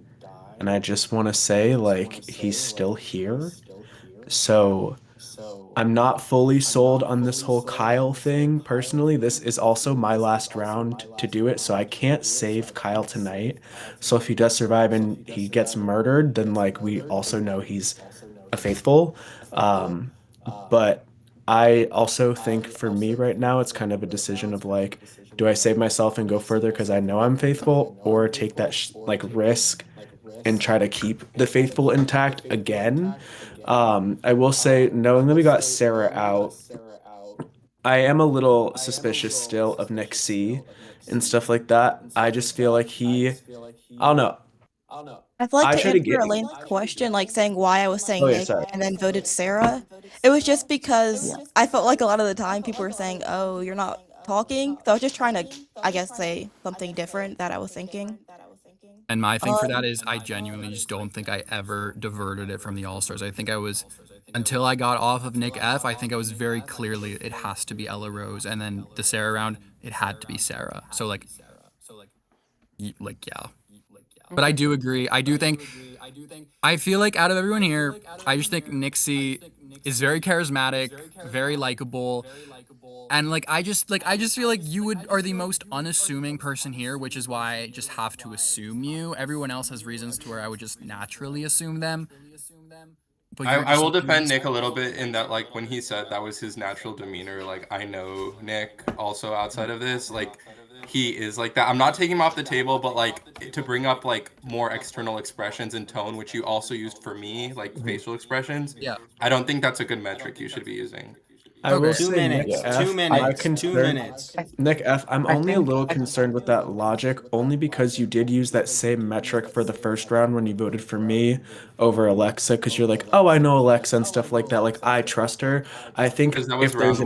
and I just want to say like he's still here. So I'm not fully sold on this whole Kyle thing personally. This is also my last round to do it, so I can't save Kyle tonight. So if he does survive and he gets murdered, then like we also know he's a faithful. But I also think for me right now, it's kind of a decision of like, do I save myself and go further because I know I'm faithful, or take that like risk and try to keep the faithful intact again? I will say, knowing that we got Sarah out, I am a little suspicious still of Nick C and stuff like that. I just feel like I don't know. I feel like to try to answer get. Elaine's question, like saying why I was saying Oh, yeah, Nick sorry. and then voted Sarah, it was just because I felt like a lot of the time people were saying, oh, you're not talking. So I was just trying to, I guess, say something different that I was thinking. And my thing for that is I genuinely just don't think I ever diverted it from the All-Stars. I think I was, until I got off of Nick F, I think I was very clearly, it has to be EllaRose. And then the Sarah round, it had to be Sarah. So yeah. But I do agree. I feel like out of everyone here, I just think Nixie is very charismatic, very likable. And I just feel like you are the most unassuming person here, which is why I just have to assume you. Everyone else has reasons to where I would just naturally assume them. But I will defend Nick a little bit in that, like, when he said that was his natural demeanor, like, I know Nick also outside of this, like, he is like that. I'm not taking him off the table, but, like, to bring up, like, more external expressions and tone, which you also used for me, like, facial expressions, I don't think that's a good metric you should be using. I will Two say minutes, Nick F, 2 minutes, 2 minutes. Nick F, I'm only a little concerned with that logic, only because you did use that same metric for the first round when you voted for me over Alexa, because you're like, oh, I know Alexa and stuff like that, like, I trust her. I think if there's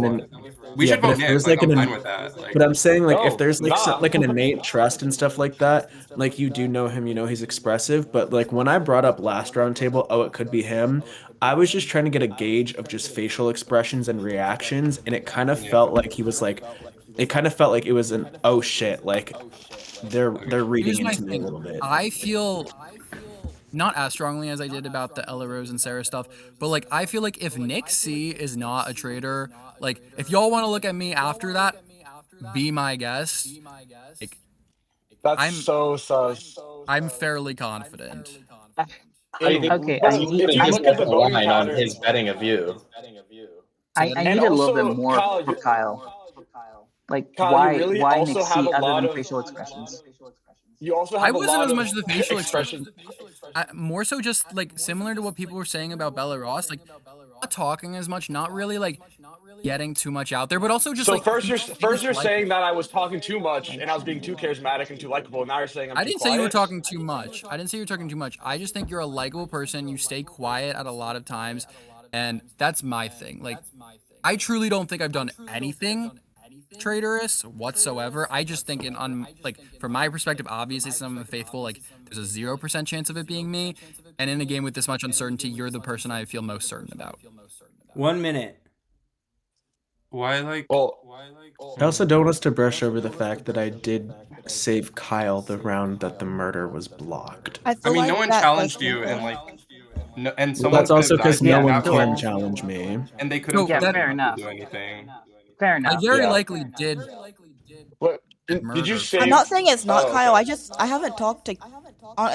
we should vote Nick, like I'm fine with that. But I'm saying, like, if there's like an innate trust and stuff like that, like, you do know him, you know he's expressive, but like when I brought up last round table, oh, it could be him, I was just trying to get a gauge of just facial expressions and reactions, and it kind of felt like he was like it kind of felt like it was an oh shit, like they're reading Here's my into me a thing. little bit. I feel not as strongly as I did about the EllaRose and Sarah stuff, but like I feel like if Nixie is not a traitor, like if y'all want to look at me after that, be my guest. Like, That's so sus. I'm fairly confident. How do you think? Okay, Well, I if need you I, look at the line on his betting of you. I And need a little bit also, more from Kyle. Like Kyle, you really why also have Nixie a other lot than of facial expressions? you also I have a wasn't lot as of much the facial expressions. more so just like similar to what people were saying about Bella Ross, like not talking as much, not really like getting too much out there, but also just So like first you're saying that I was talking too much and I was being too charismatic and too likable. Now you're saying I'm I too didn't say you were quiet. talking too much. I didn't say you were talking too much. I just think you're a likable person. You stay quiet at a lot of times, and that's my thing. Like, I truly don't think I've done anything traitorous whatsoever. I just think from my perspective, obviously some of the faithful, like there's a 0% chance of it being me. And in a game with this much uncertainty, you're the person I feel most certain about. 1 minute. Why like? I also don't want us to brush over the fact that I did save Kyle the round that the murder was blocked. I I feel mean, like no one that challenged does you, and happen. like, no, and Well, someone that's could also have died because in no that one can roll, challenge me. and they could have Yeah, just fair not enough. do anything. Fair I enough. very Yeah. likely did. What did you say? I'm not saying it's not Oh, Kyle. okay. I haven't talked to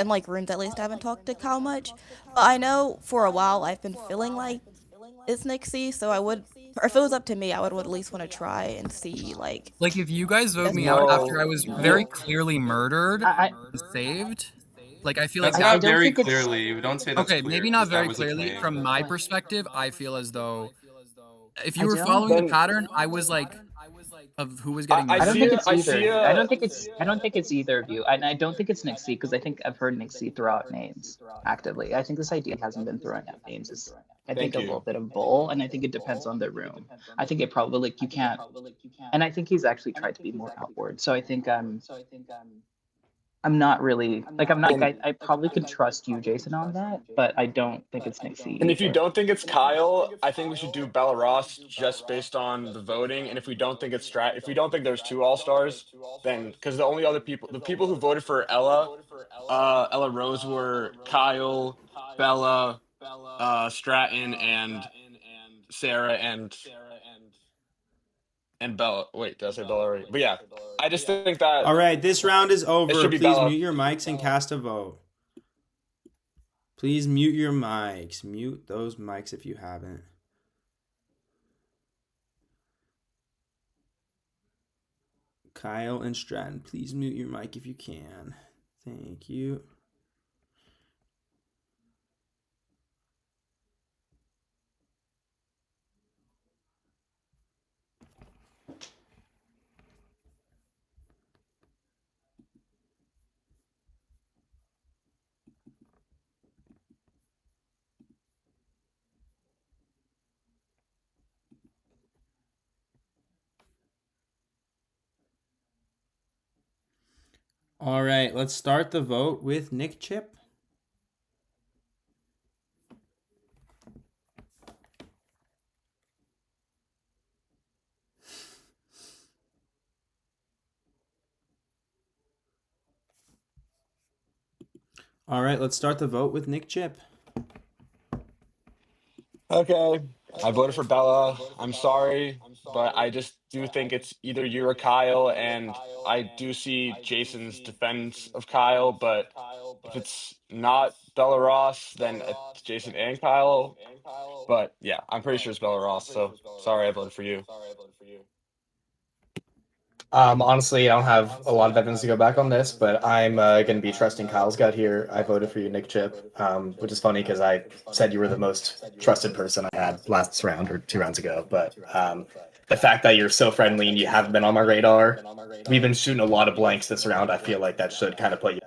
in like rooms at least. I haven't talked to Kyle much, but I know for a while I've been feeling like it's Nixie. So I would, or if it was up to me, I would at least want to try and see like. Like if you guys vote Yes, me no. out after I was very clearly murdered and saved, like I feel like That's that not very clearly. Don't say that's okay, clear, maybe not 'cause that very was a clearly. claim. From my perspective, I feel as though if you I were don't- following the Then- pattern, I was like of who was getting I murdered. I don't think see it's I either. see I don't think it's either of you, and I don't think it's Nixie because I think I've heard Nixie throw out names actively. I think this idea hasn't been throwing out names. Is I think Thank a you. little bit of bull, and I think it depends on the room. I think it probably like you can't, and I think he's actually tried to be more outward. So I think I'm not really like I'm not like I probably could trust you, Jason, on that, but I don't think it's Nixie. And if you either. don't think it's Kyle, I think we should do Bella Ross just based on the voting. And if we don't think it's if we don't think there's two All Stars, then because the only other people, the people who voted for EllaRose were Kyle, Bella, Stratton, and Sarah, and Bella. Wait, did I say Bella already? But yeah, I just think that. All right, this round is over. should be Please Bella. mute your mics and cast a vote. Please mute your mics. Mute those mics if you haven't. Kyle and Stratton, please mute your mic if you can. Thank you. All right, let's start the vote with Nick Chip. All right, let's start the vote with Nick Chip. Okay, I voted for Bella. I'm sorry, but I just do think it's either you or Kyle, and I do see Jason's defense of Kyle, but if it's not Bella Ross, then it's Jason and Kyle. But yeah, I'm pretty sure it's Bella Ross, so sorry I voted for you. Honestly, I don't have a lot of evidence to go back on this, but I'm going to be trusting Kyle's gut here. I voted for you, Nick Chip, which is funny because I said you were the most trusted person I had last round or 2 rounds ago. But the fact that you're so friendly and you haven't been on my radar, we've been shooting a lot of blanks this round. I feel like that should kind of put you.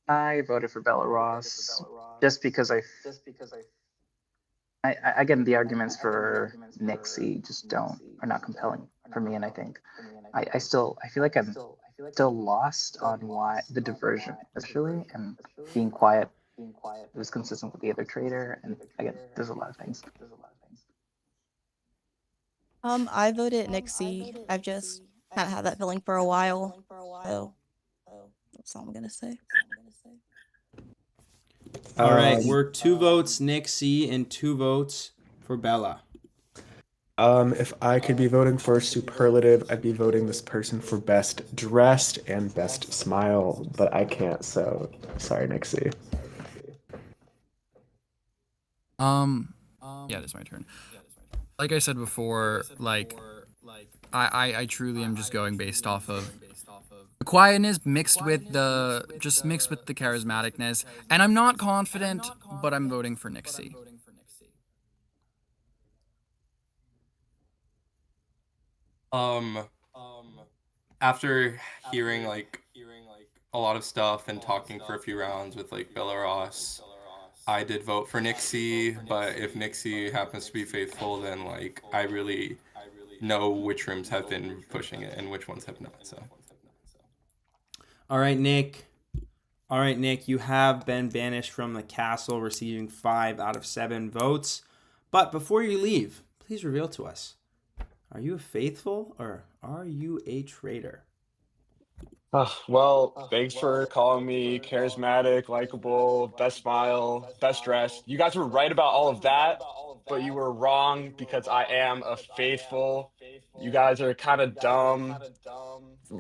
I voted for Bella Ross just because I again the arguments for Nixie just are not compelling for me, and I think I feel like I'm still lost on why the diversion, especially, and being quiet. It was consistent with the other traitor, and again, there's a lot of things. I voted Nixie. I've just kind of had that feeling for a while. So that's all I'm gonna say. All right, we're 2 votes Nick C and 2 votes for Bella. If I could be voting for a superlative, I'd be voting this person for best dressed and best smile, but I can't, so sorry, Nixie. Yeah, this is my turn. Like I said before, like I truly am just going based off of the quietness mixed with the charismaticness, and I'm not confident, but I'm voting for Nixie. After hearing like a lot of stuff and talking for a few rounds with like EllaRose, I did vote for Nixie, but if Nixie happens to be faithful, then like I really know which rooms have been pushing it and which ones have not. So. All right, Nick. You have been banished from the castle, receiving 5 out of 7 votes. But before you leave, please reveal to us: are you a faithful or are you a traitor? Well, thanks for calling me charismatic, likable, best smile, best dressed. You guys were right about all of that, but you were wrong because I am a faithful. You guys are kind of dumb.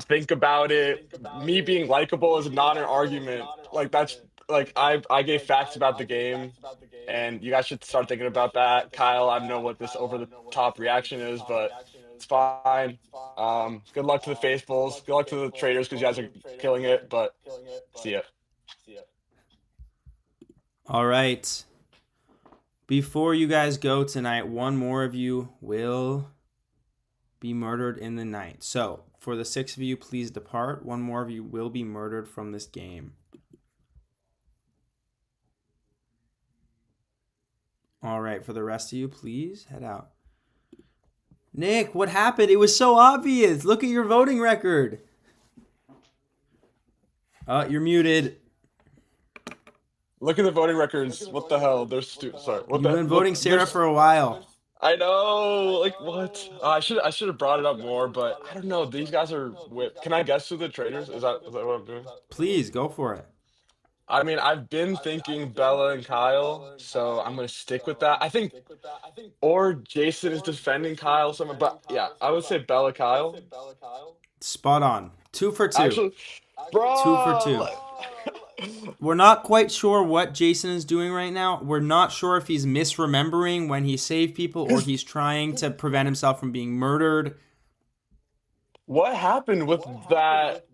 Think about it. Me being likable is not an argument. Like that's like I gave facts about the game, and you guys should start thinking about that. Kyle, I know what this over the top reaction is, but it's fine. Good luck to the faithfuls. Good luck to the traders because you guys are killing it. But see ya. All right. Before you guys go tonight, one more of you will be murdered in the night. So, for the 6 of you, please depart. One more of you will be murdered from this game. All right, for the rest of you, please head out. Nick, what happened? It was so obvious. Look at your voting record. You're muted. Look at the voting records. What the hell? They're sorry. You've been voting Sarah for a while. I know. Like what? I should have brought it up more, but I don't know. These guys are. Can I guess who the traders? Is that what I'm doing? Please go for it. I mean, I've been thinking Bella and Kyle, so I'm gonna stick with that. I think, or Jason is defending Kyle somewhere, but yeah, I would say Bella, Kyle. Spot on. 2 for 2. Actually, bro. 2 for 2. We're not quite sure what Jason is doing right now. We're not sure if he's misremembering when he saved people or he's trying to prevent himself from being murdered. What happened with that?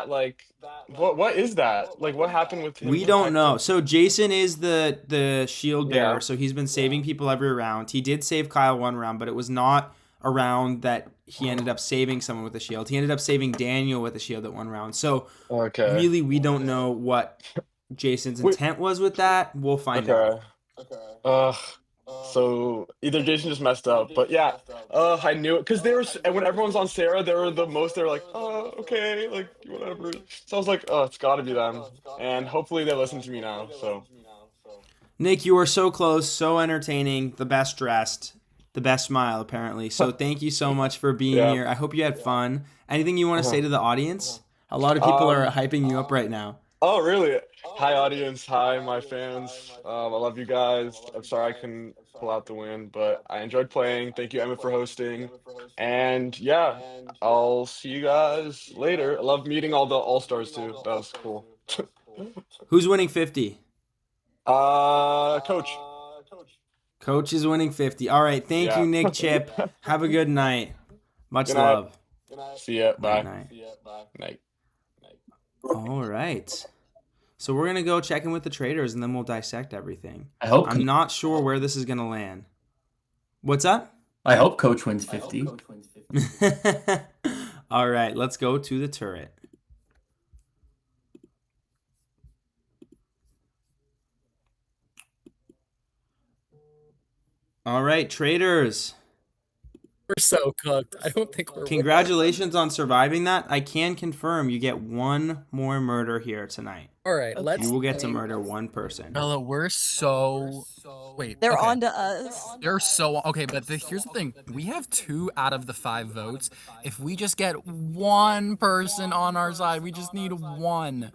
Like, what is that? Like, what happened with him? We don't know. So Jason is the shield bearer, so he's been saving people every round. He did save Kyle one round, but it was not a round that he ended up saving someone with a shield. He ended up saving Daniel with a shield at one round. So really, we don't know what Jason's intent was with that. We'll find out. So either Jason just messed up, but yeah, I knew it because they were. And when everyone's on Sarah, they were the most. They were like, okay, like whatever. So I was like, it's got to be them, and hopefully they listen to me now. So Nick, you were so close, so entertaining, the best dressed, the best smile, apparently. So thank you so much for being here. I hope you had fun. Anything you want to say to the audience? A lot of people are hyping you up right now. Oh, really? Hi, audience. Hi, my fans. I love you guys. I'm sorry I couldn't pull out the win, but I enjoyed playing. Thank you, Emmett, for hosting. And yeah, I'll see you guys later. I love meeting all the all-stars too. That was cool. Who's winning 50? Coach. Coach is winning 50. All right. Thank you, Nick Chip. Have a good night. Much Good night. love. See ya. Bye. Night. All right. So we're going to go check in with the traders, and then we'll dissect everything. I'm not sure where this is going to land. What's up? I hope Coach wins 50. All right. Let's go to the turret. All right, traders. We're so cooked. I don't think we're. Congratulations on surviving that. I can confirm you get one more murder here tonight. All right, let's. You will get to murder one person. Ella, we're so. Wait, They're okay. on to us. They're so okay, but here's the thing: we have 2 out of the 5 votes. If we just get one person on our side, we just need one.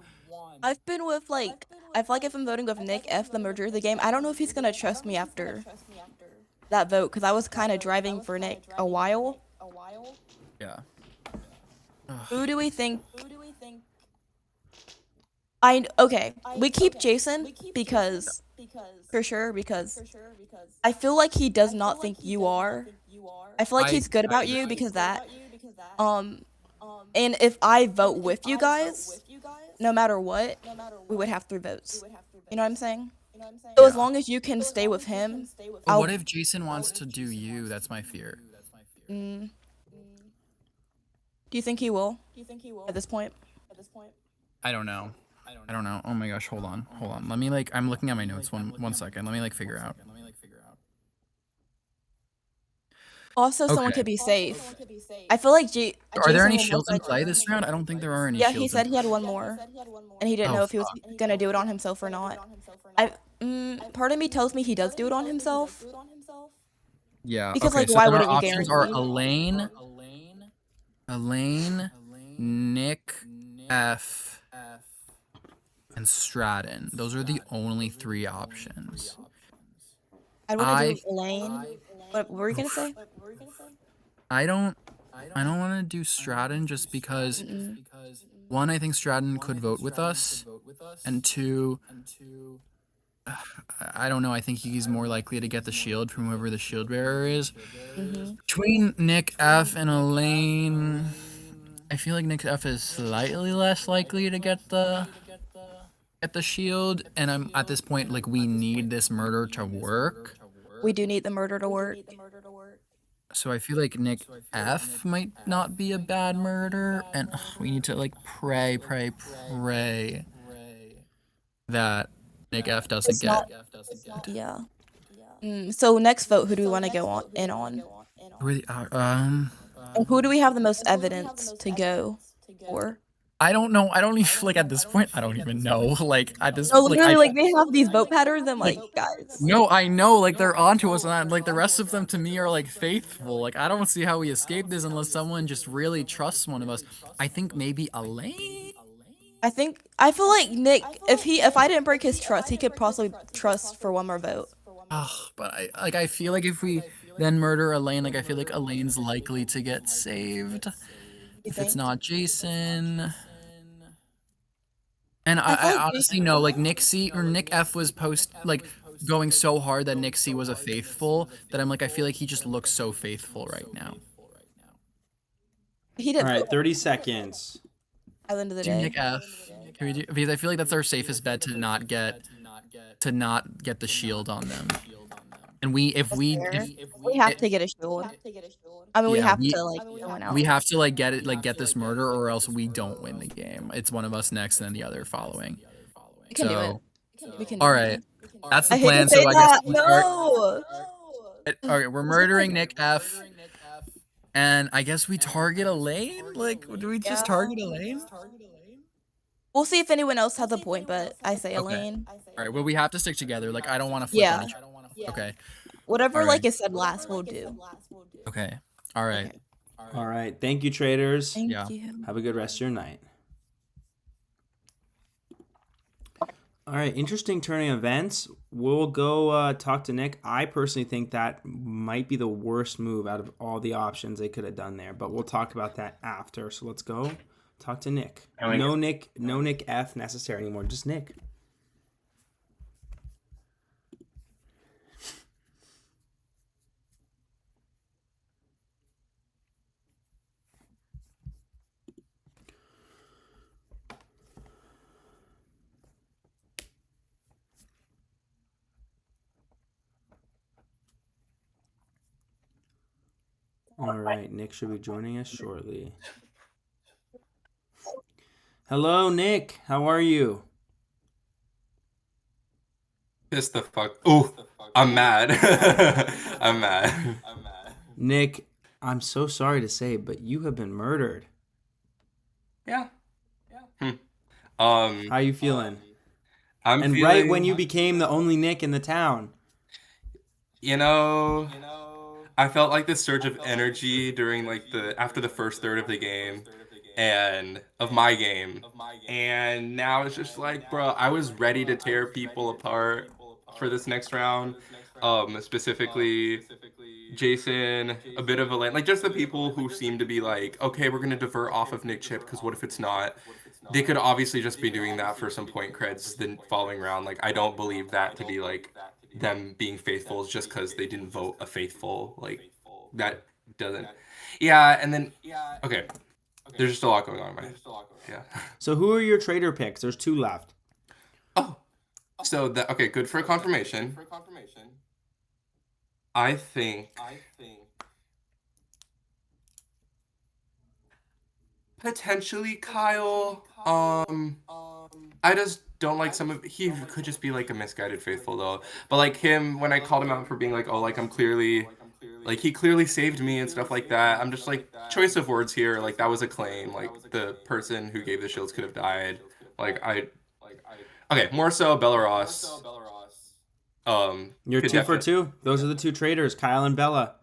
I've been with like I feel like if I'm voting with Nick F, the murderer of the game, I don't know if he's gonna trust me after that vote because I was kind of driving for Nick a while. Yeah. Who do we think? Okay, we keep Jason because for sure because I feel like he does not think you are. I feel like he's good about you because that. And if I vote with you guys, no matter what, we would have 3 votes. You know what I'm saying? So as long as you can stay with him, But what if Jason wants to do you? That's my fear. Do you think he will? At this point? I don't know. I don't know. Oh my gosh, hold on. Let me I'm looking at my notes. One second. Let me figure out. Also, someone could be safe. I feel like Are there any shields in play this round? I don't think there are any. Yeah, he said he had one more, and he didn't know if he was gonna do it on himself or not. Part of me tells me he does do it on himself. Yeah. Because okay, like, so why our wouldn't you options guarantee? are Elaine, Nick F, and Stratton. Those are the only 3 options. I want to do Elaine. What were you gonna say? I don't want to do Stratton just because 1, I think Stratton could vote with us, and 2, I don't know. I think he's more likely to get the shield from whoever the shield bearer is. Between Nick F and Elaine, I feel like Nick F is slightly less likely to get the shield, and I'm at this point like we need this murder to work. We do need the murder to work. So I feel like Nick F might not be a bad murder, and we need to like pray that Nick F doesn't get. Yeah. So next vote, who do we want to go on? And who do we have the most evidence to go for? I don't know. I don't even like at this point. I don't even know. Like at this. No, literally, like they have these vote patterns. I'm like, guys. No, I know. Like they're onto us, and like the rest of them to me are like faithful. Like I don't see how we escape this unless someone just really trusts one of us. I think maybe Elaine. I feel like Nick, if I didn't break his trust, he could possibly trust for one more vote. But I feel like if we then murder Elaine, like I feel like Elaine's likely to get saved. If it's not Jason. And I honestly know, like Nick F was going so hard that Nick C was a faithful that I'm like, I feel like he just looks so faithful right now. He did. All right, 30 seconds. At the end of the day. Nick F. Because I feel like that's our safest bet to not get the shield on them. And we have to get a shield. I mean, we have to like someone else. We have to like get this murder, or else we don't win the game. It's one of us next, and then the other following. We can do it. We can. All right, that's the I plan. Hate to say So I that. guess No. All right, we're murdering Nick F, and I guess we target Elaine. Like, do we just target Elaine? We'll see if anyone else has a point, but I say Elaine. All right, well, we have to stick together. Like, I don't want to flip on each other. Okay. Whatever, All right. like I said last, we'll do. Okay. All right. All right. Thank you, traders. Thank you. Have a good rest of your night. All right. Interesting turning events. We'll go talk to Nick. I personally think that might be the worst move out of all the options they could have done there, but we'll talk about that after. So let's go talk to Nick. No Nick F necessary anymore. Just Nick. All right, Nick should be joining us shortly. Hello, Nick. How are you? Piss the fuck. Oh, I'm mad. I'm mad. Nick, I'm so sorry to say, but you have been murdered. Yeah. How are you feeling? I'm and feeling. right when you became the only Nick in the town. You know, I felt like this surge of energy during like after the first third of the game and of my game. And now it's just like, bro, I was ready to tear people apart for this next round. Specifically Jason, a bit of a like just the people who seem to be like, okay, we're gonna divert off of Nick Chip because what if it's not? They could obviously just be doing that for some point creds the following round. Like I don't believe that to be like them being faithful just because they didn't vote a faithful. Like that doesn't. Yeah, and then okay, there's just a lot going on in my head. Yeah. So who are your traitor picks? There's 2 left. So that okay, good for confirmation. I think potentially Kyle. I just don't like some of he could just be like a misguided faithful though. But like him when I called him out for being like, oh, like I'm clearly like he clearly saved me and stuff like that. I'm just like choice of words here. Like that was a claim. Like the person who gave the shields could have died. Like okay, more so Belarus. You're 2 for 2. Those are the 2 traitors, Kyle and Bella.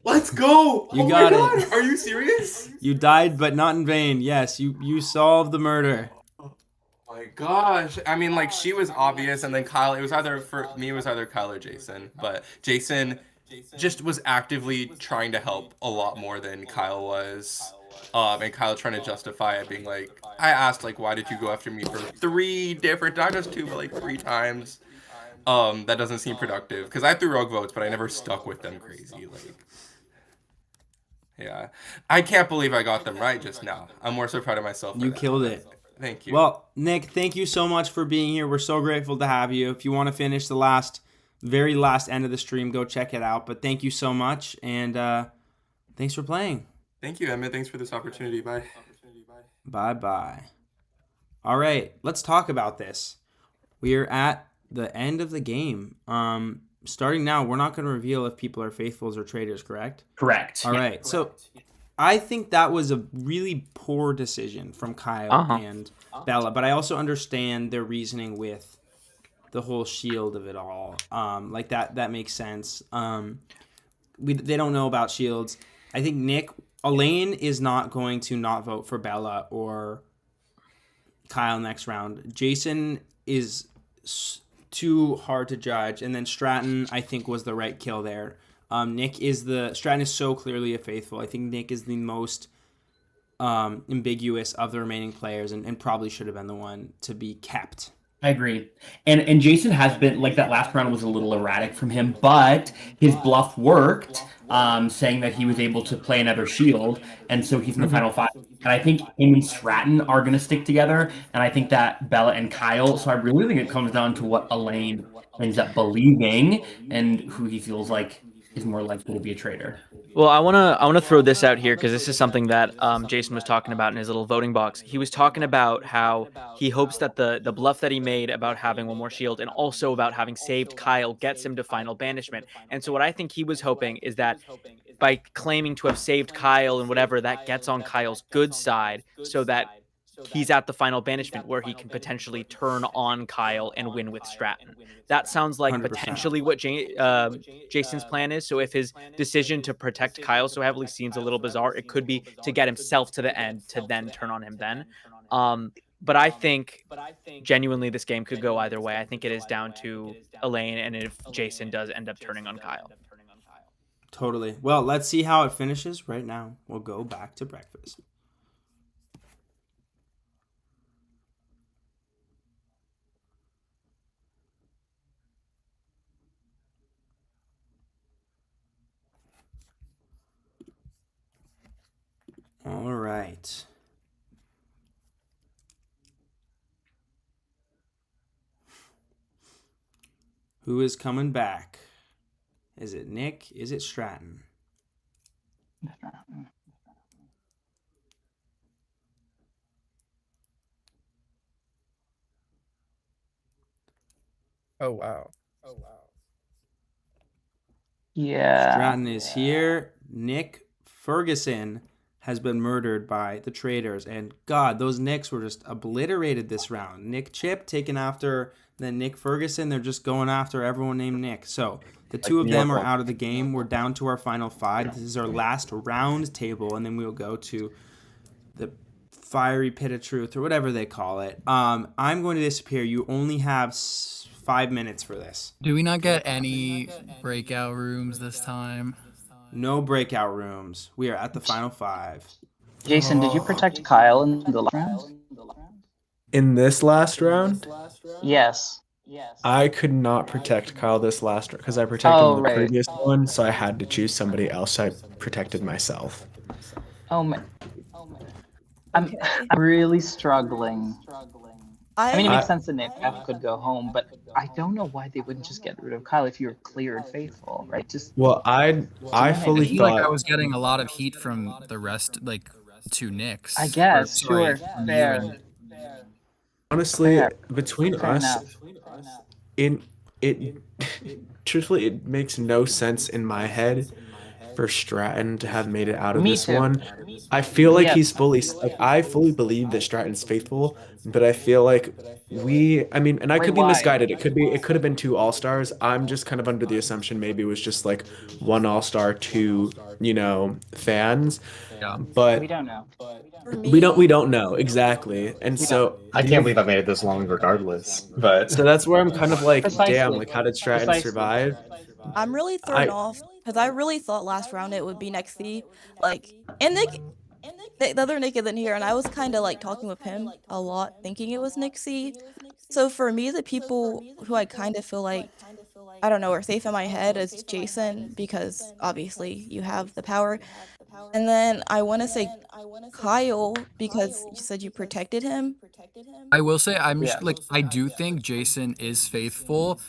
Let's go! You oh got my God. it. Are you serious? You died, but not in vain. Yes, you solved the murder. Oh my gosh. I mean, like, she was obvious, and then Kyle, it was either, for me, it was either Kyle or Jason. But Jason just was actively trying to help a lot more than Kyle was. And Kyle trying to justify it, being like, I asked, like, why did you go after me for 3 different, not just 2, but like 3 times. That doesn't seem productive. Because I threw rogue votes, but I never stuck with them crazy. Like, yeah. I can't believe I got them right just now. I'm more so proud of myself. You killed it. Thank you. Well, Nick, thank you so much for being here. We're so grateful to have you. If you want to finish the very last end of the stream, go check it out. But thank you so much, and thanks for playing. Thank you, Emmett. Thanks for this opportunity. Bye. Bye-bye. All right, let's talk about this. We are at the end of the game. Starting now, we're not going to reveal if people are faithfuls or traitors, correct? Correct. All right. So I think that was a really poor decision from Kyle and Bella, but I also understand their reasoning with the whole shield of it all. Like that makes sense. They don't know about shields. I think Elaine is not going to not vote for Bella or Kyle next round. Jason is too hard to judge, and then Stratton I think was the right kill there. Stratton is so clearly a faithful. I think Nick is the most ambiguous of the remaining players, and probably should have been the one to be kept. I agree. And Jason has been, like, that last round was a little erratic from him, but his bluff worked, saying that he was able to play another shield, and so he's in the final 5. And I think him and Stratton are going to stick together, and I think that Bella and Kyle, so I really think it comes down to what Elaine ends up believing and who he feels like is more likely to be a traitor. Well, I wanna throw this out here because this is something that Jason was talking about in his little voting box. He was talking about how he hopes that the bluff that he made about having one more shield and also about having saved Kyle gets him to final banishment. And so what I think he was hoping is that by claiming to have saved Kyle and whatever, that gets on Kyle's good side so that he's at the final banishment where he can potentially turn on Kyle and win with Stratton. That sounds like 100%. potentially what Jason's plan is. So if his decision to protect Kyle so heavily seems a little bizarre, it could be to get himself to the end to then turn on him then. But I think genuinely this game could go either way. I think it is down to Elaine and if Jason does end up turning on Kyle. Totally. Well, let's see how it finishes right now. We'll go back to breakfast. All right. Who is coming back? Is it Nick? Is it Stratton? Oh wow. Yeah. Stratton is here. Nick Ferguson has been murdered by the Traitors. And God, those Nicks were just obliterated this round. Nick Chip taken after, then Nick Ferguson. They're just going after everyone named Nick. So the two of them are out of the game. We're down to our final 5. This is our last round table, and then we'll go to the fiery pit of truth or whatever they call it. I'm going to disappear. You only have 5 minutes for this. Do we not get any breakout rooms this time? No breakout rooms. We are at the final 5. Jason, did you protect Kyle in the last round? In this last round? Yes. I could not protect Kyle this last round because I protected him the previous one, so I had to choose somebody else. I protected myself. Oh my. I'm really struggling. I mean, it makes sense that Nick F could go home, but I don't know why they wouldn't just get rid of Kyle if you're clear and faithful, right? Just well, I fully feel thought like I was getting a lot of heat from the rest, like 2 Nicks. I guess, Sorry, sure, you fair. and- honestly, between Fair us, enough. it truthfully it makes no sense in my head for Stratton to have made it out of Me this too. one. I feel like Yeah. he's fully like I fully believe that Stratton's faithful, but I feel like I mean, and I Wait, could be why? misguided. It could have been 2 all-stars. I'm just kind of under the assumption maybe it was just like 1 all-star, 2, fans. Yeah. But We don't know. we don't know exactly. And so I can't believe I made it this long regardless. But so that's where I'm kind of like, Precisely. damn, like how did Stratton Precisely. survive? I'm really thrown off because I really thought last round it would be Nexy. Like, and Nick, the other Nick isn't here, and I was kind of like talking with him a lot, thinking it was Nixie. So for me, the people who I kind of feel like, I don't know, are safe in my head is Jason, because obviously you have the power. And then I want to say Kyle, because you said you protected him. I will say I do think Jason is faithful,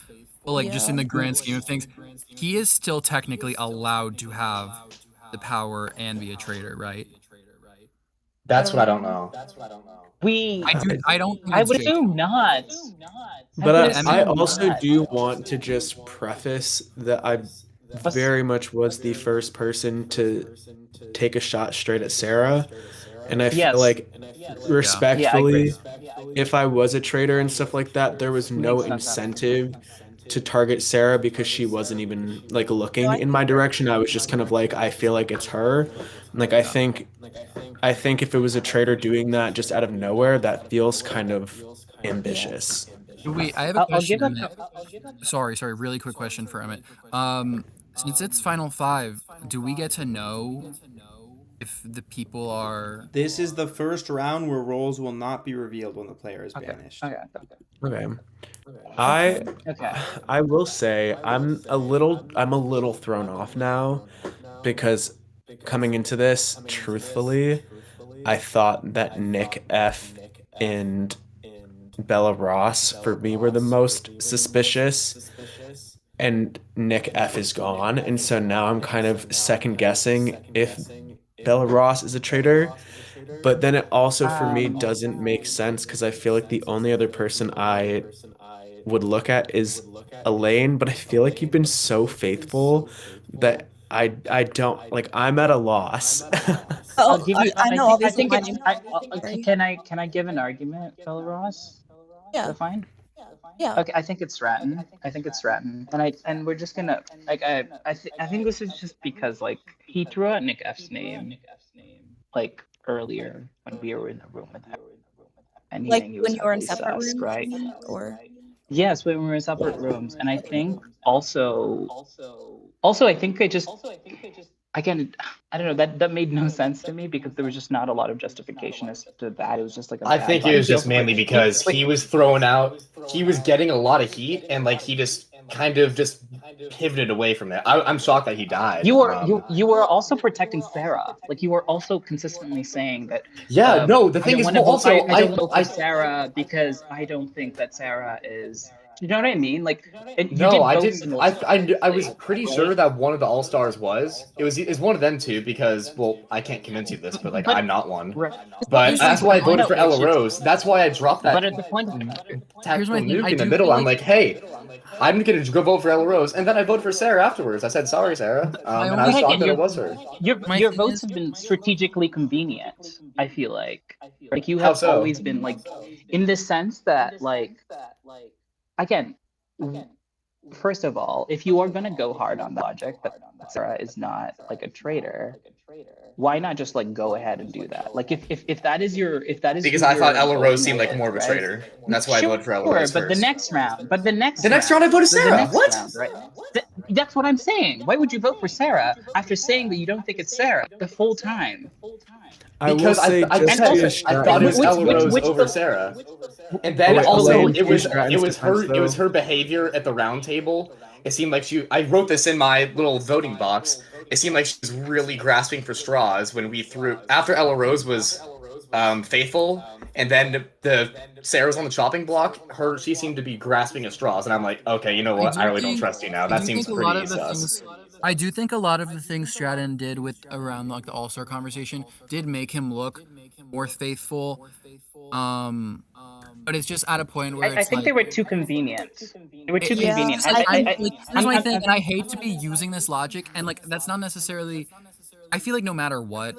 but like just in the grand scheme of things, he is still technically allowed to have the power and be a traitor, right? that's what I don't know. I don't think I it's would Jason. assume not. But would I assume also not. do want to just preface that I very much was the first person to take a shot straight at Sarah. And I Yes. feel like, respectfully, Yeah, if I was a traitor and stuff like that, there was no Makes sense. incentive to target Sarah because she wasn't even like looking in my direction. I was just kind of like, I feel like it's her. Like I think if it was a traitor doing that just out of nowhere, that feels kind of ambitious. Wait, I have a I'll question. give Emmett. Sorry, really quick question for Emmett. Since it's final 5, do we get to know if the people are? This is the first round where roles will not be revealed when the player is banished. Okay. I will say I'm a little thrown off now because coming into this, truthfully, I thought that Nick F and Bella Ross for me were the most suspicious, and Nick F is gone, and so now I'm kind of second guessing if Bella Ross is a traitor. But then it also for me doesn't make sense because I feel like the only other person I would look at is Elaine, but I feel like you've been so faithful that I don't like I'm at a loss. I'll give you. I know, I obviously, think my it's. name- Can I give an argument, Bella Ross? Yeah. Is that fine? Yeah. Okay, I think it's Stratton. And we're just gonna I think this is just because like he threw out Nick F's name like earlier when we were in the room with him. And Like he was when you were in heavily separate sus, rooms, right? or Yes, when we were in separate rooms, and I think also I think again, I don't know, that made no sense to me because there was just not a lot of justification as to that. It was just like a I bad think vibe. it was just mainly because he was thrown out. He was getting a lot of heat, and like he just kind of just pivoted away from it. I'm shocked that he died. You were also protecting Sarah. Like you were also consistently saying that. Yeah, no. The I thing don't is, wanna well, vote- also I don't vote for Sarah because I don't think that Sarah is You know what I mean? Like, you No, did I vote didn't. I was pretty sure that one of the All Stars was. It's one of them two because well, I can't convince you of this, but like I'm not one. Right. But that's why I voted for Point at which EllaRose. That's why I dropped that But at the point, tactical my thing, nuke I in the do middle. feel I'm like- like, hey, I'm gonna go vote for EllaRose, and then I voted for Sarah afterwards. I said sorry, Sarah, and I was shocked that it was her. your votes have been strategically convenient. I feel like you How have so? always been like, in the sense that like, again, first of all, if you are gonna go hard on the logic that Sarah is not like a traitor, why not just like go ahead and do that? Like if that is Because who I thought you're EllaRose voting seemed like with, more of a right? traitor. That's why I voted for Sure, EllaRose but first. the next round round I voted the Sarah. next What? round, right? That's what I'm saying. Why would you vote for Sarah after saying that you don't think it's Sarah the full time? Because I thought it was EllaRose over Sarah, and then also it was her behavior at the round table. It seemed like I wrote this in my little voting box. It seemed like she was really grasping for straws when we threw after EllaRose was faithful, and then the Sarah's on the chopping block. She seemed to be grasping at straws, and I'm like, okay, you know what? I really don't trust you now. That seems pretty sus. I do think a lot of the things Stratton did with around like the All-Star conversation did make him look more faithful. But it's just at a point where I think they were too convenient. They were too convenient. Here's my thing, and I hate to be using this logic, and like that's not necessarily. I feel like no matter what,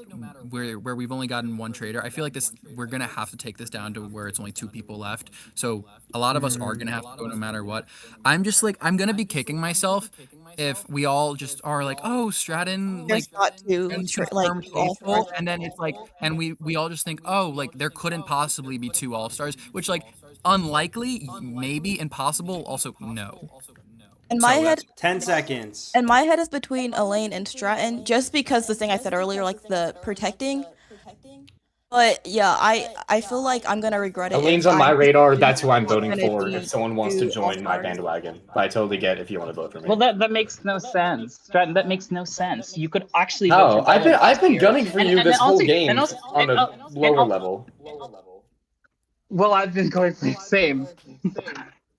where we've only gotten one trader, I feel like we're gonna have to take this down to where it's only 2 people left. So a lot of us are gonna have to go no matter what. I'm just like I'm gonna be kicking myself if we all just are like, oh, Stratton like confirmed faithful, and then it's like, and we all just think, oh, like there couldn't possibly be 2 All-Stars, which like unlikely, maybe impossible, also no. In my head, 10 seconds. And my head is between Elaine and Stratton, just because the thing I said earlier, like the protecting. But yeah, I feel like I'm gonna regret it. Elaine's on my radar. That's who I'm voting for if someone wants to join my bandwagon. But I totally get if you want to vote for me. Well, that makes no sense, Stratton. That makes no sense. You could actually. No, vote for I've been gunning for you this whole game on a lower level. Well, I've been going for the same.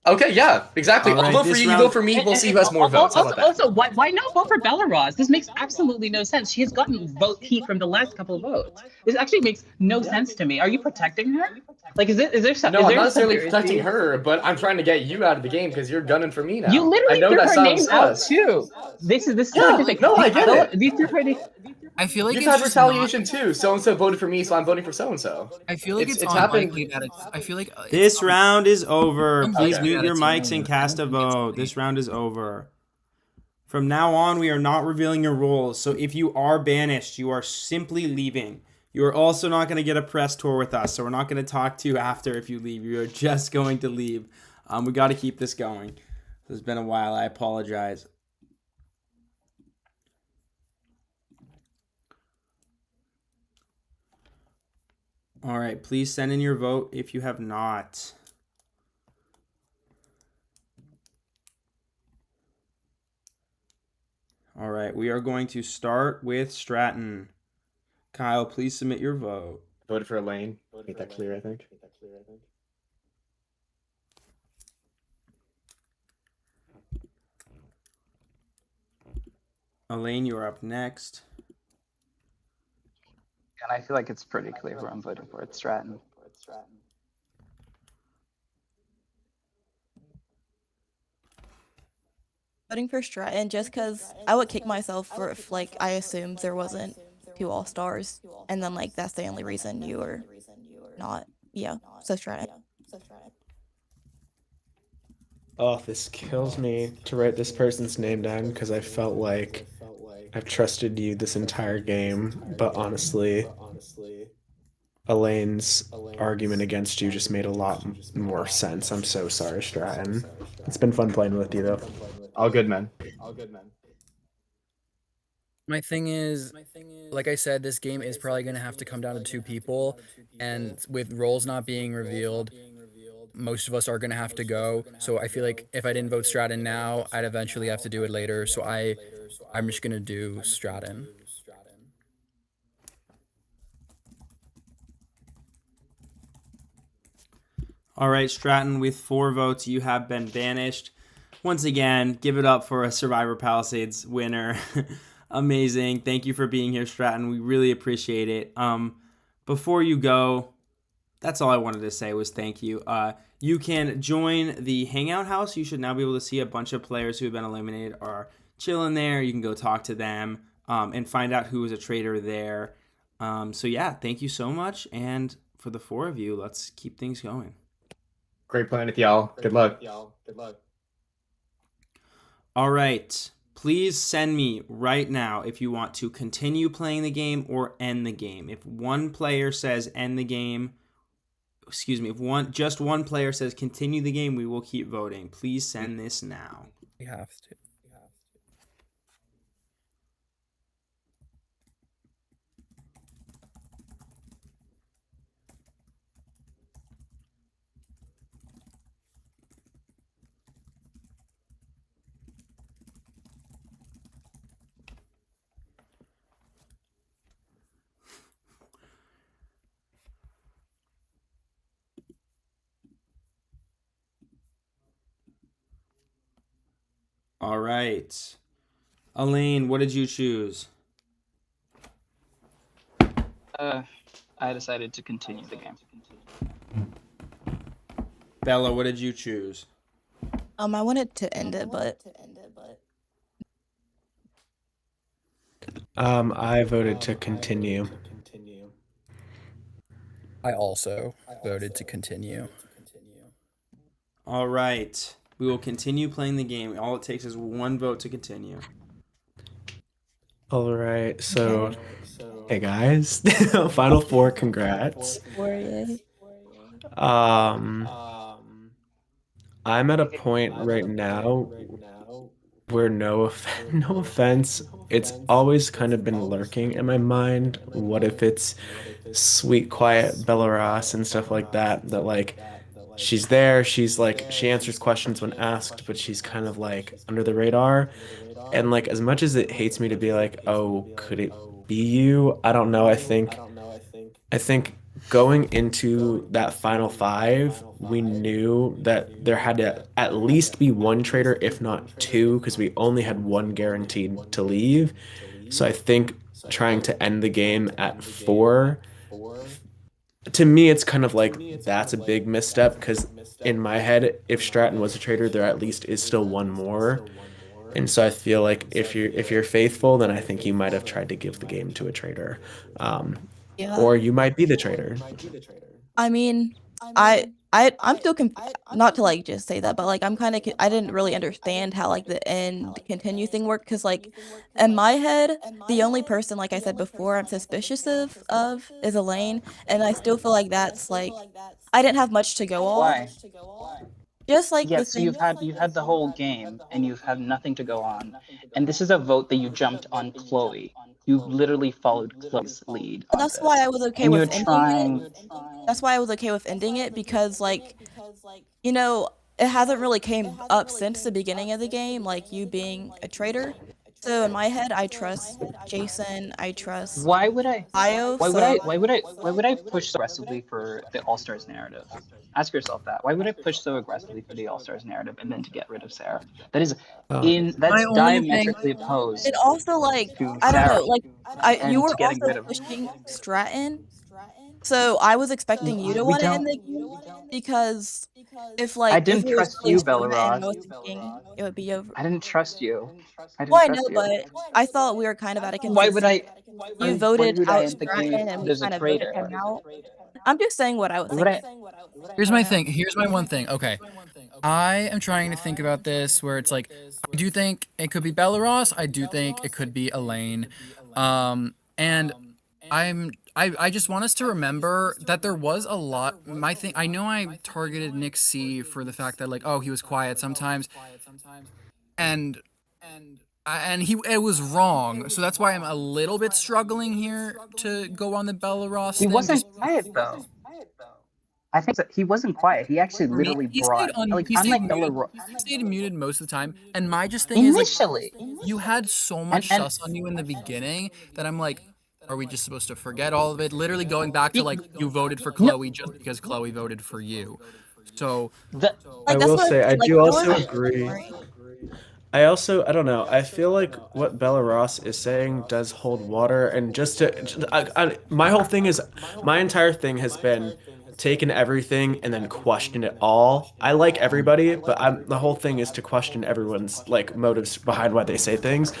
Okay, yeah, exactly. I'll vote for you. You vote for me. We'll see who has more votes. How about that? Also, why not vote for EllaRose? This makes absolutely no sense. She has gotten vote heat from the last couple of votes. This actually makes no sense to me. Are you protecting her? Like, is there something? No, I'm not necessarily protecting her, but I'm trying to get you out of the game because you're gunning for me now. You literally I know threw that her name sounds out sus. too. This is Yeah, no, I get it. These threw her name. I feel like You've it's had just retaliation too. So and so voted for me, so I'm voting for so and so. I feel like it's happened. unlikely that it's. I feel like This round is over. Please Okay. mute your mics and cast a vote. This round is over. From now on, we are not revealing your roles. So if you are banished, you are simply leaving. You are also not going to get a press tour with us. So we're not going to talk to you after if you leave. You are just going to leave. We got to keep this going. It's been a while. I apologize. All right, please send in your vote if you have not. All right, we are going to start with Stratton. Kyle, please submit your vote. Voted for Elaine. Make that clear, I think. Elaine, you are up next. And I feel like it's pretty clear who I'm voting for. It's Stratton. Voting for Stratton just because I would kick myself for if like I assumed there wasn't 2 All-Stars, and then like that's the only reason you were not. Yeah, so Stratton. Oh, this kills me to write this person's name down because I felt like I've trusted you this entire game, but honestly, Elaine's argument against you just made a lot more sense. I'm so sorry, Stratton. It's been fun playing with you, though. All good, man. My thing is, like I said, this game is probably going to have to come down to 2 people, and with roles not being revealed, most of us are going to have to go. So I feel like if I didn't vote Stratton now, I'd eventually have to do it later. So I'm just going to do Stratton. All right, Stratton, with 4 votes, you have been banished. Once again, give it up for a Survivor Palisades winner. Amazing. Thank you for being here, Stratton. We really appreciate it. Before you go, that's all I wanted to say was thank you. You can join the Hangout House. You should now be able to see a bunch of players who have been eliminated are chilling there. You can go talk to them and find out who is a traitor there. So yeah, thank you so much. And for the 4 of you, let's keep things going. Great playing with y'all. Good luck. All right. Please send me right now if you want to continue playing the game or end the game. If one player says end the game, if just one player says continue the game, we will keep voting. Please send this now. We have to. All right. Elaine, what did you choose? I decided to continue the game. Bella, what did you choose? I wanted to end it, but I voted to continue. I also voted to continue. All right. We will continue playing the game. All it takes is 1 vote to continue. All right. So, hey guys, Final 4. Congrats. I'm at a point right now where no offense, it's always kind of been lurking in my mind. What if it's sweet, quiet EllaRose and stuff like that? That like she's there, she's like she answers questions when asked, but she's kind of like under the radar. And like as much as it hates me to be like, oh, could it be you? I don't know. I think going into that final 5, we knew that there had to at least be 1 traitor, if not 2, because we only had 1 guaranteed to leave. So I think trying to end the game at 4, to me, it's kind of like that's a big misstep, because in my head, if Stratton was a traitor, there at least is still 1 more. And so I feel like if you're faithful, then I think you might have tried to give the game to a traitor. Yeah. Or you might be the traitor. I mean, I'm still not to like just say that, but like I'm kind of I didn't really understand how like the end continue thing worked, because like in my head the only person, like I said before, I'm suspicious of is Elaine, and I still feel like that's like I didn't have much to go on. Why? Just like Yeah, the so thing. you've had the whole game and you've had nothing to go on, and this is a vote that you jumped on Chloe. You literally followed Chloe's lead. And that's why I was okay and with you're ending trying. it. That's why I was okay with ending it, because like, you know, it hasn't really came up since the beginning of the game, like you being a traitor. So in my head, I trust Jason. I trust Why would I? Io. Why would I push so aggressively for the All Stars narrative? Ask yourself that. Why would I push so aggressively for the All Stars narrative and then to get rid of Sarah? That is that's diametrically opposed. It also like to I don't Sarah know, like and you to were getting also rid of pushing Stratton, so I was expecting you to We want to don't- end the game, because if like I didn't if it was trust really you, Stratton, EllaRose. I was thinking it would be over. I didn't trust you. Well, I know, but I thought we were kind of at a consensus. Why would I? You why voted would I out end the game Stratton, if and we there's a kind of voted traitor? him out. I'm just saying what I was Why would thinking. Here's my thing. Here's my one thing. Okay. I am trying to think about this where it's like, I do think it could be EllaRose. I do think it could be Elaine. And I just want us to remember that there was a lot. I know I targeted Nick C for the fact that like, oh, he was quiet sometimes. And it was wrong. So that's why I'm a little bit struggling here to go on the EllaRose He thing. wasn't quiet though. I think that he wasn't quiet. He actually literally He brought unlike EllaRose. he stayed muted most of the time. And my just thing is like, you had so much And- sus on you in the beginning that I'm like, are we just supposed to forget all of it? Literally going back to like, you voted for Chloe just because Chloe voted for you. So I will say I do also agree. I don't know. I feel like what Ross is saying does hold water, and my whole thing is, my entire thing has been taken everything and then question it all. I like everybody, but the whole thing is to question everyone's like motives behind why they say things.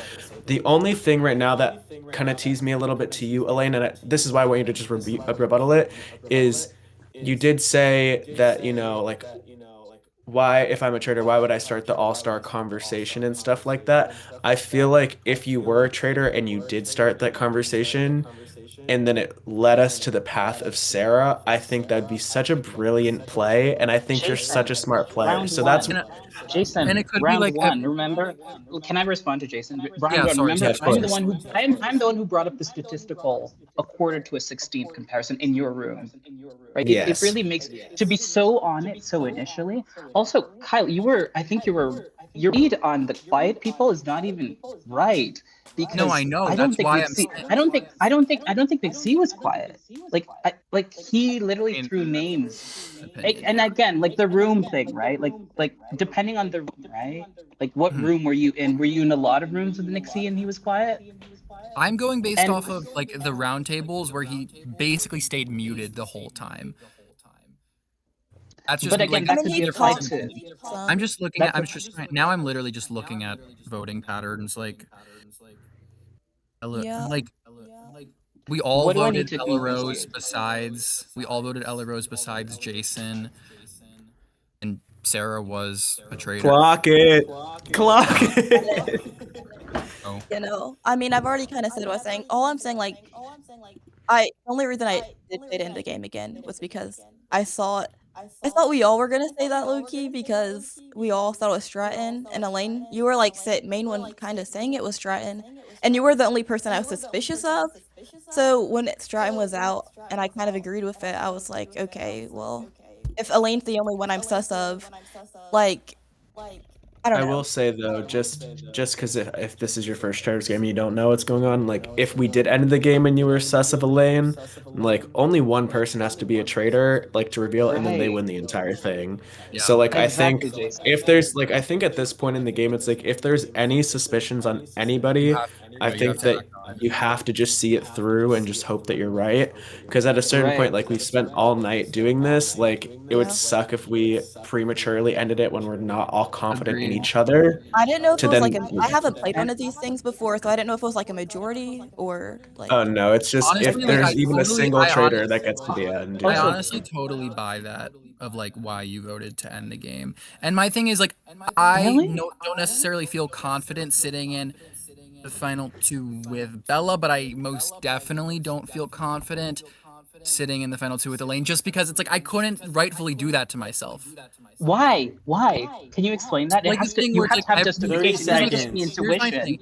The only thing right now that kind of teased me a little bit to you, Elaine, and this is why I want you to just rebuttal it, is you did say that, like, why, if I'm a trader, why would I start the all-star conversation and stuff like that? I feel like if you were a trader and you did start that conversation and then it led us to the path of Sarah, I think that'd be such a brilliant play, and I think you're such a smart player. Round So one. that's Jason. And it could be round like one. Remember? Can I respond to Jason? Round one. sorry, Remember, yes, I'm the please. one who I'm the one who brought up the statistical a quarter to a 16th comparison in your room. Right? It Yes. really makes to be so on it so initially. Also, Kyle, I think your read on the quiet people is not even right. Because No, I know. I don't That's think why Big I'm C, saying- I don't think Big C was quiet. Like he literally threw names. And again, like the room thing, right? Like depending on the room, right? Like what room were you in? Were you in a lot of rooms with Nick C and he was quiet? I'm going based off of like the round tables where he basically stayed muted the whole time. That's just But again, that could be applied to. I'm just looking at. Now I'm literally just looking at voting patterns. Like we all What do I voted need to EllaRose besides. We all voted EllaRose besides Jason, and Sarah was a traitor. Clock it. I mean, I've already kind of said what I'm saying. All I'm saying, like, the only reason I did say it in the game again was because I thought we all were gonna say that low key because we all thought it was Stratton and Elaine. You were like main one kind of saying it was Stratton, and you were the only person I was suspicious of. So when Stratton was out and I kind of agreed with it, I was like, okay, well, if Elaine's the only one I'm sus of, like, I don't know. I will say though, just because if this is your first Traitors game and you don't know what's going on, like if we did end the game and you were sus of Elaine, like only one person has to be a traitor, like to reveal it, and then they win the entire thing. Yeah. So like Exactly, I think Jason. if there's like I think at this point in the game, it's like if there's any suspicions on anybody, I think that you have to just see it through and just hope that you're right. Because at a certain point, like we've spent all night doing this, like it would suck if we prematurely ended it when we're not all confident in each other. I didn't know if it was like I haven't And- played one of these things before, so I didn't know if it was like a majority or like. Oh no, it's just Honestly, if like, there's I even a totally- single I traitor honest- that gets to the end. I honestly totally buy that of like why you voted to end the game. And my thing is like don't necessarily feel confident sitting in the final two with Bella, but I most definitely don't feel confident sitting in the final two with Elaine just because it's like I couldn't rightfully do that to myself. Why? Can you explain that? Like You have to have every- justification. It doesn't just be intuition.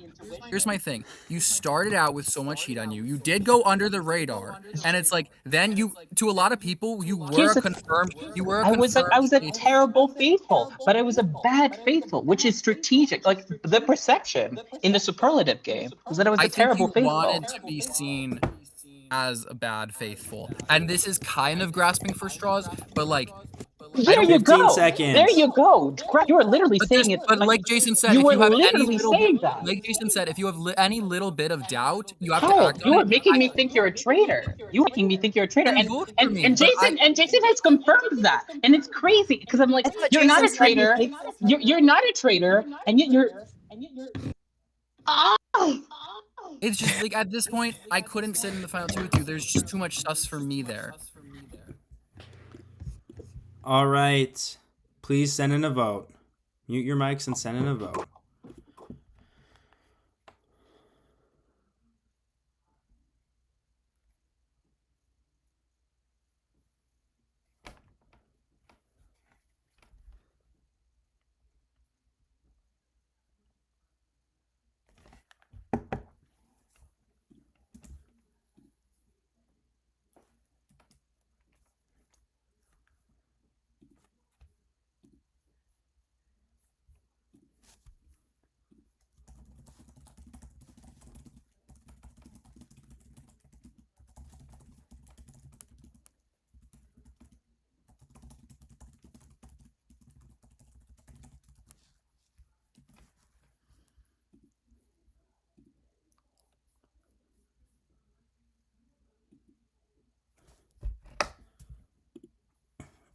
Here's my thing. You started out with so much heat on you. You did go under the radar, and it's like then you, to a lot of people, you were a confirmed. You were. I was a terrible faithful, but I was a bad faithful, which is strategic. Like the perception in the superlative game was that I was a terrible think you faithful. wanted to be seen as a bad faithful, and this is kind of grasping for straws, but like. There you go. There you go. You are literally saying it. But like Jason said, you if were you have any literally little saying bit, that. like Jason said, if you have any little bit of doubt, you have to Kyle, act on you it. are making me think you're a traitor. You are making me think you're a traitor, Then vote for me, but Jason has confirmed that, and it's crazy because I'm like, you're not a traitor. You're not a traitor, and yet you're. It's just like at this point, I couldn't sit in the final two with you. There's just too much sus for me there. All right. Please send in a vote. Mute your mics and send in a vote.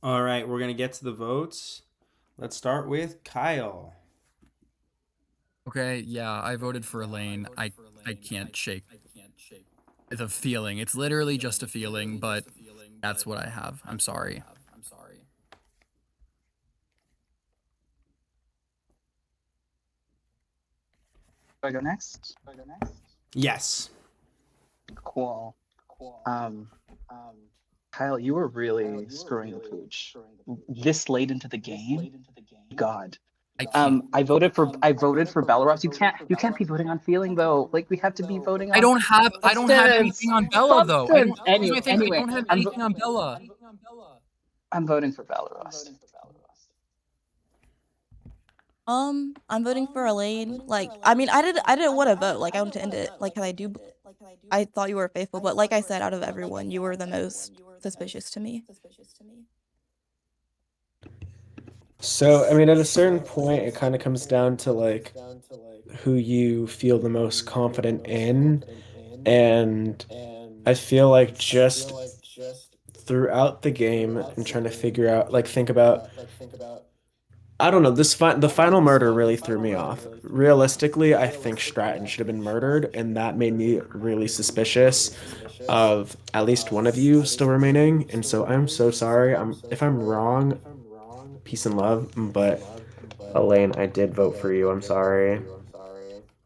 All right, we're going to get to the votes. Let's start with Kyle. Okay, yeah, I voted for Elaine. I can't shake the feeling. It's literally just a feeling, but that's what I have. I'm sorry. Do I go next? Yes. Cool. Kyle, you were really screwing the pooch this late into the game. God. I voted for Belarus. You can't be voting on feeling though. Like we have to be voting on. I don't have anything on Bella though. I don't Anyway, I don't have anything on Bella. I'm voting for Belarus. I'm voting for Elaine. Like, I mean, I didn't want to vote. Like, I wanted to end it. Like, I thought you were faithful, but like I said, out of everyone, you were the most suspicious to me. So, I mean, at a certain point, it kind of comes down to like who you feel the most confident in. And I feel like just throughout the game and trying to figure out, like, think about, I don't know, the final murder really threw me off. Realistically, I think Stratton should have been murdered, and that made me really suspicious of at least one of you still remaining. And so I'm so sorry. If I'm wrong, peace and love, but Elaine, I did vote for you. I'm sorry.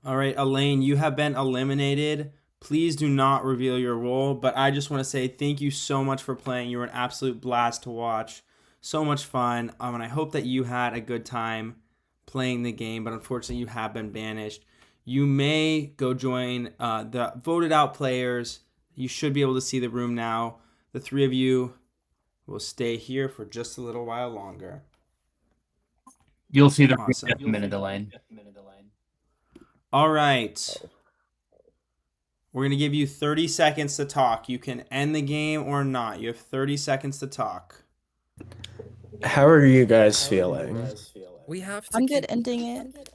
All right, Elaine, you have been eliminated. Please do not reveal your role, but I just want to say thank you so much for playing. You were an absolute blast to watch. So much fun. And I hope that you had a good time playing the game, but unfortunately you have been banished. You may go join the voted out players. You should be able to see the room now. The three of you will stay here for just a little while longer. You'll see the Awesome. room in a minute, Elaine. All right. We're going to give you 30 seconds to talk. You can end the game or not. You have 30 seconds to talk. How are you guys feeling? We have to I'm good ending it.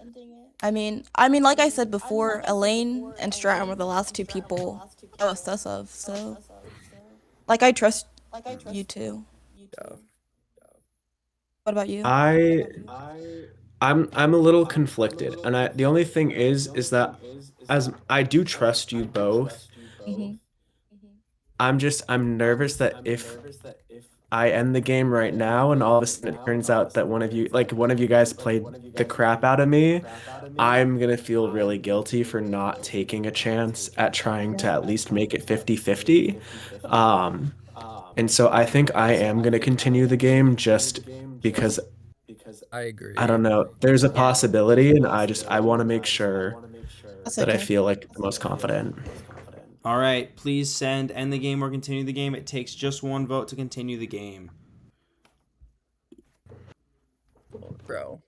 I mean, like I said before, Elaine and Stratton were the last two people I was sus of, so like I trust you too. What about you? I'm a little conflicted, and the only thing is that as I do trust you both, I'm nervous that if I end the game right now and all of a sudden it turns out that one of you guys played the crap out of me, I'm gonna feel really guilty for not taking a chance at trying to at least make it 50-50. And so I think I am gonna continue the game just because I agree. I don't know. There's a possibility, and I want to make sure that I feel like the most confident. All right, please end the game or continue the game. It takes just one vote to continue the game. Bro.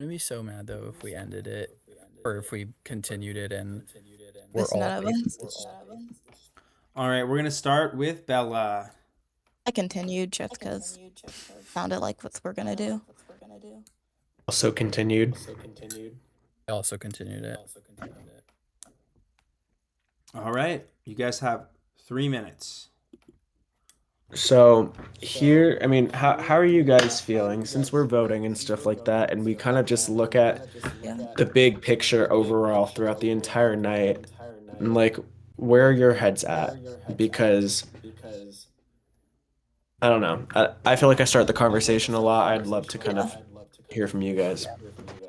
I'd be so mad though if we ended it, or if we continued it and we're all. All right, we're gonna start with Bella. I continued just because sounded like what we're gonna do. Also continued. I also continued it. All right, you guys have 3 minutes. So here, I mean, how are you guys feeling since we're voting and stuff like that, and we kind of just look at the big picture overall throughout the entire night, and like where are your heads at? Because I don't know. I feel like I start the conversation a lot. I'd love to kind of hear from you guys.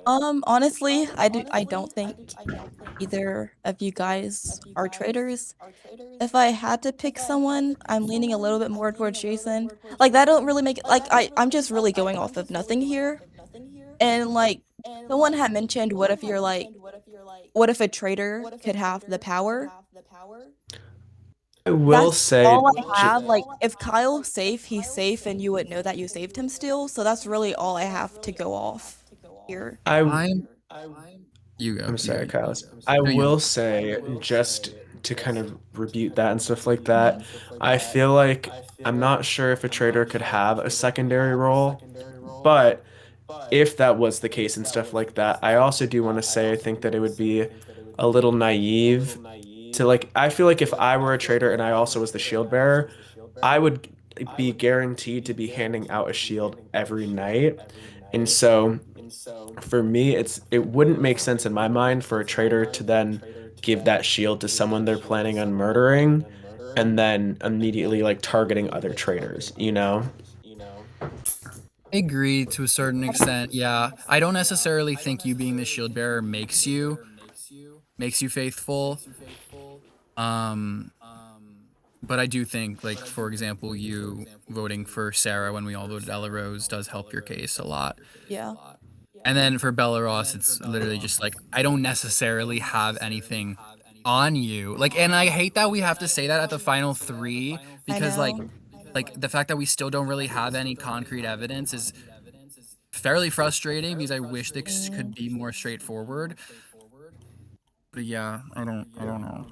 Honestly, I don't think either of you guys are traitors. If I had to pick someone, I'm leaning a little bit more towards Jason. Like that don't really make it, like I'm just really going off of nothing here. And like someone had mentioned, what if a traitor could have the power? I will say all I have. Like if Kyle's safe, he's safe, and you would know that you saved him still. So that's really all I have to go off here. I'm sorry, Kyle. I will say, just to kind of rebuke that and stuff like that, I feel like I'm not sure if a traitor could have a secondary role, but if that was the case and stuff like that, I also do want to say I think that it would be a little naive to like. I feel like if I were a traitor and I also was the shield bearer, I would be guaranteed to be handing out a shield every night. And so for me, it wouldn't make sense in my mind for a traitor to then give that shield to someone they're planning on murdering and then immediately like targeting other traitors, you know? I agree to a certain extent. Yeah, I don't necessarily think you being the shield bearer makes you faithful. But I do think, like, for example, you voting for Sarah when we all voted EllaRose does help your case a lot. Yeah. And then for BellaRoss, it's literally just like, I don't necessarily have anything on you. Like, and I hate that we have to say that at the final 3 because like the fact that we still don't really have any concrete evidence is fairly frustrating because I wish this could be more straightforward. But yeah, I don't know.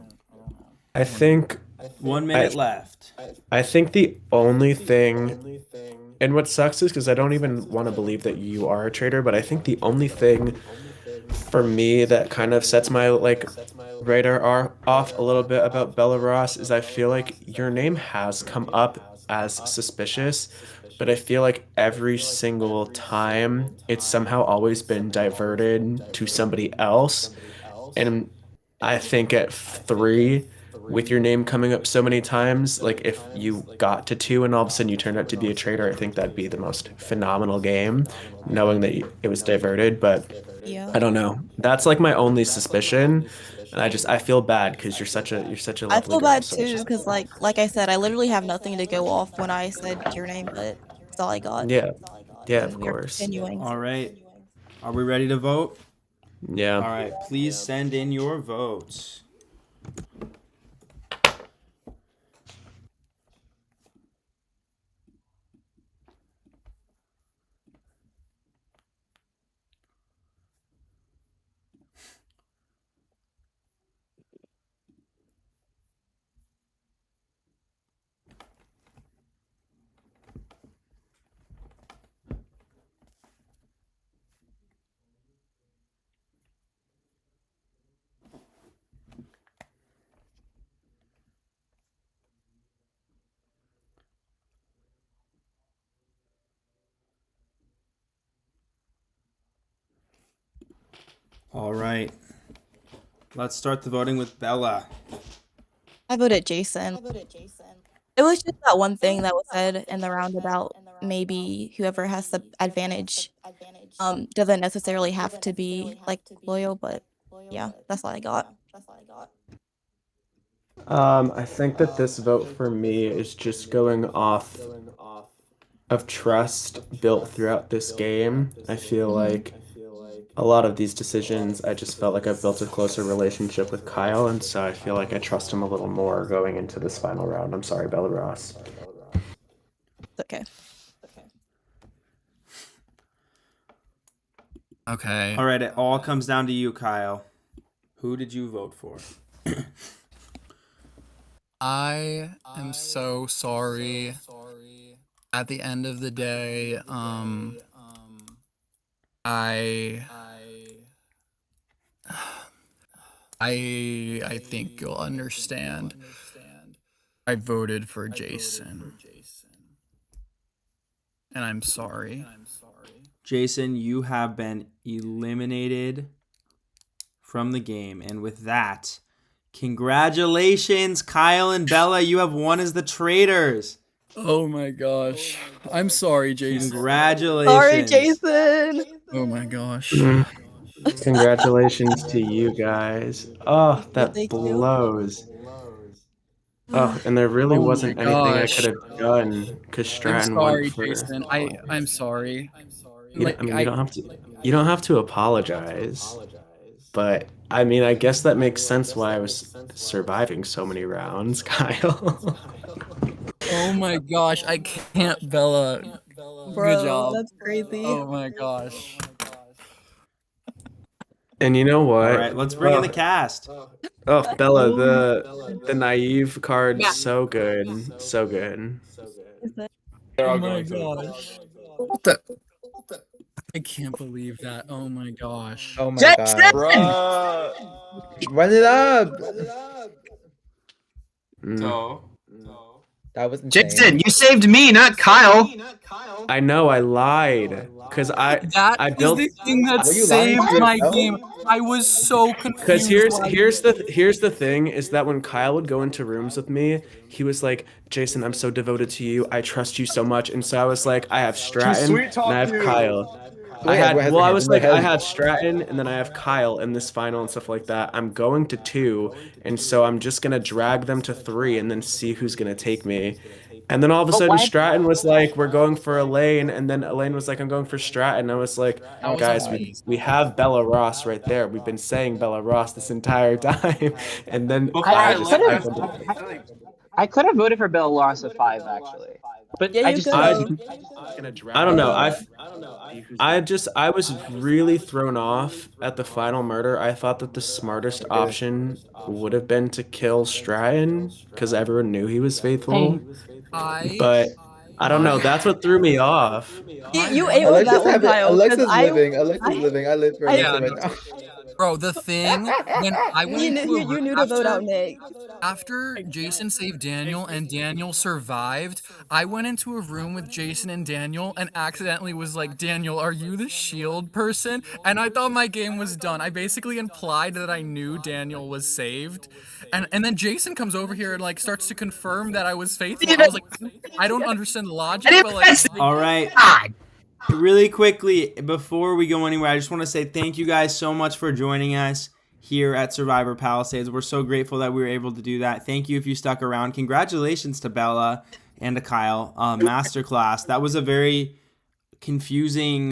I think 1 minute left. I think the only thing, and what sucks is because I don't even want to believe that you are a traitor, but I think the only thing for me that kind of sets my like radar off a little bit about BellaRoss is I feel like your name has come up as suspicious, but I feel like every single time it's somehow always been diverted to somebody else. And I think at 3, with your name coming up so many times, like if you got to 2 and all of a sudden you turned out to be a traitor, I think that'd be the most phenomenal game, knowing that it was diverted. But yeah. I don't know. That's like my only suspicion, and I feel bad because you're such a lovely I feel girl, bad so too because like I said, I literally have nothing to go off when I said your name, but that's all I got. yeah, of We are course. continuing. All right. Are we ready to vote? Yeah. All right. Please send in your votes. All right. Let's start the voting with Bella. I voted Jason. It was just that one thing that was said in the round about maybe whoever has the advantage doesn't necessarily have to be like loyal, but yeah, that's all I got. I think that this vote for me is just going off of trust built throughout this game. I feel like a lot of these decisions, I just felt like I've built a closer relationship with Kyle, and so I feel like I trust him a little more going into this final round. I'm sorry, BellaRoss. Okay. Okay. All right. It all comes down to you, Kyle. Who did you vote for? I am so sorry. At the end of the day, I think you'll understand. I voted for Jason. And I'm sorry. Jason, you have been eliminated from the game. And with that, congratulations, Kyle and Bella. You have won as the traitors. Oh my gosh. I'm sorry, Jason. Congratulations. Sorry, Jason. Oh my gosh. Congratulations to you guys. Oh, that Thank you. blows. Oh, and there really Oh my wasn't anything I gosh. could have done because I'm Stratton sorry, went for. Jason. I'm sorry. You don't have to. You don't have to apologize. But I mean, I guess that makes sense why I was surviving so many rounds, Kyle. Oh my gosh, I can't, Bella. Bro, Good job. that's crazy. Oh my gosh. And you know what? All right, let's bring in the cast. Oh, Bella, the naive card, so good, so good. Oh my gosh. What the? I can't believe that. Oh my gosh. Oh my Jackson! god. Bruh. Run it up. So That was insane. Jason, you saved me, not Kyle. I know I lied because I That built. is the thing that Were you lying saved to my yourself? game. I was so confused. Because why here's the thing is that when Kyle would go into rooms with me, he was like, Jason, I'm so devoted to you. I trust you so much. And so I was like, I have Stratton sweet and talk I have you. Kyle. Wait, I wait, was wait, like, I wait. had Stratton and then I have Kyle in this final and stuff like that. I'm going to 2, and so I'm just gonna drag them to 3 and then see who's gonna take me. And then all of a But sudden why- Stratton was like, we're going for Elaine, and then Elaine was like, I'm going for Stratton. I was like, was guys, annoying. we have Bella Ross right there. We've been saying Bella Ross this entire time. And then I could have voted for Bill Loss at 5 actually, but Yeah, I you just could have. I don't know. I was really thrown off at the final murder. I thought that the smartest option would have been to kill Stratton because everyone knew he was faithful. But I don't know. That's what threw me off. You ate with that one, Kyle. 'cause Alexa's living. Alexa's living. I live for Yeah, Alexa right now. Bro, the thing when I went You into knew, a you room knew to vote out Nick. after Jason saved Daniel and Daniel survived, I went into a room with Jason and Daniel and accidentally was like, Daniel, are you the shield person? And I thought my game was done. I basically implied that I knew Daniel was saved. And then Jason comes over here and like starts to confirm that I was faithful. I was like, I don't understand the logic, but like All right. Really quickly, before we go anywhere, I just want to say thank you guys so much for joining us here at Survivor Palisades. We're so grateful that we were able to do that. Thank you if you stuck around. Congratulations to Bella and to Kyle. Masterclass. That was a very confusing,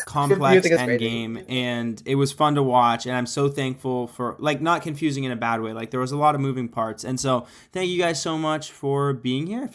complex end game, and it was fun to watch, and I'm so thankful for, like, not confusing in a bad way. Like, there was a lot of moving parts, and so thank you guys so much for being here.